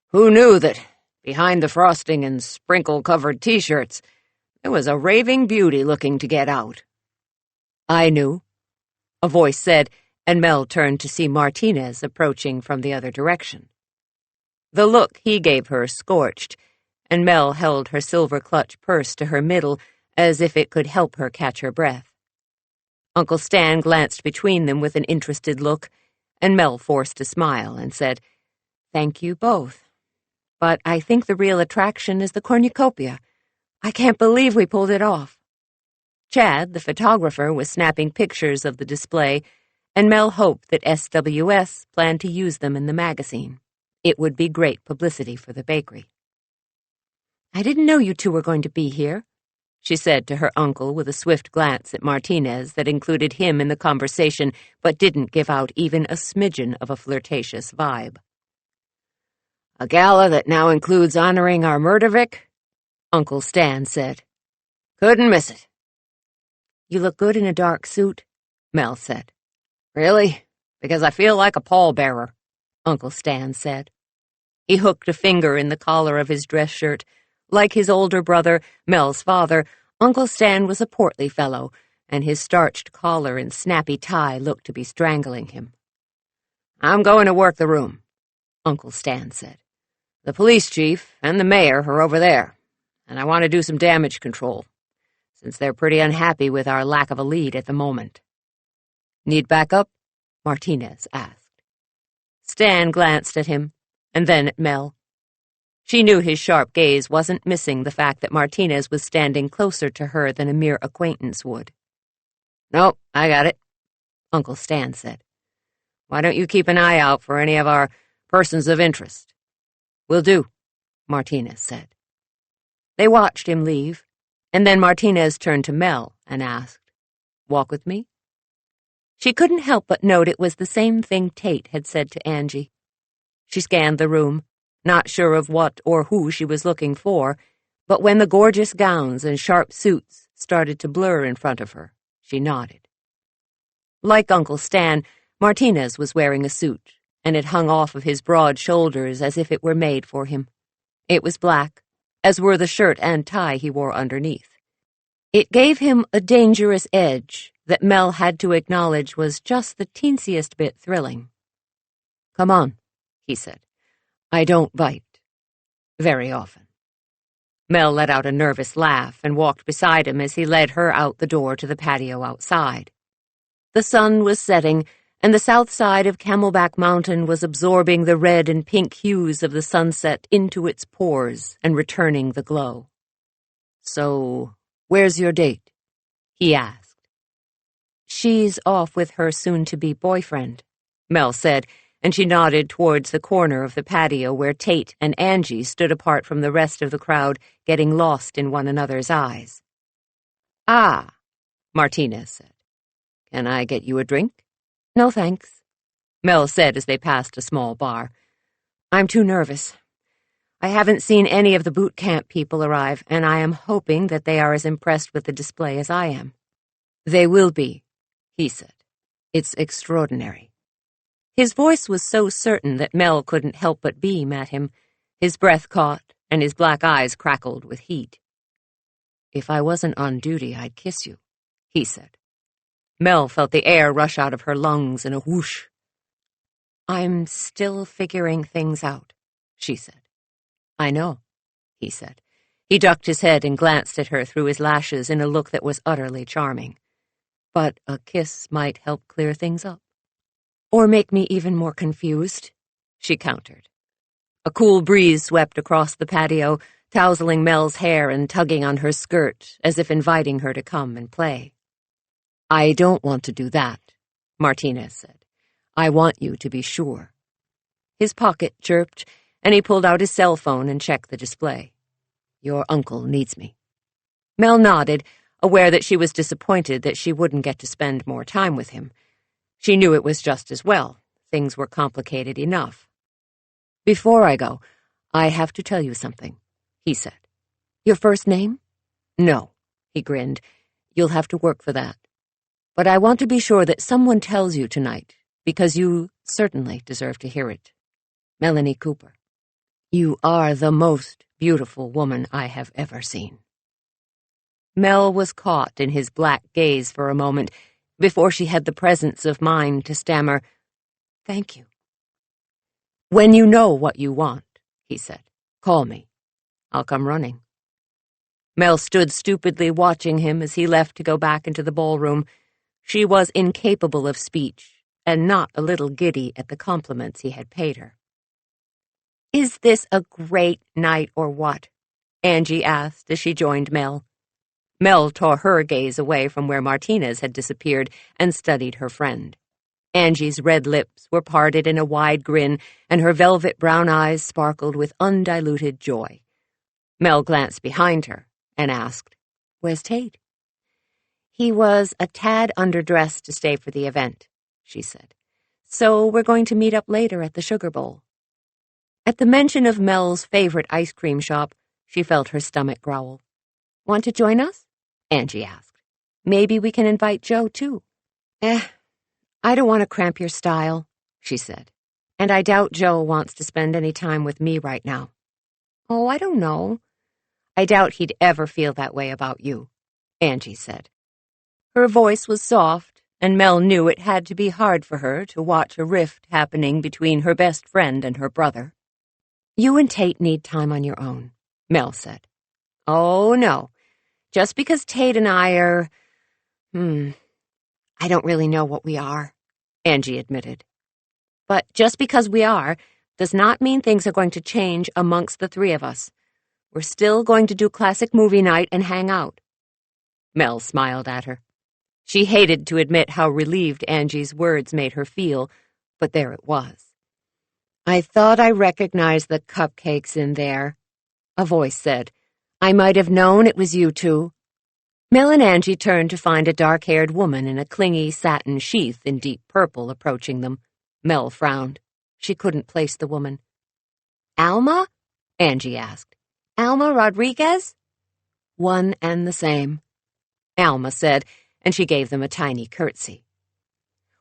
Who knew that, behind the frosting and sprinkle-covered t-shirts, there was a raving beauty looking to get out?" "I knew," a voice said, and Mel turned to see Martinez approaching from the other direction. The look he gave her scorched, and Mel held her silver clutch purse to her middle as if it could help her catch her breath. Uncle Stan glanced between them with an interested look, and Mel forced a smile and said, "Thank you both. But I think the real attraction is the cornucopia. I can't believe we pulled it off." Chad, the photographer, was snapping pictures of the display, and Mel hoped that SWS planned to use them in the magazine. It would be great publicity for the bakery. "I didn't know you two were going to be here," she said to her uncle with a swift glance at Martinez that included him in the conversation but didn't give out even a smidgen of a flirtatious vibe. "A gala that now includes honoring our murder-vic?" Uncle Stan said. "Couldn't miss it." "You look good in a dark suit," Mel said. Really? Because I feel like a pallbearer, Uncle Stan said. He hooked a finger in the collar of his dress shirt. Like his older brother, Mel's father, Uncle Stan was a portly fellow, and his starched collar and snappy tie looked to be strangling him. I'm going to work the room, Uncle Stan said. The police chief and the mayor are over there, and I want to do some damage control, since they're pretty unhappy with our lack of a lead at the moment. Need backup? Martinez asked. Stan glanced at him, and then at Mel. She knew his sharp gaze wasn't missing the fact that Martinez was standing closer to her than a mere acquaintance would. "Nope, I got it," Uncle Stan said. "Why don't you keep an eye out for any of our persons of interest?" "Will do," Martinez said. They watched him leave, and then Martinez turned to Mel and asked, "Walk with me?" She couldn't help but note it was the same thing Tate had said to Angie. She scanned the room, not sure of what or who she was looking for, but when the gorgeous gowns and sharp suits started to blur in front of her, she nodded. Like Uncle Stan, Martinez was wearing a suit, and it hung off of his broad shoulders as if it were made for him. It was black, as were the shirt and tie he wore underneath. It gave him a dangerous edge that Mel had to acknowledge was just the teensiest bit thrilling. "Come on," he said. "I don't bite. Very often." Mel let out a nervous laugh and walked beside him as he led her out the door to the patio outside. The sun was setting, and the south side of Camelback Mountain was absorbing the red and pink hues of the sunset into its pores and returning the glow. "So, where's your date?" he asked. "She's off with her soon-to-be boyfriend," Mel said, and she nodded towards the corner of the patio where Tate and Angie stood apart from the rest of the crowd, getting lost in one another's eyes. "Ah," Martinez said. "Can I get you a drink?" "No, thanks," Mel said as they passed a small bar. "I'm too nervous. I haven't seen any of the boot camp people arrive, and I am hoping that they are as impressed with the display as I am." "They will be," he said. "It's extraordinary." His voice was so certain that Mel couldn't help but beam at him. His breath caught, and his black eyes crackled with heat. "If I wasn't on duty, I'd kiss you," he said. Mel felt the air rush out of her lungs in a whoosh. "I'm still figuring things out," she said. "I know," he said. He ducked his head and glanced at her through his lashes in a look that was utterly charming. "But a kiss might help clear things up. Or make me even more confused," she countered. A cool breeze swept across the patio, tousling Mel's hair and tugging on her skirt, as if inviting her to come and play. "I don't want to do that," Martinez said. "I want you to be sure." His pocket chirped, and he pulled out his cell phone and checked the display. "Your uncle needs me." Mel nodded, aware that she was disappointed that she wouldn't get to spend more time with him. She knew it was just as well. Things were complicated enough. "Before I go, I have to tell you something," he said. "Your first name?" "No," he grinned. "You'll have to work for that. But I want to be sure that someone tells you tonight, because you certainly deserve to hear it. Melanie Cooper. You are the most beautiful woman I have ever seen." Mel was caught in his black gaze for a moment before she had the presence of mind to stammer, "Thank you." "When you know what you want," he said, "call me. I'll come running." Mel stood stupidly watching him as he left to go back into the ballroom. She was incapable of speech, and not a little giddy at the compliments he had paid her. "Is this a great night or what?" Angie asked as she joined Mel. Mel tore her gaze away from where Martinez had disappeared and studied her friend. Angie's red lips were parted in a wide grin, and her velvet brown eyes sparkled with undiluted joy. Mel glanced behind her and asked, "Where's Tate?" "He was a tad underdressed to stay for the event," she said. "So we're going to meet up later at the Sugar Bowl." At the mention of Mel's favorite ice cream shop, she felt her stomach growl. "Want to join us?" Angie asked. "Maybe we can invite Joe, too." I don't want to cramp your style, she said, and I doubt Joe wants to spend any time with me right now. Oh, I don't know. I doubt he'd ever feel that way about you, Angie said. Her voice was soft, and Mel knew it had to be hard for her to watch a rift happening between her best friend and her brother. You and Tate need time on your own, Mel said. Oh, no. Just because Tate and I are... I don't really know what we are, Angie admitted. But just because we are does not mean things are going to change amongst the three of us. We're still going to do classic movie night and hang out. Mel smiled at her. She hated to admit how relieved Angie's words made her feel, but there it was. I thought I recognized the cupcakes in there, a voice said. I might have known it was you two. Mel and Angie turned to find a dark-haired woman in a clingy satin sheath in deep purple approaching them. Mel frowned. She couldn't place the woman. Alma? Angie asked. Alma Rodriguez? One and the same, Alma said, and she gave them a tiny curtsy.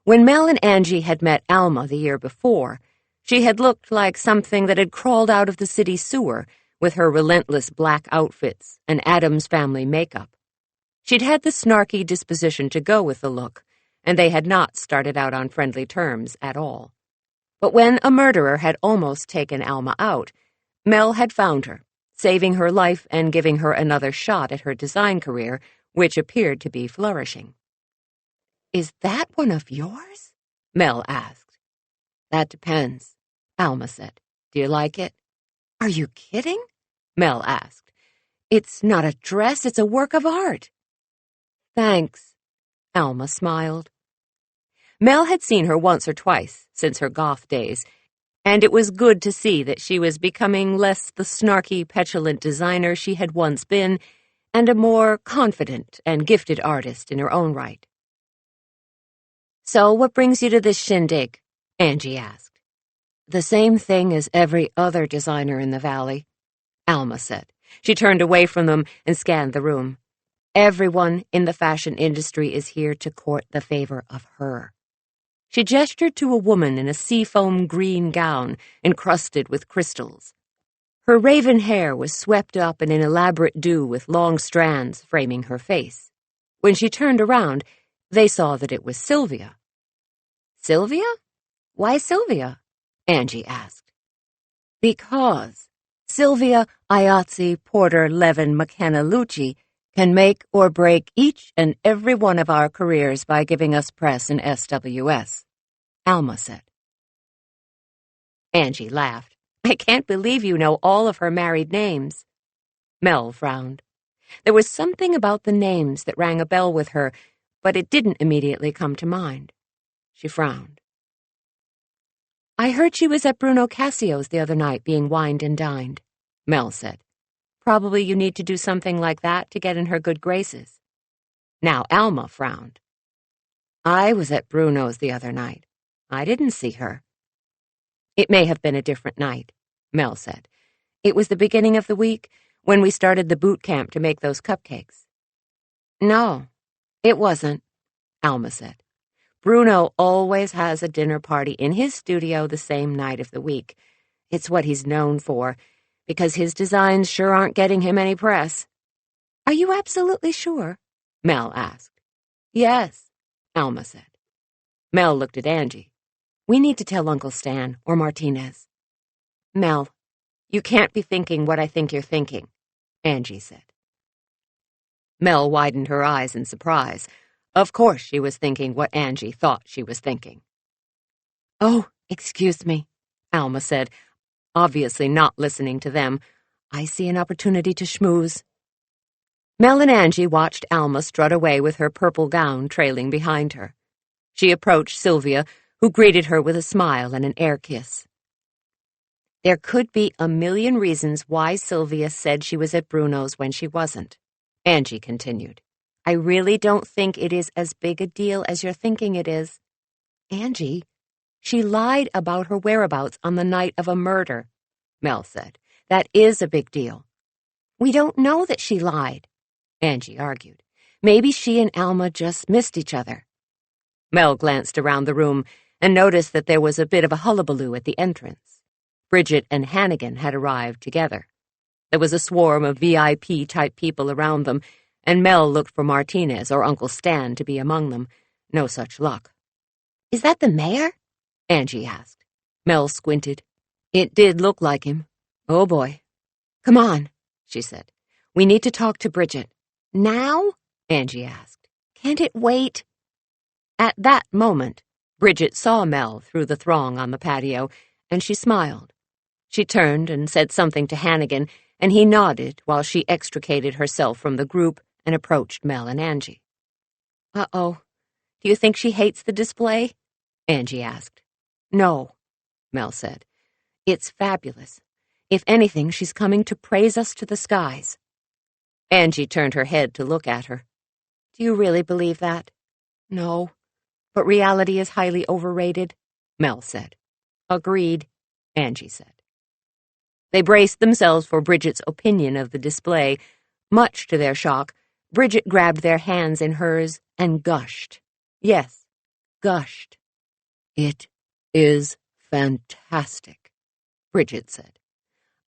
When Mel and Angie had met Alma the year before, she had looked like something that had crawled out of the city sewer with her relentless black outfits and Addams Family makeup. She'd had the snarky disposition to go with the look, and they had not started out on friendly terms at all. But when a murderer had almost taken Alma out, Mel had found her, saving her life and giving her another shot at her design career, which appeared to be flourishing. Is that one of yours? Mel asked. That depends, Alma said. Do you like it? Are you kidding? Mel asked. It's not a dress, it's a work of art. Thanks, Alma smiled. Mel had seen her once or twice since her goth days, and it was good to see that she was becoming less the snarky, petulant designer she had once been, and a more confident and gifted artist in her own right. So what brings you to this shindig? Angie asked. The same thing as every other designer in the valley, Alma said. She turned away from them and scanned the room. Everyone in the fashion industry is here to court the favor of her. She gestured to a woman in a seafoam green gown encrusted with crystals. Her raven hair was swept up in an elaborate dew with long strands framing her face. When she turned around, they saw that it was Sylvia. Sylvia? Why Sylvia? Angie asked. Because Sylvia Iazzi Porter Levin McKenna Lucci can make or break each and every one of our careers by giving us press in SWS, Alma said. Angie laughed. I can't believe you know all of her married names. Mel frowned. There was something about the names that rang a bell with her, but it didn't immediately come to mind. She frowned. I heard she was at Bruno Cassio's the other night being wined and dined, Mel said. Probably you need to do something like that to get in her good graces. Now Alma frowned. I was at Bruno's the other night. I didn't see her. It may have been a different night, Mel said. It was the beginning of the week, when we started the boot camp to make those cupcakes. No, it wasn't, Alma said. Bruno always has a dinner party in his studio the same night of the week. It's what he's known for, because his designs sure aren't getting him any press. Are you absolutely sure? Mel asked. Yes, Alma said. Mel looked at Angie. We need to tell Uncle Stan or Martinez. Mel, you can't be thinking what I think you're thinking, Angie said. Mel widened her eyes in surprise. Of course she was thinking what Angie thought she was thinking. Oh, excuse me, Alma said, obviously not listening to them. I see an opportunity to schmooze. Mel and Angie watched Alma strut away with her purple gown trailing behind her. She approached Sylvia, who greeted her with a smile and an air kiss. There could be a million reasons why Sylvia said she was at Bruno's when she wasn't, Angie continued. I really don't think it is as big a deal as you're thinking it is. Angie, she lied about her whereabouts on the night of a murder, Mel said. That is a big deal. We don't know that she lied, Angie argued. Maybe she and Alma just missed each other. Mel glanced around the room and noticed that there was a bit of a hullabaloo at the entrance. Bridget and Hannigan had arrived together. There was a swarm of VIP-type people around them, and Mel looked for Martinez or Uncle Stan to be among them. No such luck. "Is that the mayor?" Angie asked. Mel squinted. It did look like him. Oh, boy. "Come on," she said. "We need to talk to Bridget." "Now?" Angie asked. "Can't it wait?" At that moment, Bridget saw Mel through the throng on the patio, and she smiled. She turned and said something to Hannigan, and he nodded while she extricated herself from the group and approached Mel and Angie. "Uh-oh. Do you think she hates the display?" Angie asked. "No," Mel said. "It's fabulous. If anything, she's coming to praise us to the skies." Angie turned her head to look at her. "Do you really believe that?" "No, but reality is highly overrated," Mel said. "Agreed," Angie said. They braced themselves for Bridget's opinion of the display. Much to their shock, Bridget grabbed their hands in hers and gushed. Yes, gushed. "It is fantastic," Bridget said.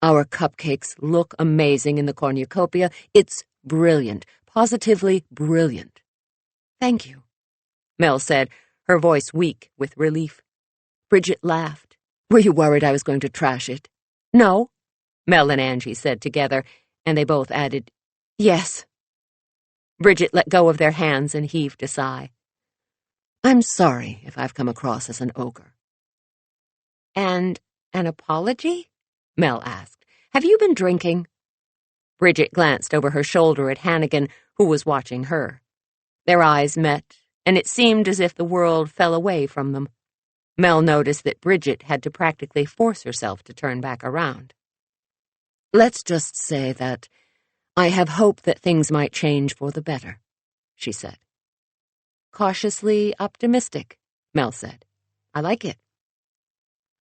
"Our cupcakes look amazing in the cornucopia. It's brilliant, positively brilliant." "Thank you," Mel said, her voice weak with relief. Bridget laughed. "Were you worried I was going to trash it?" "No," Mel and Angie said together, and they both added, "Yes." Bridget let go of their hands and heaved a sigh. "I'm sorry if I've come across as an ogre." "And an apology?" Mel asked. "Have you been drinking?" Bridget glanced over her shoulder at Hannigan, who was watching her. Their eyes met, and it seemed as if the world fell away from them. Mel noticed that Bridget had to practically force herself to turn back around. "Let's just say that I have hope that things might change for the better," she said. "Cautiously optimistic," Mel said. "I like it."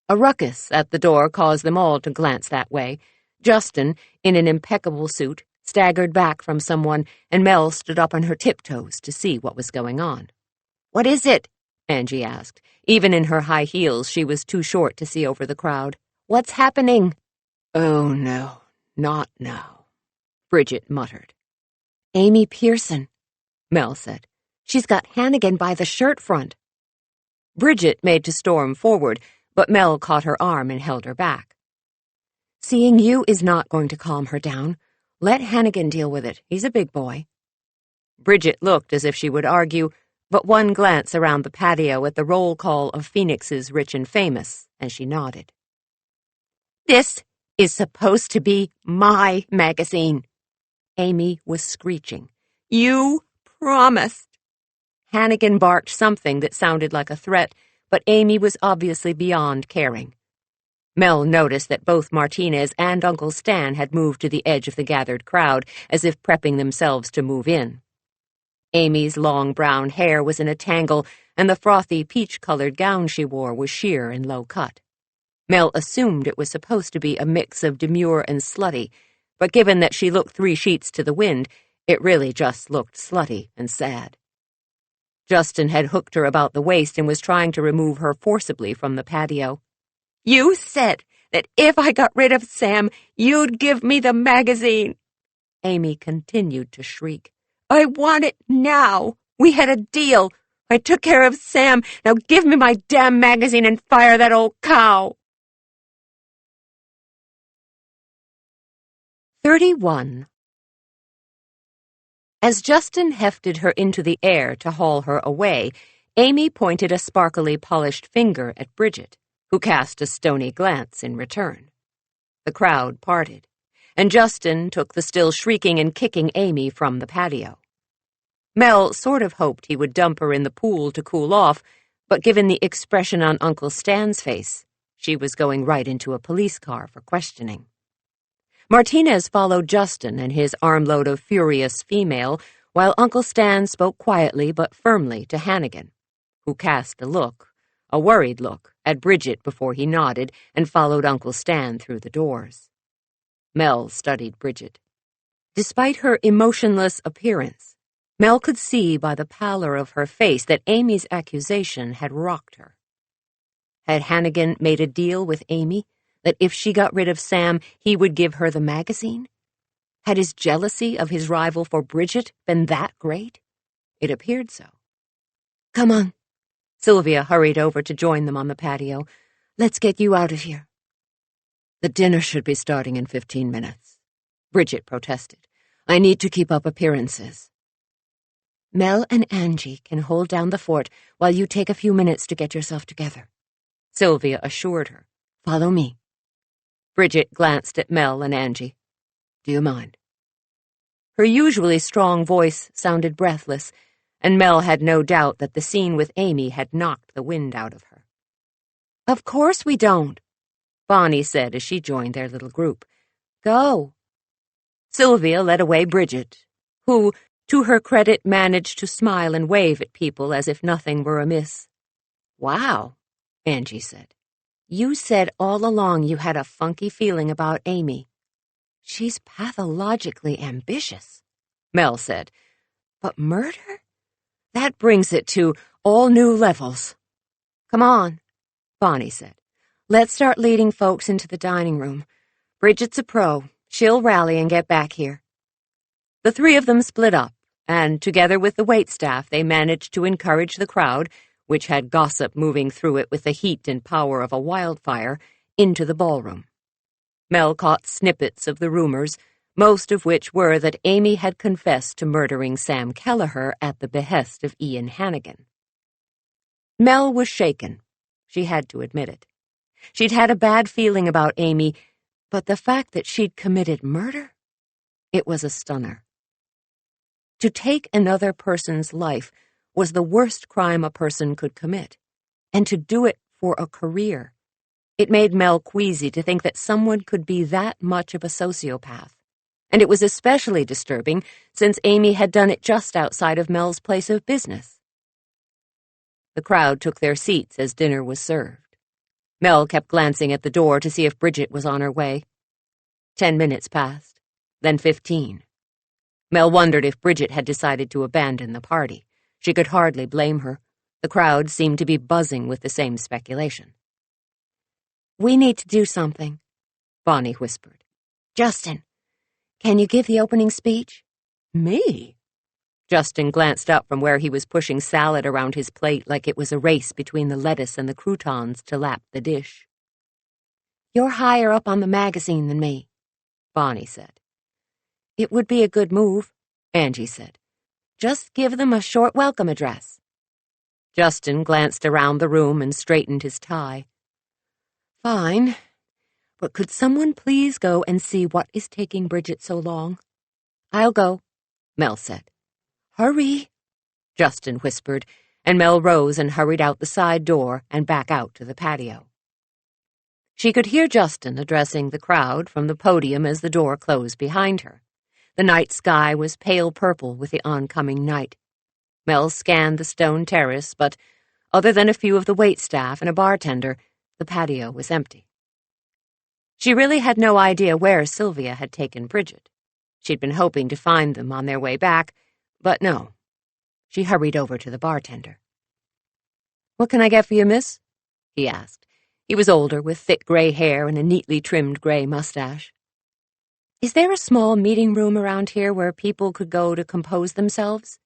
A ruckus at the door caused them all to glance that way. Justin, in an impeccable suit, staggered back from someone, and Mel stood up on her tiptoes to see what was going on. "What is it?" Angie asked. Even in her high heels, she was too short to see over the crowd. "What's happening?" "Oh, no, not now," Bridget muttered. "Amy Pearson," Mel said. "She's got Hannigan by the shirt front." Bridget made to storm forward, but Mel caught her arm and held her back. "Seeing you is not going to calm her down. Let Hannigan deal with it. He's a big boy." Bridget looked as if she would argue, but one glance around the patio at the roll call of Phoenix's rich and famous, and she nodded. "This is supposed to be my magazine," Amy was screeching. "You promised." Hannigan barked something that sounded like a threat, but Amy was obviously beyond caring. Mel noticed that both Martinez and Uncle Stan had moved to the edge of the gathered crowd, as if prepping themselves to move in. Amy's long brown hair was in a tangle, and the frothy peach-colored gown she wore was sheer and low-cut. Mel assumed it was supposed to be a mix of demure and slutty, but given that she looked 3 sheets to the wind, it really just looked slutty and sad. Justin had hooked her about the waist and was trying to remove her forcibly from the patio. "You said that if I got rid of Sam, you'd give me the magazine." Amy continued to shriek. "I want it now. We had a deal. I took care of Sam. Now give me my damn magazine and fire that old cow." 31. As Justin hefted her into the air to haul her away, Amy pointed a sparkly polished finger at Bridget, who cast a stony glance in return. The crowd parted, and Justin took the still shrieking and kicking Amy from the patio. Mel sort of hoped he would dump her in the pool to cool off, but given the expression on Uncle Stan's face, she was going right into a police car for questioning. Martinez followed Justin and his armload of furious female, while Uncle Stan spoke quietly but firmly to Hannigan, who cast a worried look, at Bridget before he nodded and followed Uncle Stan through the doors. Mel studied Bridget. Despite her emotionless appearance, Mel could see by the pallor of her face that Amy's accusation had rocked her. Had Hannigan made a deal with Amy that if she got rid of Sam, he would give her the magazine? Had his jealousy of his rival for Bridget been that great? It appeared so. Come on. Sylvia hurried over to join them on the patio. Let's get you out of here. The dinner should be starting in 15 minutes. Bridget protested. I need to keep up appearances. Mel and Angie can hold down the fort while you take a few minutes to get yourself together, Sylvia assured her. Follow me. Bridget glanced at Mel and Angie. Do you mind? Her usually strong voice sounded breathless, and Mel had no doubt that the scene with Amy had knocked the wind out of her. Of course we don't, Bonnie said as she joined their little group. Go. Sylvia led away Bridget, who, to her credit, managed to smile and wave at people as if nothing were amiss. Wow, Angie said. You said all along you had a funky feeling about Amy. She's pathologically ambitious, Mel said. But murder? That brings it to all new levels. Come on, Bonnie said. Let's start leading folks into the dining room. Bridget's a pro. She'll rally and get back here. The three of them split up, and together with the waitstaff, they managed to encourage the crowd, which had gossip moving through it with the heat and power of a wildfire, into the ballroom. Mel caught snippets of the rumors, most of which were that Amy had confessed to murdering Sam Kelleher at the behest of Ian Hannigan. Mel was shaken. She had to admit it. She'd had a bad feeling about Amy, but the fact that she'd committed murder? It was a stunner. To take another person's life was the worst crime a person could commit, and to do it for a career. It made Mel queasy to think that someone could be that much of a sociopath, and it was especially disturbing since Amy had done it just outside of Mel's place of business. The crowd took their seats as dinner was served. Mel kept glancing at the door to see if Bridget was on her way. 10 minutes passed, then 15. Mel wondered if Bridget had decided to abandon the party. She could hardly blame her. The crowd seemed to be buzzing with the same speculation. We need to do something, Bonnie whispered. Justin, can you give the opening speech? Me? Justin glanced up from where he was pushing salad around his plate like it was a race between the lettuce and the croutons to lap the dish. You're higher up on the magazine than me, Bonnie said. It would be a good move, Angie said. Just give them a short welcome address. Justin glanced around the room and straightened his tie. Fine, but could someone please go and see what is taking Bridget so long? I'll go, Mel said. Hurry, Justin whispered, and Mel rose and hurried out the side door and back out to the patio. She could hear Justin addressing the crowd from the podium as the door closed behind her. The night sky was pale purple with the oncoming night. Mel scanned the stone terrace, but other than a few of the waitstaff and a bartender, the patio was empty. She really had no idea where Sylvia had taken Bridget. She'd been hoping to find them on their way back, but no. She hurried over to the bartender. "What can I get for you, miss?" he asked. He was older, with thick gray hair and a neatly trimmed gray mustache. Is there a small meeting room around here where people could go to compose themselves?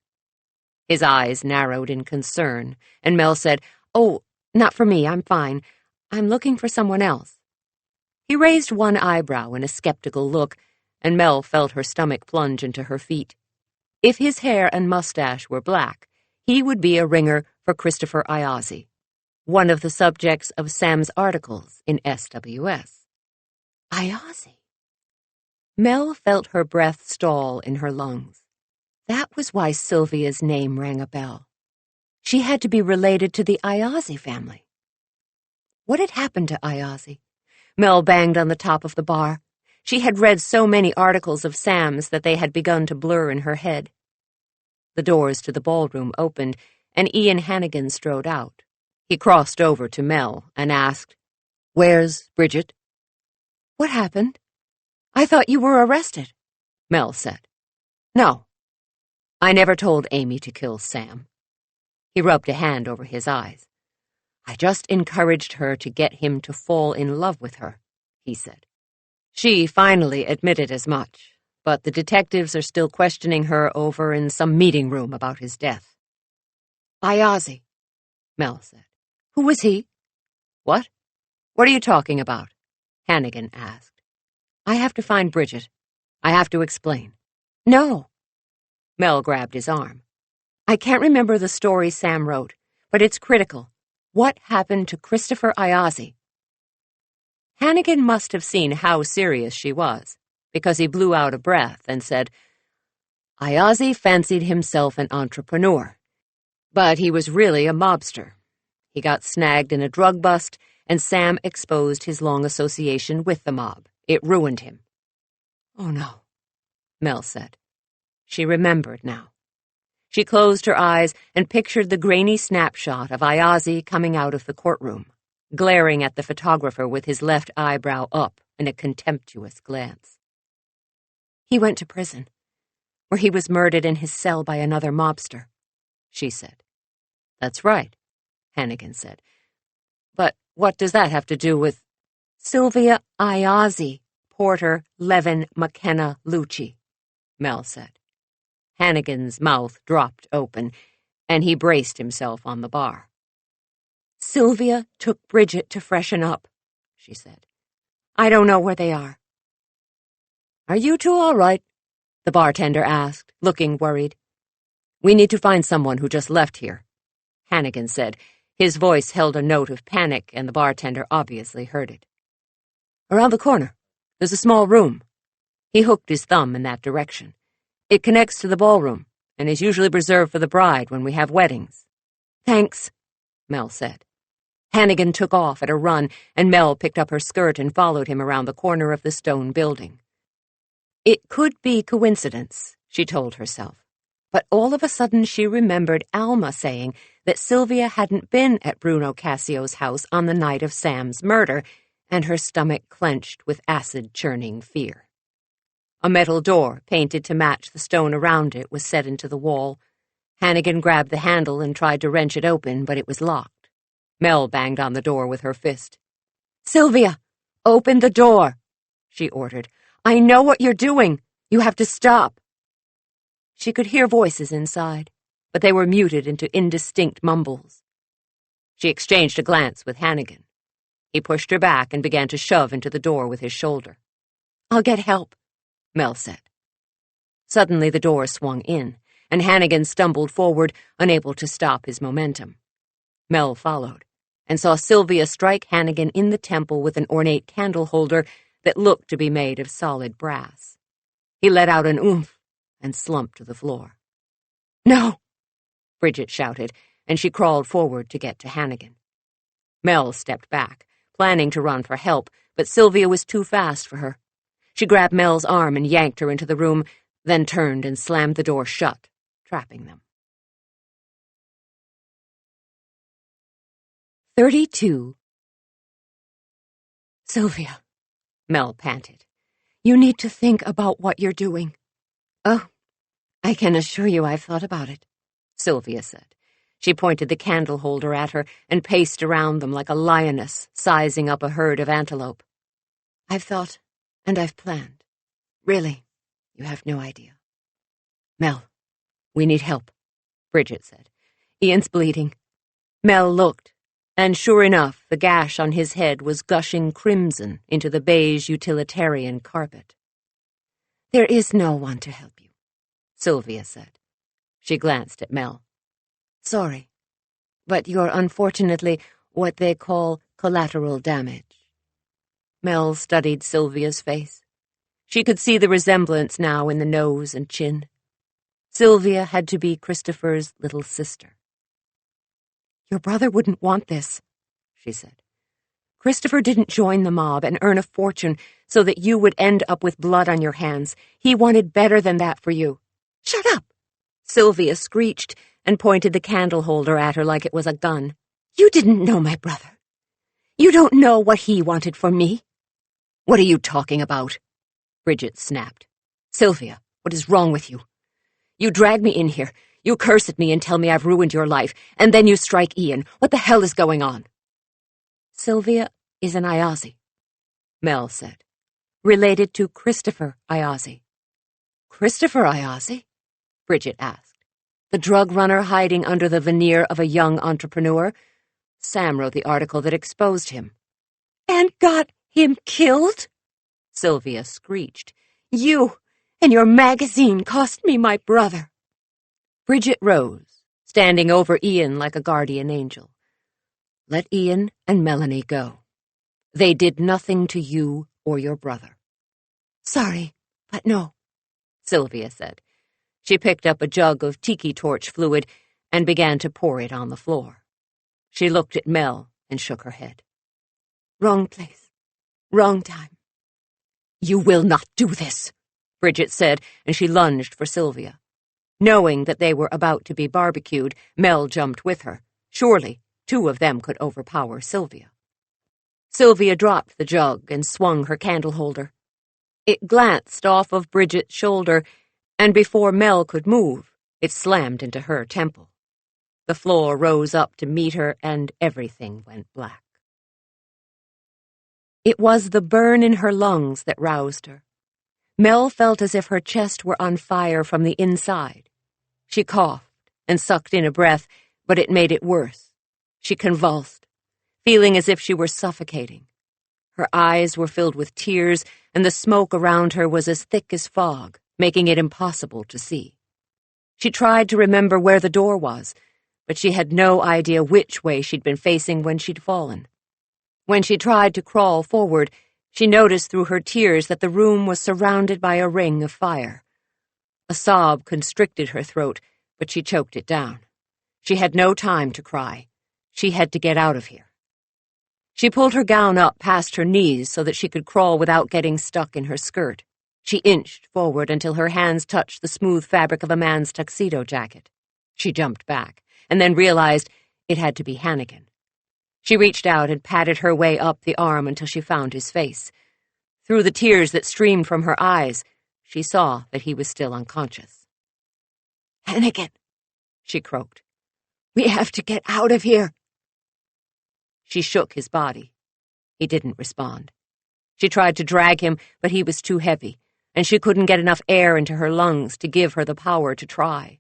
His eyes narrowed in concern, and Mel said, "Oh, not for me, I'm fine. I'm looking for someone else." He raised one eyebrow in a skeptical look, and Mel felt her stomach plunge into her feet. If his hair and mustache were black, he would be a ringer for Christopher Iozzi, one of the subjects of Sam's articles in SWS. Iozzi? Mel felt her breath stall in her lungs. That was why Sylvia's name rang a bell. She had to be related to the Iozzi family. What had happened to Iozzi? Mel banged on the top of the bar. She had read so many articles of Sam's that they had begun to blur in her head. The doors to the ballroom opened, and Ian Hannigan strode out. He crossed over to Mel and asked, "Where's Bridget?" "What happened? I thought you were arrested," Mel said. "No." I never told Amy to kill Sam. He rubbed a hand over his eyes. I just encouraged her to get him to fall in love with her, he said. She finally admitted as much, but the detectives are still questioning her over in some meeting room about his death. Ayazi, Mel said. who was he? What? What are you talking about? Hannigan asked. I have to find Bridget. I have to explain. No. Mel grabbed his arm. I can't remember the story Sam wrote, but it's critical. What happened to Christopher Ayazi? Hannigan must have seen how serious she was, because he blew out a breath and said, Ayazi fancied himself an entrepreneur, but he was really a mobster. He got snagged in a drug bust, and Sam exposed his long association with the mob. It ruined him. Oh, no, Mel said. She remembered now. She closed her eyes and pictured the grainy snapshot of Ayazi coming out of the courtroom, glaring at the photographer with his left eyebrow up in a contemptuous glance. He went to prison, where he was murdered in his cell by another mobster, she said. That's right, Hannigan said. But what does that have to do with Sylvia Ayazi, Porter, Levin, McKenna, Lucci, Mel said. Hannigan's mouth dropped open, and he braced himself on the bar. Sylvia took Bridget to freshen up, she said. I don't know where they are. Are you two all right? The bartender asked, looking worried. We need to find someone who just left here, Hannigan said. His voice held a note of panic, and the bartender obviously heard it. Around the corner. There's a small room. He hooked his thumb in that direction. It connects to the ballroom, and is usually reserved for the bride when we have weddings. Thanks, Mel said. Hannigan took off at a run, and Mel picked up her skirt and followed him around the corner of the stone building. It could be coincidence, she told herself, but all of a sudden she remembered Alma saying that Sylvia hadn't been at Bruno Cassio's house on the night of Sam's murder, and her stomach clenched with acid-churning fear. A metal door, painted to match the stone around it, was set into the wall. Hannigan grabbed the handle and tried to wrench it open, but it was locked. Mel banged on the door with her fist. Sylvia, open the door, she ordered. I know what you're doing. You have to stop. She could hear voices inside, but they were muted into indistinct mumbles. She exchanged a glance with Hannigan. He pushed her back and began to shove into the door with his shoulder. I'll get help, Mel said. Suddenly the door swung in, and Hannigan stumbled forward, unable to stop his momentum. Mel followed, and saw Sylvia strike Hannigan in the temple with an ornate candle holder that looked to be made of solid brass. He let out an oomph and slumped to the floor. No, Bridget shouted, and she crawled forward to get to Hannigan. Mel stepped back, planning to run for help, but Sylvia was too fast for her. She grabbed Mel's arm and yanked her into the room, then turned and slammed the door shut, trapping them. 32. Sylvia, Mel panted. You need to think about what you're doing. Oh, I can assure you I've thought about it, Sylvia said. She pointed the candle holder at her and paced around them like a lioness sizing up a herd of antelope. I've thought, and I've planned. Really, you have no idea. Mel, we need help, Bridget said. Ian's bleeding. Mel looked, and sure enough, the gash on his head was gushing crimson into the beige utilitarian carpet. There is no one to help you, Sylvia said. She glanced at Mel. Sorry, but you're unfortunately what they call collateral damage. Mel studied Sylvia's face. She could see the resemblance now in the nose and chin. Sylvia had to be Christopher's little sister. Your brother wouldn't want this, she said. Christopher didn't join the mob and earn a fortune so that you would end up with blood on your hands. He wanted better than that for you. Shut up, Sylvia screeched and pointed the candle holder at her like it was a gun. You didn't know my brother. You don't know what he wanted for me. What are you talking about? Bridget snapped. Sylvia, what is wrong with you? You drag me in here. You curse at me and tell me I've ruined your life, and then you strike Ian. What the hell is going on?" "Sylvia is an Ayazi," Mel said. "Related to Christopher Ayazi." "Christopher Ayazi?" Bridget asked. "The drug runner hiding under the veneer of a young entrepreneur. Sam wrote the article that exposed him." "And got him killed?" Sylvia screeched. "You and your magazine cost me my brother." Bridget rose, standing over Ian like a guardian angel. "Let Ian and Melanie go. They did nothing to you or your brother." "Sorry, but no," Sylvia said. She picked up a jug of tiki torch fluid and began to pour it on the floor. She looked at Mel and shook her head. "Wrong place. Wrong time." "You will not do this," Bridget said, and she lunged for Sylvia. Knowing that they were about to be barbecued, Mel jumped with her. Surely, two of them could overpower Sylvia. Sylvia dropped the jug and swung her candle holder. It glanced off of Bridget's shoulder, and before Mel could move, it slammed into her temple. The floor rose up to meet her, and everything went black. It was the burn in her lungs that roused her. Mel felt as if her chest were on fire from the inside. She coughed and sucked in a breath, but it made it worse. She convulsed, feeling as if she were suffocating. Her eyes were filled with tears, and the smoke around her was as thick as fog, making it impossible to see. She tried to remember where the door was, but she had no idea which way she'd been facing when she'd fallen. When she tried to crawl forward, she noticed through her tears that the room was surrounded by a ring of fire. A sob constricted her throat, but she choked it down. She had no time to cry. She had to get out of here. She pulled her gown up past her knees so that she could crawl without getting stuck in her skirt. She inched forward until her hands touched the smooth fabric of a man's tuxedo jacket. She jumped back, and then realized it had to be Hannigan. She reached out and patted her way up the arm until she found his face. Through the tears that streamed from her eyes, she saw that he was still unconscious. "Hannigan," she croaked. "We have to get out of here." She shook his body. He didn't respond. She tried to drag him, but he was too heavy, and she couldn't get enough air into her lungs to give her the power to try.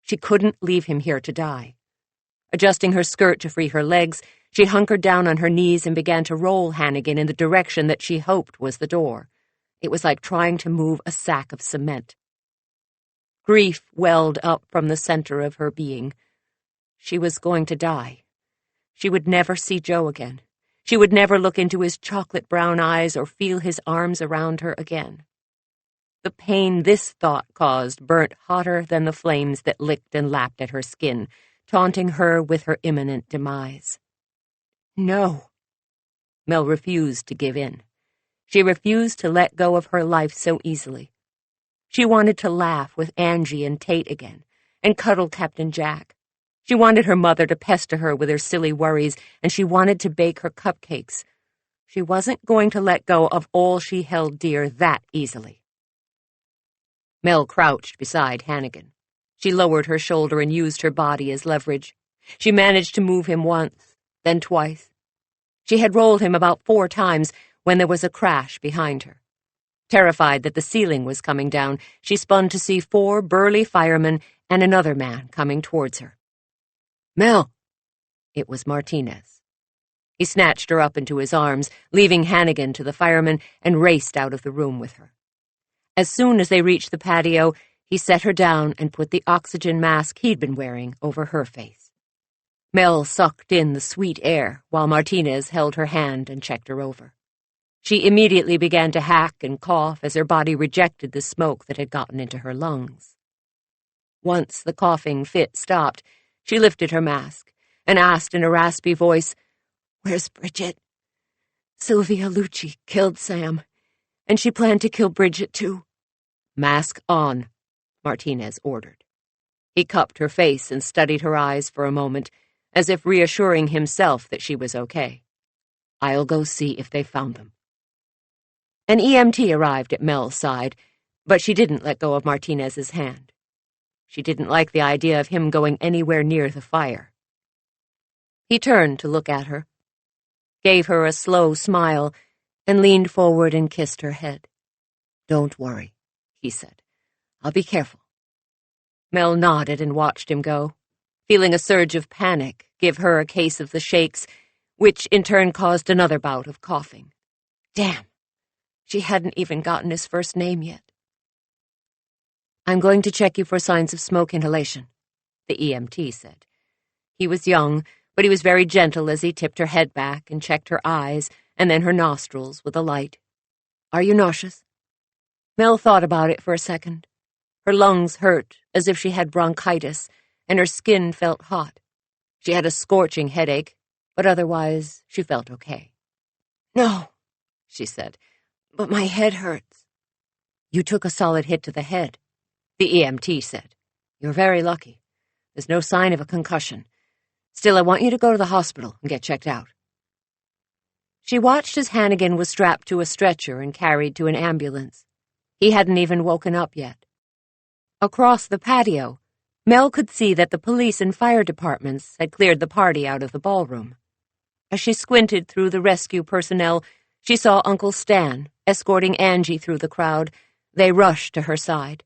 She couldn't leave him here to die. Adjusting her skirt to free her legs, she hunkered down on her knees and began to roll Hannigan in the direction that she hoped was the door. It was like trying to move a sack of cement. Grief welled up from the center of her being. She was going to die. She would never see Joe again. She would never look into his chocolate-brown eyes or feel his arms around her again. The pain this thought caused burnt hotter than the flames that licked and lapped at her skin, taunting her with her imminent demise. No. Mel refused to give in. She refused to let go of her life so easily. She wanted to laugh with Angie and Tate again, and cuddle Captain Jack. She wanted her mother to pester her with her silly worries, and she wanted to bake her cupcakes. She wasn't going to let go of all she held dear that easily. Mel crouched beside Hannigan. She lowered her shoulder and used her body as leverage. She managed to move him once, then twice. She had rolled him about 4 times when there was a crash behind her. Terrified that the ceiling was coming down, she spun to see 4 burly firemen and another man coming towards her. "Mel!" It was Martinez. He snatched her up into his arms, leaving Hannigan to the firemen, and raced out of the room with her. As soon as they reached the patio, he set her down and put the oxygen mask he'd been wearing over her face. Mel sucked in the sweet air while Martinez held her hand and checked her over. She immediately began to hack and cough as her body rejected the smoke that had gotten into her lungs. Once the coughing fit stopped, she lifted her mask and asked in a raspy voice, "Where's Bridget?" "Sylvia Lucci killed Sam, and she planned to kill Bridget too." "Mask on," Martinez ordered. He cupped her face and studied her eyes for a moment, as if reassuring himself that she was okay. "I'll go see if they found them." An EMT arrived at Mel's side, but she didn't let go of Martinez's hand. She didn't like the idea of him going anywhere near the fire. He turned to look at her, gave her a slow smile, and leaned forward and kissed her head. "Don't worry," he said. "I'll be careful." Mel nodded and watched him go, feeling a surge of panic give her a case of the shakes, which in turn caused another bout of coughing. Damn! She hadn't even gotten his first name yet. "I'm going to check you for signs of smoke inhalation," the EMT said. He was young, but he was very gentle as he tipped her head back and checked her eyes and then her nostrils with a light. "Are you nauseous?" Mel thought about it for a second. Her lungs hurt as if she had bronchitis, and her skin felt hot. She had a scorching headache, but otherwise she felt okay. "No," she said, "but my head hurts." "You took a solid hit to the head," the EMT said. "You're very lucky. There's no sign of a concussion. Still, I want you to go to the hospital and get checked out." She watched as Hannigan was strapped to a stretcher and carried to an ambulance. He hadn't even woken up yet. Across the patio, Mel could see that the police and fire departments had cleared the party out of the ballroom. As she squinted through the rescue personnel, she saw Uncle Stan escorting Angie through the crowd. They rushed to her side.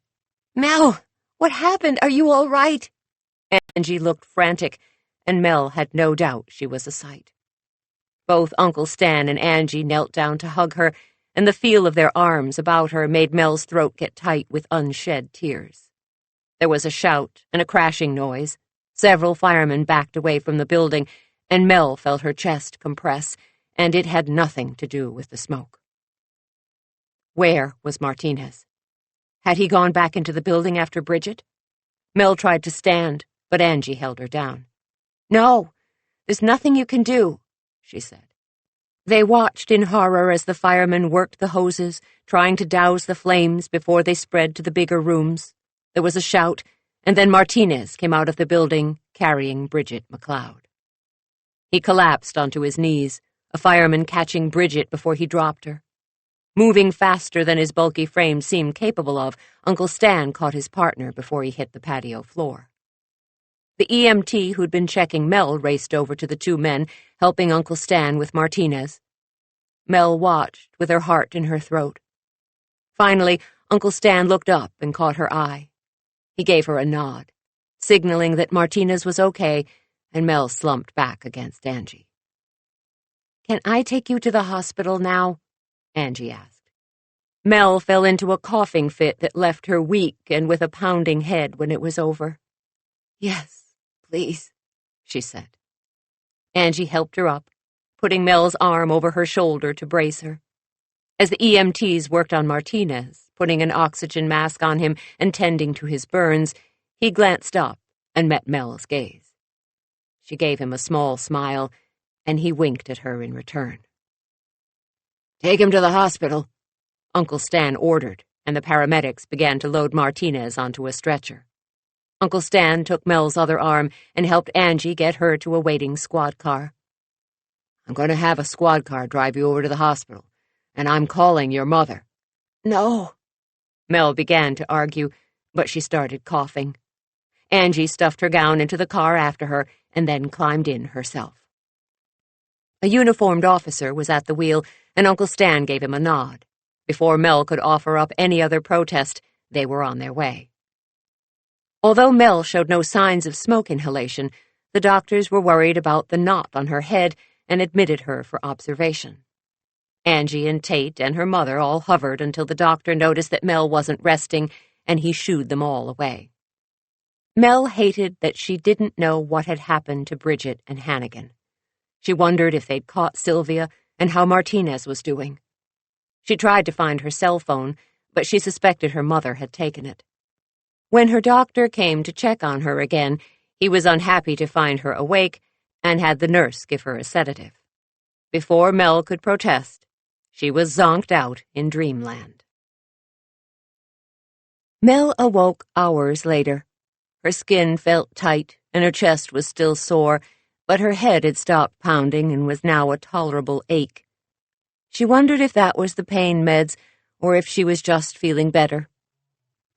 "Mel, what happened? Are you all right?" Angie looked frantic, and Mel had no doubt she was a sight. Both Uncle Stan and Angie knelt down to hug her, and the feel of their arms about her made Mel's throat get tight with unshed tears. There was a shout and a crashing noise. Several firemen backed away from the building, and Mel felt her chest compress, and it had nothing to do with the smoke. Where was Martinez? Had he gone back into the building after Bridget? Mel tried to stand, but Angie held her down. "No, there's nothing you can do," she said. They watched in horror as the firemen worked the hoses, trying to douse the flames before they spread to the bigger rooms. There was a shout, and then Martinez came out of the building, carrying Bridget McLeod. He collapsed onto his knees, a fireman catching Bridget before he dropped her. Moving faster than his bulky frame seemed capable of, Uncle Stan caught his partner before he hit the patio floor. The EMT who'd been checking Mel raced over to the two men, helping Uncle Stan with Martinez. Mel watched with her heart in her throat. Finally, Uncle Stan looked up and caught her eye. He gave her a nod, signaling that Martinez was okay, and Mel slumped back against Angie. "Can I take you to the hospital now?" Angie asked. Mel fell into a coughing fit that left her weak and with a pounding head when it was over. "Yes, please," she said. Angie helped her up, putting Mel's arm over her shoulder to brace her. As the EMTs worked on Martinez, putting an oxygen mask on him and tending to his burns, he glanced up and met Mel's gaze. She gave him a small smile, and he winked at her in return. "Take him to the hospital," Uncle Stan ordered, and the paramedics began to load Martinez onto a stretcher. Uncle Stan took Mel's other arm and helped Angie get her to a waiting squad car. "I'm going to have a squad car drive you over to the hospital, and I'm calling your mother." "No," Mel began to argue, but she started coughing. Angie stuffed her gown into the car after her and then climbed in herself. A uniformed officer was at the wheel, and Uncle Stan gave him a nod. Before Mel could offer up any other protest, they were on their way. Although Mel showed no signs of smoke inhalation, the doctors were worried about the knot on her head and admitted her for observation. Angie and Tate and her mother all hovered until the doctor noticed that Mel wasn't resting, and he shooed them all away. Mel hated that she didn't know what had happened to Bridget and Hannigan. She wondered if they'd caught Sylvia and how Martinez was doing. She tried to find her cell phone, but she suspected her mother had taken it. When her doctor came to check on her again, he was unhappy to find her awake and had the nurse give her a sedative. Before Mel could protest, she was zonked out in dreamland. Mel awoke hours later. Her skin felt tight and her chest was still sore, but her head had stopped pounding and was now a tolerable ache. She wondered if that was the pain meds or if she was just feeling better.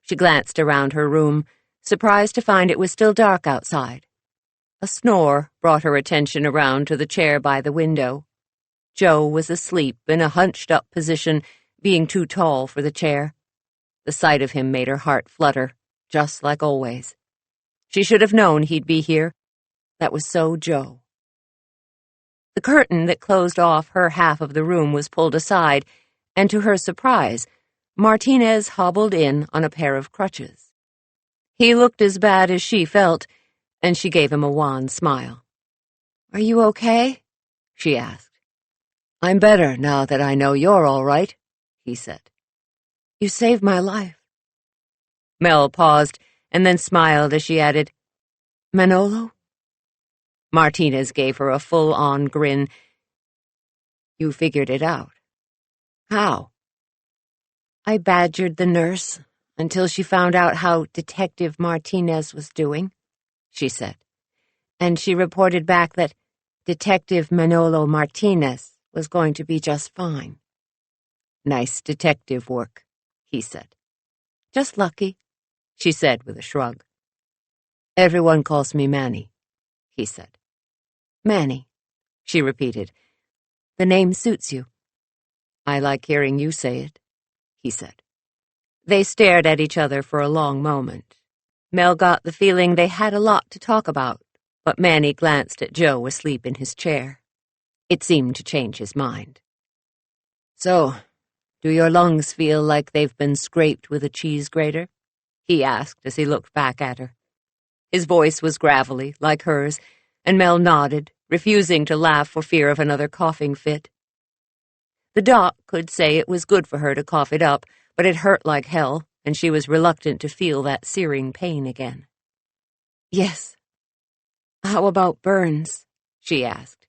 She glanced around her room, surprised to find it was still dark outside. A snore brought her attention around to the chair by the window. Joe was asleep in a hunched-up position, being too tall for the chair. The sight of him made her heart flutter, just like always. She should have known he'd be here. That was so Joe. The curtain that closed off her half of the room was pulled aside, and to her surprise, Martinez hobbled in on a pair of crutches. He looked as bad as she felt, and she gave him a wan smile. "Are you okay?" she asked. "I'm better now that I know you're all right," he said. "You saved my life." Mel paused and then smiled as she added, "Manolo?" Martinez gave her a full-on grin. "You figured it out. How?" "I badgered the nurse until she found out how Detective Martinez was doing," she said. "And she reported back that Detective Manolo Martinez was going to be just fine." "Nice detective work," he said. "Just lucky," she said with a shrug. "Everyone calls me Manny," he said. "Manny," she repeated. "The name suits you." "I like hearing you say it," he said. They stared at each other for a long moment. Mel got the feeling they had a lot to talk about, but Manny glanced at Joe asleep in his chair. It seemed to change his mind. "So, do your lungs feel like they've been scraped with a cheese grater?" he asked as he looked back at her. His voice was gravelly, like hers, and Mel nodded, refusing to laugh for fear of another coughing fit. The doc could say it was good for her to cough it up, but it hurt like hell, and she was reluctant to feel that searing pain again. "Yes." "How about burns?" she asked.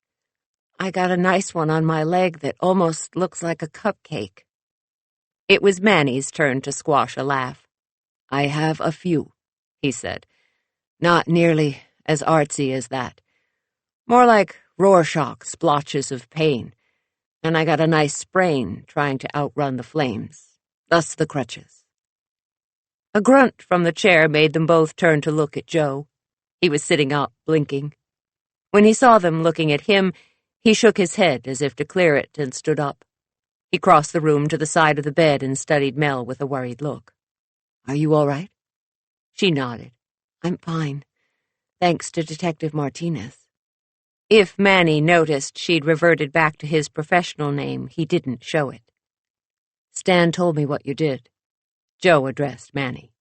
"I got a nice one on my leg that almost looks like a cupcake." It was Manny's turn to squash a laugh. "I have a few," he said. "Not nearly as artsy as that. More like Rorschach splotches of pain. And I got a nice sprain trying to outrun the flames. Thus the crutches." A grunt from the chair made them both turn to look at Joe. He was sitting up, blinking. When he saw them looking at him, he shook his head as if to clear it and stood up. He crossed the room to the side of the bed and studied Mel with a worried look. "Are you all right?" She nodded. "I'm fine, thanks to Detective Martinez." If Manny noticed she'd reverted back to his professional name, he didn't show it. "Stan told me what you did," Joe addressed Manny.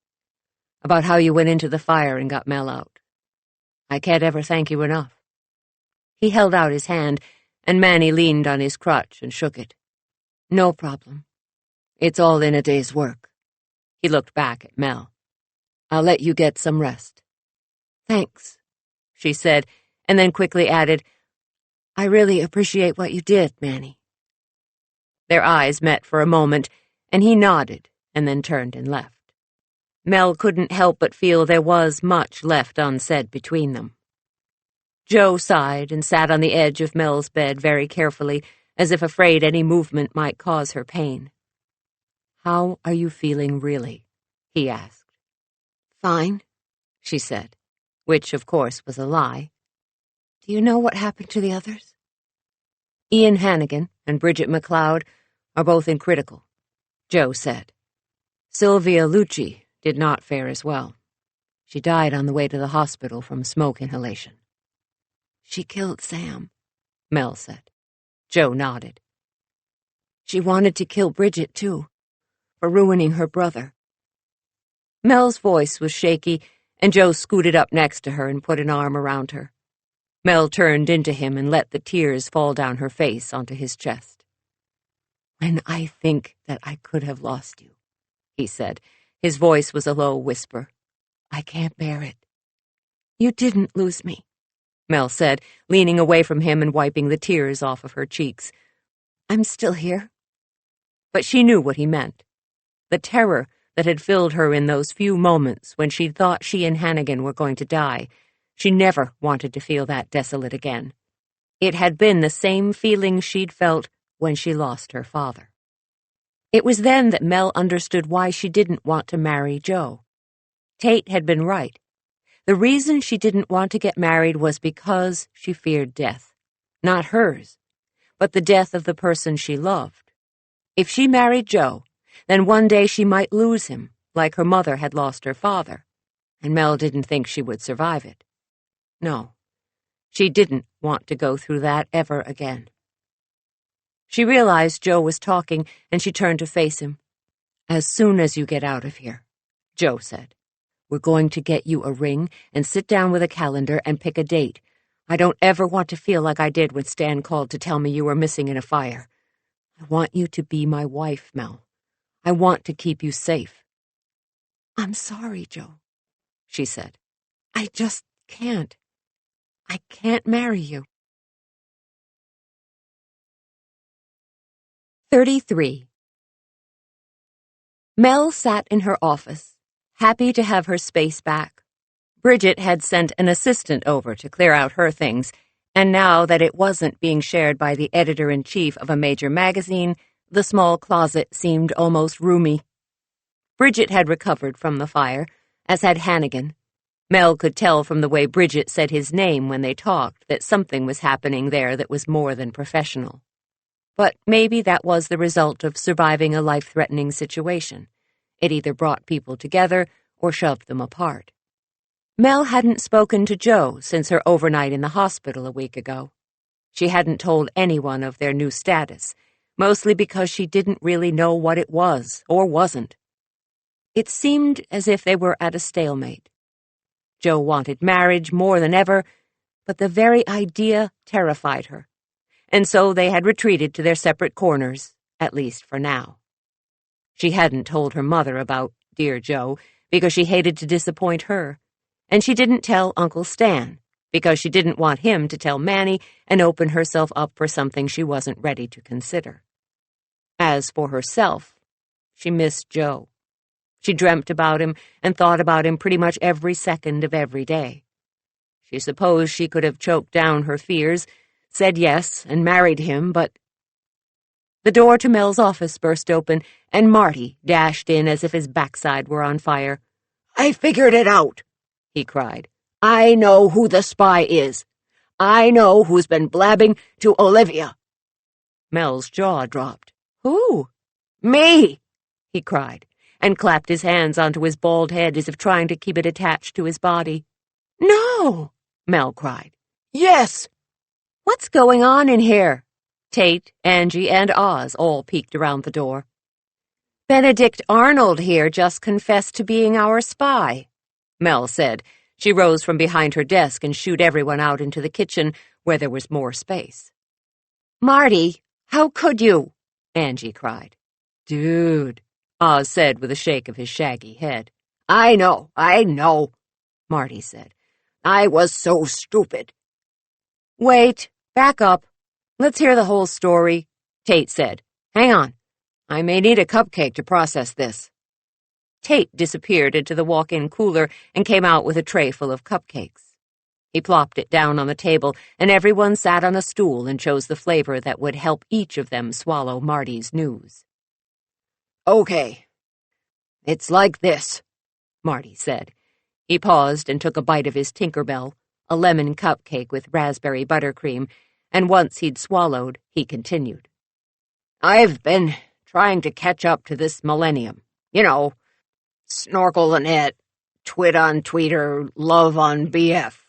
"About how you went into the fire and got Mel out. I can't ever thank you enough." He held out his hand, and Manny leaned on his crutch and shook it. "No problem. It's all in a day's work." He looked back at Mel. "I'll let you get some rest." "Thanks," she said, and then quickly added, "I really appreciate what you did, Manny." Their eyes met for a moment, and he nodded and then turned and left. Mel couldn't help but feel there was much left unsaid between them. Joe sighed and sat on the edge of Mel's bed very carefully, as if afraid any movement might cause her pain. "How are you feeling really?" he asked. "Fine," she said, which of course was a lie. "Do you know what happened to the others?" "Ian Hannigan and Bridget McLeod are both in critical," Joe said. "Sylvia Lucci did not fare as well. She died on the way to the hospital from smoke inhalation." "She killed Sam," Mel said. Joe nodded. "She wanted to kill Bridget, too, for ruining her brother." Mel's voice was shaky, and Joe scooted up next to her and put an arm around her. Mel turned into him and let the tears fall down her face onto his chest. "When I think that I could have lost you," he said. His voice was a low whisper. "I can't bear it." "You didn't lose me," Mel said, leaning away from him and wiping the tears off of her cheeks. "I'm still here." But she knew what he meant. The terror that had filled her in those few moments when she'd thought she and Hannigan were going to die. She never wanted to feel that desolate again. It had been the same feeling she'd felt when she lost her father. It was then that Mel understood why she didn't want to marry Joe. Tate had been right. The reason she didn't want to get married was because she feared death. Not hers, but the death of the person she loved. If she married Joe, then one day she might lose him, like her mother had lost her father, and Mel didn't think she would survive it. No, she didn't want to go through that ever again. She realized Joe was talking, and she turned to face him. "As soon as you get out of here," Joe said. "We're going to get you a ring and sit down with a calendar and pick a date. I don't ever want to feel like I did when Stan called to tell me you were missing in a fire. I want you to be my wife, Mel. I want to keep you safe." "I'm sorry, Joe," she said. "I just can't. I can't marry you." 33. Mel sat in her office, happy to have her space back. Bridget had sent an assistant over to clear out her things, and now that it wasn't being shared by the editor-in-chief of a major magazine, the small closet seemed almost roomy. Bridget had recovered from the fire, as had Hannigan. Mel could tell from the way Bridget said his name when they talked that something was happening there that was more than professional. But maybe that was the result of surviving a life-threatening situation. It either brought people together or shoved them apart. Mel hadn't spoken to Joe since her overnight in the hospital a week ago. She hadn't told anyone of their new status, mostly because she didn't really know what it was or wasn't. It seemed as if they were at a stalemate. Joe wanted marriage more than ever, but the very idea terrified her. And so they had retreated to their separate corners, at least for now. She hadn't told her mother about dear Joe because she hated to disappoint her, and she didn't tell Uncle Stan because she didn't want him to tell Manny and open herself up for something she wasn't ready to consider. As for herself, she missed Joe. She dreamt about him and thought about him pretty much every second of every day. She supposed she could have choked down her fears, said yes, and married him, but... The door to Mel's office burst open, and Marty dashed in as if his backside were on fire. "I figured it out," he cried. "I know who the spy is. I know who's been blabbing to Olivia." Mel's jaw dropped. "Who?" "Me," he cried, and clapped his hands onto his bald head as if trying to keep it attached to his body. "No," Mel cried. "Yes." "What's going on in here?" Tate, Angie, and Oz all peeked around the door. "Benedict Arnold here just confessed to being our spy," Mel said. She rose from behind her desk and shooed everyone out into the kitchen, where there was more space. "Marty, how could you?" Angie cried. "Dude," Oz said with a shake of his shaggy head. I know, Marty said. "I was so stupid." "Wait, back up. Let's hear the whole story," Tate said. "Hang on. I may need a cupcake to process this." Tate disappeared into the walk-in cooler and came out with a tray full of cupcakes. He plopped it down on the table, and everyone sat on a stool and chose the flavor that would help each of them swallow Marty's news. "Okay. It's like this," Marty said. He paused and took a bite of his Tinkerbell, a lemon cupcake with raspberry buttercream, and once he'd swallowed, he continued. "I've been trying to catch up to this millennium. You know, snorkel the net, twit on tweeter, love on BF."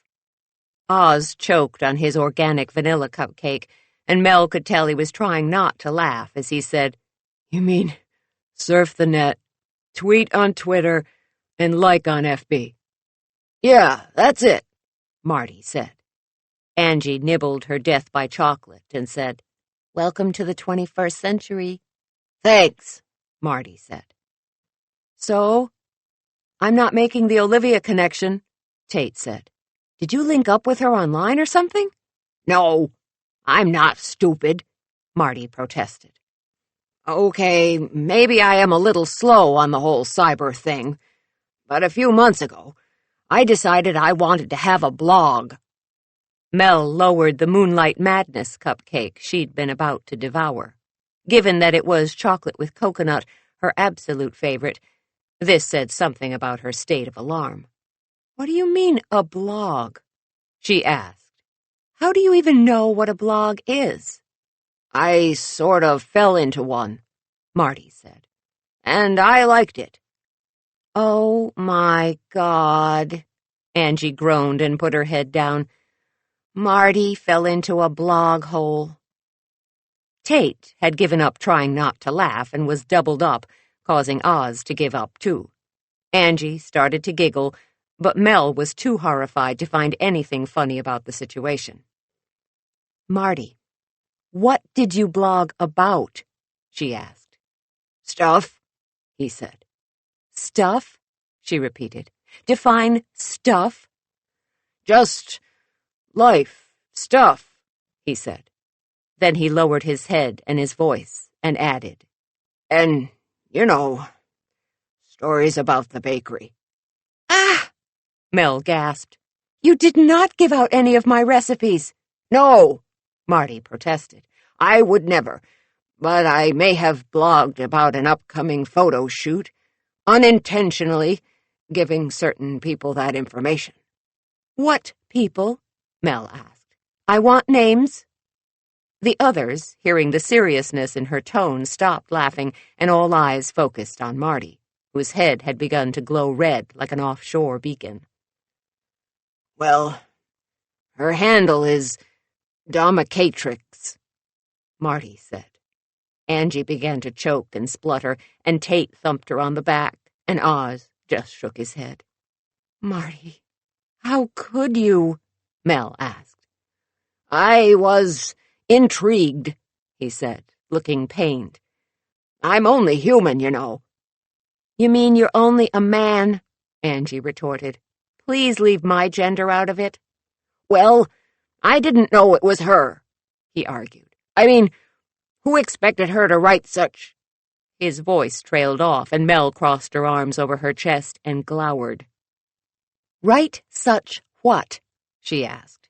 Oz choked on his organic vanilla cupcake, and Mel could tell he was trying not to laugh as he said, "You mean surf the net, tweet on Twitter, and like on FB?" "Yeah, that's it," Marty said. Angie nibbled her death by chocolate and said, "Welcome to the 21st century." "Thanks," Marty said. "So, I'm not making the Olivia connection," Tate said. "Did you link up with her online or something?" "No, I'm not stupid," Marty protested. "Okay, maybe I am a little slow on the whole cyber thing, but a few months ago, I decided I wanted to have a blog." Mel lowered the Moonlight Madness cupcake she'd been about to devour. Given that it was chocolate with coconut, her absolute favorite, This said something about her state of alarm. "What do you mean, a blog?" she asked. "How do you even know what a blog is?" "I sort of fell into one," Marty said, "and I liked it." "Oh, my God," Angie groaned and put her head down. Marty fell into a blog hole. Tate had given up trying not to laugh and was doubled up, causing Oz to give up too. Angie started to giggle, but Mel was too horrified to find anything funny about the situation. "Marty, what did you blog about?" she asked. "Stuff," he said. "Stuff?" she repeated. "Define stuff." "Just life, stuff," he said. Then he lowered his head and his voice and added, "And, you know, stories about the bakery." "Ah!" Mel gasped. "You did not give out any of my recipes." "No," Marty protested. "I would never, but I may have blogged about an upcoming photo shoot, unintentionally giving certain people that information." "What people?" Mel asked. "I want names." The others, hearing the seriousness in her tone, stopped laughing, and all eyes focused on Marty, whose head had begun to glow red like an offshore beacon. "Well, her handle is Domicatrix," Marty said. Angie began to choke and splutter, and Tate thumped her on the back, and Oz just shook his head. "Marty, how could you?" Mel asked. "I was intrigued," he said, looking pained. "I'm only human, you know." "You mean you're only a man?" Angie retorted. "Please leave my gender out of it." "Well, I didn't know it was her," he argued. "I mean, who expected her to write such—" His voice trailed off, and Mel crossed her arms over her chest and glowered. "Write such what?" she asked.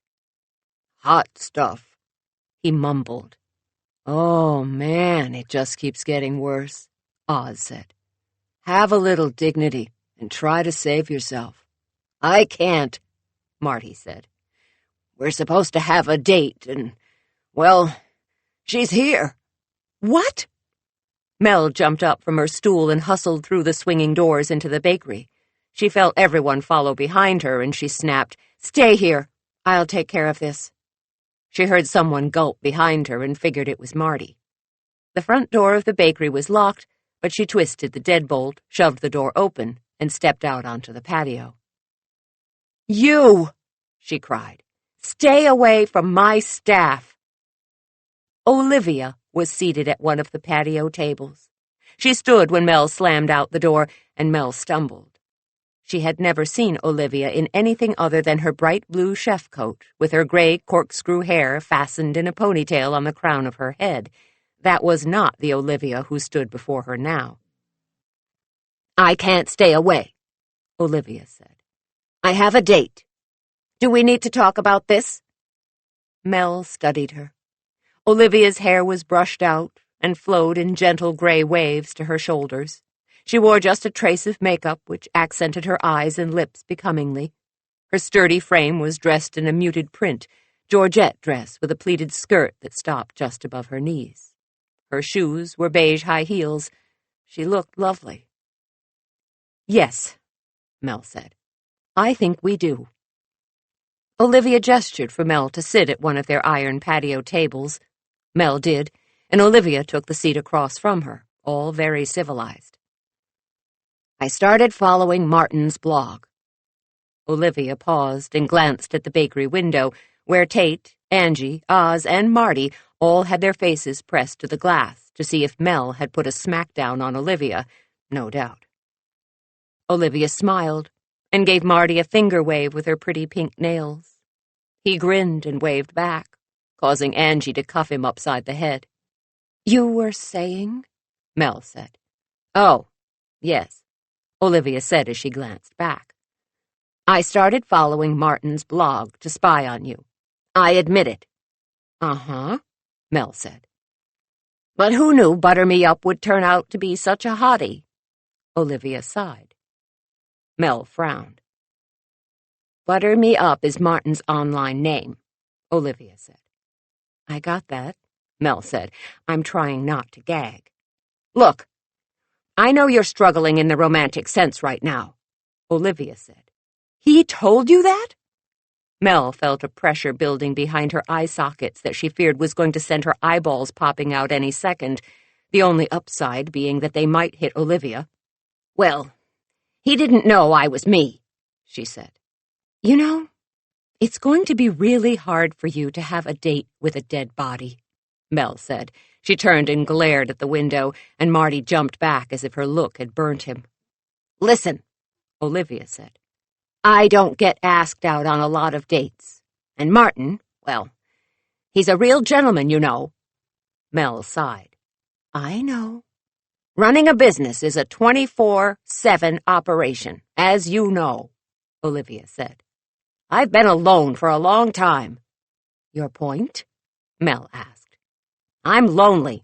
"Hot stuff," he mumbled. "Oh, man, it just keeps getting worse," Oz said. "Have a little dignity and try to save yourself." "I can't," Marty said. "We're supposed to have a date, and, well, she's here." "What?" Mel jumped up from her stool and hustled through the swinging doors into the bakery. She felt everyone follow behind her, and she snapped, "Stay here. I'll take care of this." She heard someone gulp behind her and figured it was Marty. The front door of the bakery was locked, but she twisted the deadbolt, shoved the door open, and stepped out onto the patio. "You!" she cried. "Stay away from my staff." Olivia was seated at one of the patio tables. She stood when Mel slammed out the door, and Mel stumbled. She had never seen Olivia in anything other than her bright blue chef coat, with her gray corkscrew hair fastened in a ponytail on the crown of her head. That was not the Olivia who stood before her now. "I can't stay away," Olivia said. "I have a date. Do we need to talk about this?" Mel studied her. Olivia's hair was brushed out and flowed in gentle gray waves to her shoulders. She wore just a trace of makeup, which accented her eyes and lips becomingly. Her sturdy frame was dressed in a muted print, Georgette dress with a pleated skirt that stopped just above her knees. Her shoes were beige high heels. She looked lovely. "Yes," Mel said. "I think we do." Olivia gestured for Mel to sit at one of their iron patio tables. Mel did, and Olivia took the seat across from her, all very civilized. "I started following Martin's blog." Olivia paused and glanced at the bakery window, where Tate, Angie, Oz, and Marty all had their faces pressed to the glass to see if Mel had put a smackdown on Olivia, no doubt. Olivia smiled and gave Marty a finger wave with her pretty pink nails. He grinned and waved back, causing Angie to cuff him upside the head. "You were saying?" Mel said. "Oh, yes," Olivia said as she glanced back. "I started following Martin's blog to spy on you. I admit it." "Uh-huh," Mel said. "But who knew Butter Me Up would turn out to be such a hottie?" Olivia sighed. Mel frowned. Butter Me Up is Martin's online name, Olivia said. I got that, Mel said. I'm trying not to gag. Look, I know you're struggling in the romantic sense right now, Olivia said. He told you that? Mel felt a pressure building behind her eye sockets that she feared was going to send her eyeballs popping out any second, the only upside being that they might hit Olivia. Well, he didn't know I was me, she said. You know, it's going to be really hard for you to have a date with a dead body, Mel said. She turned and glared at the window, and Marty jumped back as if her look had burnt him. Listen, Olivia said. I don't get asked out on a lot of dates. And Martin, well, he's a real gentleman, you know. Mel sighed. I know. Running a business is a 24/7 operation, as you know, Olivia said. I've been alone for a long time. Your point? Mel asked. I'm lonely,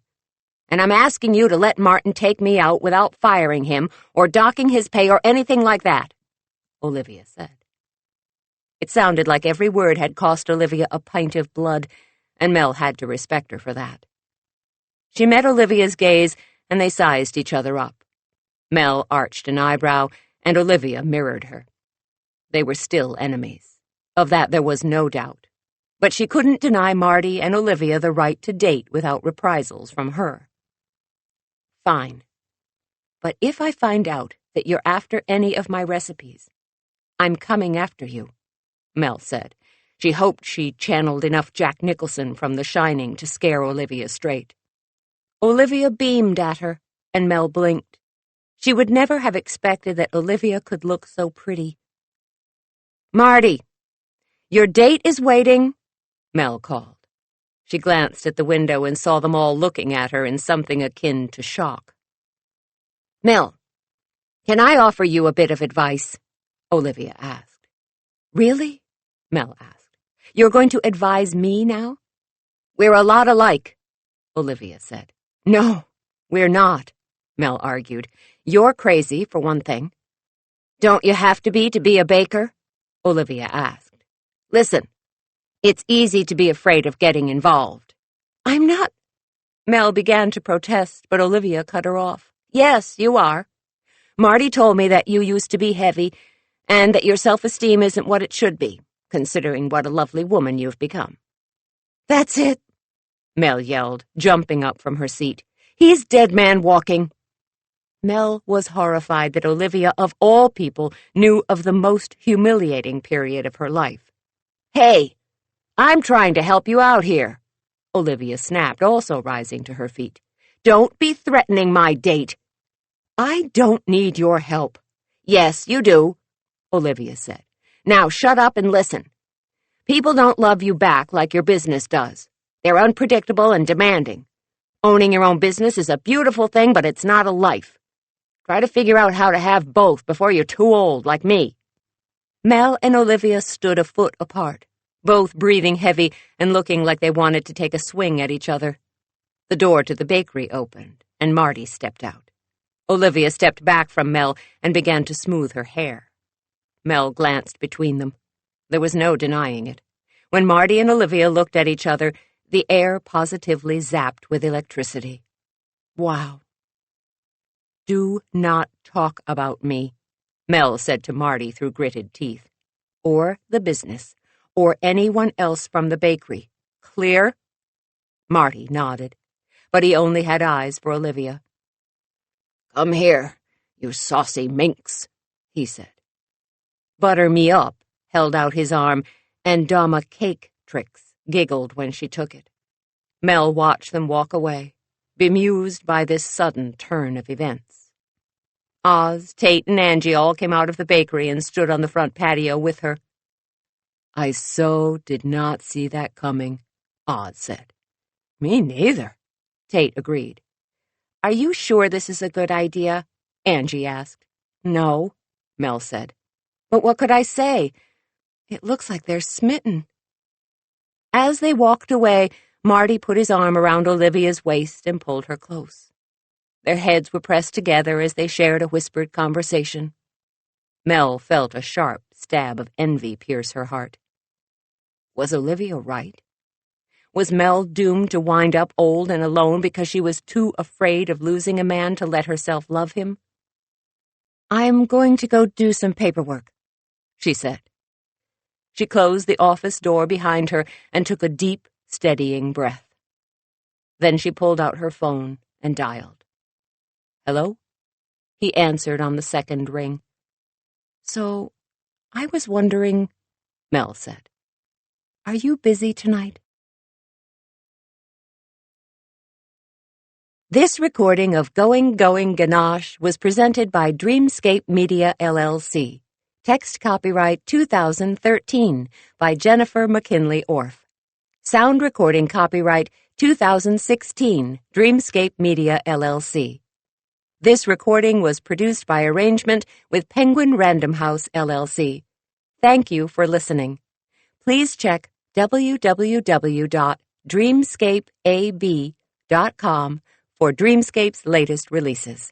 and I'm asking you to let Martin take me out without firing him or docking his pay or anything like that, Olivia said. It sounded like every word had cost Olivia a pint of blood, and Mel had to respect her for that. She met Olivia's gaze, and they sized each other up. Mel arched an eyebrow, and Olivia mirrored her. They were still enemies. Of that there was no doubt. But she couldn't deny Marty and Olivia the right to date without reprisals from her. Fine. But if I find out that you're after any of my recipes, I'm coming after you, Mel said. She hoped she channeled enough Jack Nicholson from The Shining to scare Olivia straight. Olivia beamed at her, and Mel blinked. She would never have expected that Olivia could look so pretty. Marty, your date is waiting, Mel called. She glanced at the window and saw them all looking at her in something akin to shock. Mel, can I offer you a bit of advice? Olivia asked. Really? Mel asked. You're going to advise me now? We're a lot alike, Olivia said. No, we're not, Mel argued. You're crazy, for one thing. Don't you have to be a baker? Olivia asked. Listen, it's easy to be afraid of getting involved. I'm not. Mel began to protest, but Olivia cut her off. Yes, you are. Marty told me that you used to be heavy, and that your self-esteem isn't what it should be, considering what a lovely woman you've become. That's it, Mel yelled, jumping up from her seat. He's dead man walking. Mel was horrified that Olivia, of all people, knew of the most humiliating period of her life. Hey, I'm trying to help you out here, Olivia snapped, also rising to her feet. Don't be threatening my date. I don't need your help. Yes, you do, Olivia said. Now shut up and listen. People don't love you back like your business does. They're unpredictable and demanding. Owning your own business is a beautiful thing, but it's not a life. Try to figure out how to have both before you're too old, like me. Mel and Olivia stood a foot apart, both breathing heavy and looking like they wanted to take a swing at each other. The door to the bakery opened, and Marty stepped out. Olivia stepped back from Mel and began to smooth her hair. Mel glanced between them. There was no denying it. When Marty and Olivia looked at each other, the air positively zapped with electricity. Wow. Do not talk about me, Mel said to Marty through gritted teeth. Or the business, or anyone else from the bakery. Clear? Marty nodded, but he only had eyes for Olivia. Come here, you saucy minx, he said. Butter Me Up held out his arm, and Dama Cake Tricks giggled when she took it. Mel watched them walk away, bemused by this sudden turn of events. Oz, Tate, and Angie all came out of the bakery and stood on the front patio with her. I so did not see that coming, Oz said. Me neither, Tate agreed. Are you sure this is a good idea? Angie asked. No, Mel said. But what could I say? It looks like they're smitten. As they walked away, Marty put his arm around Olivia's waist and pulled her close. Their heads were pressed together as they shared a whispered conversation. Mel felt a sharp stab of envy pierce her heart. Was Olivia right? Was Mel doomed to wind up old and alone because she was too afraid of losing a man to let herself love him? "I'm going to go do some paperwork," she said. She closed the office door behind her and took a deep, steadying breath. Then she pulled out her phone and dialed. "Hello?" He answered on the second ring. "So, I was wondering," Mel said. "Are you busy tonight?" This recording of Going Ganache was presented by Dreamscape Media, LLC. Text copyright 2013 by Jennifer McKinlay Orff. Sound recording copyright 2016 Dreamscape Media, LLC. This recording was produced by arrangement with Penguin Random House, LLC. Thank you for listening. Please check www.dreamscapeab.com for Dreamscape's latest releases.